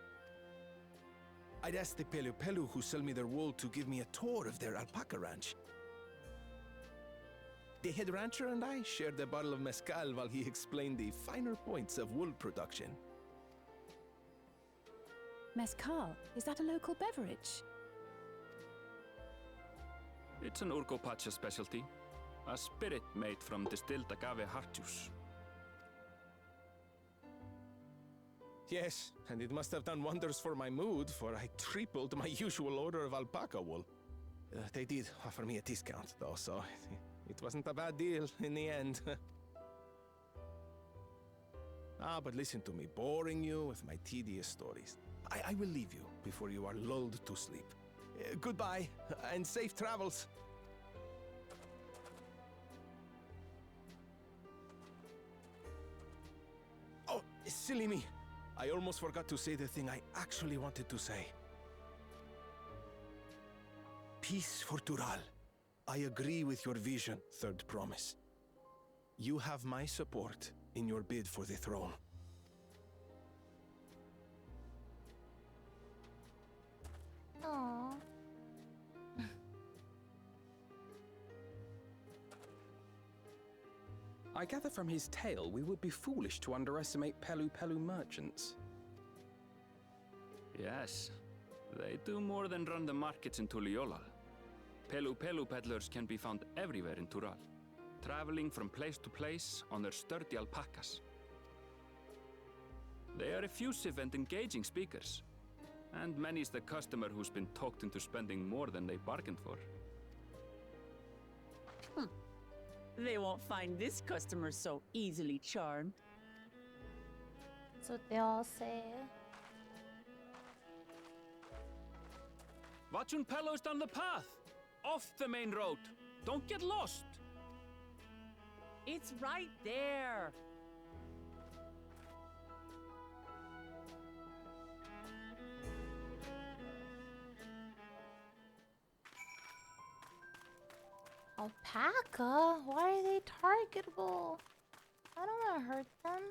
I'd asked the Pelipelu who sell me their wool to give me a tour of their alpaca ranch. The head rancher and I shared a bottle of mezcal while he explained the finer points of wool production. Mezcal, is that a local beverage? It's an Urkopacha specialty. A spirit made from distilled agave heart juice. Yes, and it must have done wonders for my mood, for I tripled my usual order of alpaca wool. They did offer me a discount, though, so it wasn't a bad deal in the end. But listen to me, boring you with my tedious stories. I will leave you before you are lulled to sleep. Goodbye, and safe travels. Oh, silly me. I almost forgot to say the thing I actually wanted to say. Peace for Tural. I agree with your vision, Third Promise. You have my support in your bid for the throne. Aww. I gather from his tale we would be foolish to underestimate Pelu Pelu merchants. Yes, they do more than run the markets in Tuliyollal. Pelu Pelu peddlers can be found everywhere in Tural, traveling from place to place on their sturdy alpacas. They are effusive and engaging speakers, and many's the customer who's been talked into spending more than they bargained for. They won't find this customer so easily charmed. That's what they all say. Vachun Pelo's down the path! Off the main road! Don't get lost! It's right there! Alpaca? Why are they targetable? I don't want to hurt them.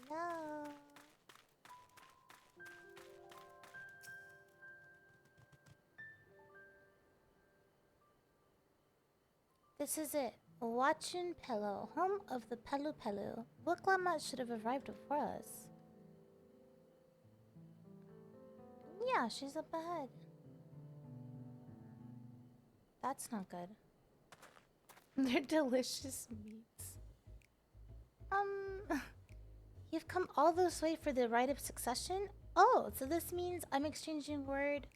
No. This is it. Wachun Pelo, home of the Pelu Pelu. Wiklamat should have arrived before us. Yeah, she's up ahead. That's not good. They're delicious meats. You've come all this way for the rite of succession? Oh, so this means I'm exchanging words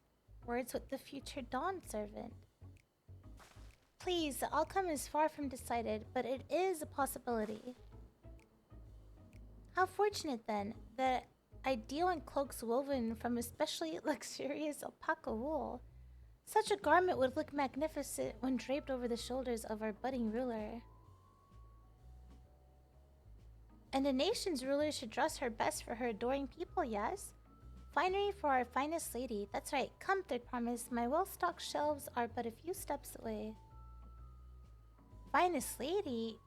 with the future Dawn servant. Please, the outcome is far from decided, but it is a possibility. How fortunate then, that ideal in cloaks woven from especially luxurious alpaca wool. Such a garment would look magnificent when draped over the shoulders of our budding ruler. And a nation's ruler should dress her best for her adoring people, yes? Finery for our finest lady. That's right. Come, third promise. My well-stocked shelves are but a few steps away. Finest lady?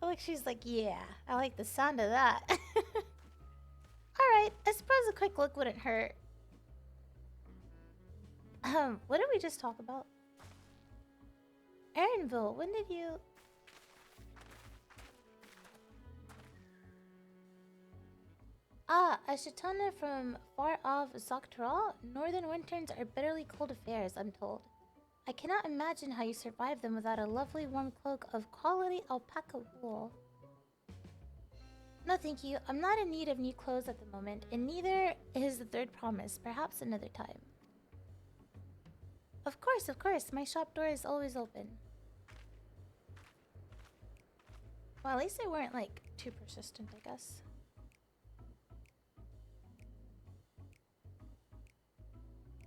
Like she's like, yeah, I like the sound of that. Alright, I suppose a quick look wouldn't hurt. What did we just talk about? Erinville, when did you... Ah, a Shatana from far off Zoctral? Northern winters are bitterly cold affairs, I'm told. I cannot imagine how you survive them without a lovely warm cloak of quality alpaca wool. No thank you, I'm not in need of new clothes at the moment, and neither is the third promise, perhaps another time. Of course, my shop door is always open. Well, at least they weren't, like, too persistent, I guess.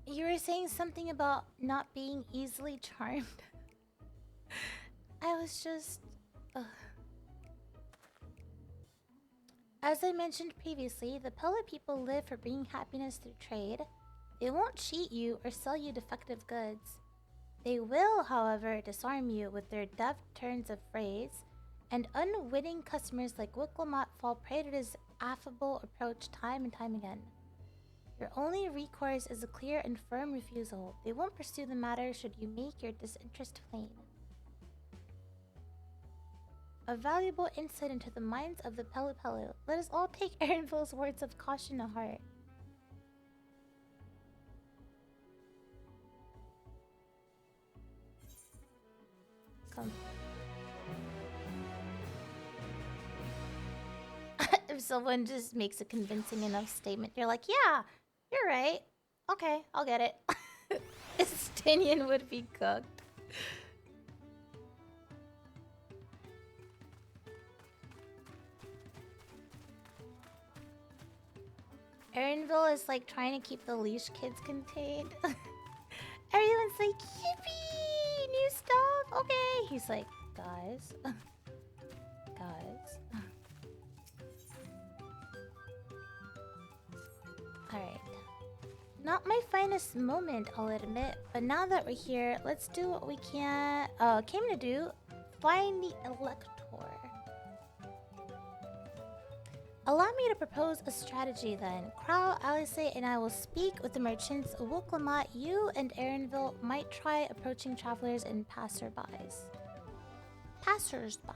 You were saying something about not being easily charmed. I was just... Ugh. As I mentioned previously, the Pella people live for bringing happiness through trade. They won't cheat you or sell you defective goods. They will, however, disarm you with their deft turns of phrase, and unwitting customers like Wiklamat fall prey to his affable approach time and time again. Your only recourse is a clear and firm refusal. They won't pursue the matter should you make your disinterest plain. A valuable insight into the minds of the Pelu Pelu. Let us all take Erinville's words of caution to heart. Come. If someone just makes a convincing enough statement, you're like, yeah, you're right. Okay, I'll get it. Estinian would be cooked. Erinville is like trying to keep the leash kids contained. Everyone's like, yippee! New stuff! Okay! He's like, guys. Guys. Alright. Not my finest moment, I'll admit. But now that we're here, let's do what we came to do. Find the Elector. Allow me to propose a strategy then. Krau, Alice, and I will speak with the merchants. Woklamat, you and Aaronville might try approaching travelers and passerbys. Passers-by.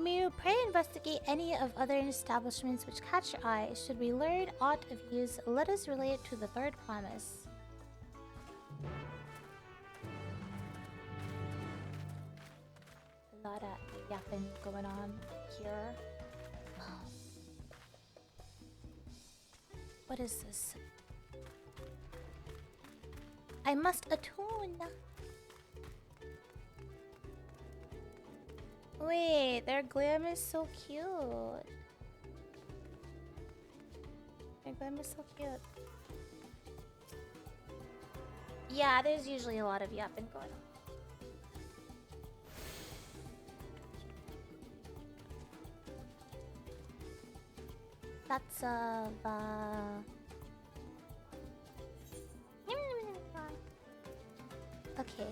Miru, pray investigate any of other establishments which catch your eye. Should we learn aught of use, let us relay it to the third promise. A lot of yapping going on here. What is this? I must attune. Wait, their glam is so cute. Their glam is so cute. Yeah, there's usually a lot of yapping going on. That's okay.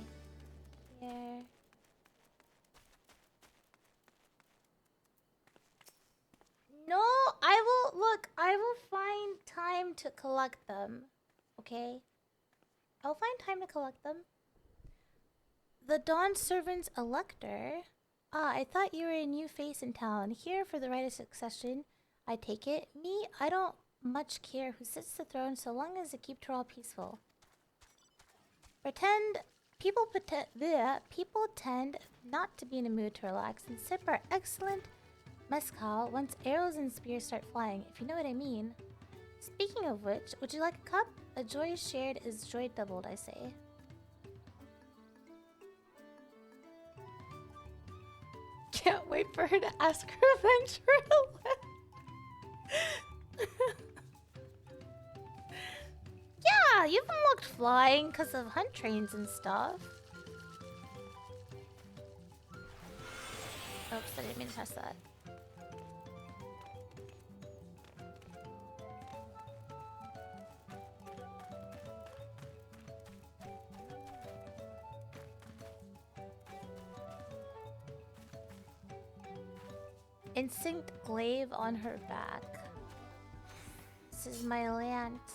Here. No, I will find time to collect them. Okay? I'll find time to collect them. The Dawn Servant's Elector? Ah, I thought you were a new face in town. Here for the right of succession. I take it. Me, I don't much care who sits the throne so long as it keeps all peaceful. People tend not to be in a mood to relax and sip our excellent mezcal once arrows and spears start flying, if you know what I mean. Speaking of which, would you like a cup? A joy shared is joy doubled, I say. Can't wait for her to ask her adventurer. Yeah, you've unlocked flying because of hunt trains and stuff. Oops, I didn't mean to press that. Instinct glaive on her back. This is my lance.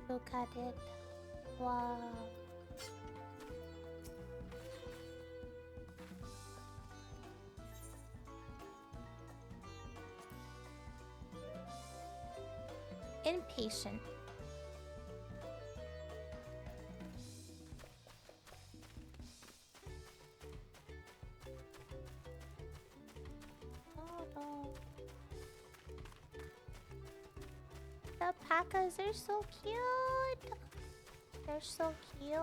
Look at it. Wow. Impatient. The alpacas are so cute. They're so cute.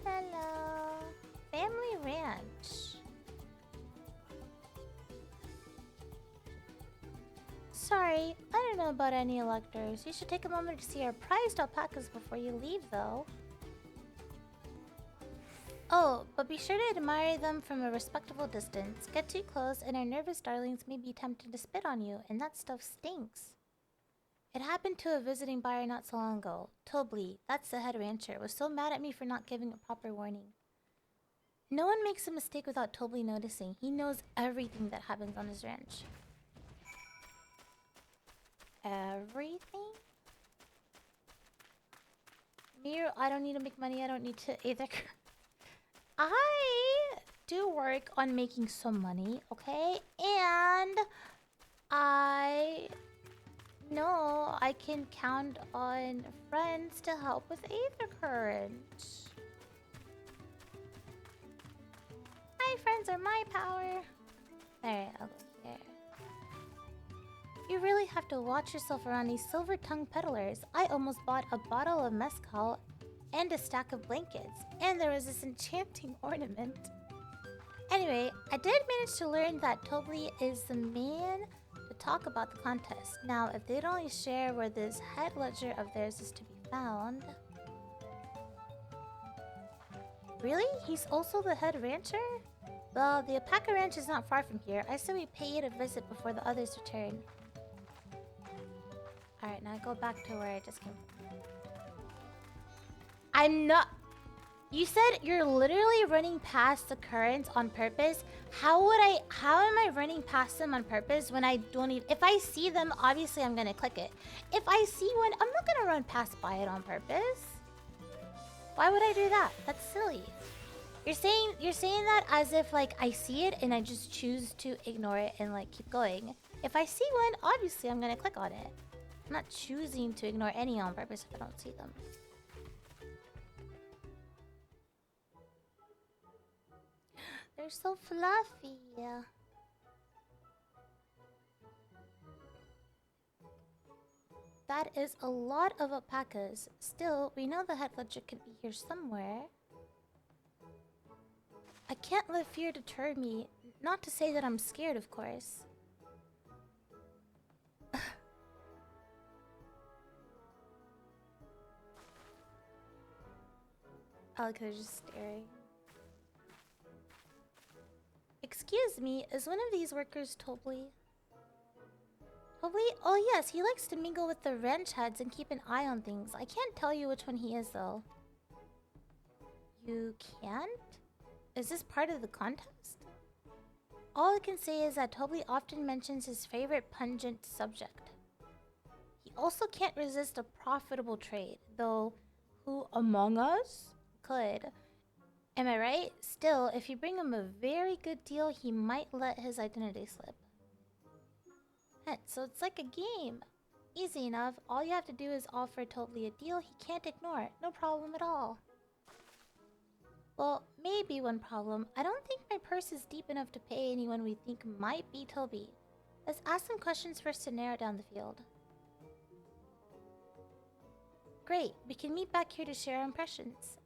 Hello. Family Ranch. Sorry, I don't know about any electors. You should take a moment to see our prized alpacas before you leave, though. Oh, but be sure to admire them from a respectable distance. Get too close and our nervous darlings may be tempted to spit on you, and that stuff stinks. It happened to a visiting buyer not so long ago. Tobli, that's the head rancher, was so mad at me for not giving a proper warning. No one makes a mistake without Tobli noticing. He knows everything that happens on his ranch. Everything? Miru, I don't need to make money. I don't need to either. I do work on making some money, okay? And I know I can count on friends to help with Aether Current. My friends are my power. Alright, I'll go here. You really have to watch yourself around these silver-tongued peddlers. I almost bought a bottle of mezcal and a stack of blankets, and there was this enchanting ornament. Anyway, I did manage to learn that Tobli is the man to talk about the contest. Now, if they'd only share where this head ledger of theirs is to be found... Really? He's also the head rancher? Well, the alpaca ranch is not far from here. I say we pay it a visit before the others return. Alright, now go back to where I just came from. I'm not... You said you're literally running past the currents on purpose. How am I running past them on purpose when I don't even... If I see them, obviously I'm gonna click it. If I see one, I'm not gonna run past by it on purpose. Why would I do that? That's silly. You're saying that as if like I see it and I just choose to ignore it and like keep going. If I see one, obviously I'm gonna click on it. I'm not choosing to ignore any on purpose if I don't see them. They're so fluffy. That is a lot of alpacas. Still, we know the head ledger could be here somewhere. I can't let fear deter me. Not to say that I'm scared, of course. I like they're just staring. Excuse me, is one of these workers Tobley? Tobley? Oh yes, he likes to mingle with the ranch heads and keep an eye on things. I can't tell you which one he is though. You can't? Is this part of the contest? All I can say is that Tobley often mentions his favorite pungent subject. He also can't resist a profitable trade, though who among us could? Am I right? Still, if you bring him a very good deal, he might let his identity slip. So it's like a game. Easy enough. All you have to do is offer Tobley a deal he can't ignore. No problem at all. Well, maybe one problem. I don't think my purse is deep enough to pay anyone we think might be Toby. Let's ask some questions first to narrow down the field. Great. We can meet back here to share our impressions.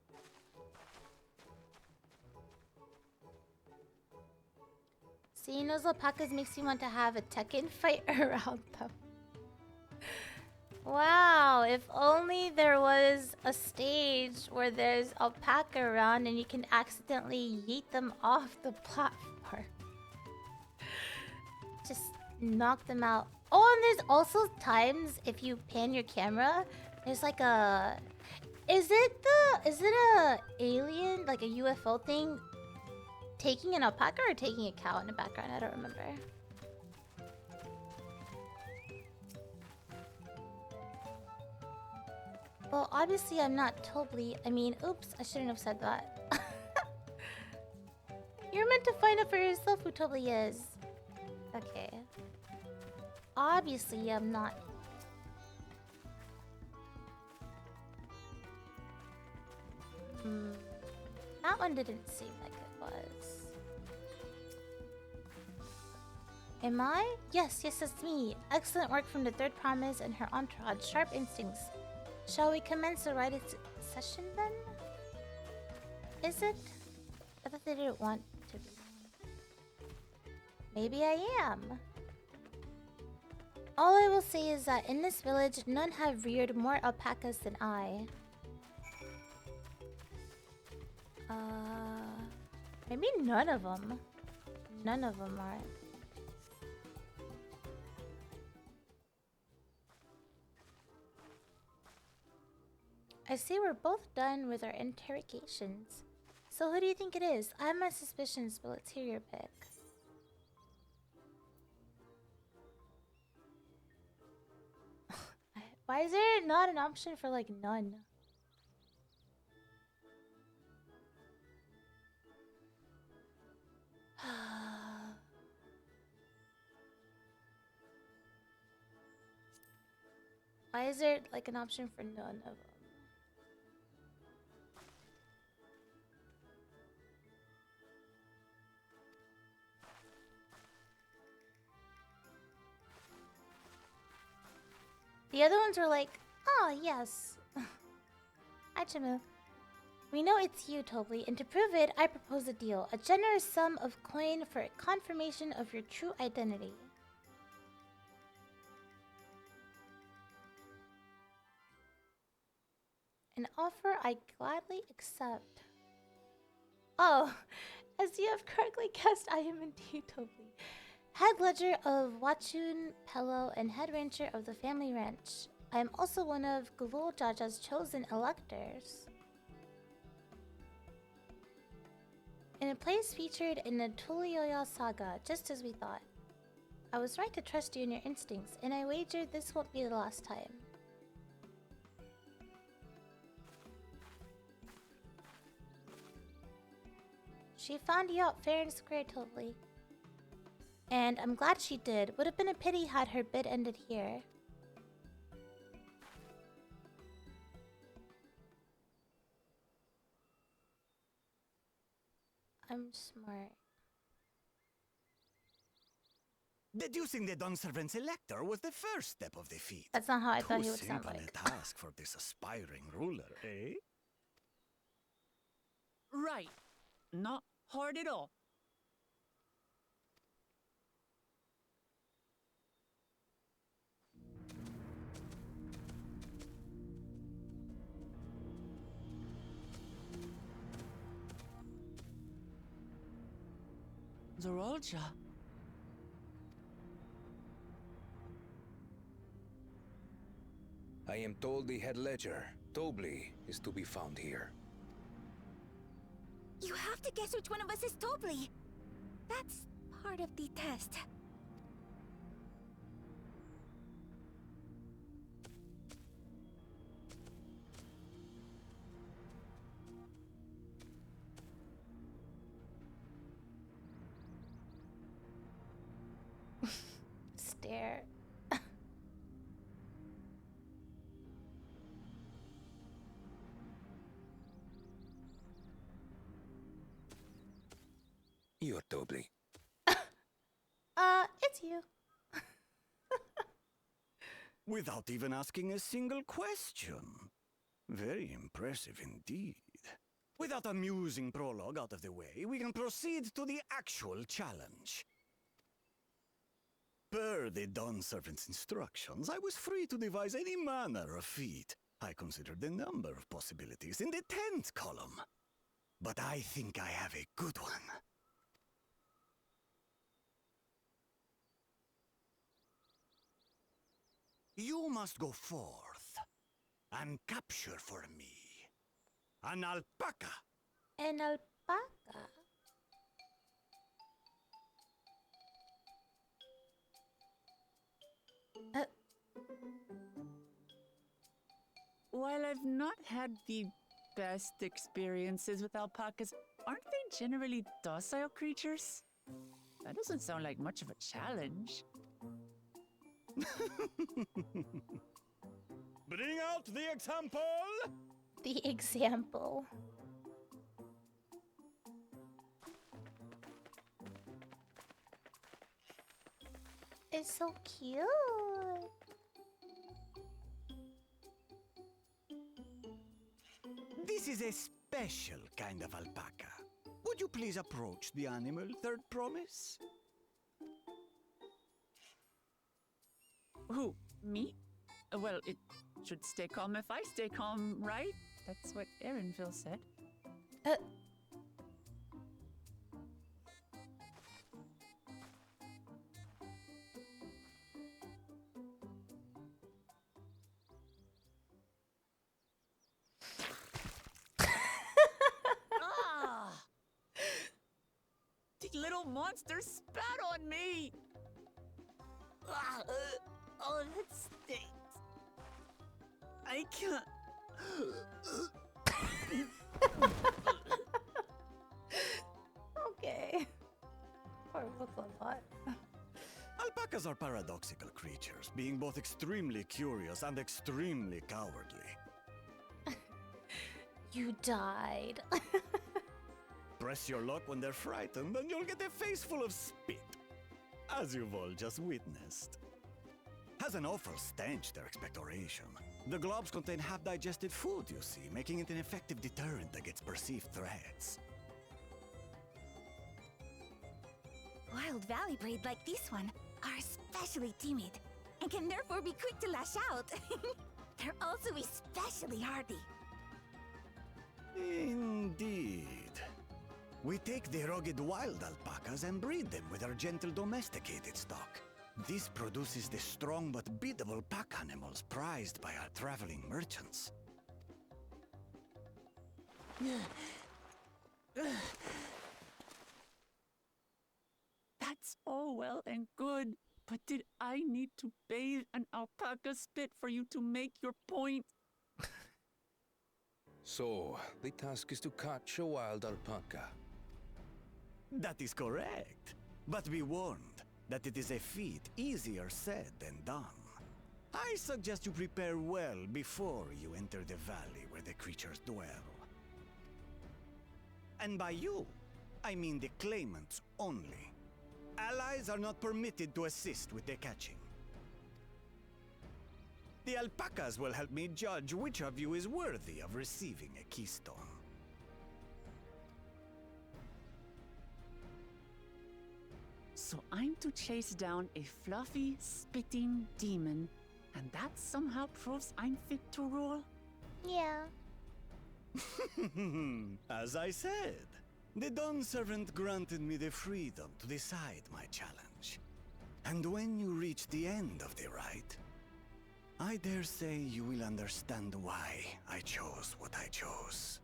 Seeing those alpacas makes me want to have a Tekken fight around them. Wow, if only there was a stage where there's alpaca around and you can accidentally yeet them off the platform. Just knock them out. Oh, and there's also times if you pan your camera, there's like a... Is it a alien, like a UFO thing? Taking an alpaca or taking a cow in the background? I don't remember. Well, obviously I'm not Tobley. I mean, oops, I shouldn't have said that. You're meant to find out for yourself who Tobley is. Okay. Obviously I'm not. That one didn't seem like it was. Am I? Yes, that's me. Excellent work from the third promise and her entourage. Sharp instincts. Shall we commence the rite session then? Is it? I thought they didn't want to be. Maybe I am. All I will say is that in this village, none have reared more alpacas than I. Maybe none of them. None of them are. I see we're both done with our interrogations. So who do you think it is? I have my suspicions, but let's hear your pick. Why is there not an option for like none? Why is there like an option for none of them? The other ones were like, oh yes. Hi, Chimu. We know it's you, Tobley, and to prove it, I propose a deal. A generous sum of coin for a confirmation of your true identity. An offer I gladly accept. Oh, as you have correctly guessed, I am indeed Tobley. Head ledger of Wachun Pello and head rancher of the family ranch. I am also one of Gulul Jaja's chosen electors. In a place featured in the Tuliyoya saga, just as we thought. I was right to trust you and your instincts, and I wager this won't be the last time. She found you out fair and square, totally. And I'm glad she did. Would have been a pity had her bid ended here. I'm smart. Deducing the Dawnservant's elector was the first step of the feat. That's not how I thought he would sound Too like. simple a task for this aspiring ruler, eh? Right. Not hard at all. Zorolja. I am told the head ledger, Tobli, is to be found here. You have to guess which one of us is Tobli. That's part of the test. Stare. You're Tobli. It's you. Without even asking a single question. Very impressive indeed. With that amusing prologue out of the way, we can proceed to the actual challenge. Per the Dawnservant's instructions, I was free to devise any manner of feat. I considered the number of possibilities in the 10th column. But I think I have a good one. You must go forth and capture for me an alpaca. An alpaca? While I've not had the best experiences with alpacas, aren't they generally docile creatures? That doesn't sound like much of a challenge. Bring out the example! The example. It's so cute. This is a special kind of alpaca. Would you please approach the animal, third promise? Who? Me? Well, it should stay calm if I stay calm, right? That's what Erinville said. Ah! The little monster spat on me! Ah, oh, that stinks. I can't. Okay. Poor Wooklebot. Alpacas are paradoxical creatures, being both extremely curious and extremely cowardly. You died. Press your luck when they're frightened, and you'll get a face full of spit, as you've all just witnessed. Has an awful stench, their expectoration. The globs contain half-digested food, you see, making it an effective deterrent against perceived threats. Wild valley breed like this one are especially timid and can therefore be quick to lash out. They're also especially hardy. Indeed. We take the rugged wild alpacas and breed them with our gentle domesticated stock. This produces the strong but biddable pack animals prized by our traveling merchants. well and good, but did I need to bathe an alpaca spit for you to make your point? So, the task is to catch a wild alpaca. That is correct. But be warned that it is a feat easier said than done. I suggest you prepare well before you enter the valley where the creatures dwell. And by you, I mean the claimants only. Allies are not permitted to assist with the catching. The alpacas will help me judge which of you is worthy of receiving a keystone. So I'm to chase down a fluffy, spitting demon, and that somehow proves I'm fit to rule? Yeah. As I said, the Dawn Servant granted me the freedom to decide my challenge. And when you reach the end of the rite, I dare say you will understand why I chose what I chose.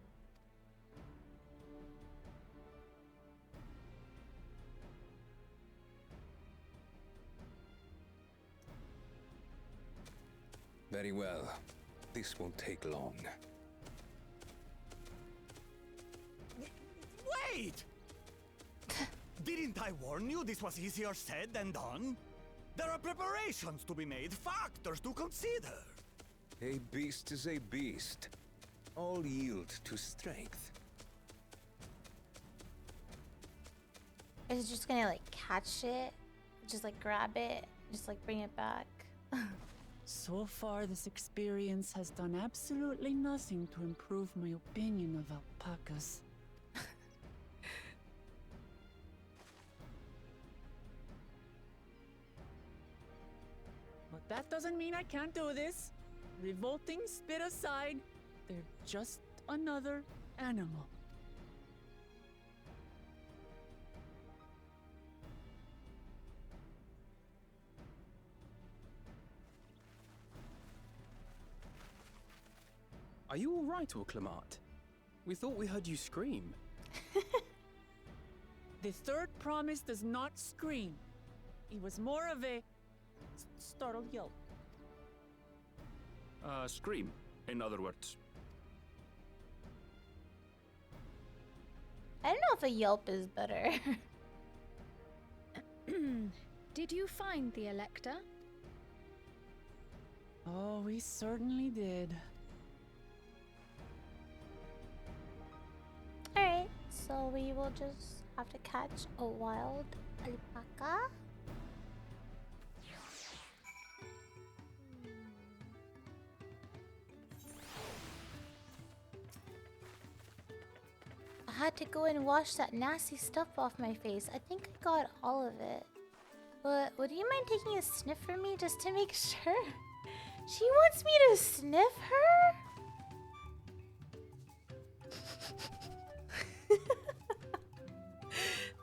Very well. This won't take long. Wait! Didn't I warn you this was easier said than done? There are preparations to be made, factors to consider. A beast is a beast. All yield to strength. Is it just gonna like catch it? Just like grab it? Just like bring it back? So far, this experience has done absolutely nothing to improve my opinion of alpacas. But that doesn't mean I can't do this. Revolting spit aside, they're just another animal. Are you all right, Orclamat? We thought we heard you scream. The third promise does not scream. It was more of a startled yelp. Scream, in other words. I don't know if a yelp is better. Did you find the Elector? Oh, we certainly did. Alright, so we will just have to catch a wild alpaca. I had to go and wash that nasty stuff off my face. I think I got all of it. But would you mind taking a sniff for me just to make sure? She wants me to sniff her?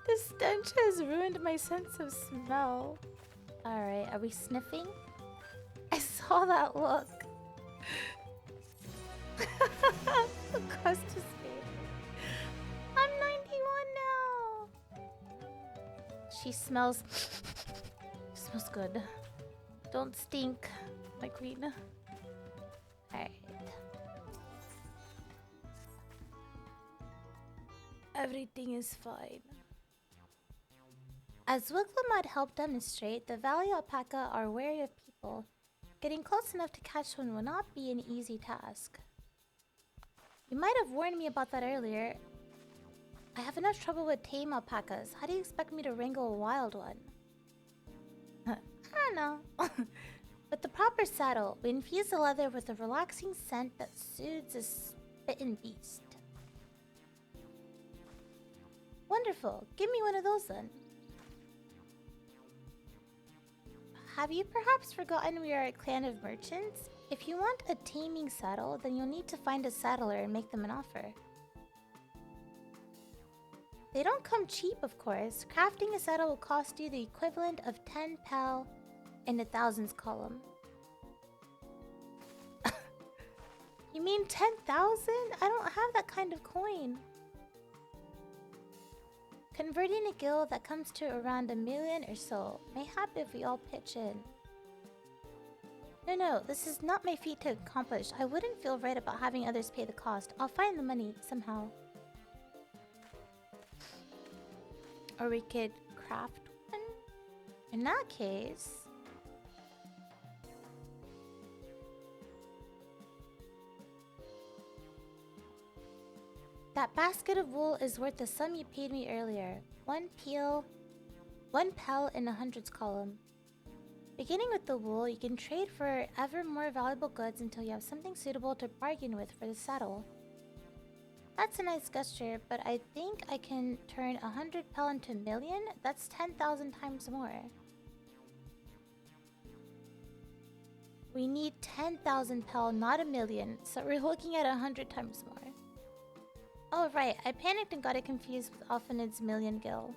The stench has ruined my sense of smell. Alright, are we sniffing? I saw that look. Across his face. I'm 91 now. She smells good. Don't stink, my queen. Alright. Everything is fine. As Wiglamud helped demonstrate, the valley alpaca are wary of people. Getting close enough to catch one will not be an easy task. You might have warned me about that earlier. I have enough trouble with tame alpacas. How do you expect me to wrangle a wild one? I don't know. With the proper saddle, we infuse the leather with a relaxing scent that soothes a spitting beast. Wonderful. Give me one of those then. Have you perhaps forgotten we are a clan of merchants? If you want a taming saddle, then you'll need to find a saddler and make them an offer. They don't come cheap, of course. Crafting a saddle will cost you the equivalent of 10 pel in a thousands column. You mean 10,000? I don't have that kind of coin. Converting a guild that comes to around 1 million or so may happen if we all pitch in. No, this is not my feat to accomplish. I wouldn't feel right about having others pay the cost. I'll find the money somehow. Or we could craft one? In that case... That basket of wool is worth the sum you paid me earlier. One pel in the hundreds column. Beginning with the wool, you can trade for ever more valuable goods until you have something suitable to bargain with for the saddle. That's a nice gesture, but I think I can turn 100 pel into 1 million? That's 10,000 times more. We need 10,000 pel, not 1 million, so we're looking at 100 times more. Oh right, I panicked and got it confused with Alphanid's million gil.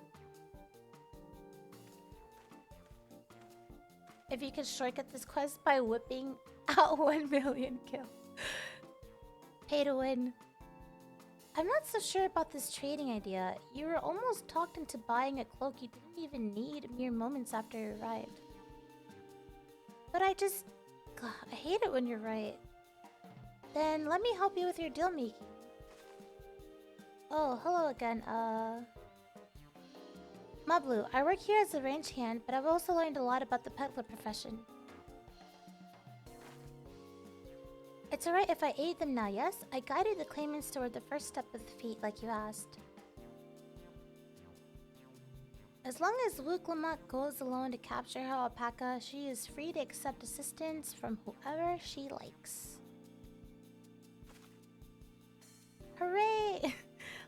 If you could shortcut this quest by whipping out 1 million gil. Pay to win. I'm not so sure about this trading idea. You were almost talked into buying a cloak you didn't even need mere moments after you arrived. But I just... God, I hate it when you're right. Then let me help you with your deal making. Oh, hello again, Mablu, I work here as a range hand, but I've also learned a lot about the peddler profession. It's alright if I aid them now, yes? I guided the claimants toward the first step of the feat, like you asked. As long as Wuklamak goes alone to capture her alpaca, she is free to accept assistance from whoever she likes. Hooray!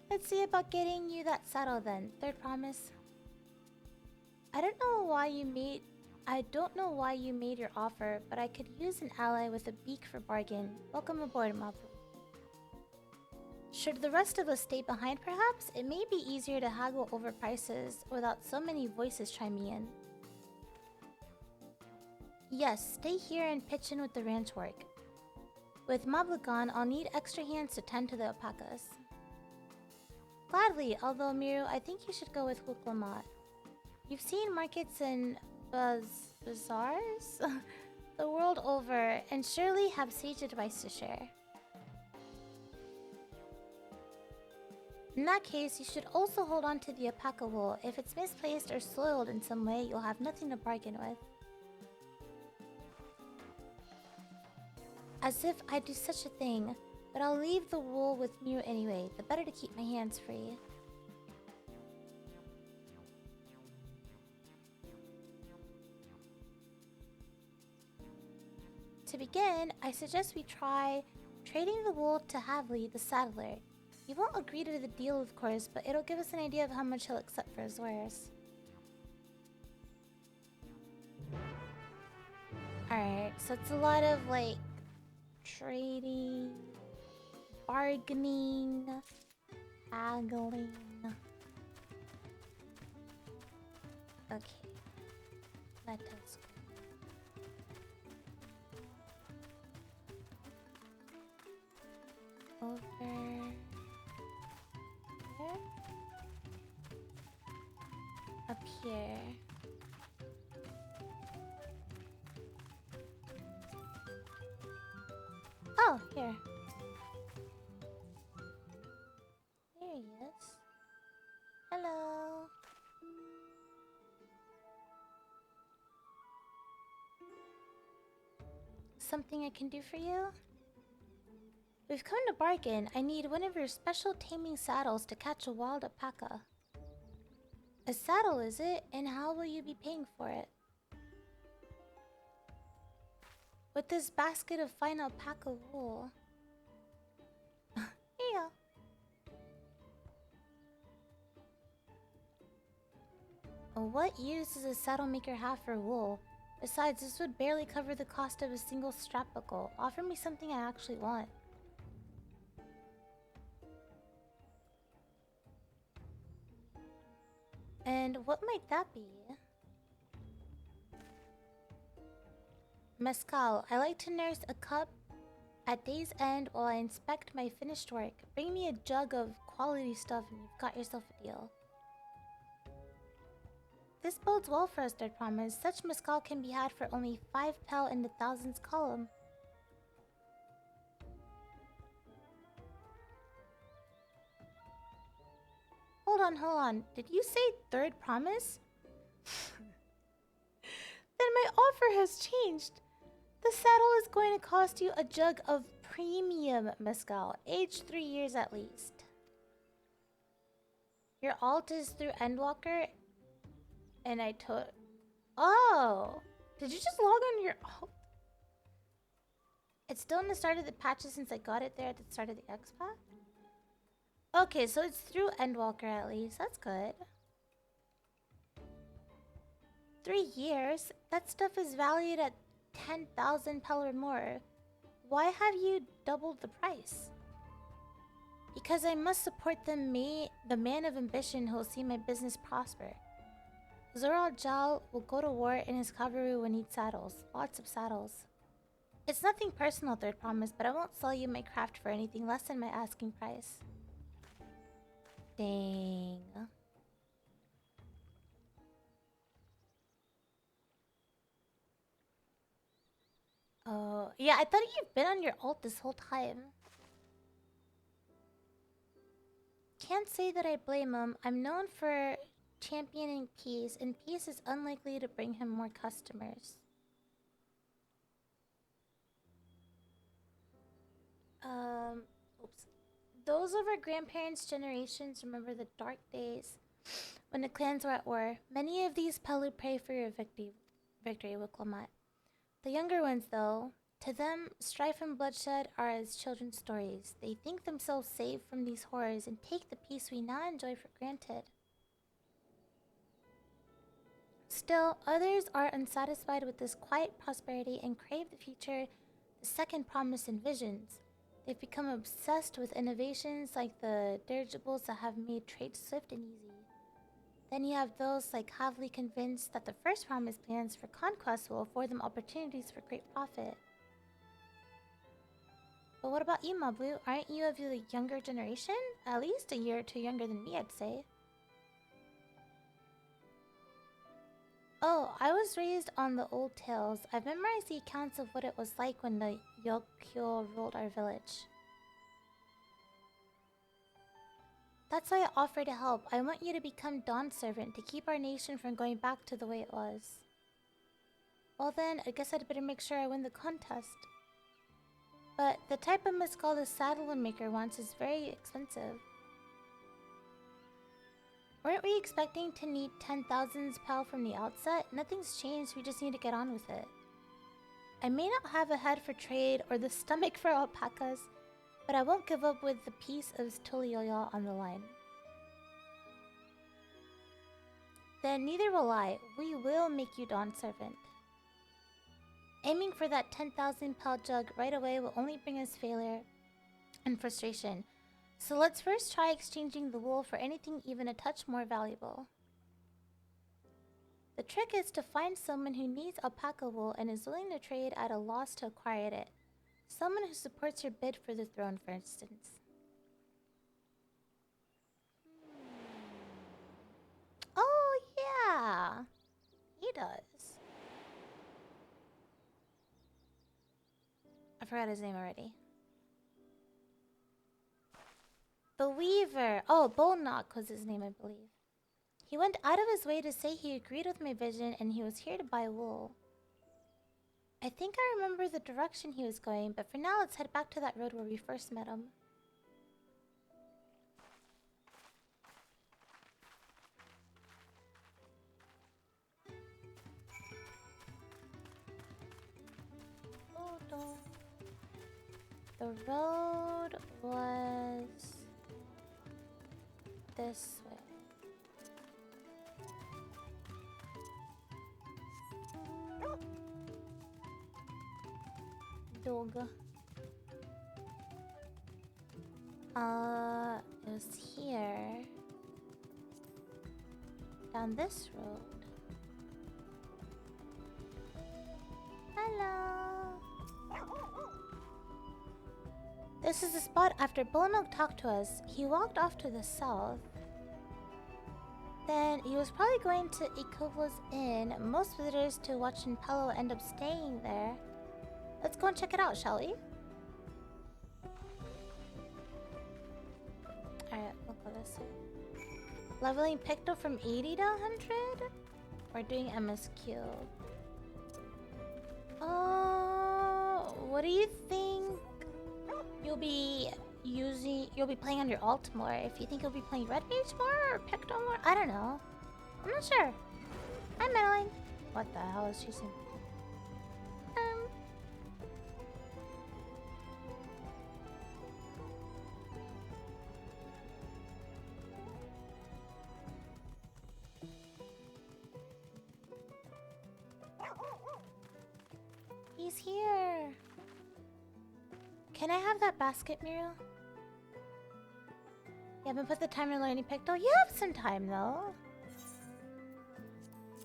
Let's see about getting you that saddle then. Third promise. I don't know why you made your offer, but I could use an ally with a beak for bargain. Welcome aboard, Mabu. Should the rest of us stay behind perhaps? It may be easier to haggle over prices without so many voices chiming in. Yes, stay here and pitch in with the ranch work. With Mablu gone, I'll need extra hands to tend to the alpacas. Gladly, although Miru, I think you should go with Wuklamat. You've seen markets and bazaars the world over, and surely have sage advice to share. In that case, you should also hold on to the alpaca wool. If it's misplaced or soiled in some way, you'll have nothing to bargain with. As if I'd do such a thing. But I'll leave the wool with Miru anyway. The better to keep my hands free. To begin, I suggest we try trading the wool to Havli, the saddler. He won't agree to the deal, of course, but it'll give us an idea of how much he'll accept for his wares. Alright, so it's a lot of, like, trading, bargaining, haggling. Okay, let us go over there, up here. Oh, here. There he is. Hello. Something I can do for you? We've come to bargain. I need one of your special taming saddles to catch a wild alpaca. A saddle, is it? And how will you be paying for it? With this basket of fine alpaca wool. Here you go. What use does a saddle maker have for wool? Besides, this would barely cover the cost of a single strap buckle. Offer me something I actually want. And what might that be? Mescal. I like to nurse a cup at day's end while I inspect my finished work. Bring me a jug of quality stuff and you've got yourself a deal. This bodes well for us, Third Promise. Such mescal can be had for only 5 pel in the thousands column. Hold on. Did you say Third Promise? Then my offer has changed. The saddle is going to cost you a jug of premium mescal, aged 3 years at least. Your alt is through Endwalker, and I took. Oh! Did you just log on your alt? It's still in the start of the patches since I got it there at the start of the expat? Okay, so it's through Endwalker at least. That's good. 3 years? That stuff is valued at 10,000 pel or more. Why have you doubled the price? Because I must support the man of ambition who will see my business prosper. Zoral Jal will go to war and his cavalry will need saddles. Lots of saddles. It's nothing personal, Third Promise, but I won't sell you my craft for anything less than my asking price. Dang. Oh, yeah, I thought you've been on your alt this whole time. Can't say that I blame him. I'm known for championing peace, and peace is unlikely to bring him more customers. Oops. Those of our grandparents' generations remember the dark days when the clans were at war. Many of these Pelu pray for your victory, Wiklamat. The younger ones, though, to them, strife and bloodshed are as children's stories. They think themselves saved from these horrors and take the peace we now enjoy for granted. Still, others are unsatisfied with this quiet prosperity and crave the future the second promise envisions. They've become obsessed with innovations like the dirigibles that have made trade swift and easy. Then you have those like Havli convinced that the first promise plans for conquest will afford them opportunities for great profit. But what about you, Mablu? Aren't you of the younger generation? At least a year or two younger than me, I'd say. Oh, I was raised on the old tales. I've memorized the accounts of what it was like when the Yokyo ruled our village. That's why I offer to help. I want you to become Dawn Servant to keep our nation from going back to the way it was. Well then, I guess I'd better make sure I win the contest. But the type of mescal the saddle maker wants is very expensive. Weren't we expecting to need 10,000 pel from the outset? Nothing's changed, we just need to get on with it. I may not have a head for trade or the stomach for alpacas, but I won't give up with the piece of Tulioya on the line. Then neither will I. We will make you Dawn Servant. Aiming for that 10,000 pel jug right away will only bring us failure and frustration. So let's first try exchanging the wool for anything even a touch more valuable. The trick is to find someone who needs alpaca wool and is willing to trade at a loss to acquire it. Someone who supports your bid for the throne, for instance. Oh, yeah. He does. I forgot his name already. The Weaver. Oh, Bolnock was his name, I believe. He went out of his way to say he agreed with my vision and he was here to buy wool. I think I remember the direction he was going, but for now let's head back to that road where we first met him. Oh, no. The road was this way. Dog. It was here. Down this road. Hello. This is the spot after Bolnog talked to us. He walked off to the south. Then he was probably going to Ikova's Inn. Most visitors to watch in Palo end up staying there. Let's go and check it out, shall we? Alright, we'll go this way. Leveling Picto from 80 to 100? We're doing MSQ. What do you think you'll be playing on your alt more? If you think you'll be playing Red Mage more or Picto more? I don't know. I'm not sure. Hi, Madeline. What the hell is she saying? He's here. Can I have that basket, Muriel? You haven't put the timer learning Picto? You have some time, though.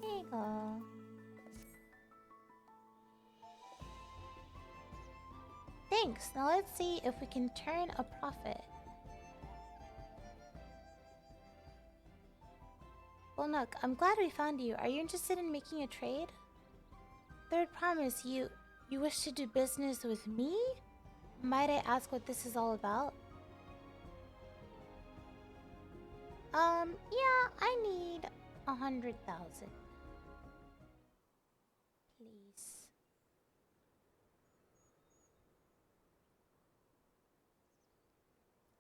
Here you go. Thanks. Now let's see if we can turn a profit. Well, Nook, I'm glad we found you. Are you interested in making a trade? Third promise, you wish to do business with me? Might I ask what this is all about? Yeah, I need 100,000. Please.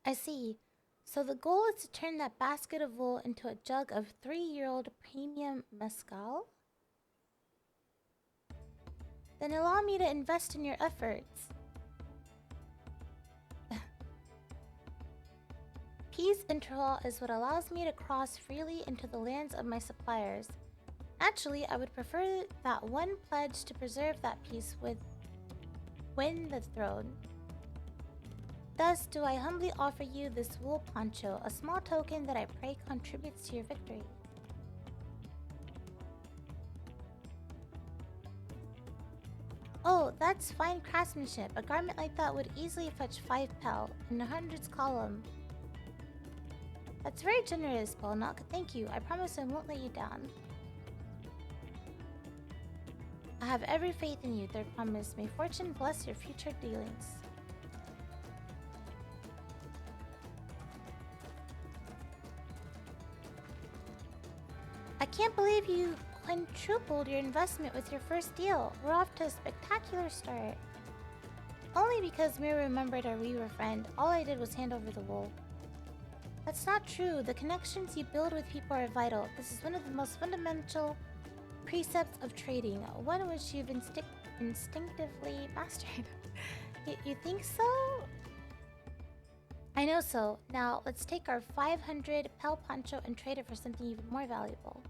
I see. So the goal is to turn that basket of wool into a jug of 3-year-old premium mezcal? Then allow me to invest in your efforts. Peace interval is what allows me to cross freely into the lands of my suppliers. Naturally, I would prefer that one pledge to preserve that peace would win the throne. Thus do I humbly offer you this wool poncho, a small token that I pray contributes to your victory. Oh, that's fine craftsmanship. A garment like that would easily fetch 5 pel in the hundreds column. That's very generous, Polnock. Thank you. I promise I won't let you down. I have every faith in you, Third Promise. May fortune bless your future dealings. I can't believe you quintupled your investment with your first deal. We're off to a spectacular start. Only because Mira remembered we were friends. All I did was hand over the wool. That's not true. The connections you build with people are vital. This is one of the most fundamental precepts of trading, one which you've instinctively mastered. You think so? I know so. Now, let's take our 500 pel poncho and trade it for something even more valuable.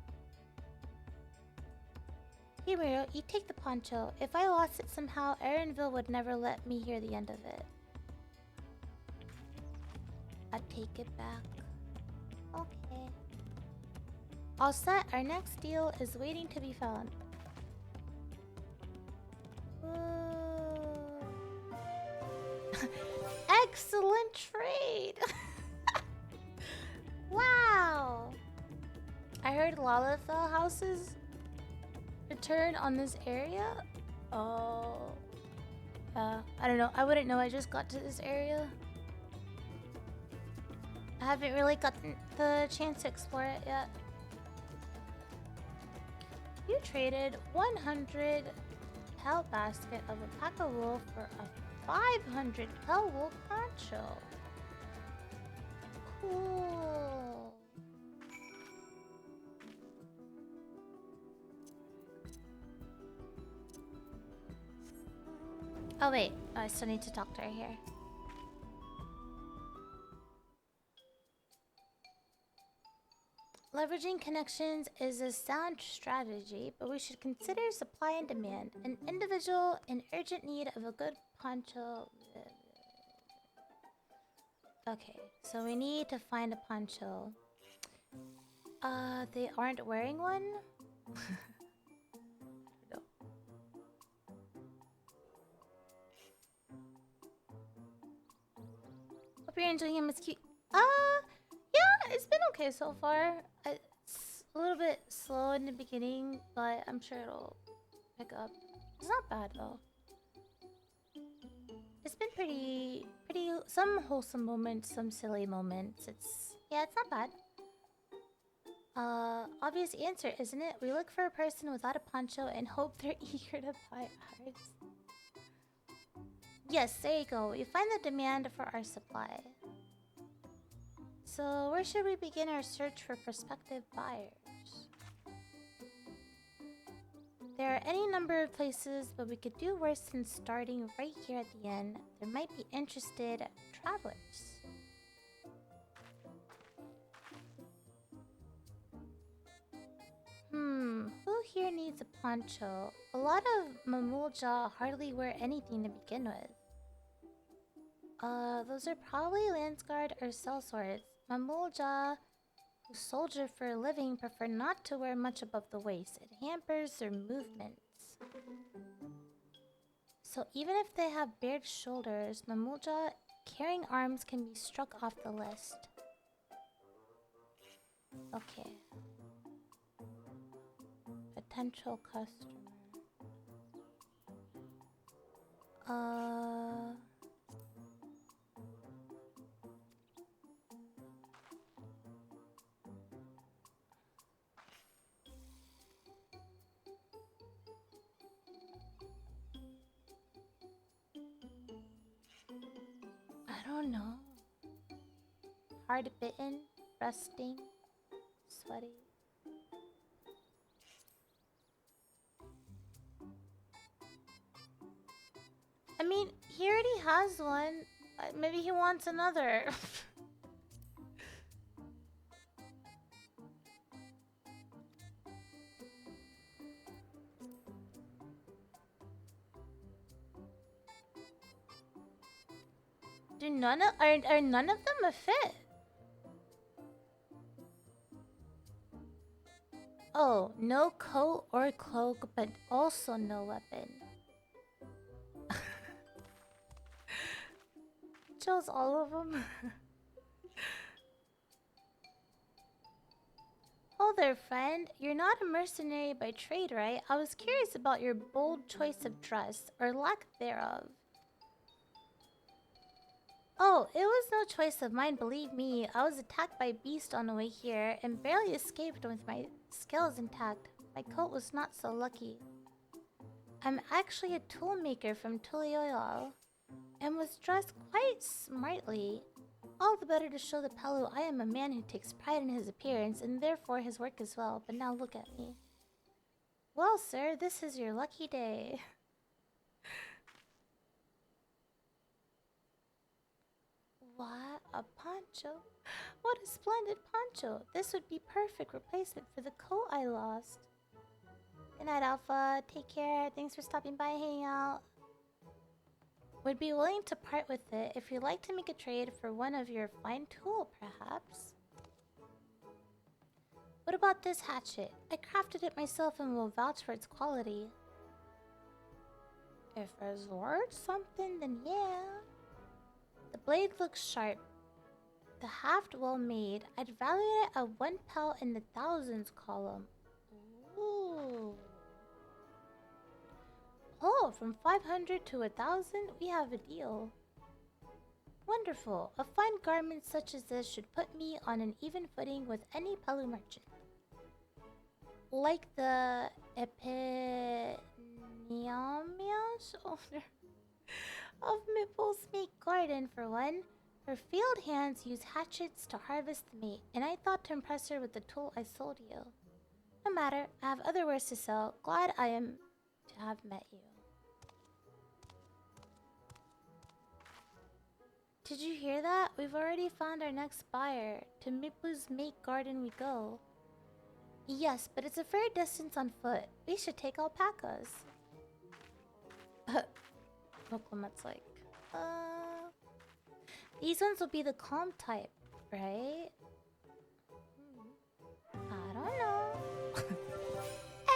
Here, Miro, you take the poncho. If I lost it somehow, Erenville would never let me hear the end of it. I take it back. Okay. All set. Our next deal is waiting to be found. Excellent trade! Wow! I heard Lalafell houses return on this area. Oh. I don't know. I wouldn't know. I just got to this area. I haven't really gotten the chance to explore it yet. You traded 100 pel basket of a pack of wool for a 500 pel wool poncho. Cool. Oh wait, I still need to talk to her here. Leveraging connections is a sound strategy, but we should consider supply and demand. An individual in urgent need of a good poncho. Okay, so we need to find a poncho. They aren't wearing one? No. Hope you're enjoying him. It's cute. Yeah, it's been okay so far. a little bit slow in the beginning, but I'm sure it'll pick up. It's not bad though. It's been pretty, some wholesome moments, some silly moments. Yeah, it's not bad. Obvious answer, isn't it? We look for a person without a poncho and hope they're eager to buy ours. Yes, there you go. We find the demand for our supply. So, where should we begin our search for prospective buyers? There are any number of places, but we could do worse than starting right here at the end. There might be interested travelers. Who here needs a poncho? A lot of Mamulja hardly wear anything to begin with. Those are probably Landsguard or sellswords. Mamulja, who soldier for a living, prefer not to wear much above the waist. It hampers their movements. So even if they have bared shoulders, Mamulja carrying arms can be struck off the list. Okay. Potential customer. I don't know. Hard bitten, rusting, sweaty. I mean, he already has one. Maybe he wants another. Do are none of them a fit? Oh, no coat or cloak, but also no weapon. Chose all of them. Oh there, friend. You're not a mercenary by trade, right? I was curious about your bold choice of dress, or lack thereof. Oh, it was no choice of mine, believe me. I was attacked by a beast on the way here, and barely escaped with my scales intact. My coat was not so lucky. I'm actually a toolmaker from Tuliyoyal, and was dressed quite smartly. All the better to show the Palu I am a man who takes pride in his appearance, and therefore his work as well. But now look at me. Well, sir, this is your lucky day. What? A poncho? What a splendid poncho! This would be perfect replacement for the coat I lost. Good night, Alpha. Take care. Thanks for stopping by and hanging out. Would be willing to part with it if you'd like to make a trade for one of your fine tool, perhaps. What about this hatchet? I crafted it myself and will vouch for its quality. If it's worth something, then yeah. The blade looks sharp. The haft well made. I'd value it at 1 pel in the thousands column. Ooh. Oh, from 500 to 1,000, we have a deal. Wonderful. A fine garment such as this should put me on an even footing with any Palu merchant. Like the Epiniamias owner of Mipple's Meat Garden, for one. Her field hands use hatchets to harvest the meat, and I thought to impress her with the tool I sold you. No matter, I have other wares to sell. Glad I am to have met you. Did you hear that? We've already found our next buyer. To Mipu's Meat Garden we go. Yes, but it's a fair distance on foot. We should take alpacas. Moklamat's like, these ones will be the calm type, right? I don't know.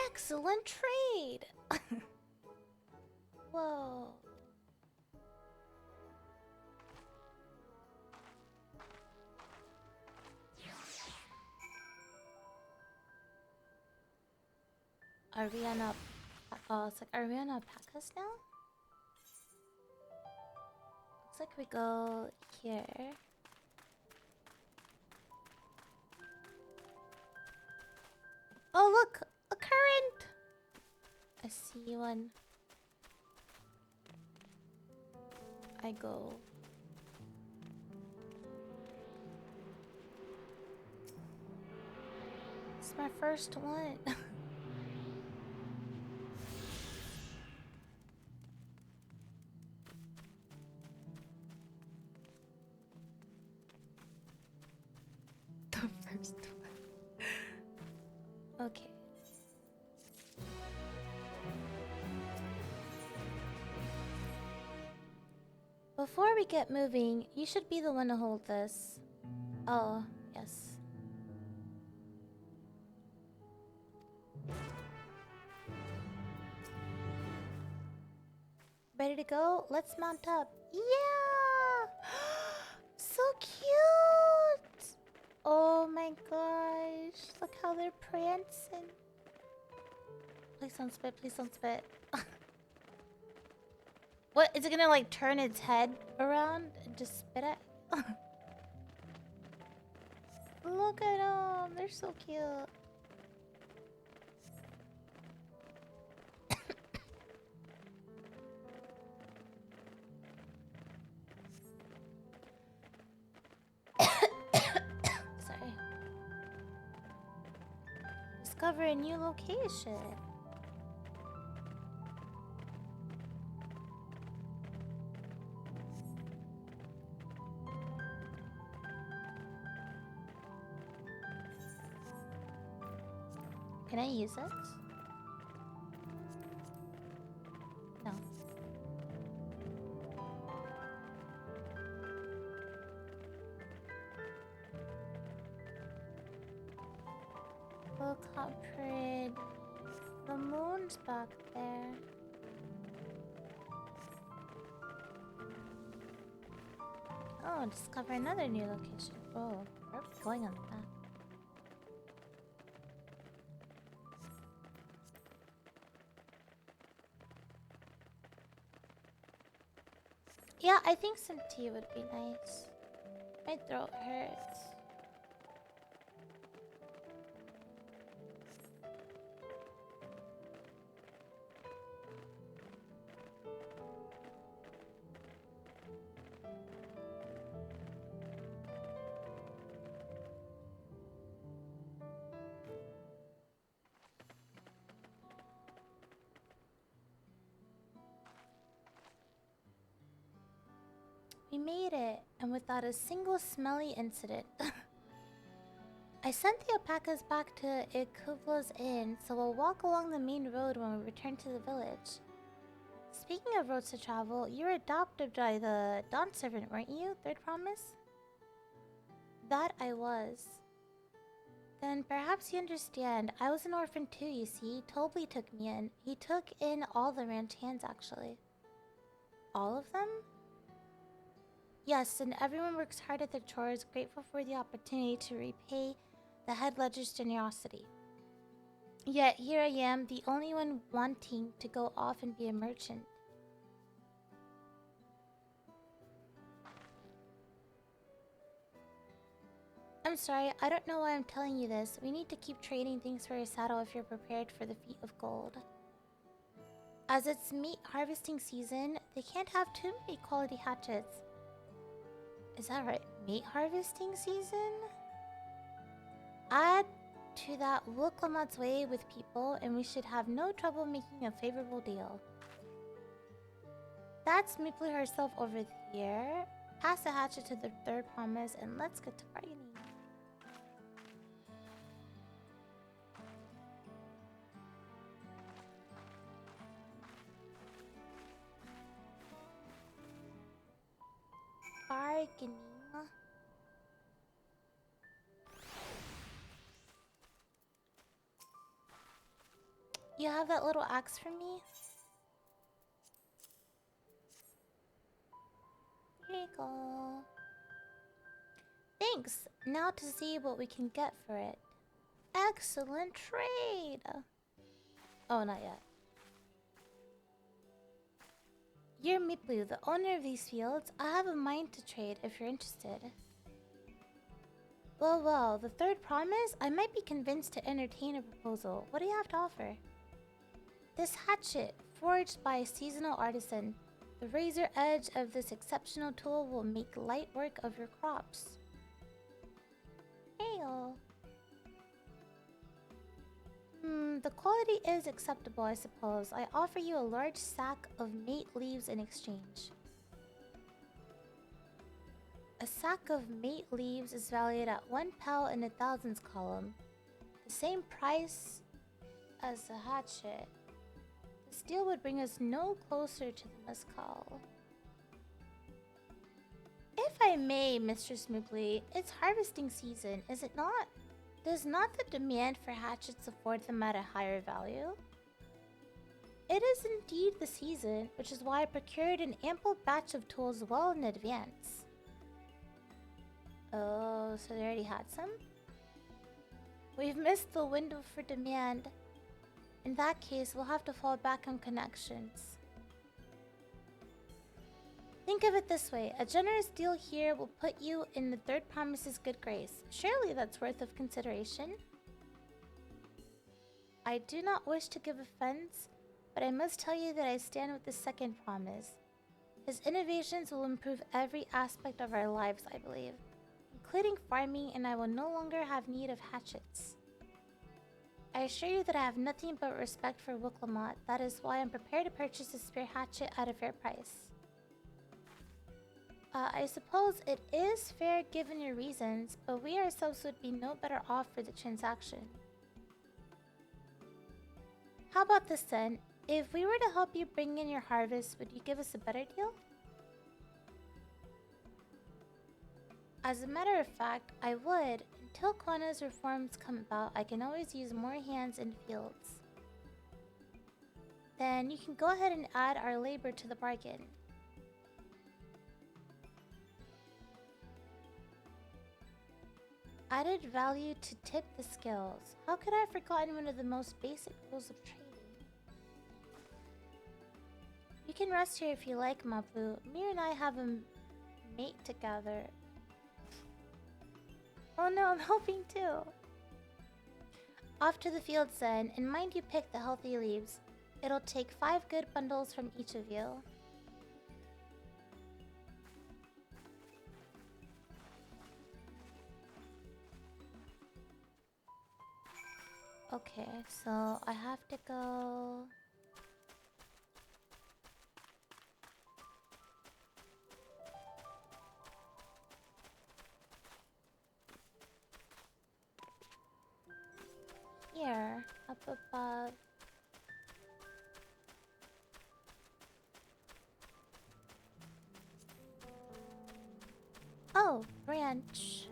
Excellent trade! Whoa. Ariana. Oh, it's like Ariana Alpacas now? Looks like we go here. Oh, look! A current! I see one. I go. It's my first one. The first one. Okay. Before we get moving, you should be the one to hold this. Oh, yes. Ready to go? Let's mount up. Yeah! So cute! Oh my gosh. Look how they're prancing. Please don't spit, please don't spit. What? Is it gonna like turn its head around and just spit it? Look at them. They're so cute. Sorry. Discover a new location. Can I use it? No. Look how pretty. The moon's back there. Oh, discover another new location. Oh, we're going on the map. Yeah, I think some tea would be nice. My throat hurts. We made it, and without a single smelly incident. I sent the alpacas back to Ikubla's inn, so we'll walk along the main road when we return to the village. Speaking of roads to travel, you were adopted by the Dawn servant, weren't you? Third promise? That I was. Then perhaps you understand. I was an orphan too, you see. Toby took me in. He took in all the ranch hands, actually. All of them? Yes, and everyone works hard at their chores, grateful for the opportunity to repay the head ledger's generosity. Yet here I am, the only one wanting to go off and be a merchant. I'm sorry, I don't know why I'm telling you this. We need to keep trading things for your saddle if you're prepared for the feat of gold. As it's meat harvesting season, they can't have too many quality hatchets. Is that right? Meat harvesting season? Add to that Wuklamat's way with people, and we should have no trouble making a favorable deal. That's Mipli herself over there. Pass the hatchet to the third promise, and let's get to bargaining. Bargaining. You have that little axe for me? Here you go. Thanks. Now to see what we can get for it. Excellent trade. Oh, not yet. You're Miplu, the owner of these fields. I have a mine to trade if you're interested. Well, well, the third promise? I might be convinced to entertain a proposal. What do you have to offer? This hatchet, forged by a seasonal artisan. The razor edge of this exceptional tool will make light work of your crops. Heyo. The quality is acceptable, I suppose. I offer you a large sack of mate leaves in exchange. A sack of mate leaves is valued at 1 pel in a thousands column. The same price as the hatchet. This deal would bring us no closer to the mescal. If I may, Mistress Moobly, it's harvesting season, is it not? Does not the demand for hatchets afford them at a higher value? It is indeed the season, which is why I procured an ample batch of tools well in advance. Oh, so they already had some? We've missed the window for demand. In that case, we'll have to fall back on connections. Think of it this way. A generous deal here will put you in the third promise's good grace. Surely that's worth of consideration. I do not wish to give offense, but I must tell you that I stand with the second promise. His innovations will improve every aspect of our lives, I believe, including farming, and I will no longer have need of hatchets. I assure you that I have nothing but respect for Wuklamot. That is why I'm prepared to purchase a spear hatchet at a fair price. I suppose it is fair given your reasons, but we ourselves would be no better off for the transaction. How about this then? If we were to help you bring in your harvest, would you give us a better deal? As a matter of fact, I would. Until Kona's reforms come about, I can always use more hands in fields. Then you can go ahead and add our labor to the bargain. Added value to tip the skills. How could I have forgotten one of the most basic rules of trading? You can rest here if you like, Mapu. Mir and I have a mate together. Oh no, I'm hoping too. Off to the fields then, and mind you pick the healthy leaves. It'll take 5 good bundles from each of you. Okay, so I have to go... here, up above. Oh, branch.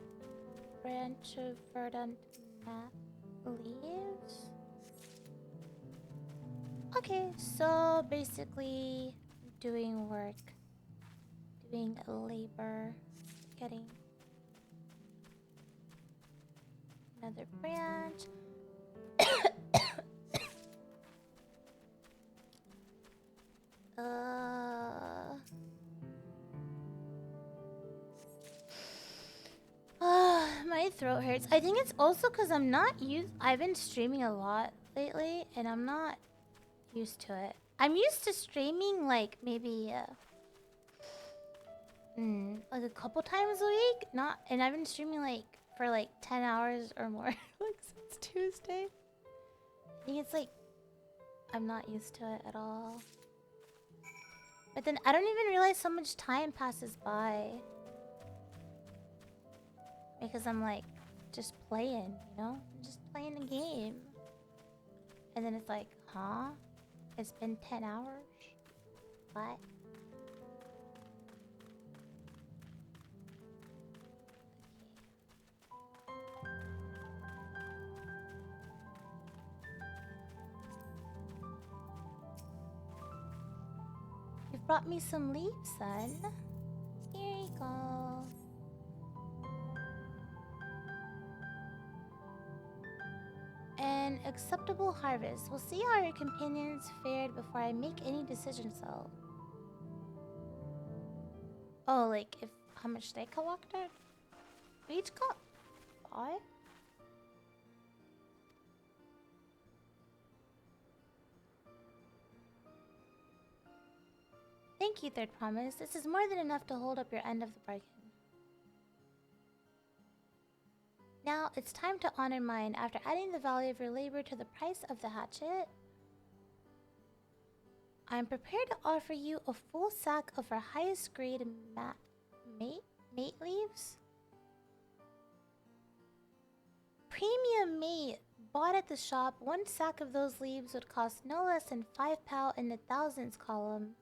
Branch of verdant leaves. Okay, so basically doing work, doing labor, getting another branch. My throat hurts. I think it's also because I've been streaming a lot lately, and I'm not used to it. I'm used to streaming like maybe like a couple times a week. And I've been streaming like for like 10 hours or more like since Tuesday. I think it's like I'm not used to it at all. But then I don't even realize so much time passes by. Because I'm like just playing, you know? Just playing a game. And then it's like, huh? It's been 10 hours? What? You've brought me some leaves, son. Here you go. And an acceptable harvest. We'll see how your companions fared before I make any decisions, though. Oh, like if how much they collected? We each got 5? Thank you, Third Promise. This is more than enough to hold up your end of the bargain. Now, it's time to honor mine. After adding the value of your labor to the price of the hatchet, I'm prepared to offer you a full sack of our highest grade mate leaves? Premium mate. Bought at the shop, 1 sack of those leaves would cost no less than 5 POW in the thousands column.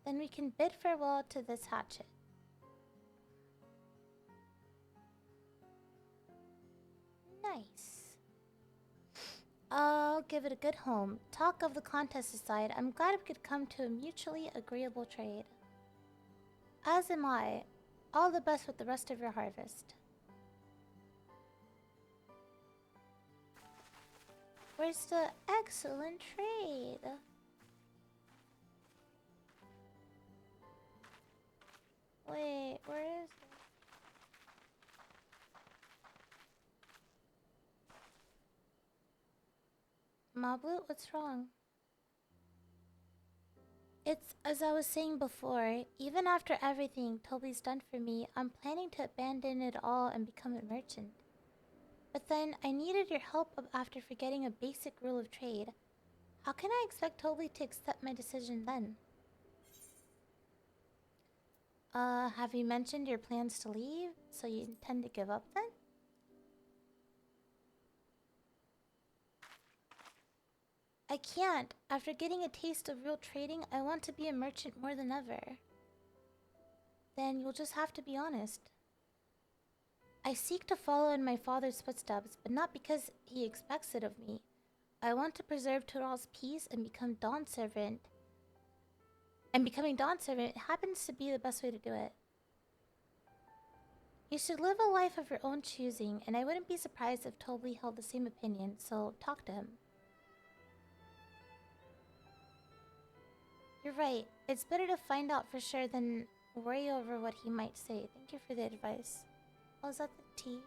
Then we can bid farewell to this hatchet. Nice. I'll give it a good home. Talk of the contest aside, I'm glad we could come to a mutually agreeable trade. As am I. All the best with the rest of your harvest. Where's the excellent trade? Wait, where is it? Mablu, what's wrong? It's as I was saying before, even after everything Toby's done for me, I'm planning to abandon it all and become a merchant. But then I needed your help after forgetting a basic rule of trade. How can I expect Toby to accept my decision then? Have you mentioned your plans to leave? So you intend to give up then? I can't. After getting a taste of real trading, I want to be a merchant more than ever. Then you'll just have to be honest. I seek to follow in my father's footsteps, but not because he expects it of me. I want to preserve Tural's peace and become Dawn Servant. And becoming Dawn Servant happens to be the best way to do it. You should live a life of your own choosing, and I wouldn't be surprised if Toby held the same opinion, so talk to him. You're right. It's better to find out for sure than worry over what he might say. Thank you for the advice. Oh, is that the tea?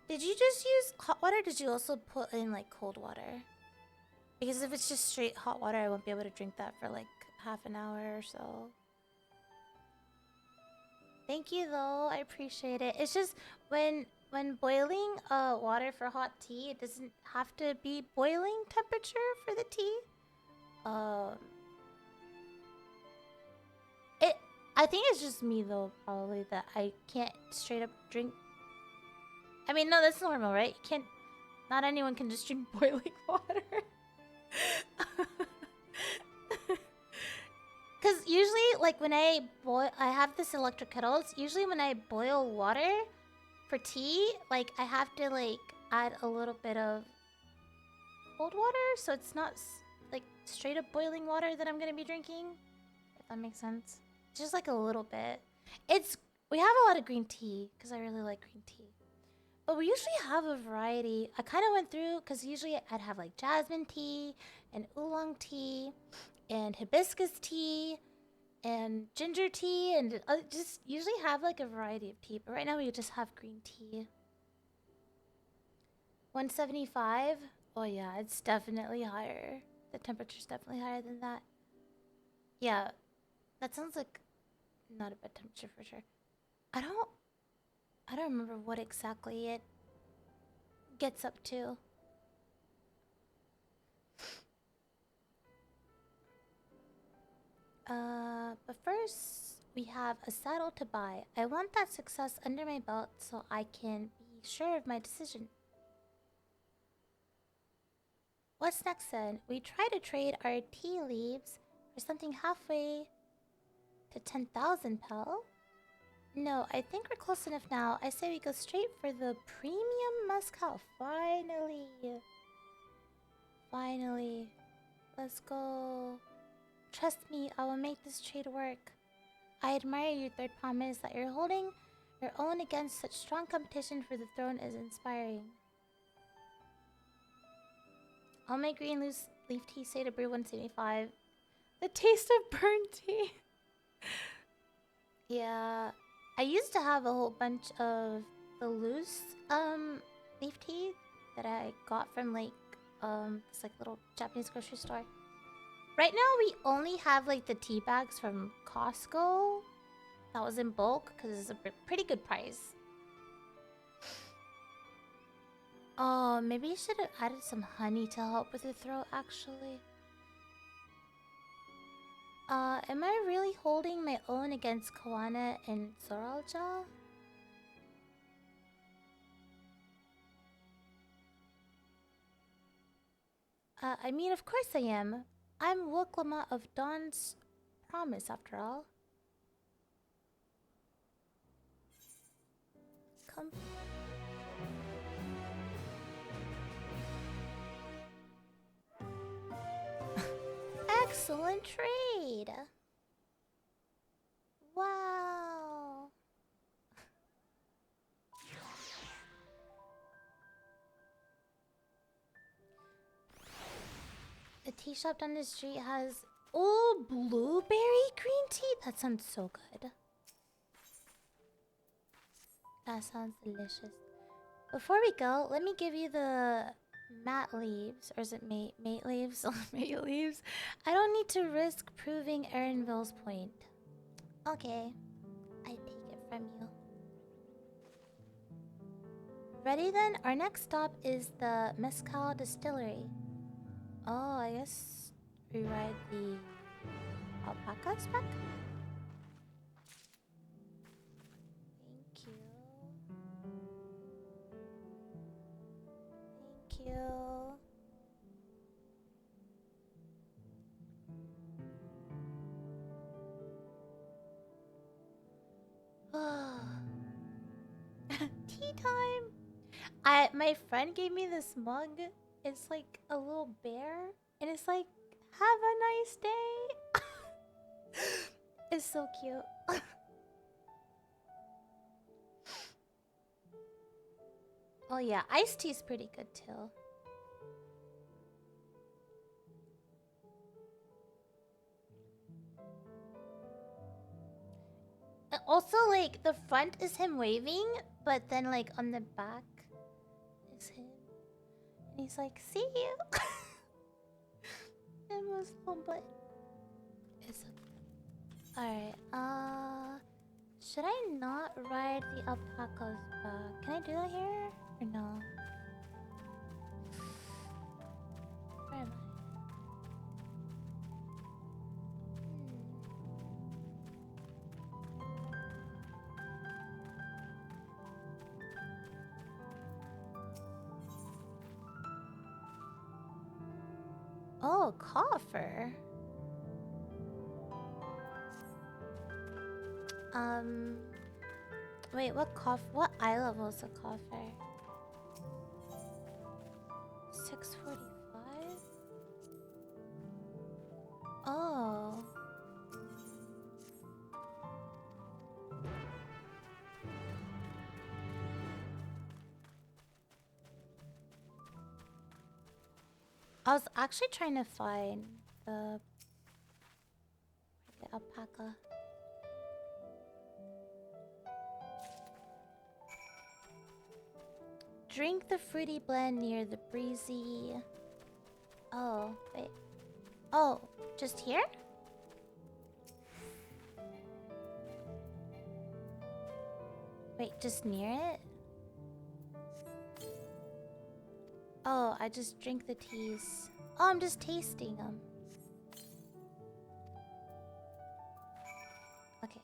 Did you just use hot water? Did you also put in like cold water? Because if it's just straight hot water, I won't be able to drink that for like half an hour or so. Thank you though, I appreciate it. It's just when boiling water for hot tea, it doesn't have to be boiling temperature for the tea. I think it's just me though, probably, that I can't straight up drink. I mean, no, that's normal, right? You can't. Not anyone can just drink boiling water. Because usually, like when I boil, I have this electric kettles. Usually, when I boil water for tea, like I have to like add a little bit of cold water, so it's not like straight up boiling water that I'm gonna be drinking. If that makes sense. Just like a little bit. We have a lot of green tea because I really like green tea. But we usually have a variety. I kind of went through because usually I'd have like jasmine tea and oolong tea and hibiscus tea and ginger tea and just usually have like a variety of tea. But right now we just have green tea. 175. Oh yeah, it's definitely higher. The temperature's definitely higher than that. Yeah, that sounds like not a bad temperature for sure. I don't remember what exactly it gets up to. But first we have a saddle to buy. I want that success under my belt so I can be sure of my decision. What's next then? We try to trade our tea leaves for something halfway to 10,000 PEL? No, I think we're close enough now. I say we go straight for the premium mezcal. Finally. Finally. Let's go. Trust me, I will make this trade work. I admire your Third Promise that you're holding Your own against such strong competition for the throne is inspiring. I'll make green leaf tea say to brew 175. The taste of burnt tea. Yeah, I used to have a whole bunch of the loose leaf tea that I got from like this like little Japanese grocery store. Right now we only have like the tea bags from Costco that was in bulk because it's a pretty good price. Oh, maybe I should have added some honey to help with the throat actually. Am I really holding my own against Kawana and Zoralja? I mean, of course I am. I'm Woklama of Dawn's Promise, after all. Come. Excellent trade! Wow! The tea shop down the street has... Oh, blueberry green tea? That sounds so good. That sounds delicious. Before we go, let me give you the mat leaves. Or is it mate leaves? Mate leaves? I don't need to risk proving Erenville's point. Okay. I take it from you. Ready then? Our next stop is the Mezcal Distillery. Oh, I guess we ride the alpacas back? Thank you. Thank you. Tea time! My friend gave me this mug. It's like a little bear. And it's like, have a nice day. It's so cute. Oh yeah, iced tea is pretty good too. Also, like, the front is him waving, but then, like, on the back is him. And he's like, see you! And was little butt. It's alright, should I not ride the alpacas back? Can I do that here? Or no? Where am I? Oh, coffer. Wait, what eye level is a coffer? 645? Oh. I was actually trying to find the alpaca. Drink the fruity blend near the breezy... Oh, wait. Oh, just here? Wait, just near it? Oh, I just drink the teas. Oh, I'm just tasting them. Okay.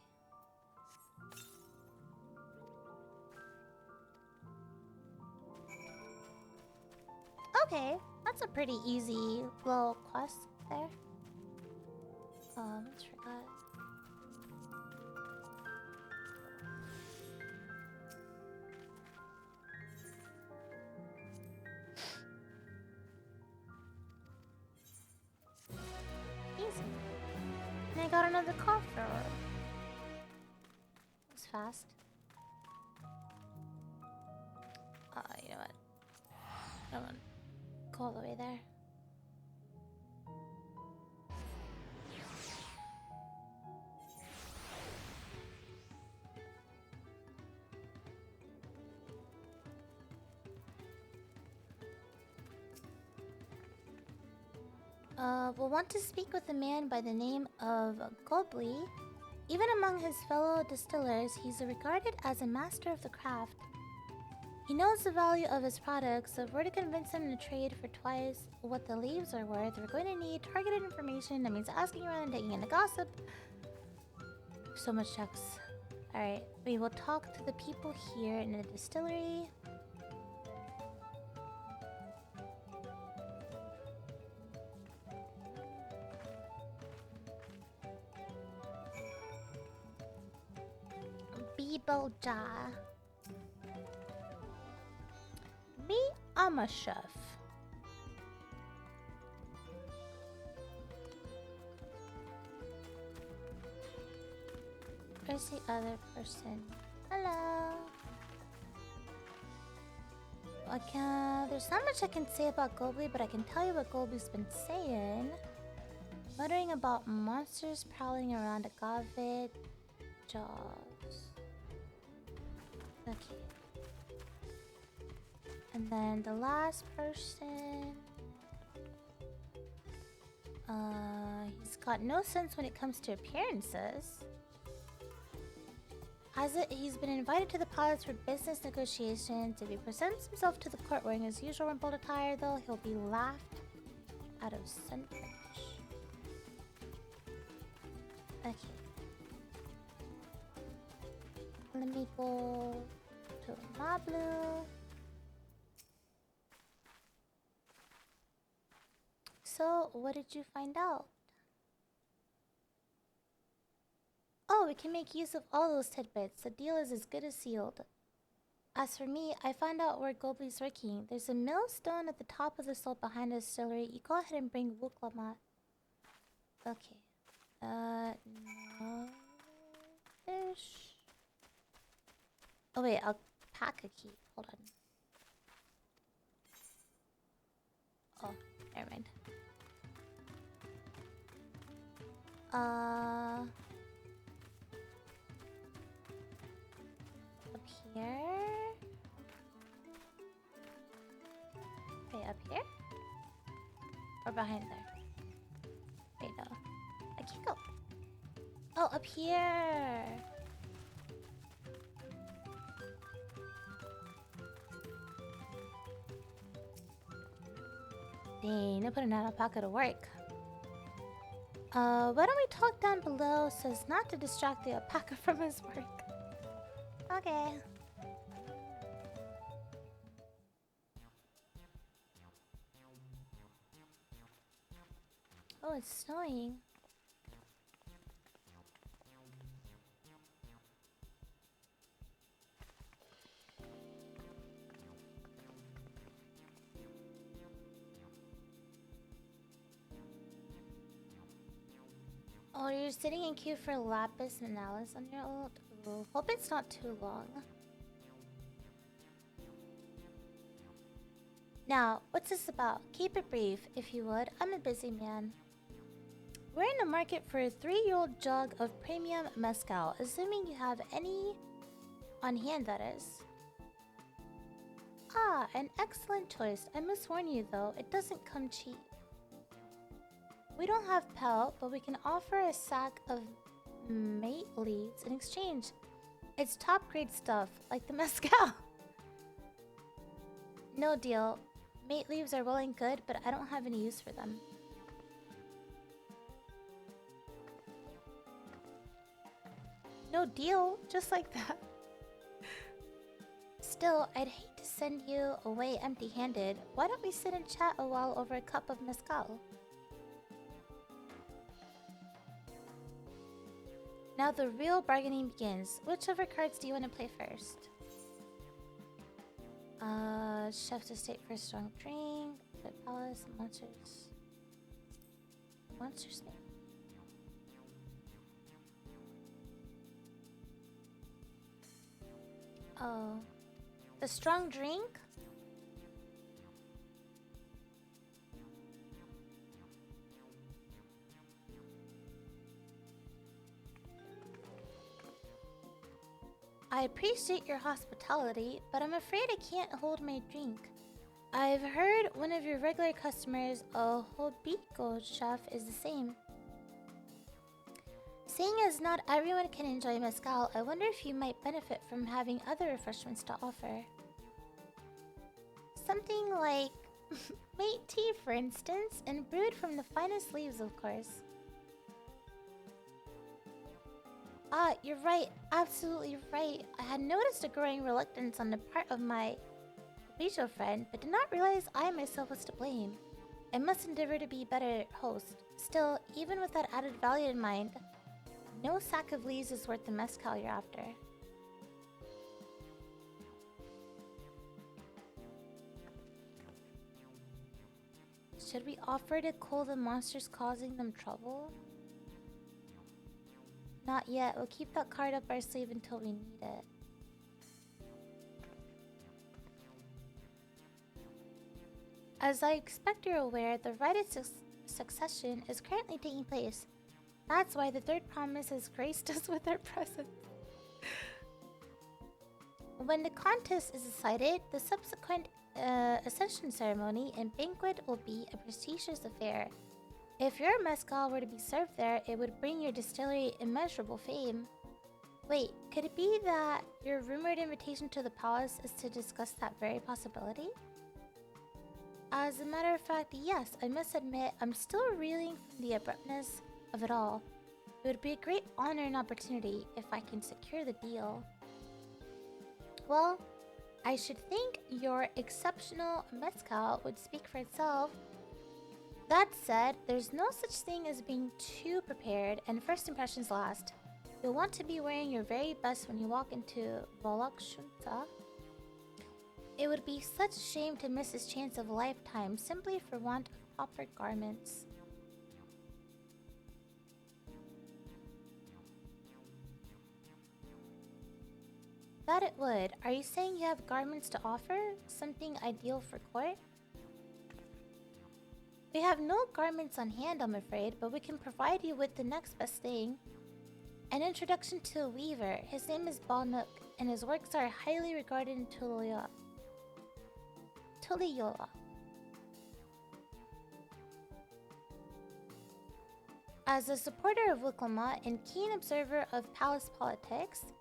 Okay, that's a pretty easy little quest there. Just forgot. Easy. And I got another coffer. It was fast. go all the way there. We'll want to speak with a man by the name of Gobli. Even among his fellow distillers, he's regarded as a master of the craft. He knows the value of his products, so if we're to convince him to trade for twice what the leaves are worth, we're going to need targeted information. That means asking around and taking in the gossip. So much checks. Alright, we will talk to the people here in the distillery. Biboja. Me, I'm a chef. Where's the other person? Hello. There's not much I can say about Gobli, but I can tell you what Gobli's been saying. Muttering about monsters prowling around Agave Jaws. Okay. And then the last person... he's got no sense when it comes to appearances. He's been invited to the palace for business negotiations. If he presents himself to the court wearing his usual rumpled attire, though, he'll be laughed out of Sunbridge. Okay. Let me go to Mablu. So, what did you find out? Oh, we can make use of all those tidbits. The deal is as good as sealed. As for me, I found out where Gobli's working. There's a millstone at the top of the slope behind the distillery. You go ahead and bring Wuklamat. Okay. No fish. Oh wait, I'll pack a key. Hold on. Oh, never mind. Up here? Wait, up here? Or behind there? Wait, no. I can't go. Oh, up here! Dang, no putting an alpaca to work. Why don't we talk down below so as not to distract the alpaca from his work? Okay. Oh, it's snowing. Oh, you're sitting in queue for Lapis Manalis on your old... Ooh, hope it's not too long. Now, what's this about? Keep it brief, if you would. I'm a busy man. We're in the market for a 3-year-old jug of premium mezcal, assuming you have any on hand, that is. Ah, an excellent choice. I must warn you, though, it doesn't come cheap. We don't have pelt, but we can offer a sack of mate leaves in exchange. It's top-grade stuff, like the mezcal. No deal. Mate leaves are well and good, but I don't have any use for them. No deal, just like that. Still, I'd hate to send you away empty-handed. Why don't we sit and chat a while over a cup of mezcal? Now the real bargaining begins. Which of our cards do you want to play first? Chef's estate for a strong drink. The palace, monsters. Monsters name. Oh. The strong drink? I appreciate your hospitality, but I'm afraid I can't hold my drink. I've heard one of your regular customers, a Hobiko chef, is the same. Seeing as not everyone can enjoy mezcal, I wonder if you might benefit from having other refreshments to offer. Something like mate tea, for instance, and brewed from the finest leaves, of course. Ah, you're right. Absolutely right. I had noticed a growing reluctance on the part of my Bijou friend, but did not realize I myself was to blame. I must endeavor to be a better host. Still, even with that added value in mind, no sack of leaves is worth the mezcal you're after. Should we offer to cool the monsters causing them trouble? Not yet. We'll keep that card up our sleeve until we need it. As I expect you're aware, the rite of succession is currently taking place. That's why the third promise has graced us with her presence. When the contest is decided, the subsequent ascension ceremony and banquet will be a prestigious affair. If your mezcal were to be served there, it would bring your distillery immeasurable fame. Wait, could it be that your rumored invitation to the palace is to discuss that very possibility? As a matter of fact, yes, I must admit, I'm still reeling from the abruptness of it all. It would be a great honor and opportunity if I can secure the deal. Well, I should think your exceptional mezcal would speak for itself. That said, there's no such thing as being too prepared, and first impressions last. You'll want to be wearing your very best when you walk into Volakshunta. It would be such a shame to miss this chance of a lifetime simply for want of proper garments. That it would. Are you saying you have garments to offer? Something ideal for court? We have no garments on hand, I'm afraid, but we can provide you with the next best thing. An introduction to a weaver. His name is Balnook, and his works are highly regarded in Tuliyola. As a supporter of Wiklama and keen observer of palace politics,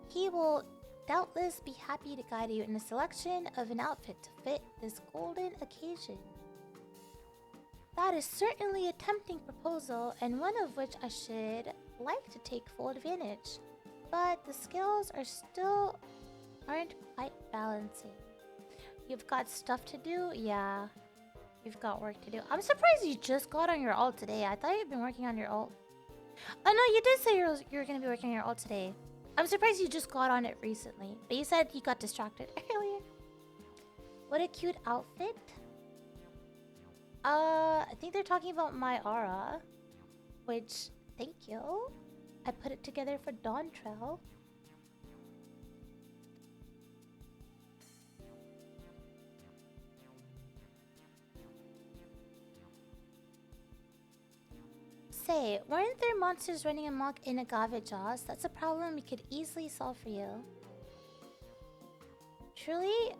he will doubtless be happy to guide you in the selection of an outfit to fit this golden occasion. That is certainly a tempting proposal, and one of which I should like to take full advantage. But the scales aren't quite balancing. You've got stuff to do? Yeah. You've got work to do. I'm surprised you just got on your ult today. I thought you'd been working on your ult. Oh no, you did say you're gonna be working on your ult today. I'm surprised you just got on it recently. But you said you got distracted earlier. What a cute outfit. I think they're talking about my aura. Which, thank you. I put it together for Dawntrail. Say, weren't there monsters running amok in Agave Jaws? That's a problem we could easily solve for you. Truly,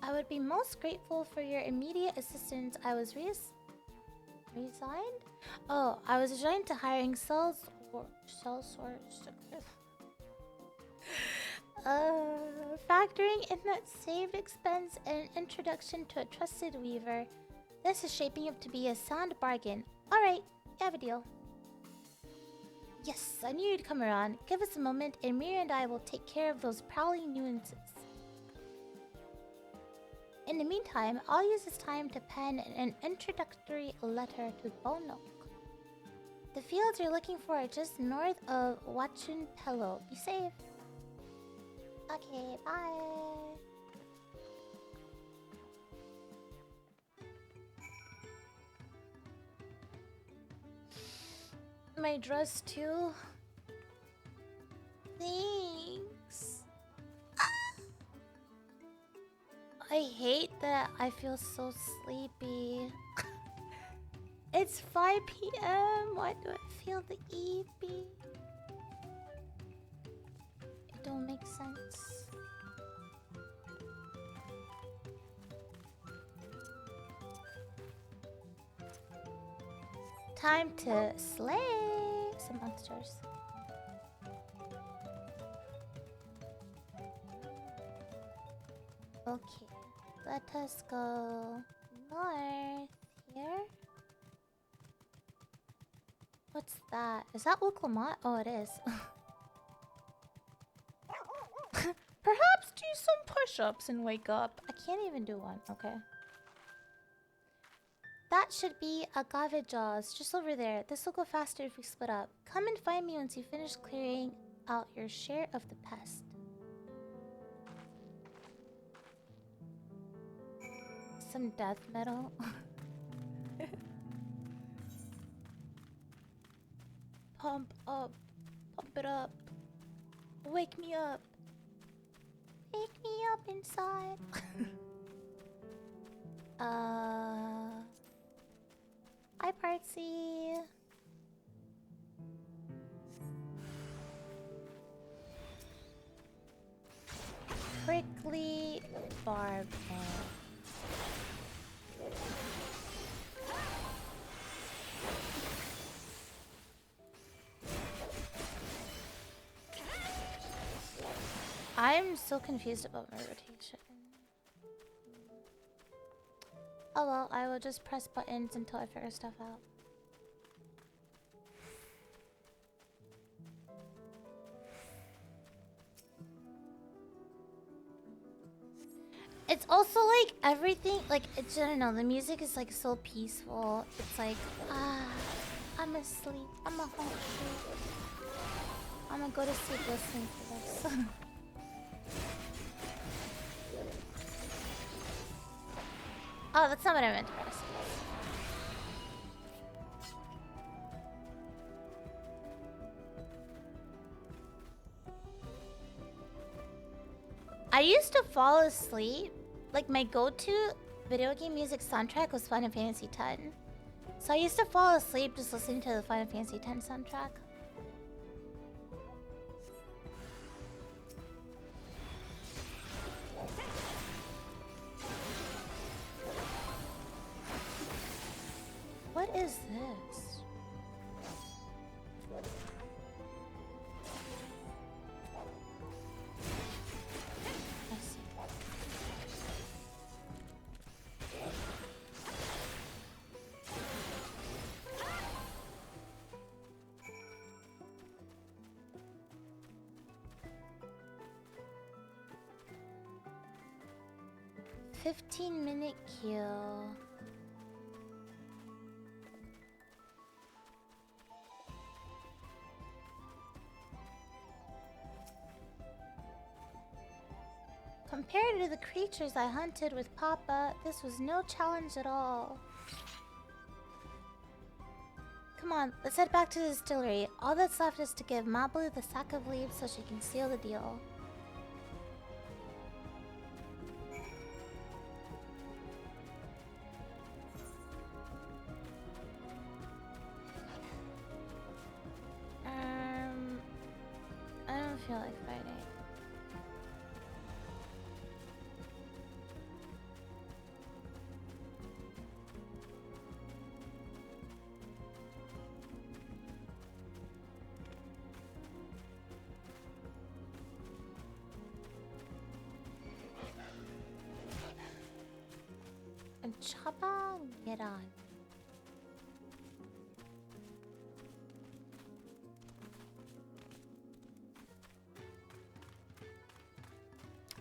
I would be most grateful for your immediate assistance. I was resigned? Oh, I was resigned to hiring factoring in that saved expense and an introduction to a trusted weaver. This is shaping up to be a sound bargain. Alright, you have a deal. Yes, I knew you'd come around. Give us a moment and Mira and I will take care of those prowling nuisances. In the meantime, I'll use this time to pen an introductory letter to Bonok. The fields you're looking for are just north of Wachunpelo. Be safe. Okay, bye. My dress too. Thanks. I hate that I feel so sleepy. It's 5 p.m. Why do I feel the EP? It don't make makes sense. Time to slay some monsters. Okay, let us go north here. What's that? Is that Uklamat? Oh, it is. Perhaps do some push-ups and wake up. I can't even do one. Okay. That should be agave jaws just over there. This will go faster if we split up. Come and find me once you finish clearing out your share of the pest. Some death metal. Pump up. Pump it up. Wake me up. Wake me up inside. Hi, Partsy. Prickly barb. I'm so confused about my rotation. Oh well, I will just press buttons until I figure stuff out. It's also like everything, like, it's, I don't know, the music is like so peaceful. It's like, I'm asleep. I'm a home sleep. I'm gonna go to sleep listening to this. Oh, that's not what I meant to press. I used to fall asleep. Like, my go-to video game music soundtrack was Final Fantasy X. So I used to fall asleep just listening to the Final Fantasy X soundtrack. What is this? I see. "15-minute kill." Compared to the creatures I hunted with Papa, this was no challenge at all. Come on, let's head back to the distillery. All that's left is to give Mablu the sack of leaves so she can seal the deal. I don't feel like fighting. And Chaba, get on.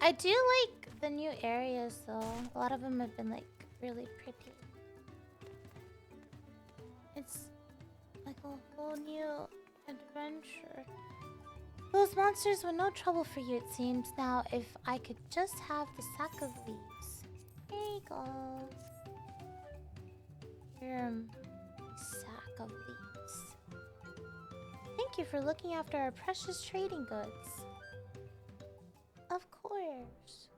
I do like the new areas though. A lot of them have been like really pretty. It's like a whole new adventure. Those monsters were no trouble for you, it seems. Now, if I could just have the sack of leaves. Here you go. Here, sack of leaves. Thank you for looking after our precious trading goods. Of course.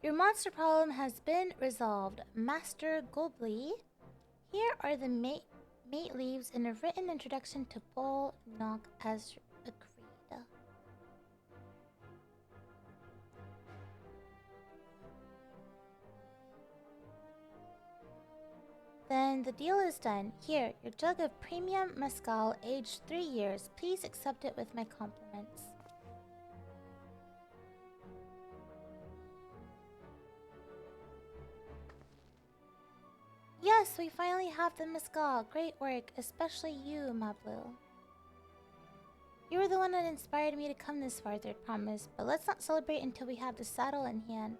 Your monster problem has been resolved, Master Gobly. Here are the Mate leaves in a written introduction to Bull Knock as agreed. Then the deal is done. Here, your jug of premium mezcal aged 3 years. Please accept it with my compliments. Yes, we finally have the mezcal. Great work, especially you, Mablu. You were the one that inspired me to come this far, Third Promise, but let's not celebrate until we have the saddle in hand.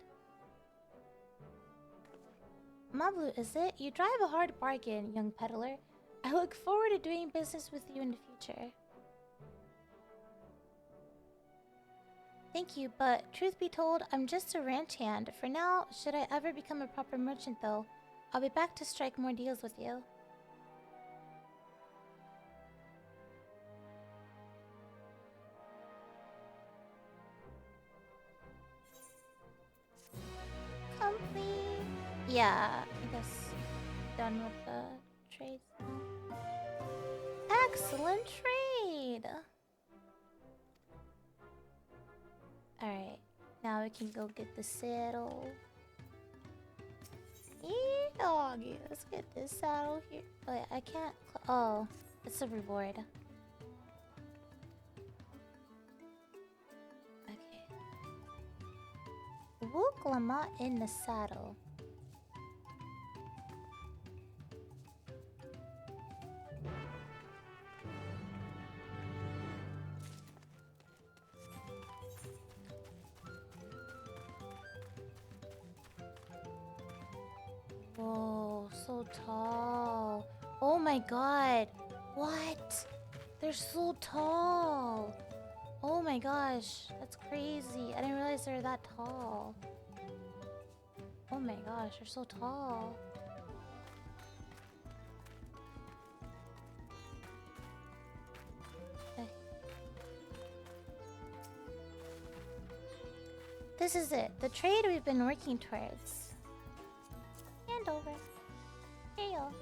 Mablu, is it? You drive a hard bargain, young peddler. I look forward to doing business with you in the future. Thank you, but truth be told, I'm just a ranch hand. For now, should I ever become a proper merchant though, I'll be back to strike more deals with you. Complete. Yeah, I guess done with the trades now. Excellent trade! Alright, now we can go get the saddle. Doggy, let's get this saddle here. Wait, I can't. Oh, it's a reward. Okay. Wuklama in the saddle. Whoa, so tall. Oh my god. What? They're so tall. Oh my gosh, that's crazy. I didn't realize they were that tall. Oh my gosh, they're so tall. Okay. This is it, the trade we've been working towards. Hand over. Here you go.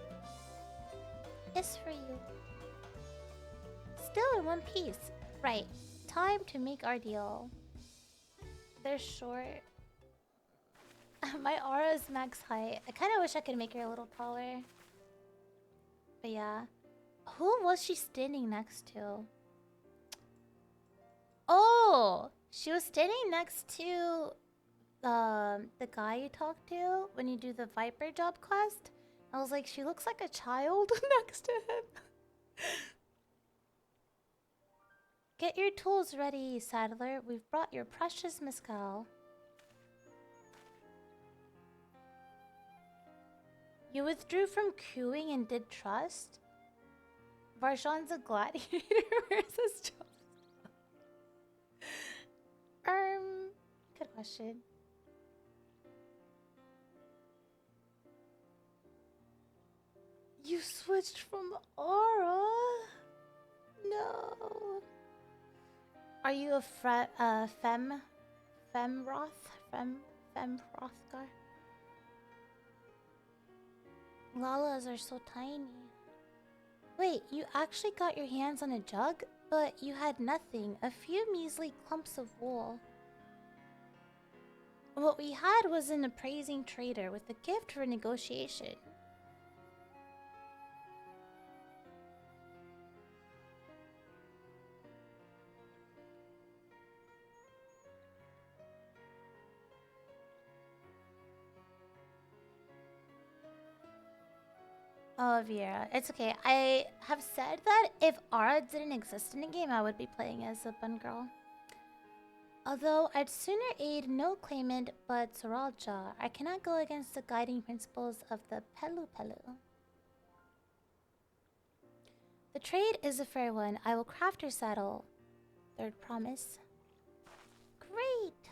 It's for you. Still in one piece. Right. Time to make our deal. They're short. My aura's max height. I kind of wish I could make her a little taller. But yeah. Who was she standing next to? Oh! She was standing next to the guy you talk to when you do the Viper job quest. I was like, she looks like a child next to him. Get your tools ready, Saddler. We've brought your precious mezcal. You withdrew from queuing and did trust? Varshan's a gladiator. Where's his job? Good question. You switched from Aura? No. Are you a Femroth? Femrothgar? Lalas are so tiny. Wait, you actually got your hands on a jug? But you had nothing, a few measly clumps of wool. What we had was an appraising trader with a gift for negotiation. Oh, Vera, it's okay. I have said that if Aura didn't exist in the game, I would be playing as a bun girl. Although I'd sooner aid no claimant but Soralja, I cannot go against the guiding principles of the Pelu Pelu. The trade is a fair one. I will craft your saddle. Third promise. Great!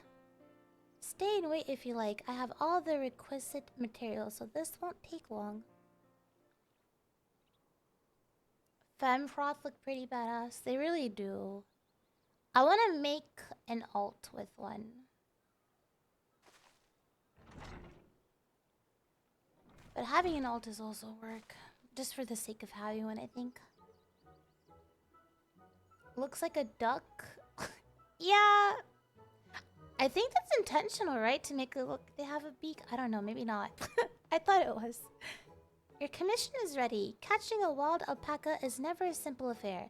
Stay and wait if you like. I have all the requisite materials, so this won't take long. Femfroth look pretty badass. They really do. I want to make an alt with one. But having an alt is also work. Just for the sake of having one, I think. Looks like a duck. Yeah. I think that's intentional, right? To make it look they have a beak. I don't know, maybe not. I thought it was. Your commission is ready. Catching a wild alpaca is never a simple affair,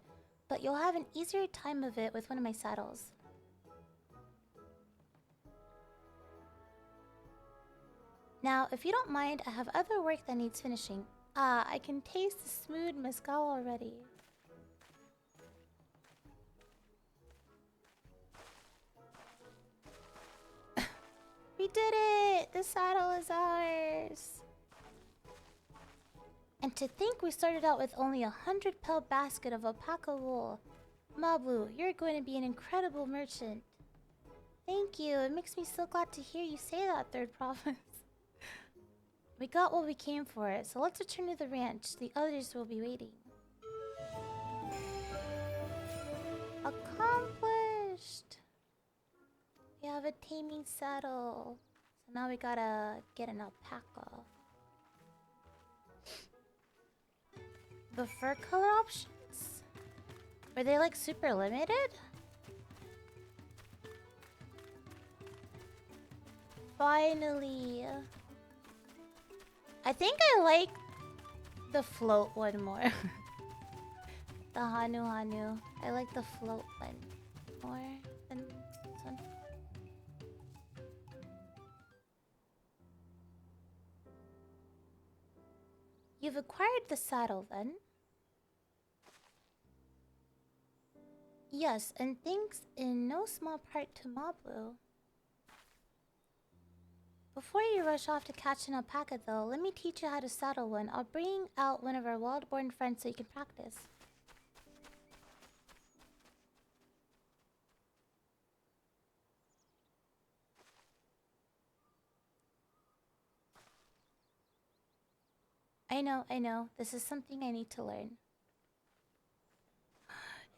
but you'll have an easier time of it with one of my saddles. Now, if you don't mind, I have other work that needs finishing. Ah, I can taste the smooth mezcal already. We did it! The saddle is ours! And to think we started out with only 100-pel basket of alpaca wool. Mabu, you're going to be an incredible merchant. Thank you. It makes me so glad to hear you say that, Third Province. We got what we came for, so let's return to the ranch. The others will be waiting. Accomplished! We have a taming saddle. So now we gotta get an alpaca. The fur color options? Were they like super limited? Finally. I think I like the float one more. The Hanu Hanu. I like the float one more than this one. You've acquired the saddle then? Yes, and thanks in no small part to Mablu. Before you rush off to catch an alpaca though, let me teach you how to saddle one. I'll bring out one of our wild-born friends so you can practice. I know. This is something I need to learn.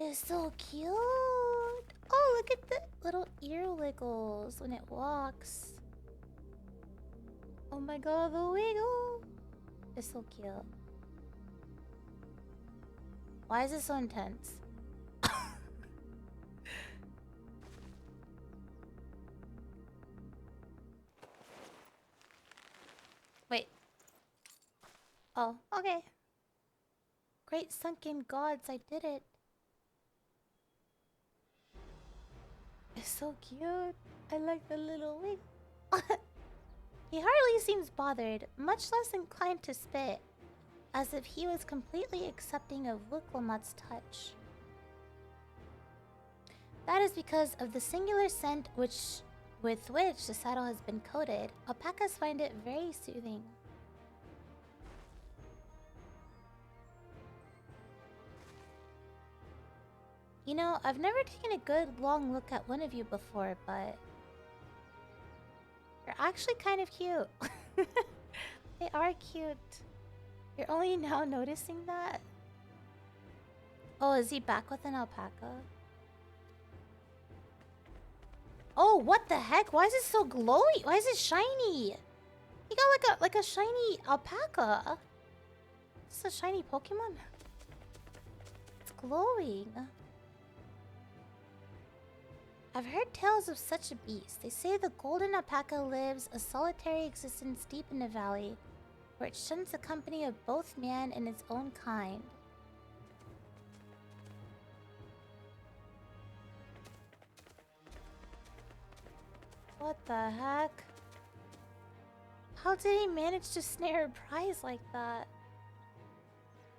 It's so cute! Oh, look at the little ear wiggles when it walks. Oh my god, the wiggle! It's so cute. Why is it so intense? Wait. Oh, okay. Great sunken gods, I did it. It's so cute. I like the little wiggle. He hardly seems bothered, much less inclined to spit, as if he was completely accepting of Wukwamat's touch. That is because of the singular scent with which the saddle has been coated. Alpacas find it very soothing. You know, I've never taken a good long look at one of you before, but you're actually kind of cute. They are cute. You're only now noticing that? Oh, is he back with an alpaca? Oh, what the heck? Why is it so glowy? Why is it shiny? He got like a shiny alpaca. Is this a shiny Pokemon? It's glowing. I've heard tales of such a beast. They say the golden alpaca lives a solitary existence deep in the valley, where it shuns the company of both man and its own kind. What the heck? How did he manage to snare a prize like that?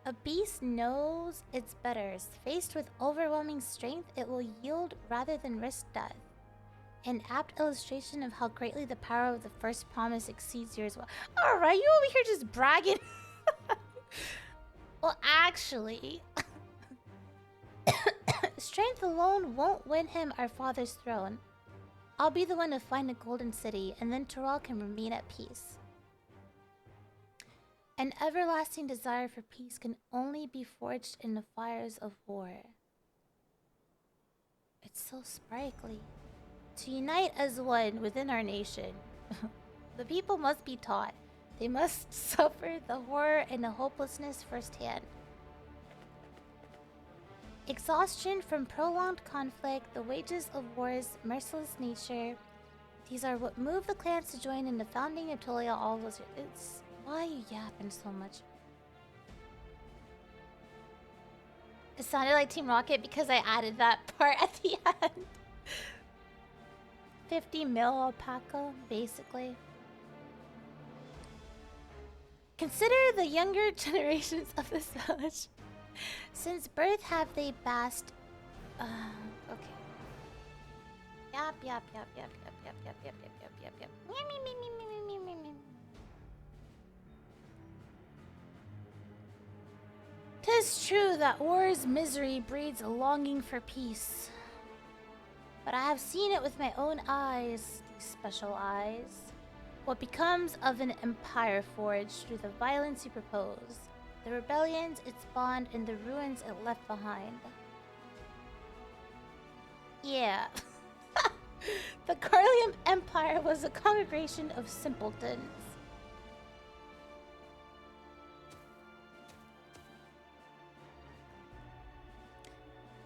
A beast knows its betters. Faced with overwhelming strength, it will yield rather than risk death. An apt illustration of how greatly the power of the first promise exceeds yours. Alright, you over here just bragging. Well, actually, strength alone won't win him our father's throne. I'll be the one to find the golden city, and then Toral can remain at peace. An everlasting desire for peace can only be forged in the fires of war. It's so sparkly. To unite as one within our nation, the people must be taught. They must suffer the horror and the hopelessness firsthand. Exhaustion from prolonged conflict, the wages of war's merciless nature. These are what moved the clans to join in the founding of Tolia all those years. It's why you yapping so much. It sounded like Team Rocket because I added that part at the end. 50 mil alpaca, basically. Consider the younger generations of this village. Since birth have they passed... okay. Yap, yap, yap, yap, yap, yap, yap, yap, yap, yap, yap, yap. Tis true that war's misery breeds a longing for peace. But I have seen it with my own eyes, these special eyes. What becomes of an empire forged through the violence you propose, the rebellions it spawned, and the ruins it left behind. Yeah. The Carlium Empire was a congregation of simpletons.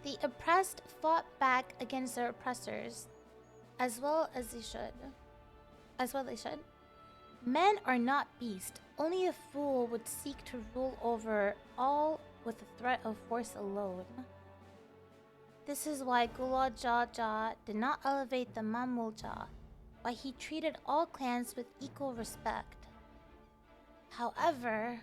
The oppressed fought back against their oppressors, as well they should. Men are not beasts. Only a fool would seek to rule over all with the threat of force alone. This is why Gulal Jah did not elevate the Mamul-Jah, why he treated all clans with equal respect. However,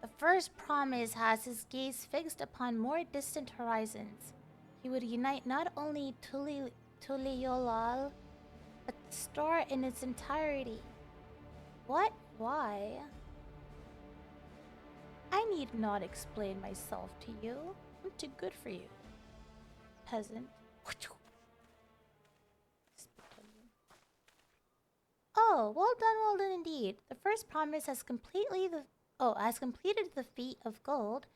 the first promise has his gaze fixed upon more distant horizons. He would unite not only Tuliyollal, but the star in its entirety. What? Why? I need not explain myself to you. I'm too good for you, peasant. Oh, well done indeed. The first promise has completed the feat of gold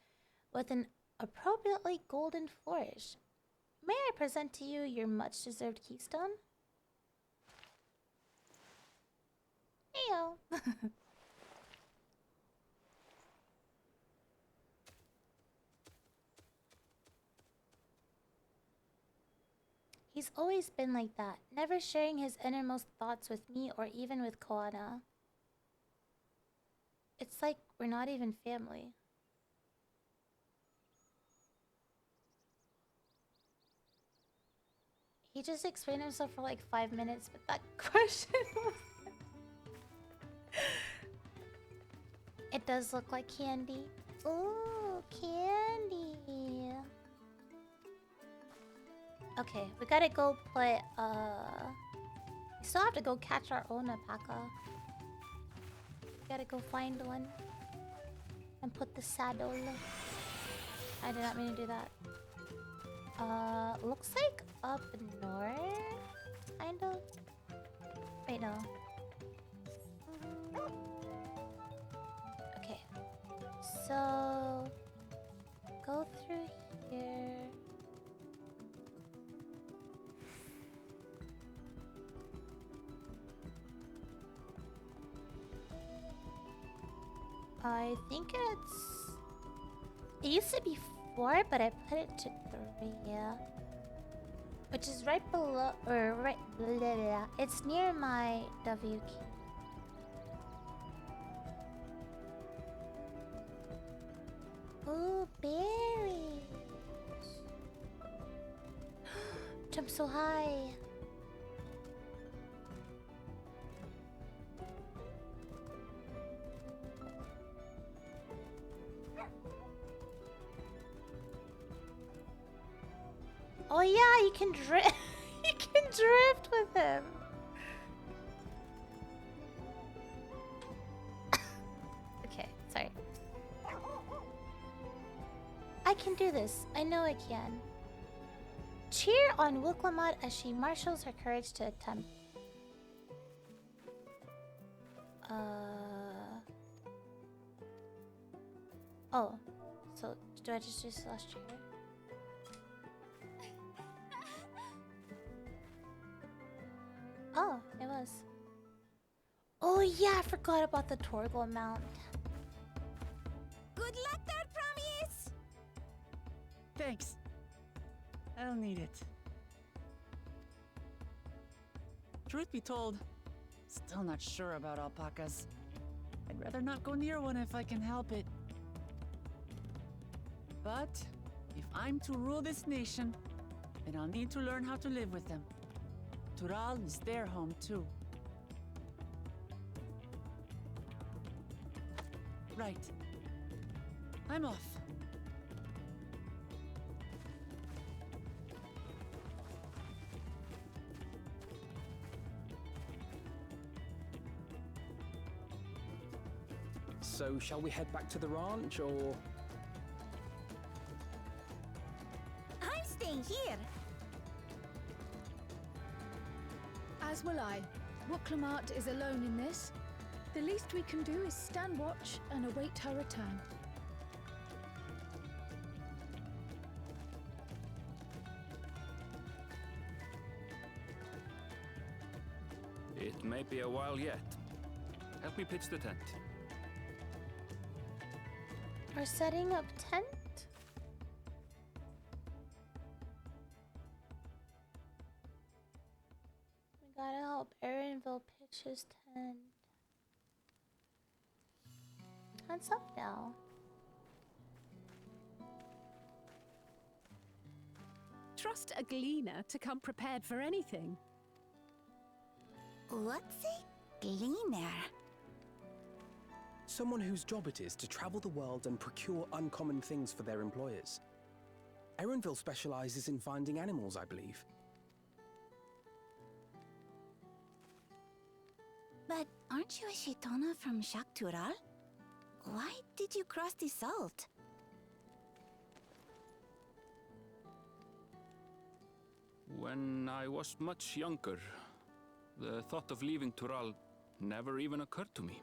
with an appropriately golden flourish. May I present to you your much-deserved keystone? Heyo. He's always been like that, never sharing his innermost thoughts with me or even with Koana. It's like we're not even family. He just explained himself for like 5 minutes, but that question was... It does look like candy. Ooh, candy. Okay, we gotta go play, we still have to go catch our own alpaca. We gotta go find one. And put the saddle. I did not mean to do that. Looks like up north? Kind of? Wait, no. Okay. So... Go through here. I think it used to be 4, but I put it to 3, yeah. Which is right below, or right, blah, blah, blah. It's near my W key. Ooh, berries. Jump so high. Oh yeah, you can drift. You can drift with him. Okay, sorry. I can do this. I know I can. Cheer on Wuklamot as she marshals her courage to attempt. Oh, so do I just do slash cheer? Oh, it was. Oh yeah, I forgot about the Torgal Mount. Good luck there, Promise! Thanks. I'll need it. Truth be told, still not sure about alpacas. I'd rather not go near one if I can help it. But if I'm to rule this nation, then I'll need to learn how to live with them. Tural is their home too. Right. I'm off. So, shall we head back to the ranch, or...? I'm staying here. As will I. Wooklamart is alone in this. The least we can do is stand watch and await her return. It may be a while yet. Help me pitch the tent. We're setting up tent? We gotta help Erinville pitch his tent. What's up now? Trust a gleaner to come prepared for anything. What's a gleaner? Someone whose job it is to travel the world and procure uncommon things for their employers. Erinville specializes in finding animals, I believe. But aren't you a Shaitana from Shak Tural? Why did you cross the salt? When I was much younger, the thought of leaving Tural never even occurred to me.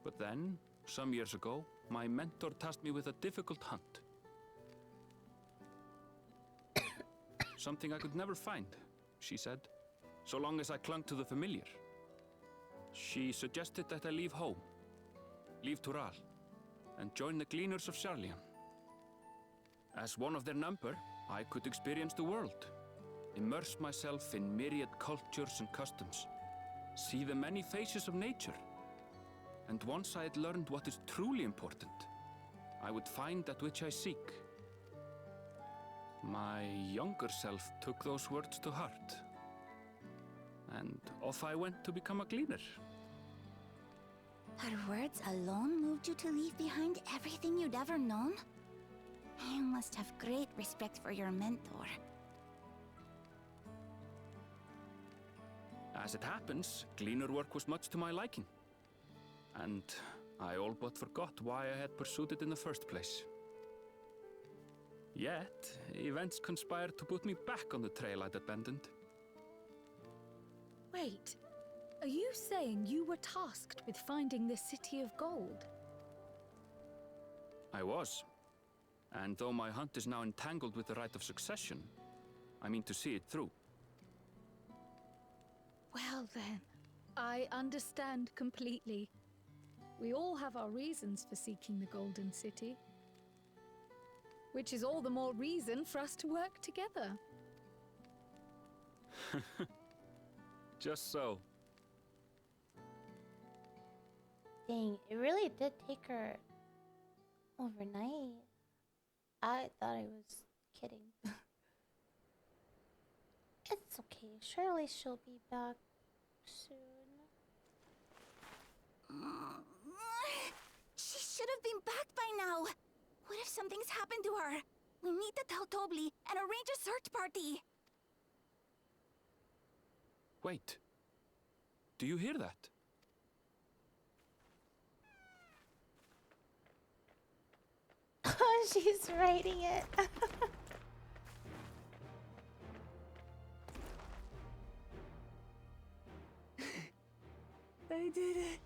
But then, some years ago, my mentor tasked me with a difficult hunt. Something I could never find, she said, so long as I clung to the familiar. She suggested that I leave home, leave Tural, and join the Gleaners of Sharlian. As one of their number, I could experience the world, immerse myself in myriad cultures and customs, see the many faces of nature. And once I had learned what is truly important, I would find that which I seek. My younger self took those words to heart, and off I went to become a gleaner. Her words alone moved you to leave behind everything you'd ever known? You must have great respect for your mentor. As it happens, gleaner work was much to my liking. And I all but forgot why I had pursued it in the first place. Yet, events conspired to put me back on the trail I'd abandoned. Wait, are you saying you were tasked with finding the City of Gold? I was. And though my hunt is now entangled with the right of succession, I mean to see it through. Well then, I understand completely. We all have our reasons for seeking the Golden City. Which is all the more reason for us to work together. Just so. Dang, it really did take her overnight. I thought I was kidding. It's okay. Surely she'll be back soon. She should have been back by now. What if something's happened to her? We need to tell Tobli and arrange a search party. Wait. Do you hear that? She's writing it. I did it.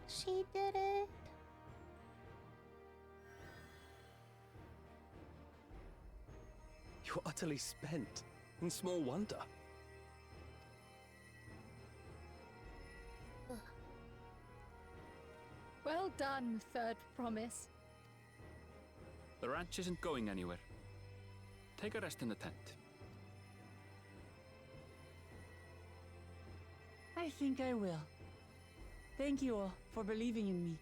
She did it. You're utterly spent. And small wonder. Well done, third promise. The ranch isn't going anywhere. Take a rest in the tent. I think I will. Thank you all for believing in me.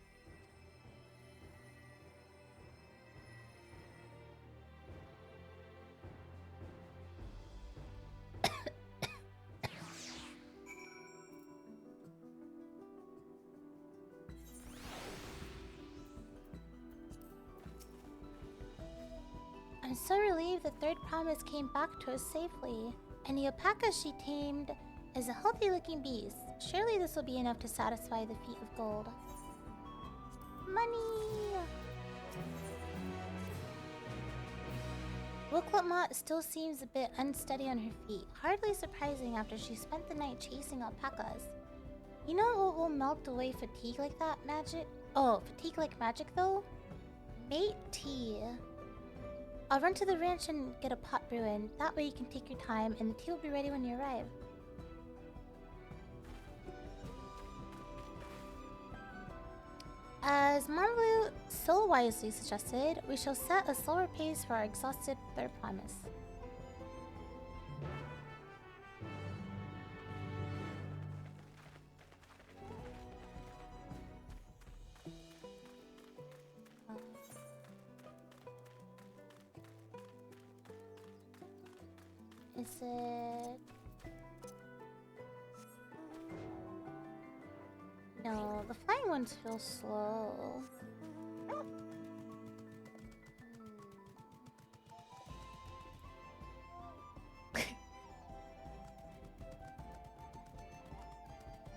I'm so relieved the third promise came back to us safely, and the alpaca she tamed is a healthy-looking beast. Surely this will be enough to satisfy the feet of gold. Money! Wuklamot still seems a bit unsteady on her feet, hardly surprising after she spent the night chasing alpacas. You know what will melt away fatigue like that? Magic? Oh, fatigue like magic though? Mate tea. I'll run to the ranch and get a pot brewing. That way you can take your time and the tea will be ready when you arrive. As Marlu so wisely suggested, we shall set a slower pace for our exhausted third promise. Is it... No, the flying ones feel slow.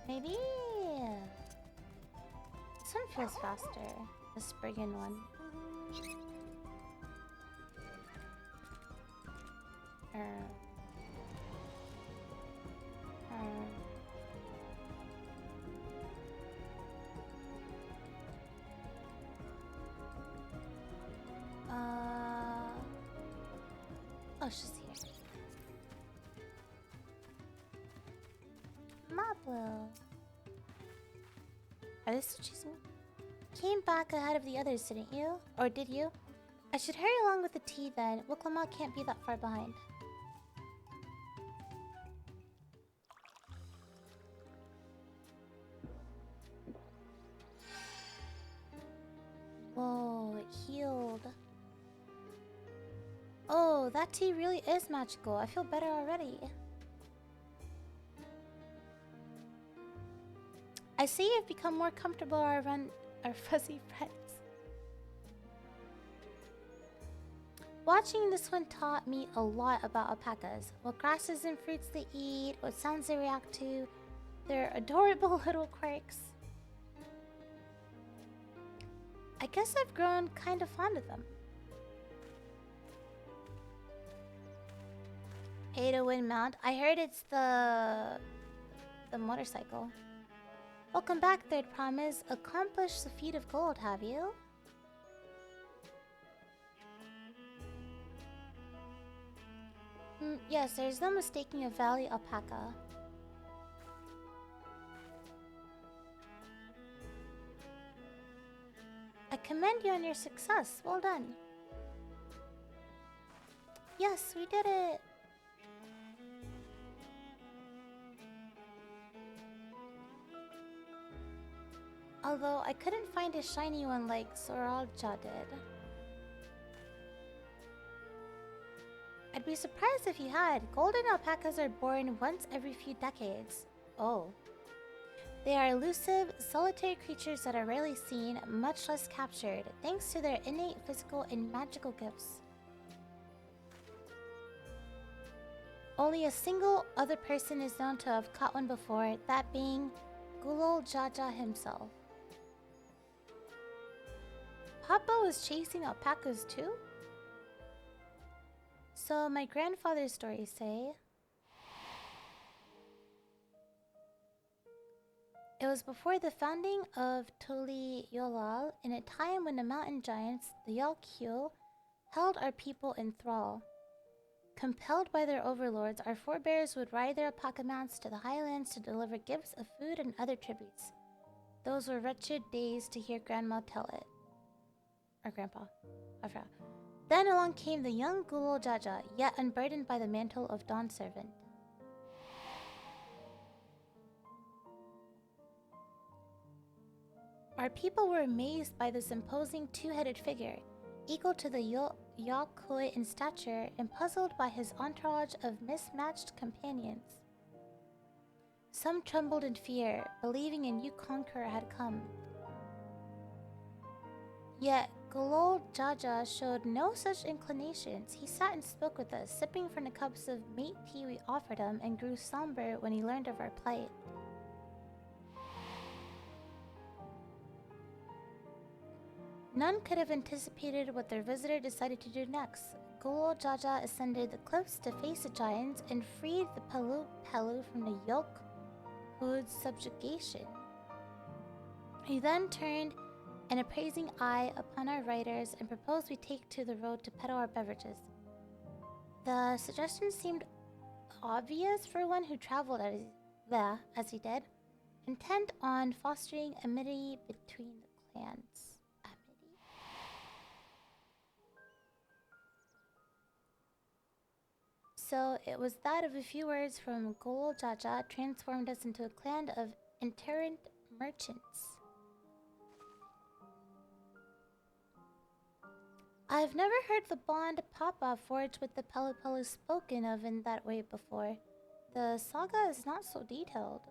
Maybe... This one feels faster. The Spriggan one. Oh, she's here. Mablo. Are they still chasing me? Came back ahead of the others, didn't you? Or did you? I should hurry along with the tea then. Wuklamot can't be that far behind. Whoa, it healed. Oh, that tea really is magical. I feel better already. I see you've become more comfortable around our fuzzy friends. Watching this one taught me a lot about alpacas. What grasses and fruits they eat, what sounds they react to, their adorable little quirks. I guess I've grown kind of fond of them. Ada Wind Mount. I heard it's the motorcycle. Welcome back, third promise. Accomplished the feat of gold, have you? Yes, there's no mistaking a valley alpaca. I commend you on your success. Well done. Yes, we did it. Although I couldn't find a shiny one like Soralja did. I'd be surprised if you had. Golden alpacas are born once every few decades. Oh. They are elusive, solitary creatures that are rarely seen, much less captured, thanks to their innate physical and magical gifts. Only a single other person is known to have caught one before, that being Gulol Jaja himself. Papa was chasing alpacas too? So my grandfather's stories say it was before the founding of Tuli Yolal, in a time when the mountain giants, the Yalkyu, held our people in thrall. Compelled by their overlords, our forebears would ride their alpaca mounts to the highlands to deliver gifts of food and other tributes. Those were wretched days to hear Grandma tell it. Or Grandpa. I forgot. Then along came the young Gulul Jaja, yet unburdened by the mantle of Dawn Servant. Our people were amazed by this imposing two-headed figure, equal to the Yakoi in stature and puzzled by his entourage of mismatched companions. Some trembled in fear, believing a new conqueror had come. Yet Gulul Jaja showed no such inclinations. He sat and spoke with us, sipping from the cups of mate tea we offered him, and grew somber when he learned of our plight. None could have anticipated what their visitor decided to do next. Gulul Jaja ascended the cliffs to face the giants and freed the Pelu from the Yolk-Hood's subjugation. He then turned an appraising eye upon our riders and proposed we take to the road to peddle our beverages. The suggestion seemed obvious for one who traveled as he did, intent on fostering amity between the clans. So it was that of a few words from Gulul Jaja transformed us into a clan of itinerant merchants. I've never heard the bond Papa forged with the Pelu spoken of in that way before. The saga is not so detailed.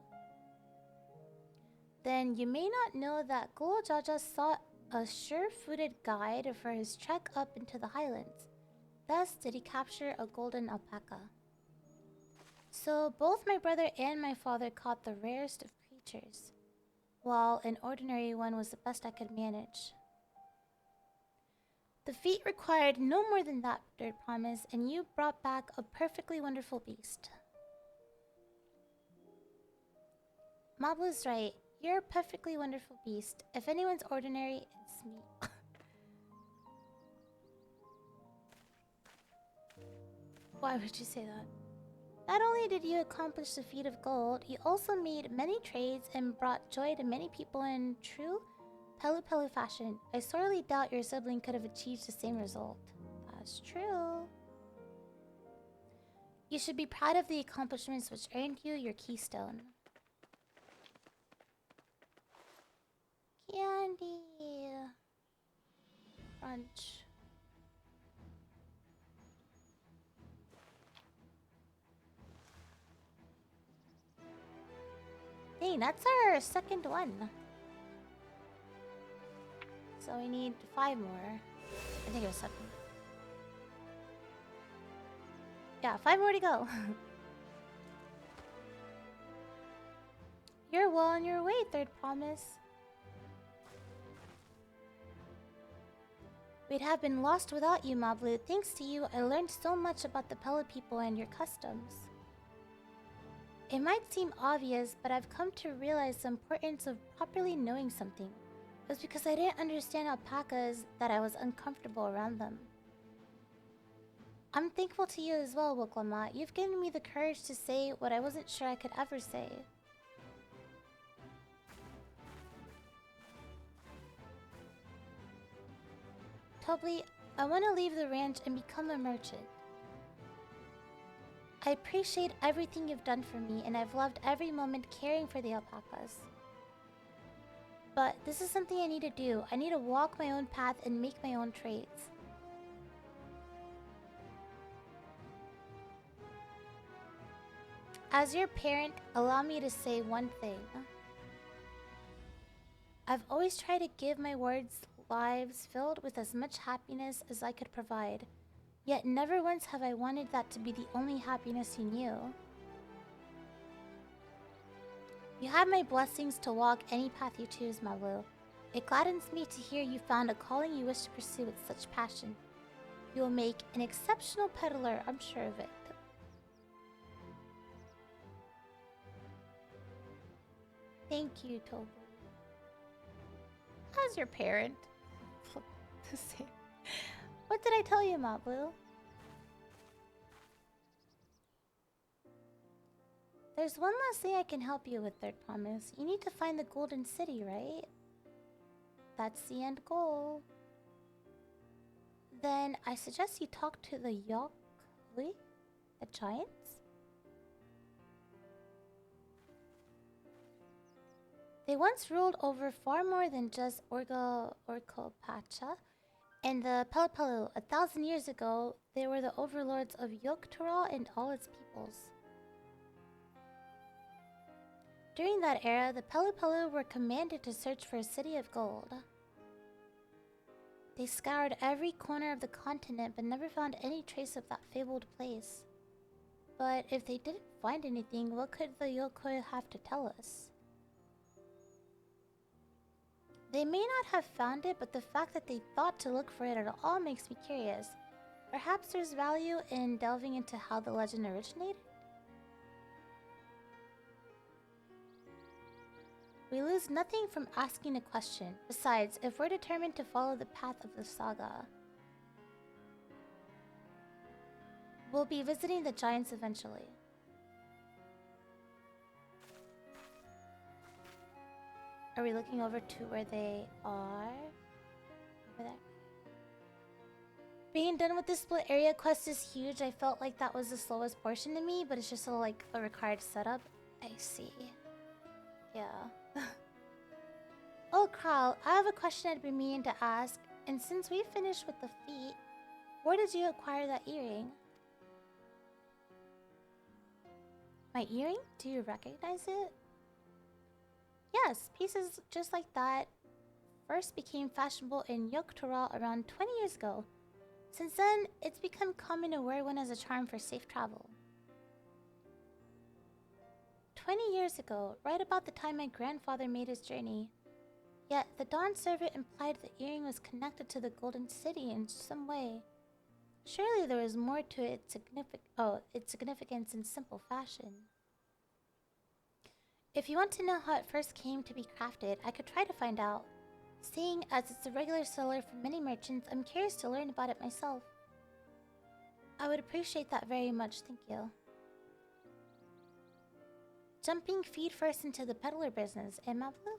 Then you may not know that Gulul Jaja sought a sure-footed guide for his trek up into the highlands. Thus did he capture a golden alpaca. So both my brother and my father caught the rarest of creatures, while an ordinary one was the best I could manage. The feat required no more than that, Dirt promised, and you brought back a perfectly wonderful beast. Mablu's right. You're a perfectly wonderful beast. If anyone's ordinary, it's me. Why would you say that? Not only did you accomplish the feat of gold, you also made many trades and brought joy to many people in true Pelu fashion. I sorely doubt your sibling could have achieved the same result. That's true. You should be proud of the accomplishments which earned you your keystone. Candy. Crunch. Dang, that's our second one. So we need 5 more. I think it was 7. Yeah, 5 more to go. You're well on your way, Third Promise. We'd have been lost without you, Mablu. Thanks to you, I learned so much about the Pelu people and your customs. It might seem obvious, but I've come to realize the importance of properly knowing something. It was because I didn't understand alpacas that I was uncomfortable around them. I'm thankful to you as well, Woklama. You've given me the courage to say what I wasn't sure I could ever say. Tobli, I want to leave the ranch and become a merchant. I appreciate everything you've done for me, and I've loved every moment caring for the alpacas. But this is something I need to do. I need to walk my own path and make my own trades. As your parent, allow me to say one thing. I've always tried to give my words lives filled with as much happiness as I could provide. Yet never once have I wanted that to be the only happiness you knew. You have my blessings to walk any path you choose, Mablu. It gladdens me to hear you found a calling you wish to pursue with such passion. You will make an exceptional peddler, I'm sure of it. Thank you, Tobu. As your parent. What did I tell you, Mablu? There's one last thing I can help you with, Third Promise. You need to find the Golden City, right? That's the end goal. Then I suggest you talk to the Yokli, the giants. They once ruled over far more than just Orkopacha and the Pelipelu. 1,000 years ago, they were the overlords of Yogg-Toggle and all its peoples. During that era, the Pelipelu were commanded to search for a city of gold. They scoured every corner of the continent but never found any trace of that fabled place. But if they didn't find anything, what could the Yokoi have to tell us? They may not have found it, but the fact that they thought to look for it at all makes me curious. Perhaps there's value in delving into how the legend originated? We lose nothing from asking a question. Besides, if we're determined to follow the path of the saga, we'll be visiting the giants eventually. Are we looking over to where they are? Over there. Being done with this split area quest is huge. I felt like that was the slowest portion to me, but it's just like a required setup. I see. Yeah. Oh, Kral, I have a question I'd been meaning to ask. And since we finished with the feet, where did you acquire that earring? My earring? Do you recognize it? Yes, pieces just like that first became fashionable in Yogg-Toggle around 20 years ago. Since then, it's become common to wear one as a charm for safe travel. 20 years ago, right about the time my grandfather made his journey. Yet, the Dawn servant implied the earring was connected to the Golden City in some way. Surely there was more to its significance in simple fashion. If you want to know how it first came to be crafted, I could try to find out. Seeing as it's a regular seller for many merchants, I'm curious to learn about it myself. I would appreciate that very much, thank you. Jumping feet first into the peddler business, eh, Mablu?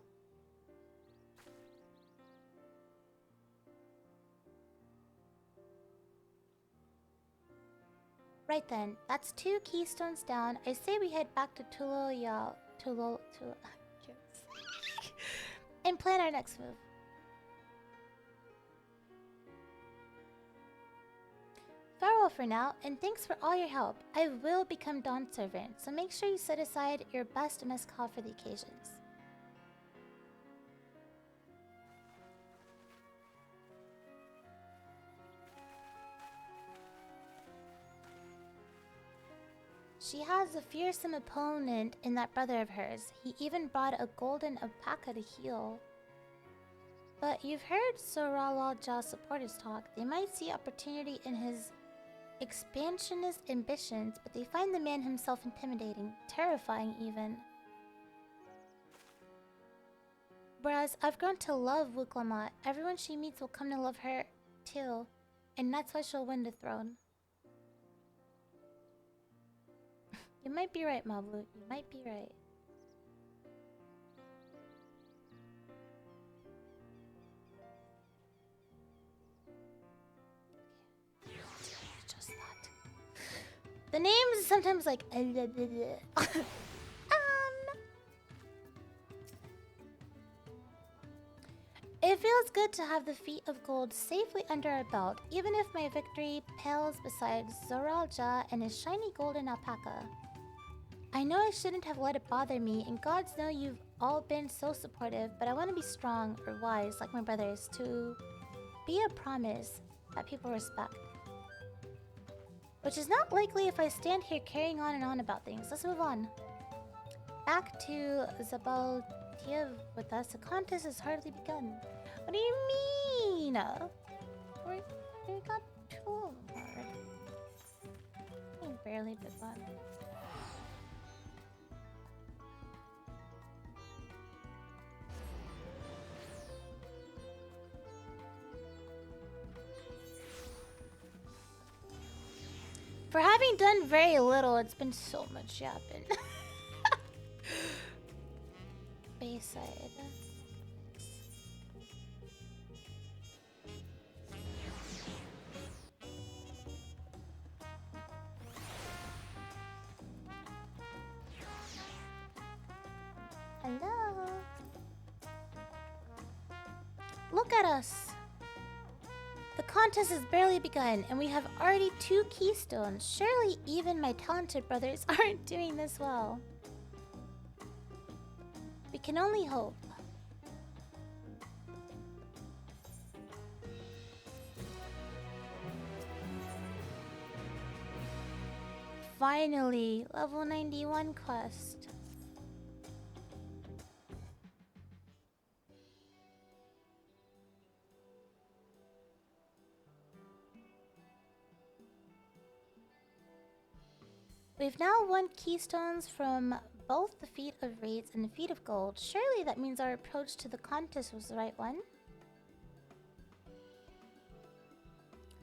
Right then, that's 2 keystones down. I say we head back to and plan our next move. Farewell for now, and thanks for all your help. I will become Dawn Servant, so make sure you set aside your best mezcal for the occasions. She has a fearsome opponent in that brother of hers. He even brought a golden alpaca to heal. But you've heard Soralaja support his talk. They might see opportunity in his expansionist ambitions, but they find the man himself intimidating, terrifying even. Whereas I've grown to love Wuklamat. Everyone she meets will come to love her too, and that's why she'll win the throne. You might be right, Mablu. You might be right. Just that. The names sometimes like. It feels good to have the feet of gold safely under our belt, even if my victory pales beside Zoralja and his shiny golden alpaca. I know I shouldn't have let it bother me, and gods know you've all been so supportive, but I want to be strong or wise like my brothers to be a promise that people respect. Which is not likely if I stand here carrying on and on about things. Let's move on. Back to Zabaltiev with us. The contest has hardly begun. What do you mean? We got 2 of them already. I barely did one. For having done very little, it's been so much yapping. Bayside. Hello. Look at us. The contest has barely begun, and we have already 2 keystones. Surely even my talented brothers aren't doing this well. We can only hope. Finally, level 91 quest. We've now won keystones from both the Feat of Raids and the Feat of Gold. Surely that means our approach to the contest was the right one.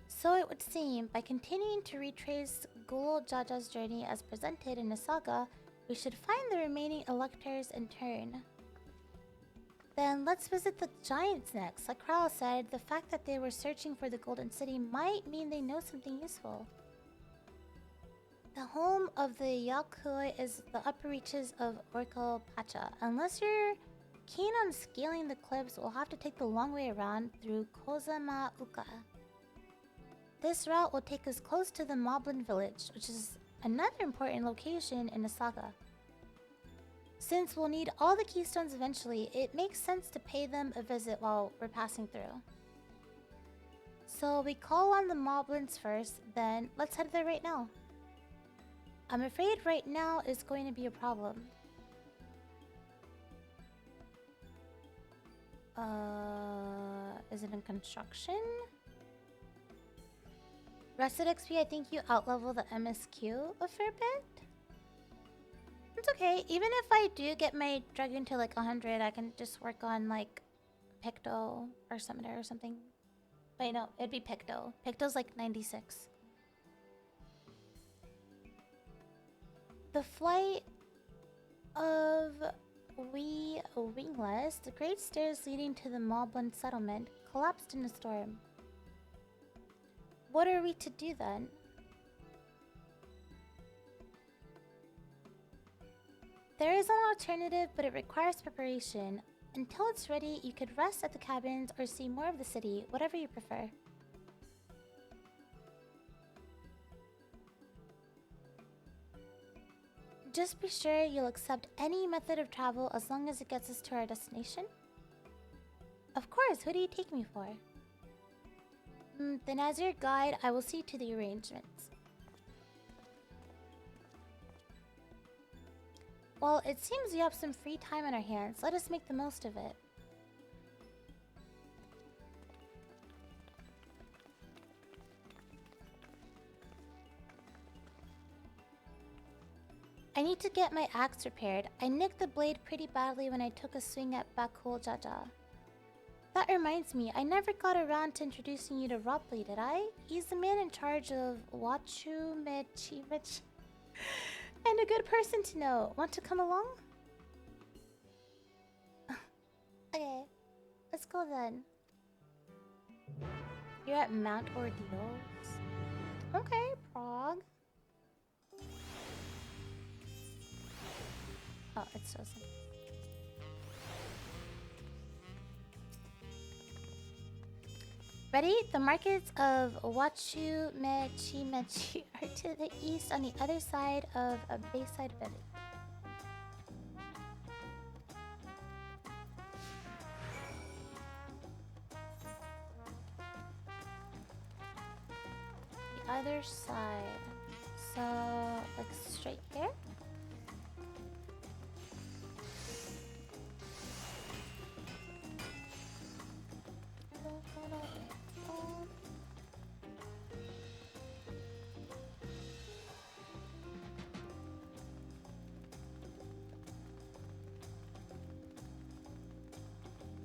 So it would seem, by continuing to retrace Gulo Jaja's journey as presented in the saga, we should find the remaining electors in turn. Then let's visit the giants next. Like Kral said, the fact that they were searching for the Golden City might mean they know something useful. The home of the Yakui is the upper reaches of Orko Pacha. Unless you're keen on scaling the cliffs, we'll have to take the long way around through Kozama Uka. This route will take us close to the Moblin village, which is another important location in the saga. Since we'll need all the keystones eventually, it makes sense to pay them a visit while we're passing through. So we call on the Moblins first, then let's head there right now. I'm afraid right now is going to be a problem. Is it in construction? Rested XP, I think you outlevel the MSQ a fair bit. It's okay. Even if I do get my dragon to like 100, I can just work on like Picto or Summoner or something. Wait, no, it'd be Picto. Picto's like 96. The flight of Wingless, the great stairs leading to the Moblin settlement, collapsed in a storm. What are we to do then? There is an alternative, but it requires preparation. Until it's ready, you could rest at the cabins or see more of the city, whatever you prefer. Just be sure you'll accept any method of travel as long as it gets us to our destination. Of course, who do you take me for? Then as your guide, I will see to the arrangements. Well, it seems we have some free time on our hands. Let us make the most of it. I need to get my axe repaired. I nicked the blade pretty badly when I took a swing at Bakul Jaja. That reminds me, I never got around to introducing you to Ropley, did I? He's the man in charge of Wachu Mechimich. And a good person to know. Want to come along? Okay, let's go then. You're at Mount Ordeals. Okay, Prague. Oh, it's so simple. Ready? The markets of Wachu Mechi are to the east on the other side of a Bayside village. The other side. So, like straight here?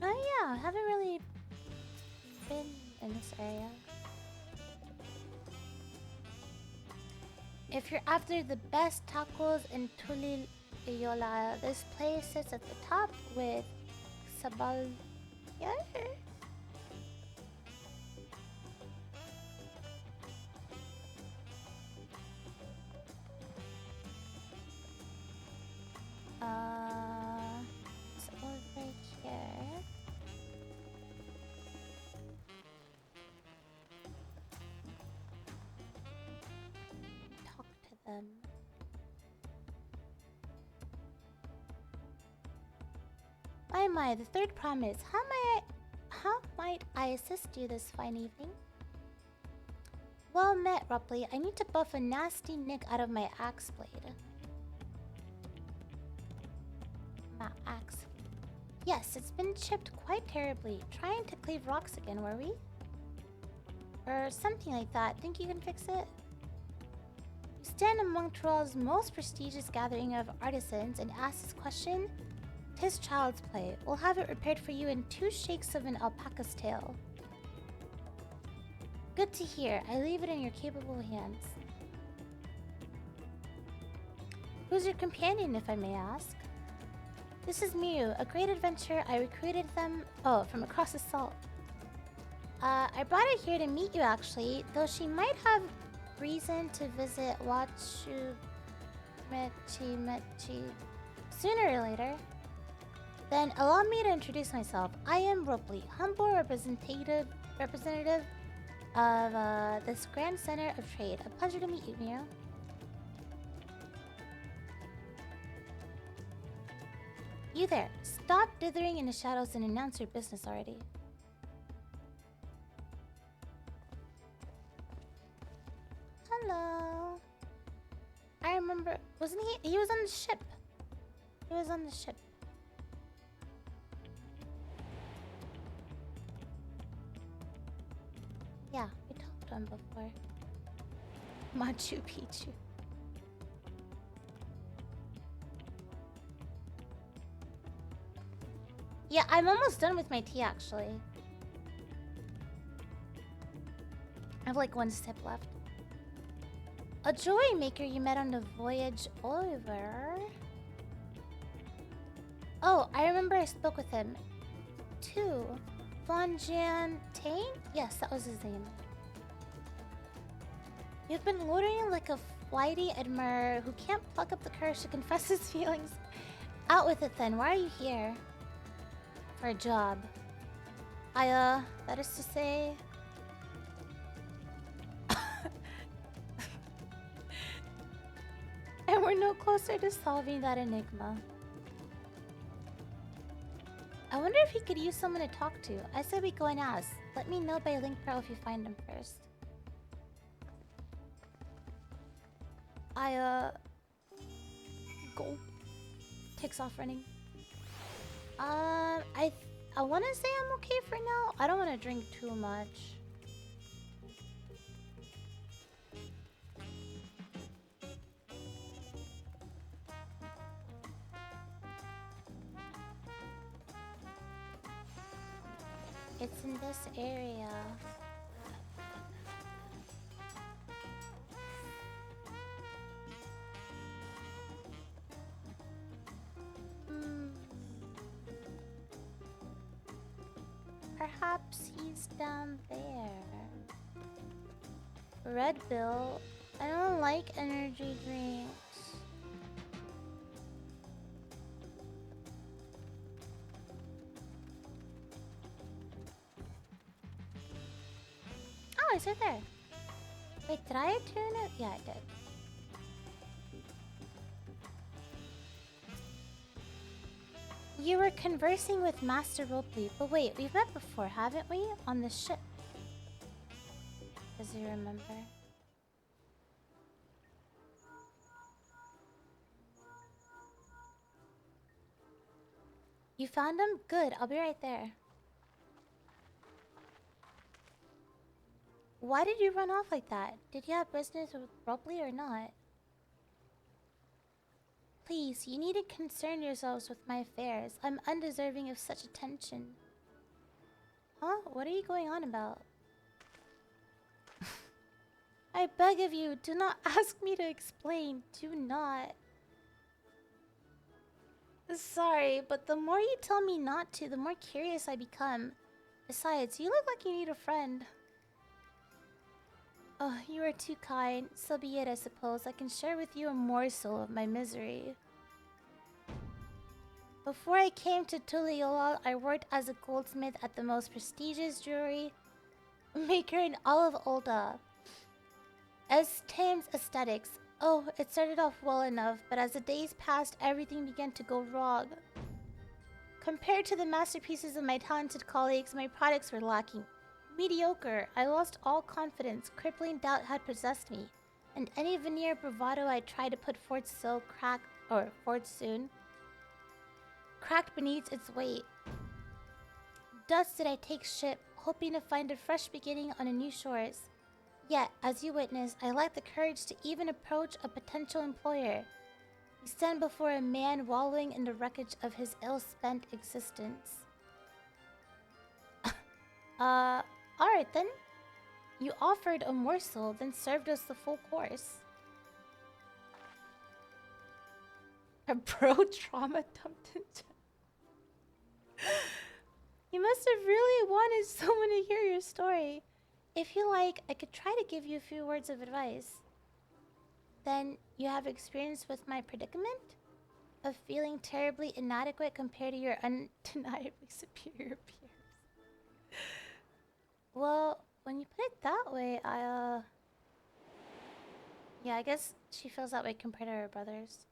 Oh yeah, I haven't really been in this area. If you're after the best tacos in Yola. This place sits at the top with Sabal. Yeah. It's over here. Talk to them. My, the third promise. How might I assist you this fine evening? Well met, Rupley. I need to buff a nasty nick out of my axe blade. My axe. Yes, it's been chipped quite terribly. Trying to cleave rocks again, were we? Or something like that. Think you can fix it? You stand among Troll's most prestigious gathering of artisans and ask this question? 'Tis child's play. We'll have it repaired for you in 2 shakes of an alpaca's tail. Good to hear. I leave it in your capable hands. Who's your companion, if I may ask? This is Miu, a great adventurer. I recruited them, from across the salt. I brought her here to meet you, actually, though she might have reason to visit Wachu Mechi sooner or later. Then allow me to introduce myself. I am Ropley, humble representative of this Grand Center of Trade. A pleasure to meet you, Mio. You there. Stop dithering in the shadows and announce your business already. Hello. I remember, wasn't he? He was on the ship. He was on the ship. Yeah, we talked to him before. Machu Picchu. Yeah, I'm almost done with my tea, actually. I have like 1 sip left. A jewelry maker you met on the voyage over. Oh, I remember I spoke with him. Too. Von Jan Tain? Yes, that was his name. You've been loitering like a flighty admirer who can't pluck up the courage to confess his feelings. Out with it then. Why are you here? For a job. That is to say... And we're no closer to solving that enigma. I wonder if he could use someone to talk to. I said we go and ask. Let me know by link pro if you find him first. Go. Takes off running. I want to say I'm okay for now. I don't want to drink too much. It's in this area. Perhaps he's down there. Red Bill. I don't like energy drinks. Oh, is it there? Wait, did I turn it? Yeah, I did. You were conversing with Master Ropley, but wait, we've met before, haven't we? On the ship. Does he remember? You found him? Good, I'll be right there. Why did you run off like that? Did you have business with Ropley or not? Please, you need to concern yourselves with my affairs. I'm undeserving of such attention. Huh? What are you going on about? I beg of you, do not ask me to explain. Do not. Sorry, but the more you tell me not to, the more curious I become. Besides, you look like you need a friend. Oh, you are too kind. So be it, I suppose. I can share with you a morsel of my misery. Before I came to Tuliyola, I worked as a goldsmith at the most prestigious jewelry maker in all of Olda. As Thames Aesthetics. Oh, it started off well enough, but as the days passed, everything began to go wrong. Compared to the masterpieces of my talented colleagues, my products were lacking. Mediocre. I lost all confidence. Crippling doubt had possessed me, and any veneer bravado I tried to put forth soon cracked beneath its weight. Thus did I take ship, hoping to find a fresh beginning on a new shores. Yet, as you witness, I lacked the courage to even approach a potential employer. We stand before a man wallowing in the wreckage of his ill-spent existence. Alright then. You offered a morsel, then served us the full course. A pro-trauma dumped into... You must have really wanted someone to hear your story. If you like, I could try to give you a few words of advice. Then, you have experience with my predicament? Of feeling terribly inadequate compared to your undeniably superior peers. Well, when you put it that way, yeah, I guess she feels that way compared to her brothers.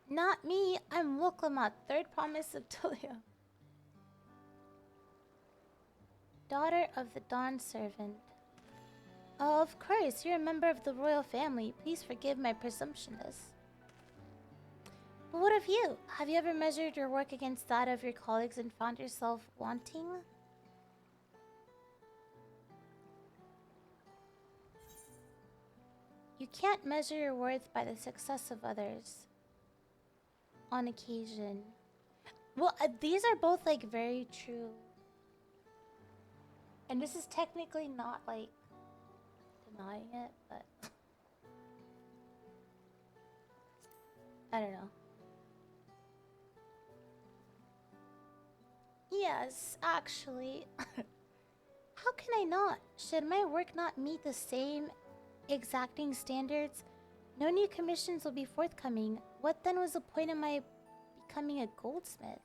Not me. I'm Woklamat, third promise of Tulia. Daughter of the Dawn Servant. Oh, of course, you're a member of the royal family. Please forgive my presumptuousness. But what of you? Have you ever measured your work against that of your colleagues and found yourself wanting? You can't measure your worth by the success of others. On occasion. Well, these are both, like, very true. And this is technically not, like, denying it, but... I don't know. Yes, actually. How can I not? Should my work not meet the same exacting standards? No new commissions will be forthcoming. What then was the point of my becoming a goldsmith?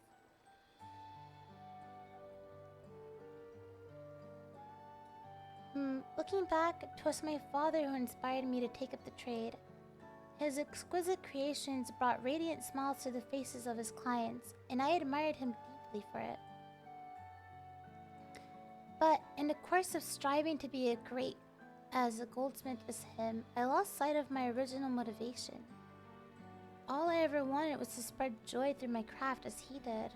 Looking back, 'twas my father who inspired me to take up the trade. His exquisite creations brought radiant smiles to the faces of his clients, and I admired him deeply for it. But in the course of striving to be as a goldsmith as him, I lost sight of my original motivation. All I ever wanted was to spread joy through my craft as he did.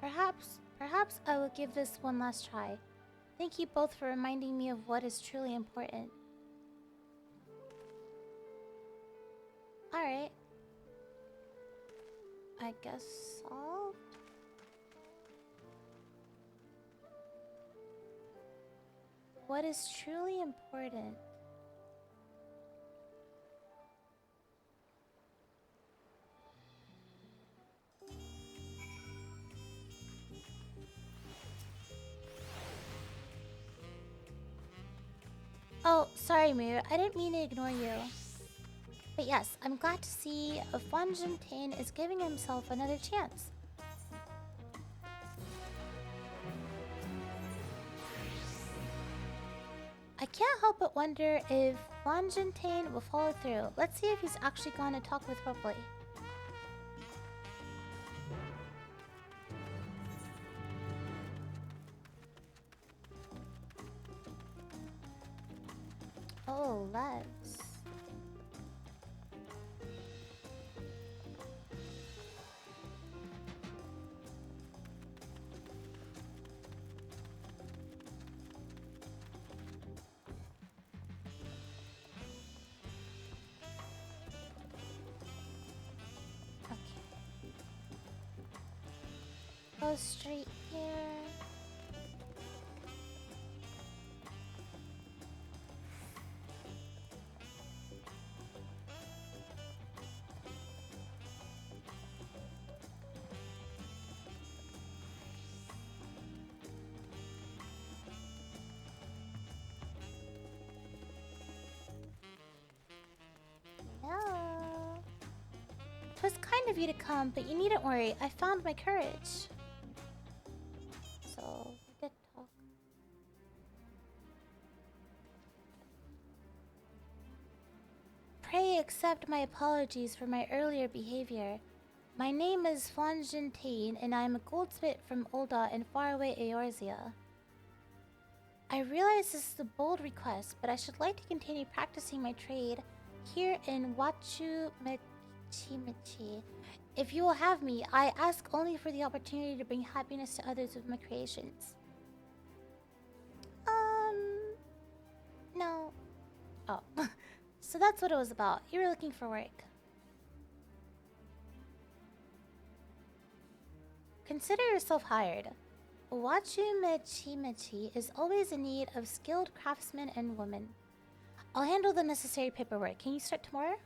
Perhaps I will give this one last try. Thank you both for reminding me of what is truly important. Alright. I guess solved? What is truly important? Oh, sorry, Mir. I didn't mean to ignore you. But yes, I'm glad to see Fonjintain is giving himself another chance. I can't help but wonder if Fonjintain will follow through. Let's see if he's actually gone to talk with Ripley. Oh, let's. Go straight here. Hello. It was kind of you to come, but you needn't worry. I found my courage. So, we did talk. Pray accept my apologies for my earlier behavior. My name is Flangentain, and I am a goldsmith from Ulda in faraway Eorzea. I realize this is a bold request, but I should like to continue practicing my trade here in Wachu Michi. If you will have me, I ask only for the opportunity to bring happiness to others with my creations. No. Oh. So that's what it was about. You were looking for work. Consider yourself hired. Wachu Michi is always in need of skilled craftsmen and women. I'll handle the necessary paperwork. Can you start tomorrow?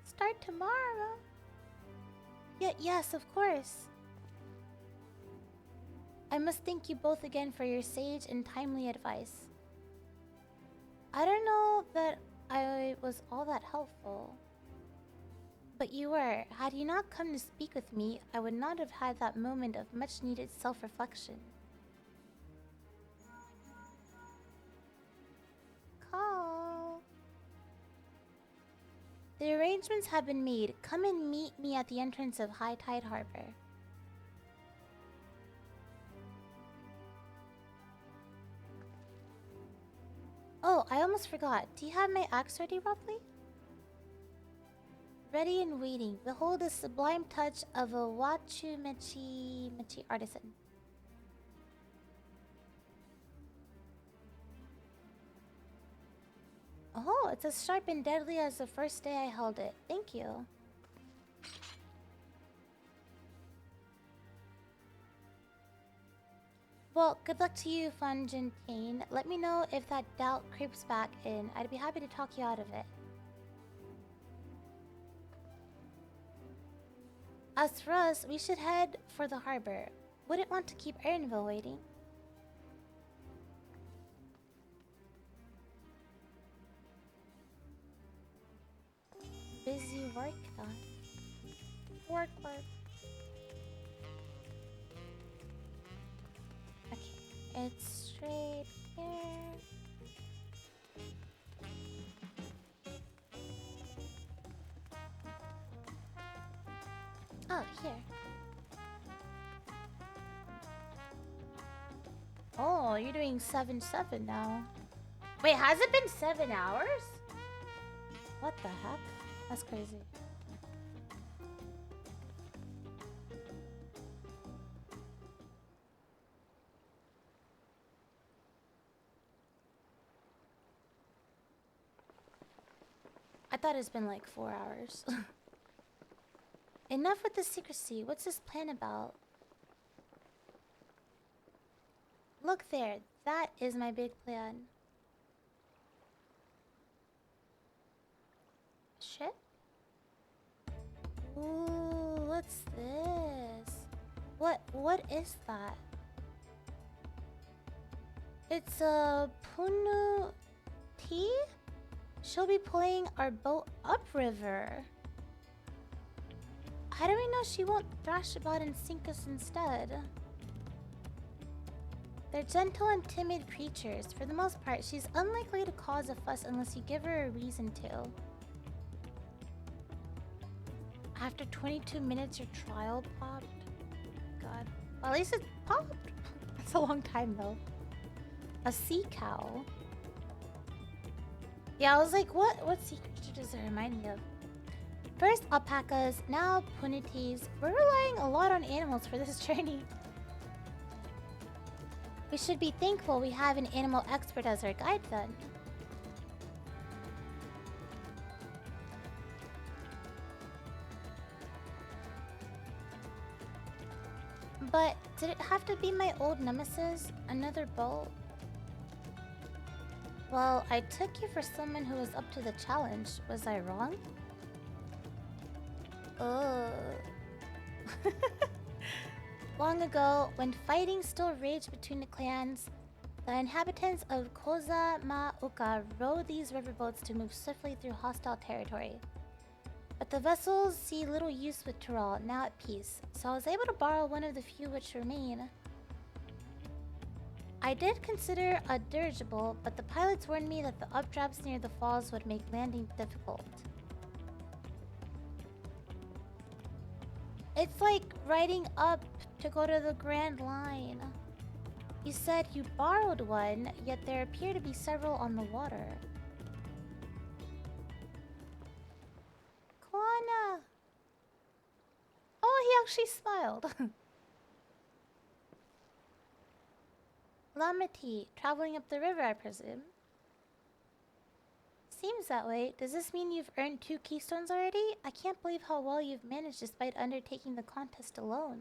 Start tomorrow? Yes, of course. I must thank you both again for your sage and timely advice. I don't know that I was all that helpful. But you were. Had you not come to speak with me, I would not have had that moment of much needed self-reflection. Call. The arrangements have been made. Come and meet me at the entrance of High Tide Harbor. Oh, I almost forgot. Do you have my axe ready, Robley? Ready and waiting. Behold the sublime touch of a Wachu Michi artisan. Oh, it's as sharp and deadly as the first day I held it. Thank you. Well, good luck to you, Flangentain. Let me know if that doubt creeps back in. I'd be happy to talk you out of it. As for us, we should head for the harbor. Wouldn't want to keep Erinville waiting. Busy work done. Work. Okay, it's straight here. Oh, here. Oh, you're doing 7-7 now. Wait, has it been 7 hours? What the heck? That's crazy. I thought it's been like 4 hours. Enough with the secrecy. What's this plan about? Look there. That is my big plan. Shit. Ooh, what's this? What is that? It's a Punu tea? She'll be pulling our boat upriver. How do we know she won't thrash about and sink us instead? They're gentle and timid creatures. For the most part, she's unlikely to cause a fuss unless you give her a reason to. After 22 minutes, your trial popped. God. Well, at least it popped. That's a long time, though. A sea cow. Yeah, I was like, what sea creature does it remind me of? First alpacas, now punities. We're relying a lot on animals for this journey. We should be thankful we have an animal expert as our guide then. But did it have to be my old nemesis? Another boat? Well, I took you for someone who was up to the challenge. Was I wrong? Long ago, when fighting still raged between the clans, the inhabitants of Koza Ma'uka rowed these riverboats to move swiftly through hostile territory. But the vessels see little use with Tural, now at peace, so I was able to borrow one of the few which remain. I did consider a dirigible, but the pilots warned me that the updrafts near the falls would make landing difficult. It's like riding up to go to the Grand Line. You said you borrowed one, yet there appear to be several on the water. Koana! Oh, he actually smiled. Lamity, traveling up the river, I presume. Seems that way. Does this mean you've earned 2 keystones already? I can't believe how well you've managed despite undertaking the contest alone.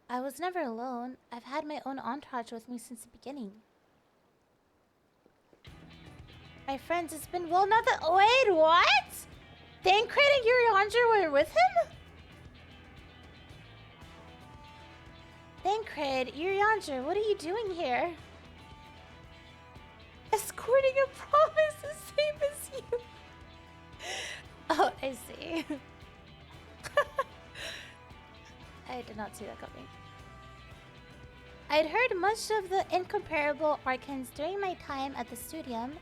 I was never alone. I've had my own entourage with me since the beginning. My friends, it's been well not that— Wait, what? Thancred and Urianger were with him? Thancred, Urianger, what are you doing here? Escorting a promise the same as you. Oh, I see. I did not see that coming. I'd heard much of the incomparable Arcans during my time at the Studium.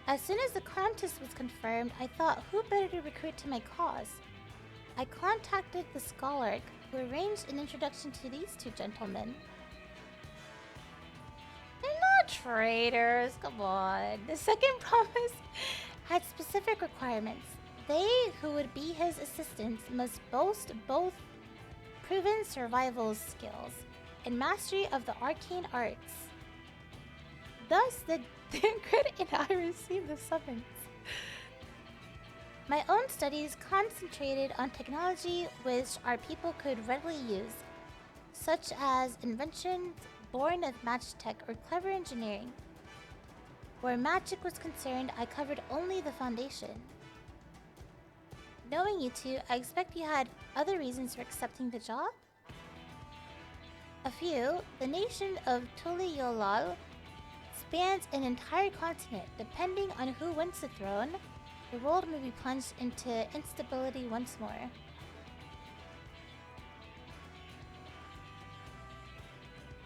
As soon as the contest was confirmed, I thought, who better to recruit to my cause? I contacted the Scholark, who arranged an introduction to these 2 gentlemen. They're not traitors, come on. The second promise had specific requirements. They who would be his assistants must boast both proven survival skills and mastery of the arcane arts. Thus, the Thancred and I received the summons. My own studies concentrated on technology which our people could readily use, such as inventions born of magic tech or clever engineering. Where magic was concerned, I covered only the foundation. Knowing you two, I expect you had other reasons for accepting the job? A few. The nation of Tuliyollal spans an entire continent. Depending on who wins the throne, the world may be plunged into instability once more.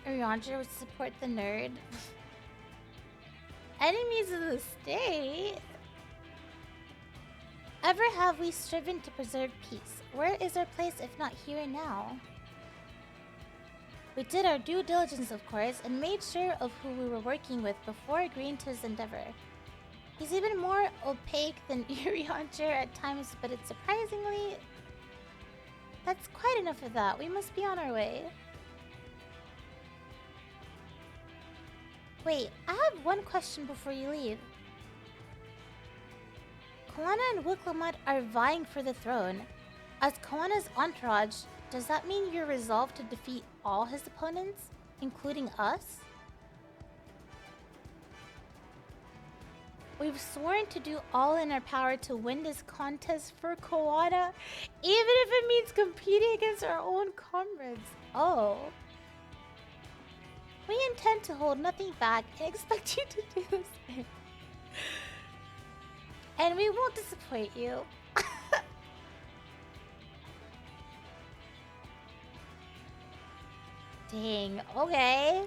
Urianger would support the nerd. Enemies of the state? Ever have we striven to preserve peace? Where is our place if not here and now? We did our due diligence, of course, and made sure of who we were working with before agreeing to his endeavor. He's even more opaque than Urianger at times, but it's surprisingly... That's quite enough of that. We must be on our way. Wait, I have one question before you leave. Koana and Wiklamat are vying for the throne. As Koana's entourage, does that mean you're resolved to defeat all his opponents, including us? We've sworn to do all in our power to win this contest for Koana, even if it means competing against our own comrades. Oh. We intend to hold nothing back and expect you to do the same. And we won't disappoint you. Dang, okay.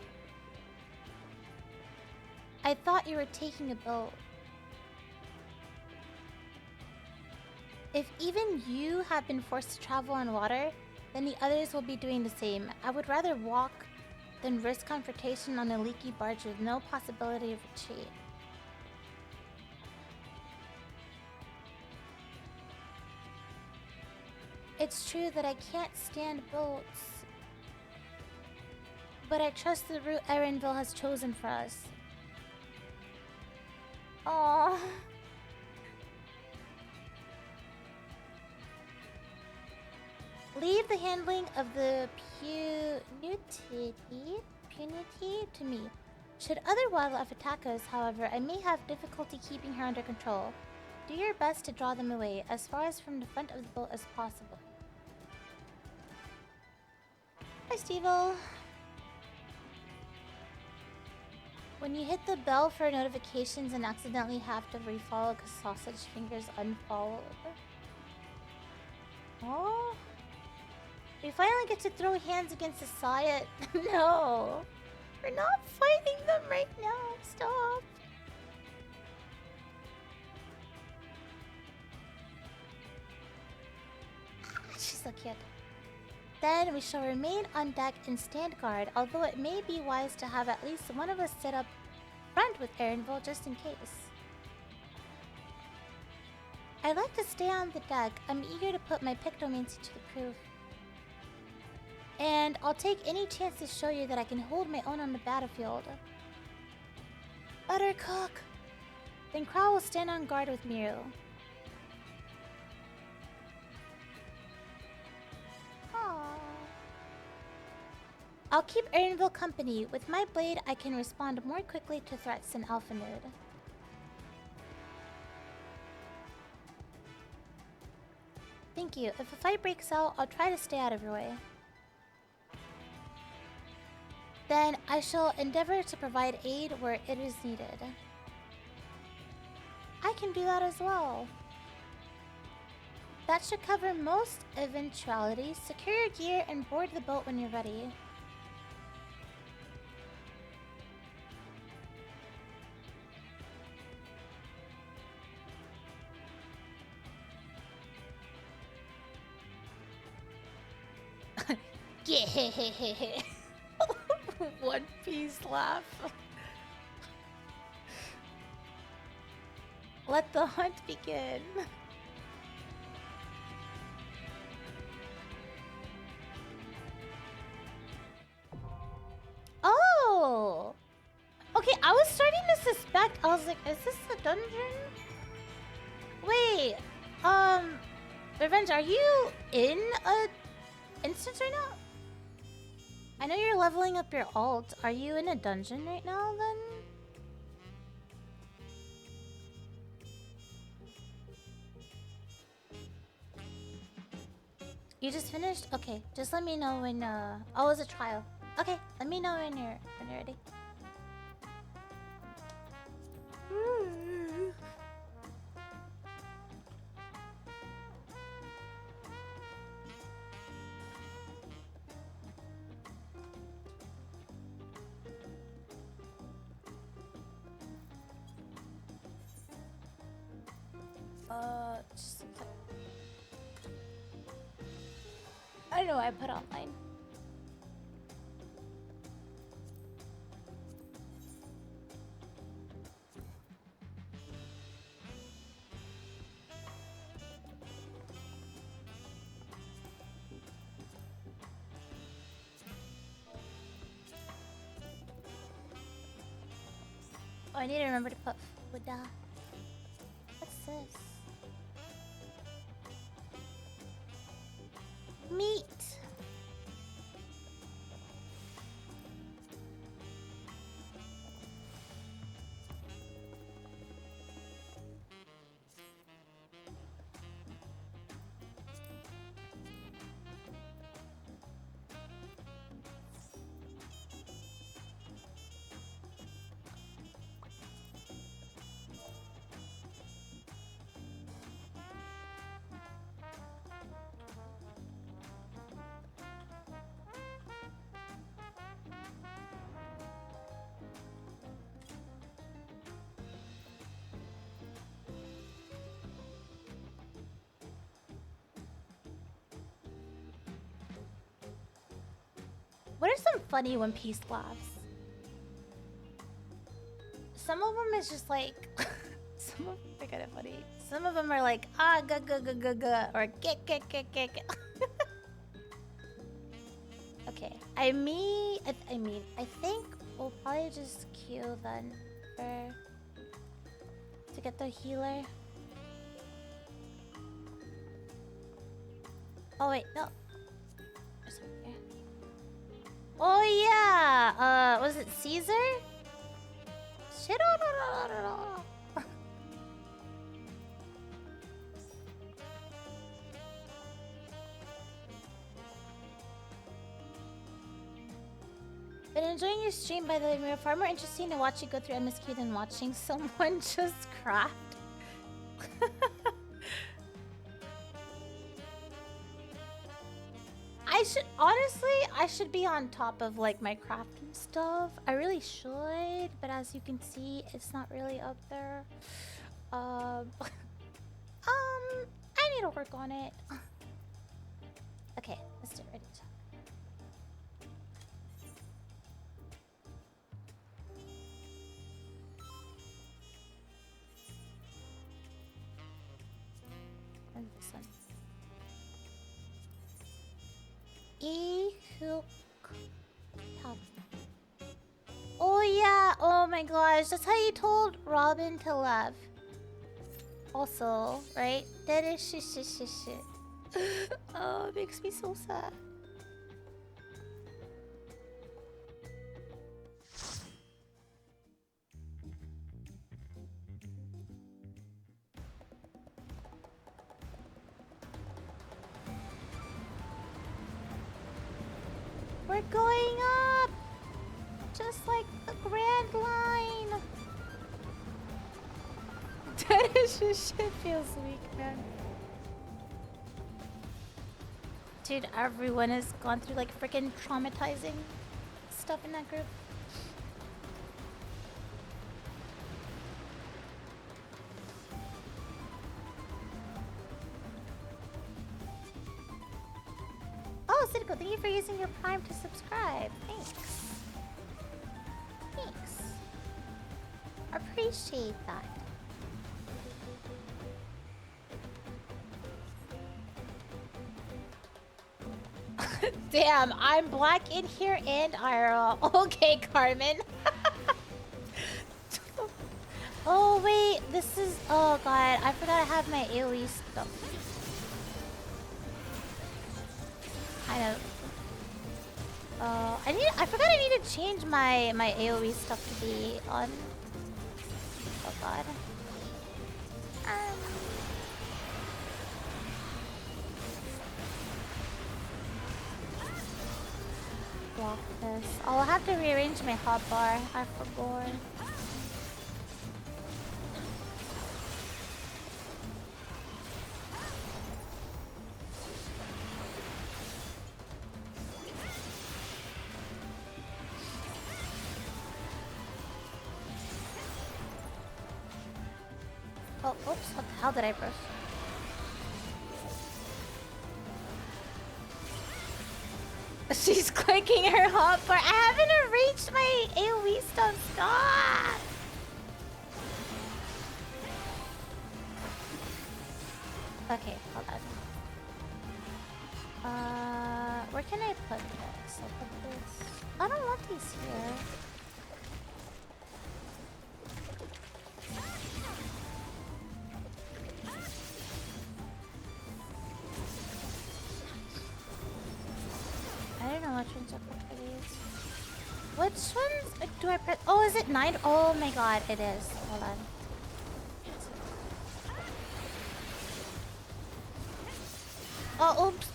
I thought you were taking a boat. If even you have been forced to travel on water, then the others will be doing the same. I would rather walk than risk confrontation on a leaky barge with no possibility of retreat. It's true that I can't stand boats, but I trust the route Erenville has chosen for us. Aww. Leave the handling of the punity to me. Should other wildlife attack us, however, I may have difficulty keeping her under control. Do your best to draw them away, as far as from the front of the boat as possible. Hi, Steve-O. When you hit the bell for notifications and accidentally have to refollow because sausage fingers unfollowed. Oh? We finally get to throw hands against the Sayat. No. We're not fighting them right now. Stop. She's so cute. Then we shall remain on deck and stand guard, although it may be wise to have at least one of us sit up front with Erinville just in case. I like to stay on the deck. I'm eager to put my pictomancy to the proof. And I'll take any chance to show you that I can hold my own on the battlefield. Buttercook! Then Crow will stand on guard with Miru. I'll keep Erinville company. With my blade, I can respond more quickly to threats than Alphanud. Thank you. If a fight breaks out, I'll try to stay out of your way. Then I shall endeavor to provide aid where it is needed. I can do that as well. That should cover most eventualities. Secure your gear and board the boat when you're ready. Yeah. One Piece laugh. Let the hunt begin. Oh! Okay, I was starting to suspect. I was like, is this the dungeon? Wait, Revenge, are you in a instance right now? I know you're leveling up your alt. Are you in a dungeon right now then? You just finished? Okay, just let me know when oh, it's a trial. Okay, let me know when you're ready. Just a sec. I don't know why I put online. Oh, I need to remember to put food down. What's this? Meat. What are some funny One Piece laughs? Some of them is just like, some of them are kind of funny. Some of them are like, ah, ga ga ga ga ga, or get. Okay, I think we'll probably just queue then to get the healer. Oh wait, no. Oh yeah. Was it Caesar? Shit. Been enjoying your stream, by the way. We're far more interesting to watch you go through MSQ than watching someone just craft. I should be on top of like my crafting stuff. I really should, but as you can see, it's not really up there. I need to work on it. Okay, let's do it. Ready to talk. And this one. Oh yeah, oh my gosh, that's how you told Robin to laugh. Also, right? That is shit. Oh, it makes me so sad. We're going up! Just like the Grand Line! That is just shit feels weak, man. Dude, everyone has gone through like freaking traumatizing stuff in that group. Oh, Citico, thank you for using your Prime to subscribe. Thanks. Thanks. Appreciate that. Damn, I'm black in here and IRL. Okay, Carmen. Oh, wait. This is... Oh, God. I forgot I have my AoE stuff. I know. I forgot I need to change my AoE stuff to be on. Oh god. Block this. I'll have to rearrange my hotbar. I forgot. Oh, oops, what the hell did I press? She's clicking her hotbar. I haven't reached my AoE stuff. Stop! Okay, hold on. Where can I put this? I'll put this. I don't want these here. I don't know which ones are good for these. Which ones do I press? Oh, is it 9? Oh my god, it is. Hold on. Oh, oops.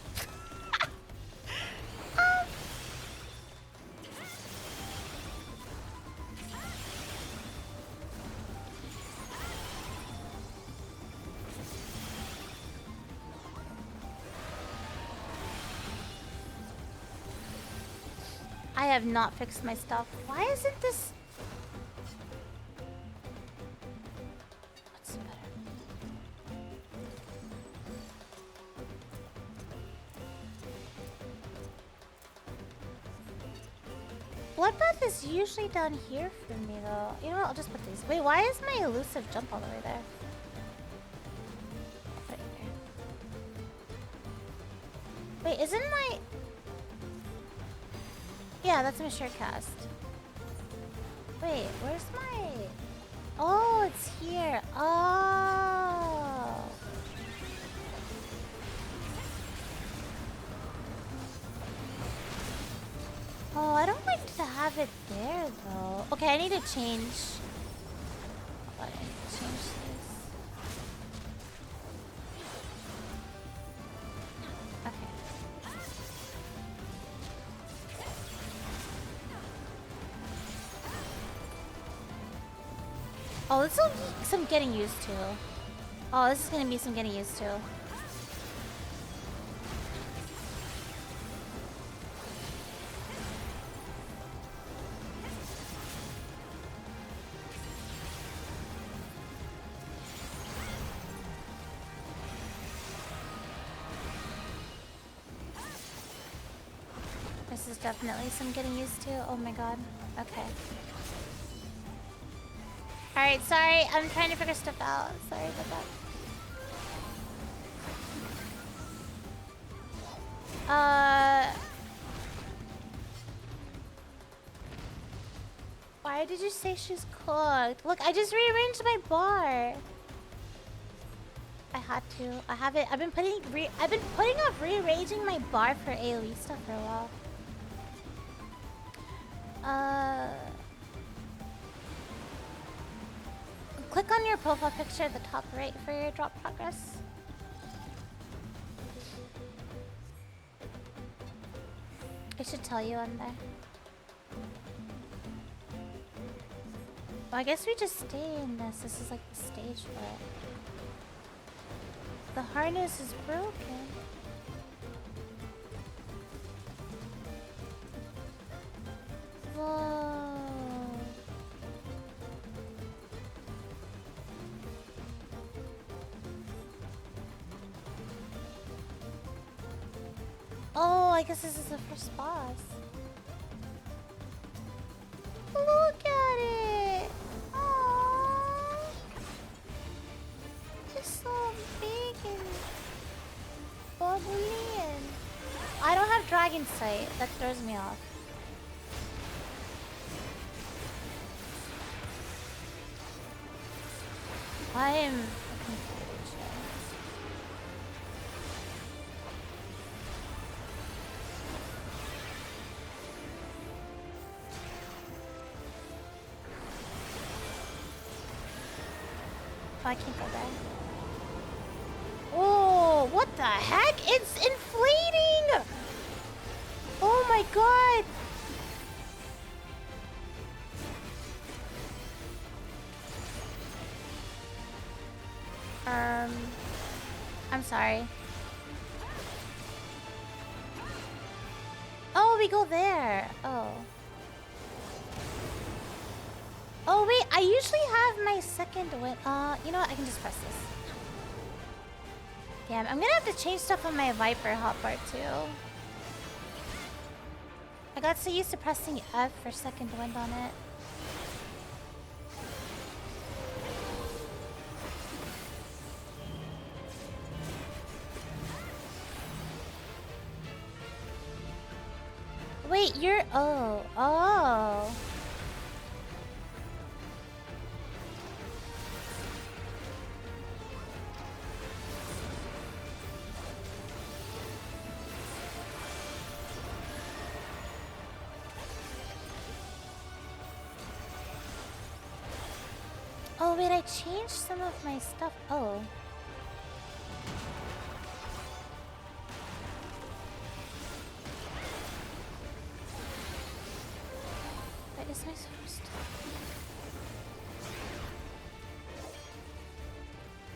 I have not fixed my stuff. Why isn't this... What's better? Bloodbath is usually down here for me though. You know what? I'll just put these. Wait, why is my elusive jump all the way there? Put it here. Wait, isn't my... Yeah, that's my short cast. Wait, where's my... Oh, it's here. Oh. Oh, I don't like to have it there though. Okay, I need to change. I need to change this. Okay. Oh, this will be some getting used to. Oh, this is gonna be some getting used to. This is definitely some getting used to. Oh my god. Okay. Alright, sorry. I'm trying to figure stuff out. Sorry about that. Why did you say she's cooked? Look, I just rearranged my bar. I had to. I haven't. I've been putting off rearranging my bar for AoE stuff for a while. Click on your profile picture at the top right for your drop progress. I should tell you on there. Well, I guess we just stay in this. This is like the stage for it. The harness is broken. Whoa. Oh, I guess this is the first boss. Look at it! Aww. Just so big and bubbly and... I don't have Dragon Sight. That throws me off. I am... Oh, I can't go there. Oh, what the heck? It's inflating! Oh my god! I'm sorry. Oh, we go there. Oh. Oh wait, I usually have my second win. You know what? I can just press this. Damn, I'm gonna have to change stuff on my Viper hotbar too. I got so used to pressing F for second wind on it. Wait, you're... Oh. Oh. Oh wait, I changed some of my stuff. Oh. What is my supposed to...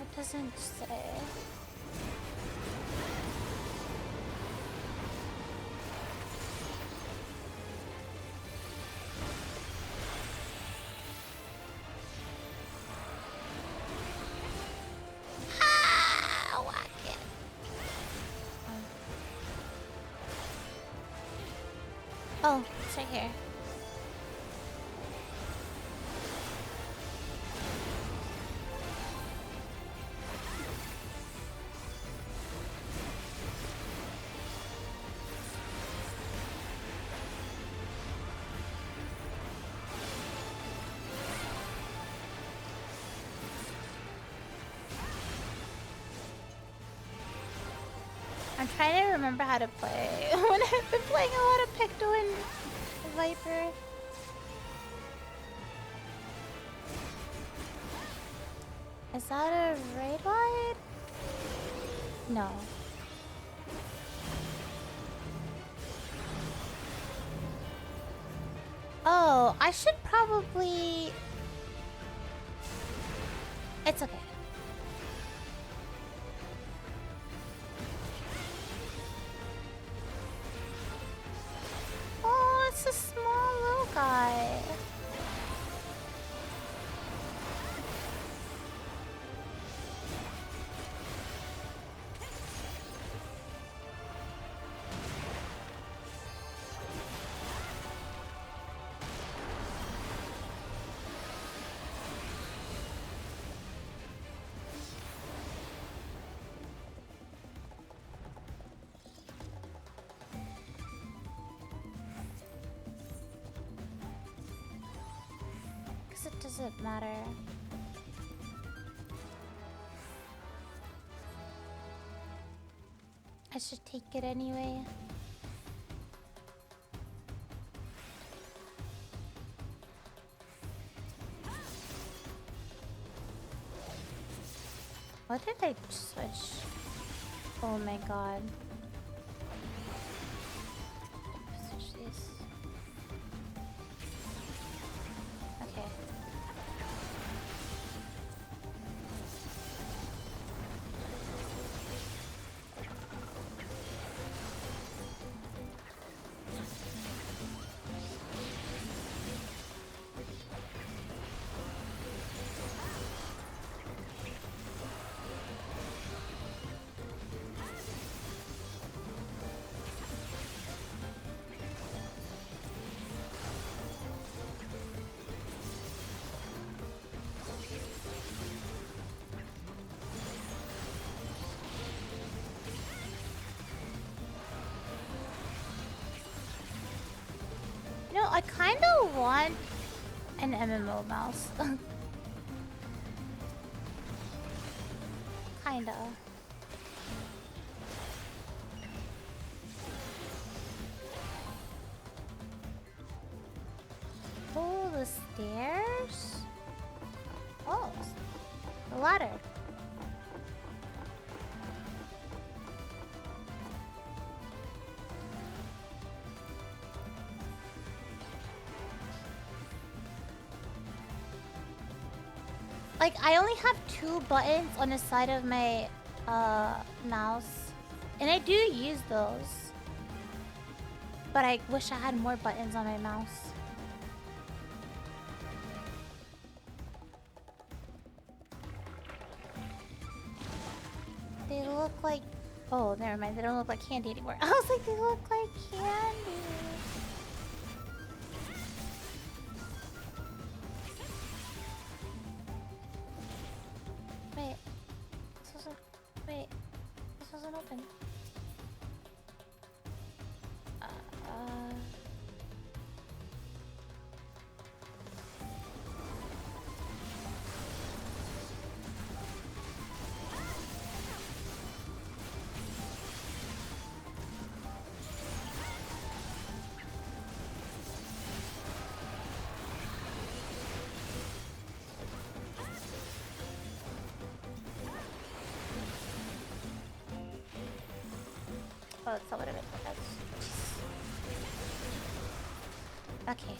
It doesn't say. Oh, it's right here. I'm trying to remember how to play when I've been playing a lot of Picto and Viper. Is that a raid wide? No. Oh, I should probably... It's okay. Oh, it's a small little guy. It doesn't matter. I should take it anyway. What did I switch? Oh my god. Switch these. Okay. You know, I kind of want an MMO mouse. Kinda. Oh, the stairs? Oh, the ladder. Like, I only have 2 buttons on the side of my mouse, and I do use those, but I wish I had more buttons on my mouse. They look like... Oh, never mind. They don't look like candy anymore. I was like, they look like candy. Wait. This wasn't... Wait. This wasn't open. Oh, that's not what I meant. Okay.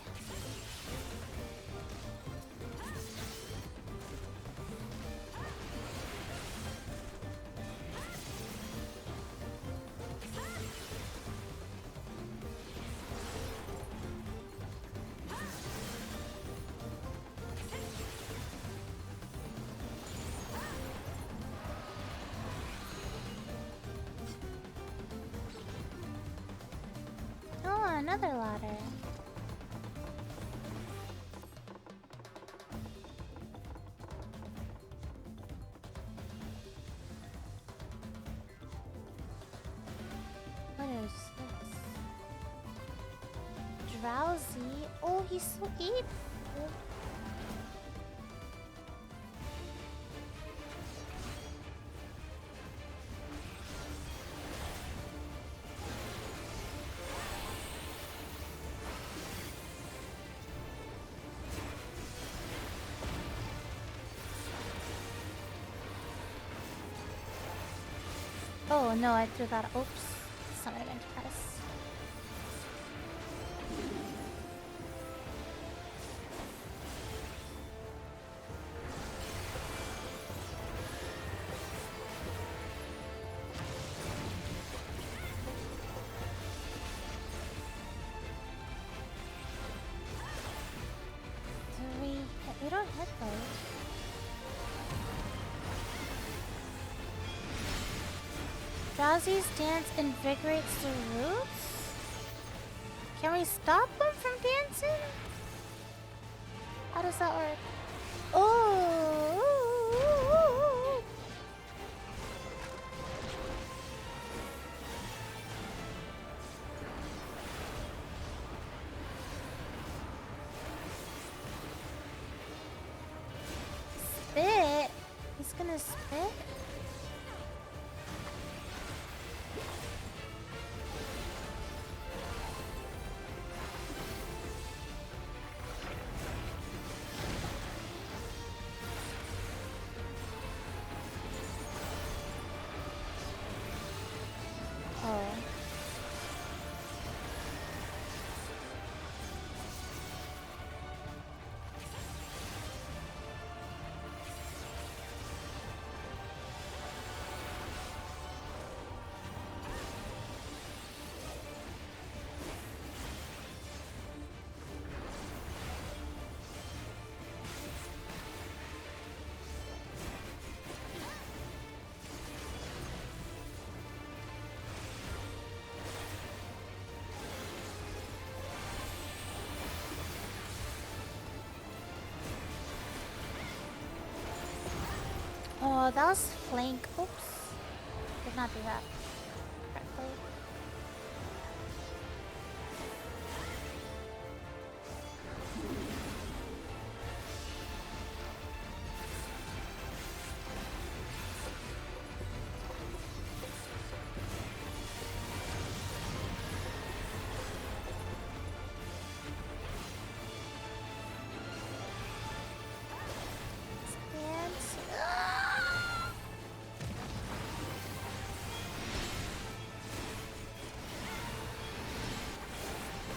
Oh, another ladder. What is this? Drowsy? Oh, he's so evil. Oh no, I threw that. Oops. That's not what I meant to press. We don't hit those. Drowsy's dance invigorates the roots? Can we stop them from dancing? How does that work? Oh! Spit? He's gonna spit? Oh. Oh, that was flank. Oops. Did not do that correctly.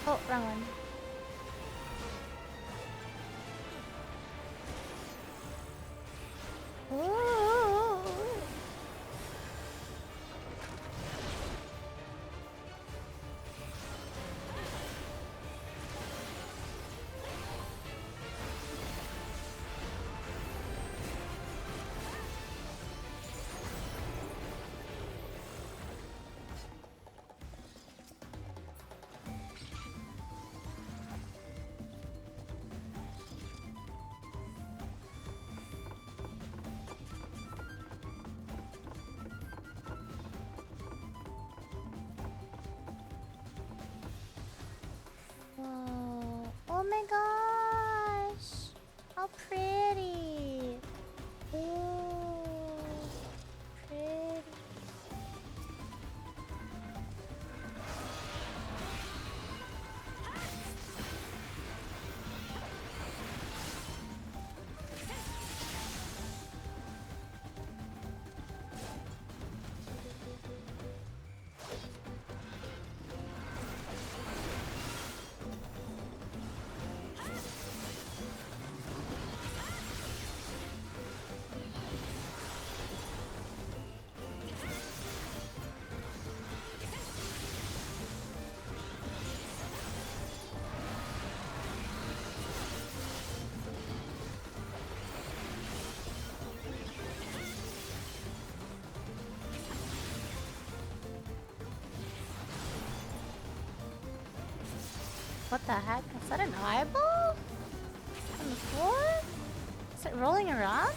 Oh, wrong one. Ooh. Whoa. Oh my gosh! How pretty! Ooh, pretty. What the heck? Is that an eyeball? On the floor? Is it rolling around?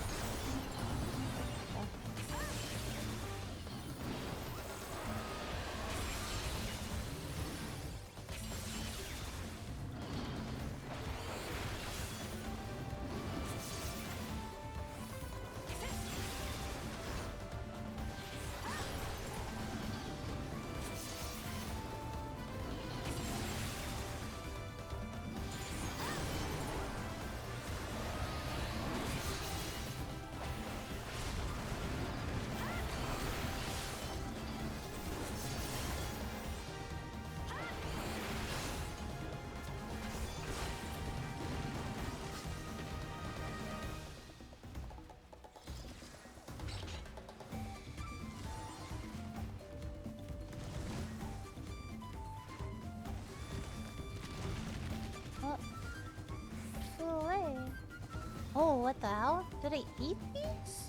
flew away. Oh, what the hell? Did I eat these?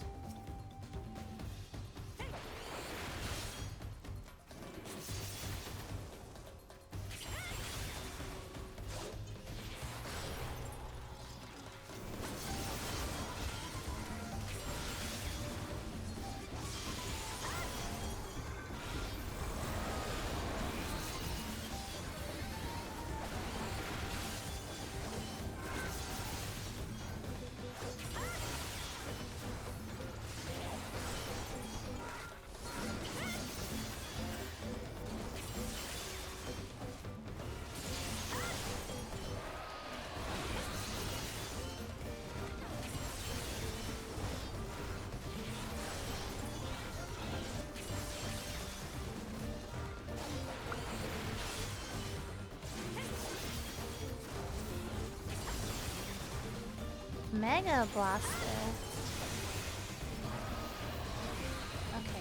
Mega Blaster. Okay.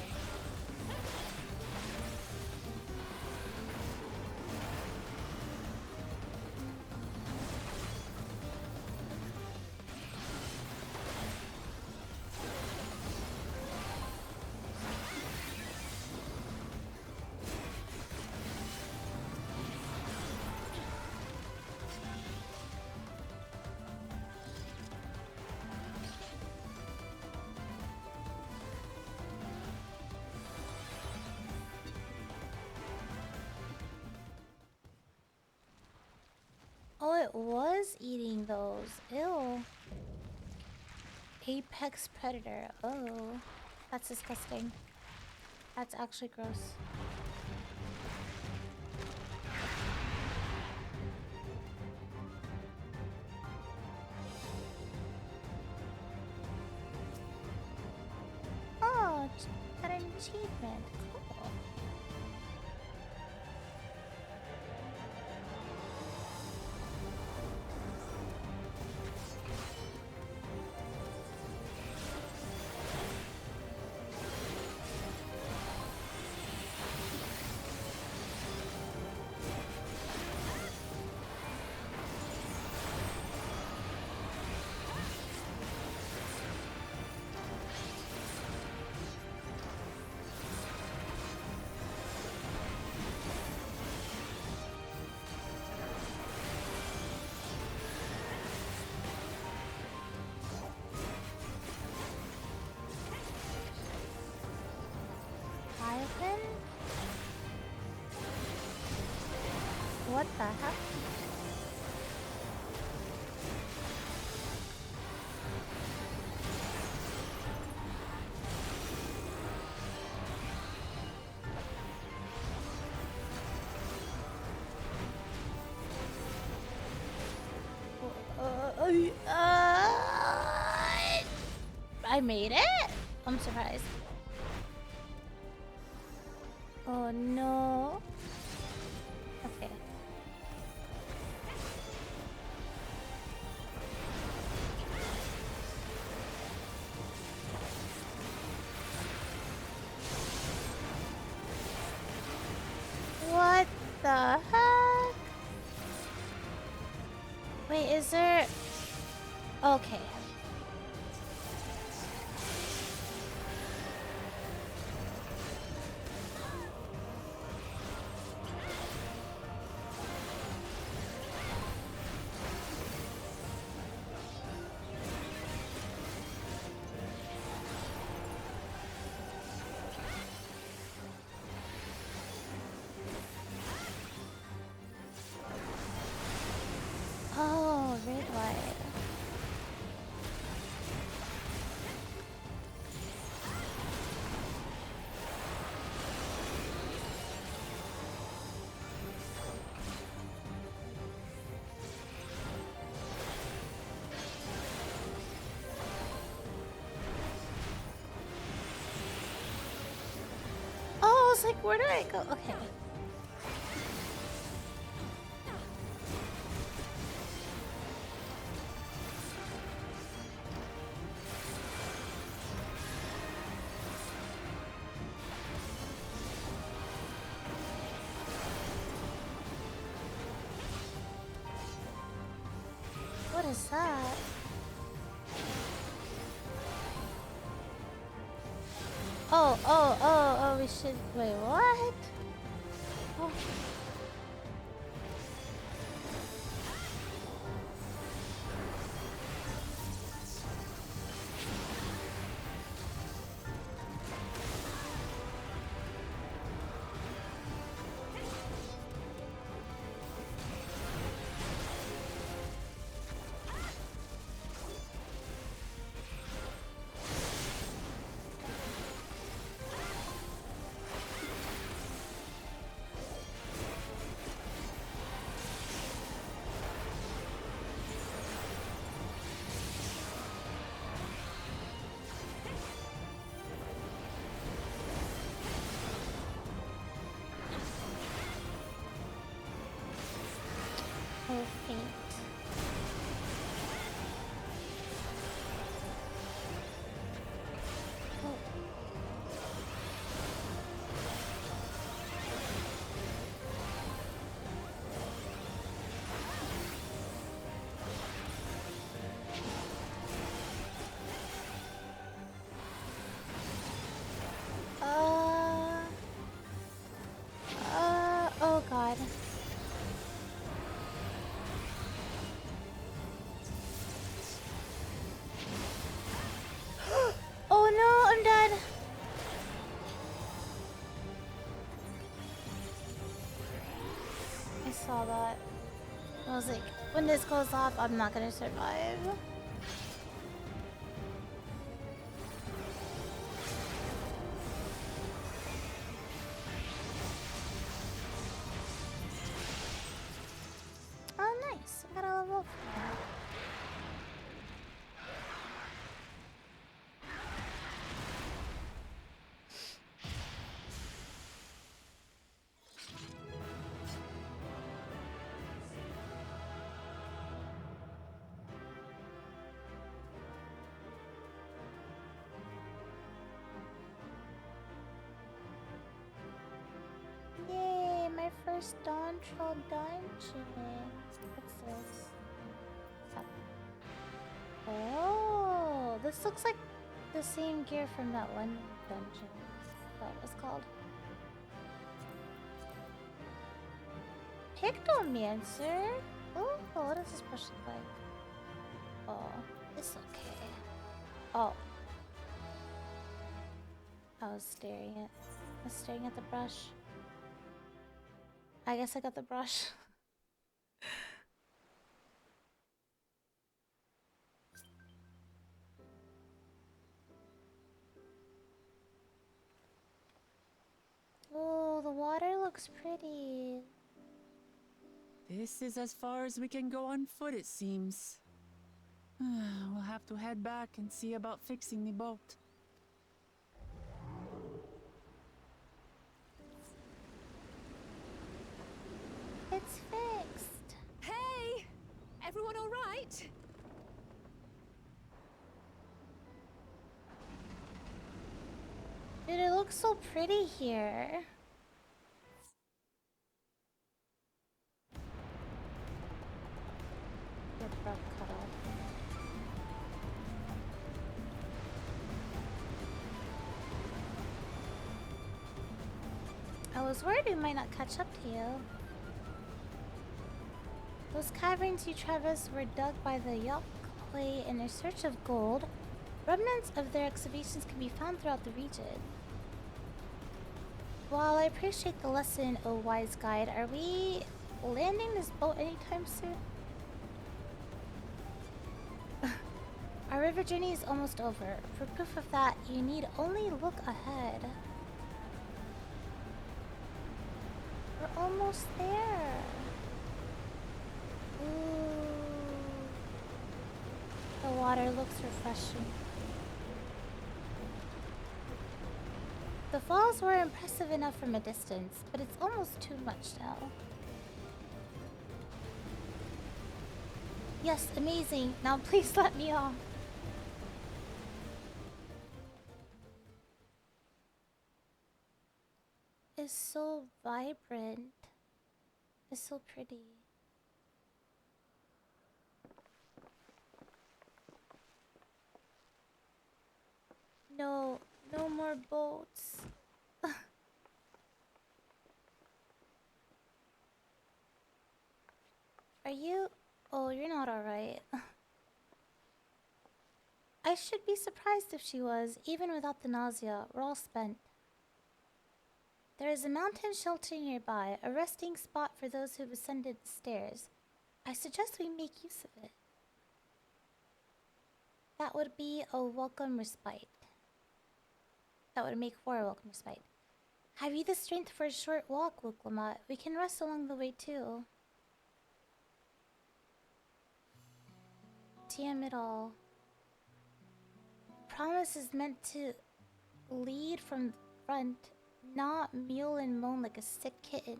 Oh, it was eating those. Ew. Apex predator. Oh, that's disgusting. That's actually gross. Oh, got an achievement. Cool. What the heck? I made it? I'm surprised. Oh no. Okay. What the heck? Wait, is there... Okay. Oh, red light. Oh, I was like, where do I go? Okay. What is that? Oh, we should... Wait, what? Oh. Perfect. Oh god. Oh no, I'm dead. I saw that. I was like, when this goes off, I'm not gonna survive. Oh, nice. I got a level up. Yay, my first Dawntrail dungeon. What's this? What's up? Oh, this looks like the same gear from that one dungeon. What was called? Pictomancer? Oh, what does this brush look like? Oh, it's okay. Oh. I was staring at the brush. I guess I got the brush. Oh, the water looks pretty. This is as far as we can go on foot, it seems. We'll have to head back and see about fixing the boat. It's fixed. Hey! Everyone all right? Dude, it looks so pretty here. Get rough cut off. I was worried we might not catch up to you. Those caverns you traversed were dug by the Yolk clay in their search of gold. Remnants of their excavations can be found throughout the region. While I appreciate the lesson, oh wise guide, are we landing this boat anytime soon? Our river journey is almost over. For proof of that, you need only look ahead. We're almost there. Ooh. The water looks refreshing. The falls were impressive enough from a distance, but it's almost too much now. Yes, amazing. Now please let me off. It's so vibrant. It's so pretty. more boats. Are you? Oh, you're not alright. I should be surprised if she was, even without the nausea. We're all spent. There is a mountain shelter nearby, a resting spot for those who've ascended the stairs. I suggest we make use of it. That would be a welcome respite. That would make for a welcome respite. Have you the strength for a short walk, Wuklamot? We can rest along the way too. Damn it all. Promise is meant to lead from the front, not mewl and moan like a sick kitten.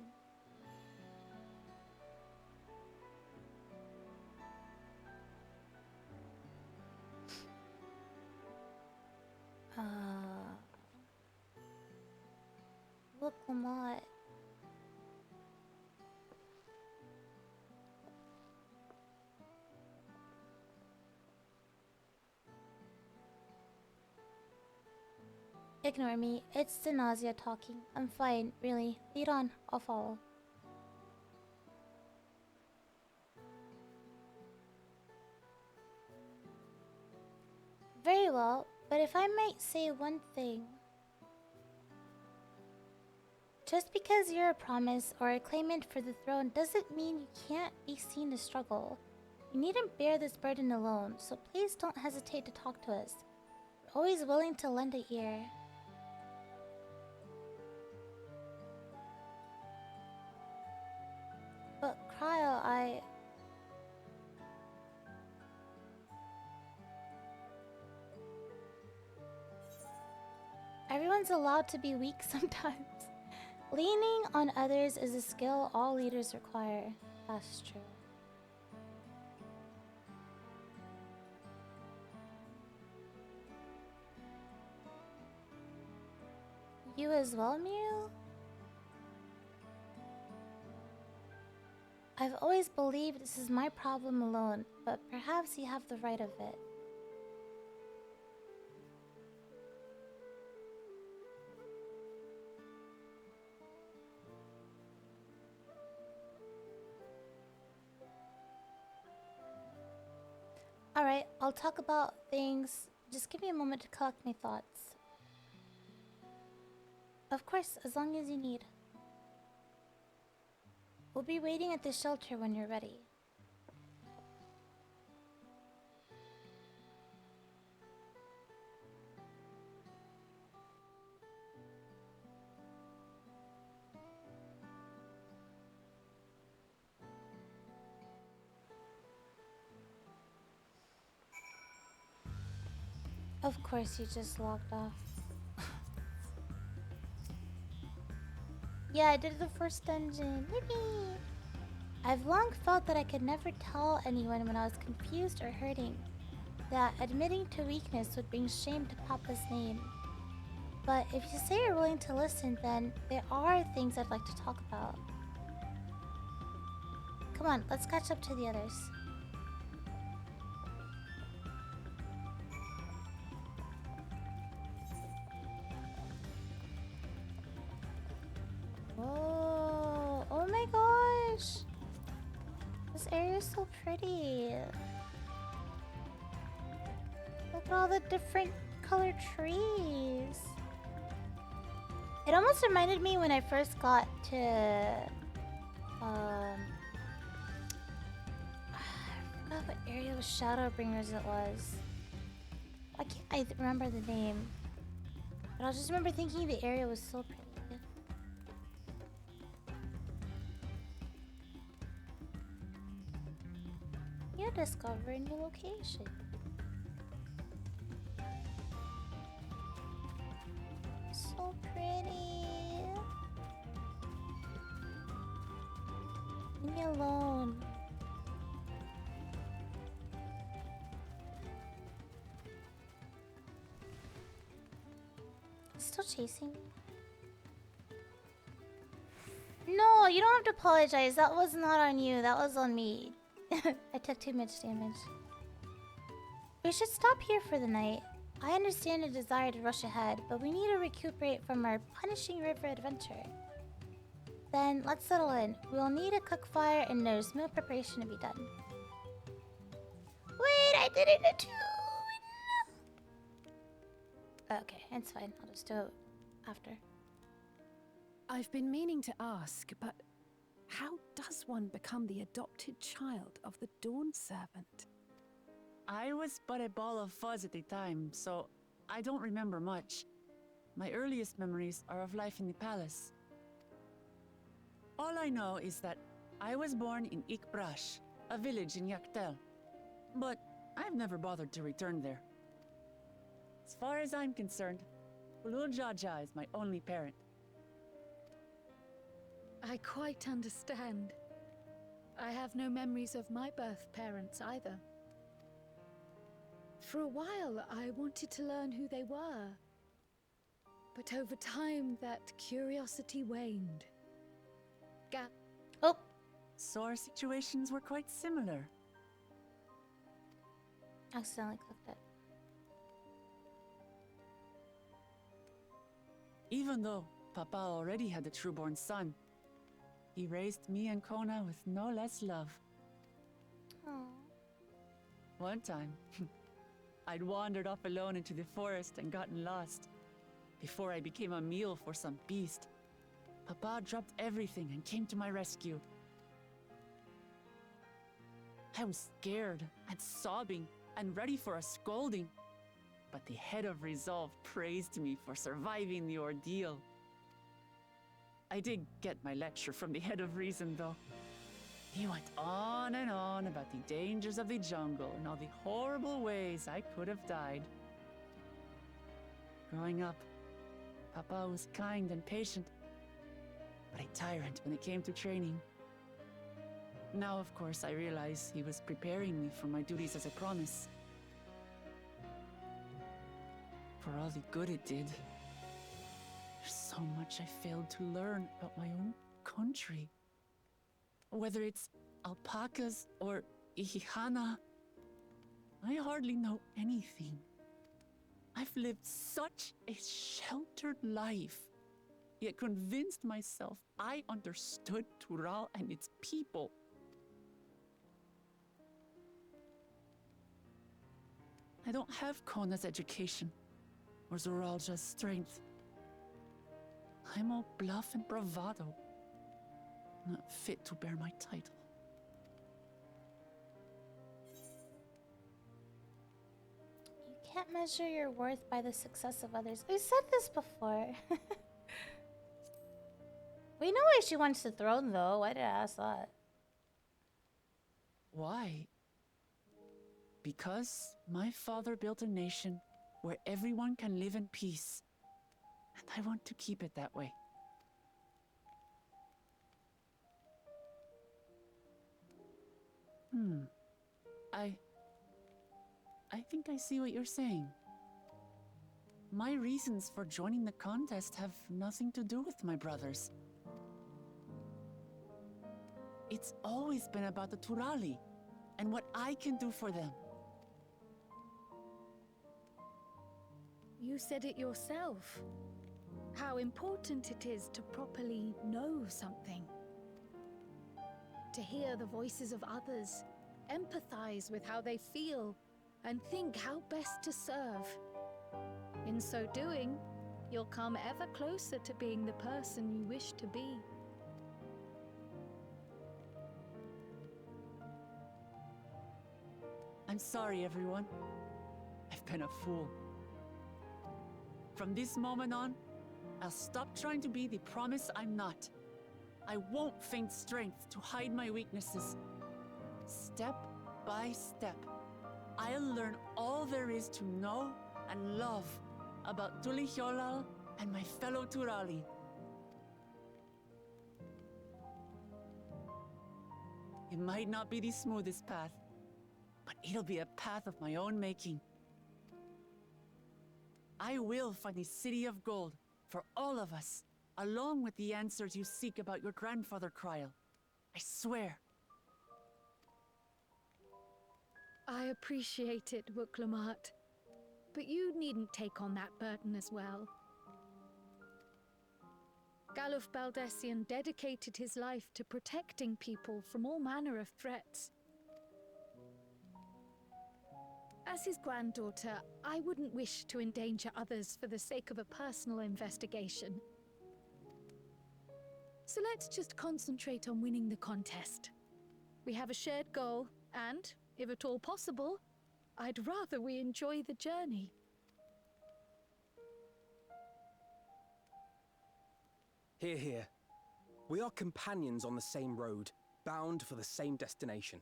Look, Lamont. Ignore me. It's the nausea talking. I'm fine, really. Lead on. I'll follow. Very well, but if I might say one thing. Just because you're a promise or a claimant for the throne doesn't mean you can't be seen to struggle. You needn't bear this burden alone, so please don't hesitate to talk to us. We're always willing to lend an ear. But Cryo, Everyone's allowed to be weak sometimes. Leaning on others is a skill all leaders require. That's true. You as well, Muriel? I've always believed this is my problem alone, but perhaps you have the right of it. Alright, I'll talk about things. Just give me a moment to collect my thoughts. Of course, as long as you need. We'll be waiting at the shelter when you're ready. Of course, you just logged off. Yeah, I did the first dungeon. Yippee! I've long felt that I could never tell anyone when I was confused or hurting. That admitting to weakness would bring shame to Papa's name. But if you say you're willing to listen, then there are things I'd like to talk about. Come on, let's catch up to the others. Oh, oh my gosh! This area is so pretty. Look at all the different colored trees. It almost reminded me when I first got to I forgot what area of Shadowbringers it was. Why can't I remember the name? But I just remember thinking the area was so pretty. You discover a new location. So pretty. Leave me alone. Still chasing me? No, you don't have to apologize. That was not on you. That was on me. I took too much damage. We should stop here for the night. I understand a desire to rush ahead, but we need to recuperate from our punishing river adventure. Then let's settle in. We'll need a cook fire and there's meal preparation to be done. Wait, I didn't attune! Okay, it's fine. I'll just do it after. I've been meaning to ask, but how does one become the adopted child of the Dawn Servant? I was but a ball of fuzz at the time, so I don't remember much. My earliest memories are of life in the palace. All I know is that I was born in Ikbrash, a village in Yaktel. But I've never bothered to return there. As far as I'm concerned, Ulul Jaja is my only parent. I quite understand. I have no memories of my birth parents either. For a while, I wanted to learn who they were. But over time, that curiosity waned. Oh! So our situations were quite similar. Accidentally clicked it. Even though Papa already had a trueborn son, he raised me and Kona with no less love. Aww. One time, I'd wandered off alone into the forest and gotten lost. Before I became a meal for some beast, Papa dropped everything and came to my rescue. I was scared and sobbing and ready for a scolding, but the head of resolve praised me for surviving the ordeal. I did get my lecture from the head of reason, though. He went on and on about the dangers of the jungle and all the horrible ways I could have died. Growing up, Papa was kind and patient, but a tyrant when it came to training. Now, of course, I realize he was preparing me for my duties as a promise. For all the good it did, there's so much I failed to learn about my own country. Whether it's alpacas or Ihihana, I hardly know anything. I've lived such a sheltered life, yet convinced myself I understood Tural and its people. I don't have Kona's education, or Zoralja's strength. I'm all bluff and bravado, not fit to bear my title. You can't measure your worth by the success of others. We said this before. We know why she wants the throne, though. Why did I ask that? Why? Because my father built a nation where everyone can live in peace, and I want to keep it that way. I think I see what you're saying. My reasons for joining the contest have nothing to do with my brothers. It's always been about the Turali and what I can do for them. You said it yourself. How important it is to properly know something. To hear the voices of others, empathize with how they feel, and think how best to serve. In so doing, you'll come ever closer to being the person you wish to be. I'm sorry, everyone. I've been a fool. From this moment on, I'll stop trying to be the promise I'm not. I won't feign strength to hide my weaknesses. Step by step, I'll learn all there is to know and love about Tulihyolal and my fellow Turali. It might not be the smoothest path, but it'll be a path of my own making. I will find the City of Gold for all of us, along with the answers you seek about your grandfather, Kryl. I swear. I appreciate it, Wuklamat. but you needn't take on that burden as well. Galuf Baldessian dedicated his life to protecting people from all manner of threats. As his granddaughter, I wouldn't wish to endanger others for the sake of a personal investigation. So let's just concentrate on winning the contest. We have a shared goal, and, if at all possible, I'd rather we enjoy the journey. Hear, hear. We are companions on the same road, bound for the same destination.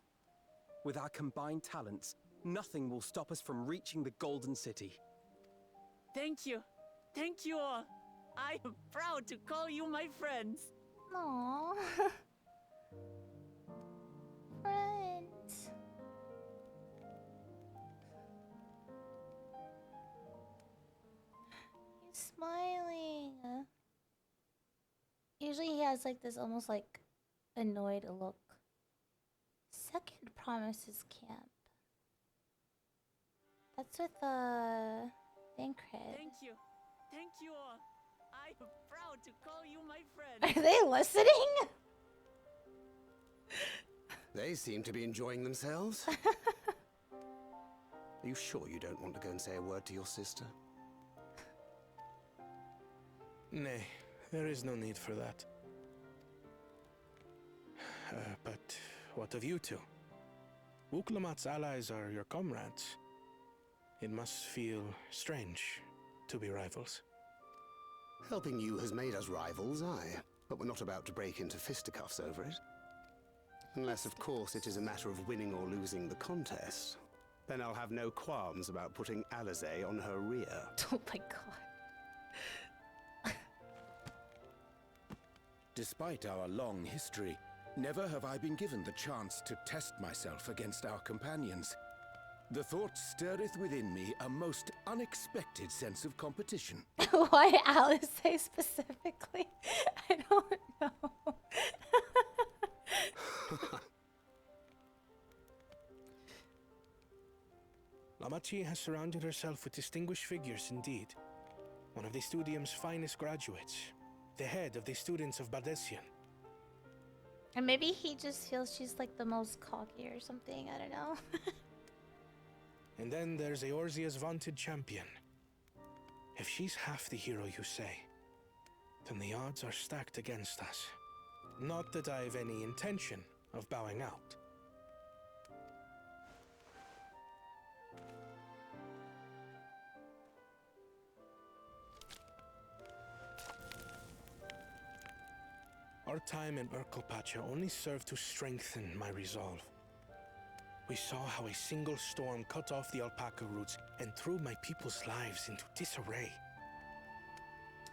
With our combined talents, nothing will stop us from reaching the Golden City. Thank you. Thank you all. I am proud to call you my friends. Aww. Friends. He's smiling. Usually he has like this almost like annoyed look. Second promises camp. That's with Thancred. Thank you. Thank you all. I am proud to call you my friend. Are they listening? They seem to be enjoying themselves. Are you sure you don't want to go and say a word to your sister? Nay, there is no need for that. But what of you two? Wuklamat's allies are your comrades. It must feel strange to be rivals. Helping you has made us rivals, aye. But we're not about to break into fisticuffs over it. Unless, of course, it is a matter of winning or losing the contest. Then I'll have no qualms about putting Alizé on her rear. Oh my god. Despite our long history, never have I been given the chance to test myself against our companions. The thought stirreth within me a most unexpected sense of competition. Why Alizé specifically? I don't know. Lamachi has surrounded herself with distinguished figures indeed. One of the Studium's finest graduates. The head of the students of Baldessian. And maybe he just feels she's like the most cocky or something, I don't know. And then there's Eorzea's vaunted champion. If she's half the hero you say, then the odds are stacked against us. Not that I have any intention of bowing out. Our time in Urkelpacha only served to strengthen my resolve. We saw how a single storm cut off the alpaca roots and threw my people's lives into disarray.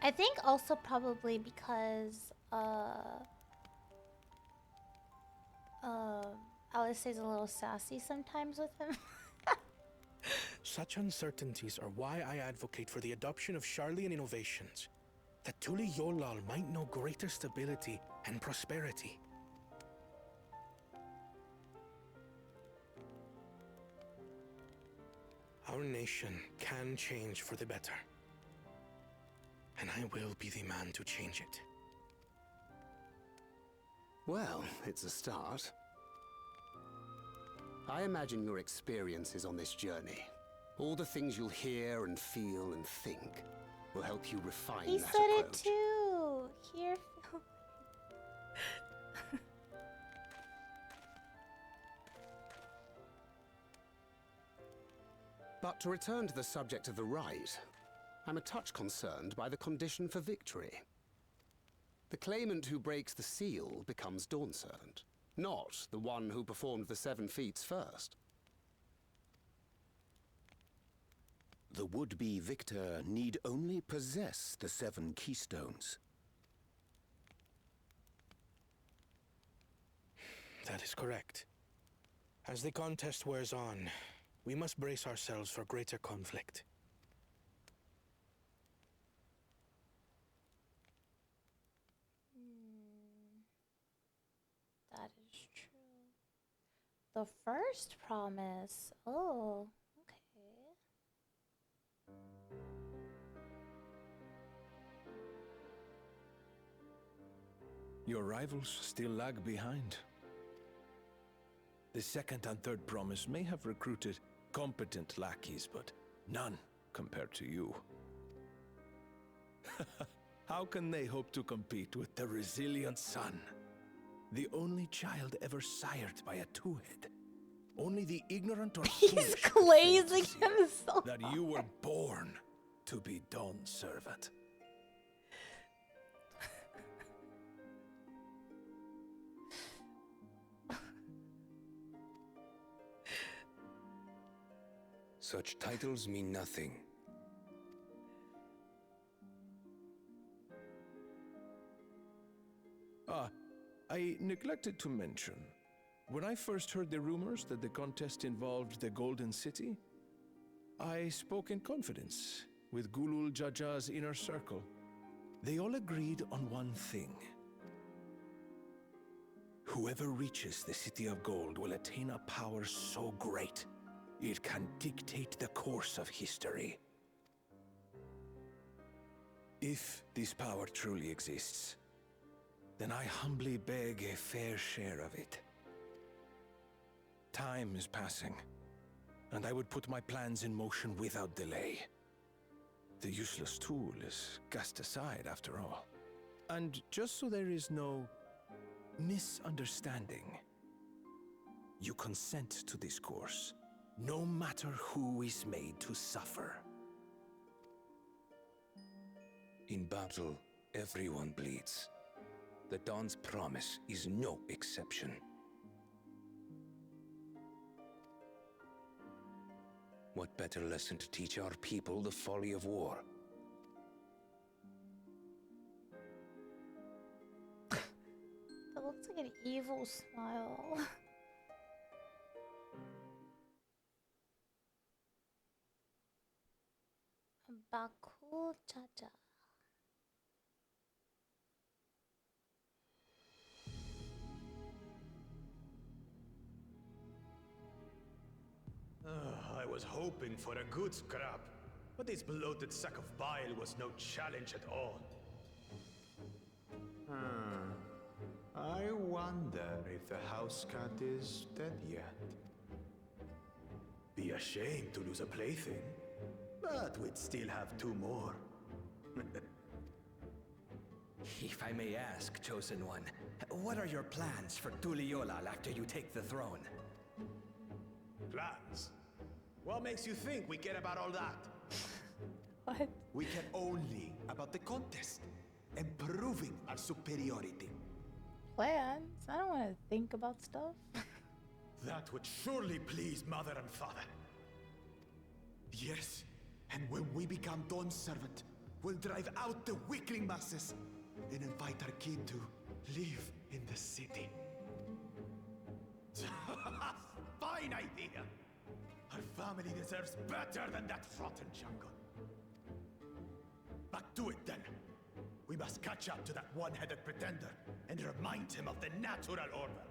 I think also probably because Alice's a little sassy sometimes with him. Such uncertainties are why I advocate for the adoption of Sharlayan innovations, that Tuli Yolal might know greater stability and prosperity. Our nation can change for the better. And I will be the man to change it. Well, it's a start. I imagine your experiences on this journey, all the things you'll hear and feel and think, will help you refine He that said approach. it too. Here. But to return to the subject of the rite, I'm a touch concerned by the condition for victory. The claimant who breaks the seal becomes Dawn Servant, not the one who performed the 7 feats first. The would-be victor need only possess the 7 keystones. That is correct. As the contest wears on, we must brace ourselves for greater conflict. That is true. The first promise. Oh, okay. Your rivals still lag behind. The second and third promise may have recruited competent lackeys, but none compared to you. How can they hope to compete with the resilient son? The only child ever sired by a two-head. Only the ignorant or He's glazing himself. that you were born to be Dawn's servant. Such titles mean nothing. I neglected to mention, when I first heard the rumors that the contest involved the Golden City, I spoke in confidence with Gulul Jaja's inner circle. They all agreed on one thing. Whoever reaches the City of Gold will attain a power so great, it can dictate the course of history. If this power truly exists, then I humbly beg a fair share of it. Time is passing, and I would put my plans in motion without delay. The useless tool is cast aside after all. And just so there is no misunderstanding, you consent to this course, no matter who is made to suffer. In battle, everyone bleeds. The Dawn's promise is no exception. What better lesson to teach our people the folly of war? That looks like an evil smile. Bakul Chacha. I was hoping for a good scrap, but this bloated sack of bile was no challenge at all. I wonder if the house cat is dead yet. Be ashamed to lose a plaything, but we'd still have two more. If I may ask, Chosen One, what are your plans for Tuliolal after you take the throne? Plans? What makes you think we care about all that? What? We care only about the contest and proving our superiority. Plans? I don't want to think about stuff. That would surely please Mother and Father. Yes, and when we become Dawn's servant, we'll drive out the weakling masses and invite our kid to live in the city. Fine idea! Our family deserves better than that rotten jungle. Back to it then. We must catch up to that one-headed pretender and remind him of the natural order.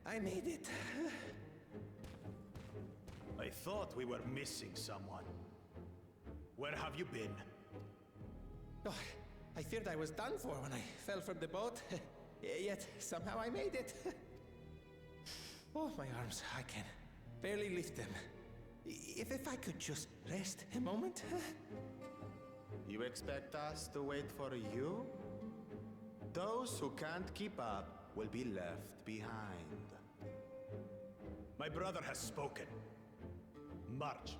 I made it. I thought we were missing someone. Where have you been? Oh, I feared I was done for when I fell from the boat. Yet somehow I made it. Oh, my arms, I can barely lift them. If I could just rest a moment. You expect us to wait for you? Those who can't keep up will be left behind. My brother has spoken. March,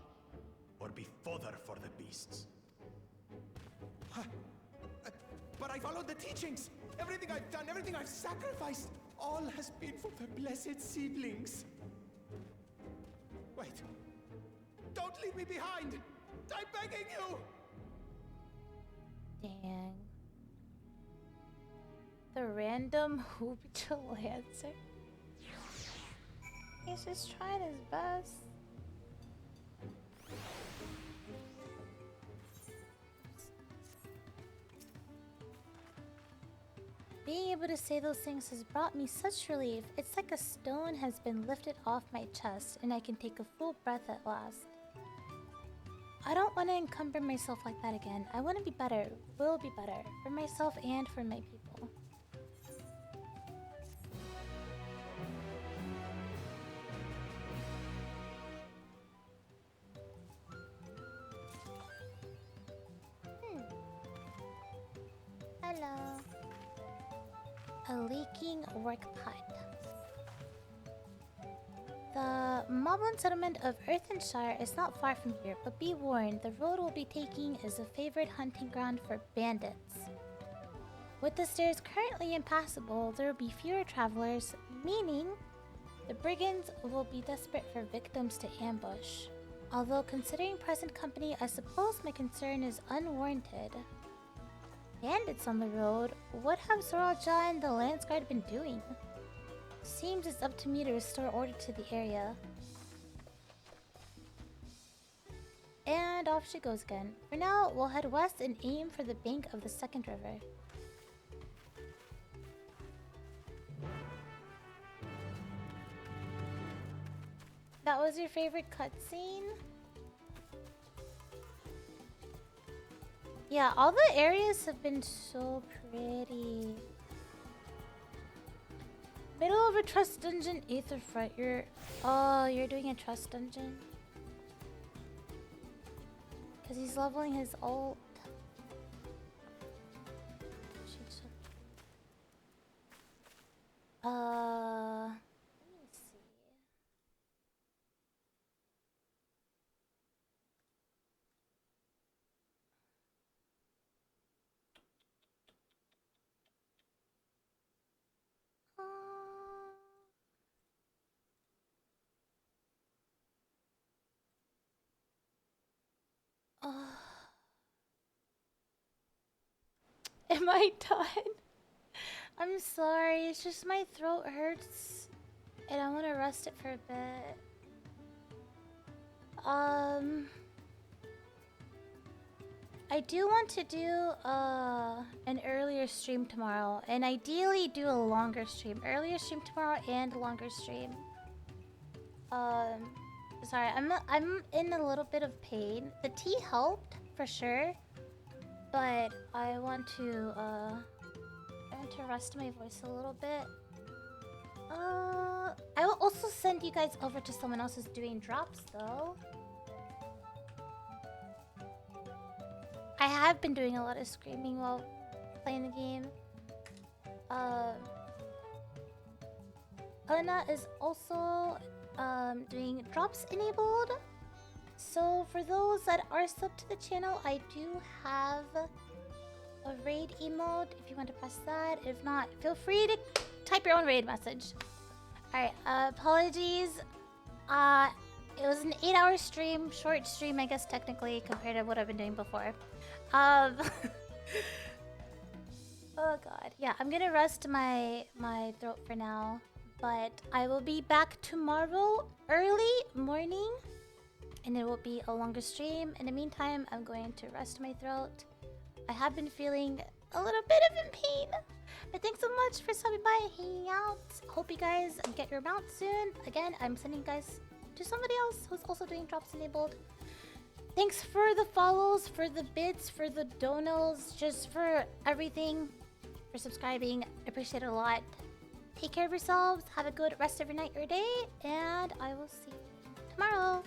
or be fodder for the beasts. But I followed the teachings. Everything I've done, everything I've sacrificed, all has been for the blessed seedlings. Wait. Don't leave me behind! I'm begging you! Dang. The random Hoopja Lancer. He's just trying his best. Being able to say those things has brought me such relief. It's like a stone has been lifted off my chest and I can take a full breath at last. I don't want to encumber myself like that again. I want to be better. Will be better. For myself and for my people. Hello. A leaking work pot. The Moblin settlement of Earthenshire is not far from here, but be warned, the road we'll be taking is a favorite hunting ground for bandits. With the stairs currently impassable, there will be fewer travelers, meaning the brigands will be desperate for victims to ambush. Although considering present company, I suppose my concern is unwarranted. Bandits on the road? What have Zoraja and the Landsguard been doing? Seems it's up to me to restore order to the area. And off she goes again. For now, we'll head west and aim for the bank of the second river. That was your favorite cutscene? Yeah, all the areas have been so pretty. Middle of a trust dungeon, Aetherfront. You're doing a trust dungeon? Because he's leveling his ult. Let me see. Am I done? I'm sorry, it's just my throat hurts and I want to rest it for a bit. I do want to do an earlier stream tomorrow, and ideally do a longer stream. Earlier stream tomorrow and longer stream. Sorry, I'm in a little bit of pain. The tea helped for sure, but I want to rest my voice a little bit. I will also send you guys over to someone else who's doing drops though. I have been doing a lot of screaming while playing the game. Elena is also doing drops enabled. So for those that are subbed to the channel, I do have a raid emote if you want to press that. If not, feel free to type your own raid message. Alright, apologies. It was an 8-hour stream, short stream I guess technically compared to what I've been doing before. Oh god. Yeah, I'm gonna rest my throat for now. But I will be back tomorrow early morning. And it will be a longer stream. In the meantime, I'm going to rest my throat. I have been feeling a little bit of in pain. But thanks so much for stopping by and hanging out. Hope you guys get your mount soon. Again, I'm sending you guys to somebody else who's also doing drops enabled. Thanks for the follows, for the bits, for the donos, just for everything, for subscribing. I appreciate it a lot. Take care of yourselves. Have a good rest of your night or day. And I will see you tomorrow.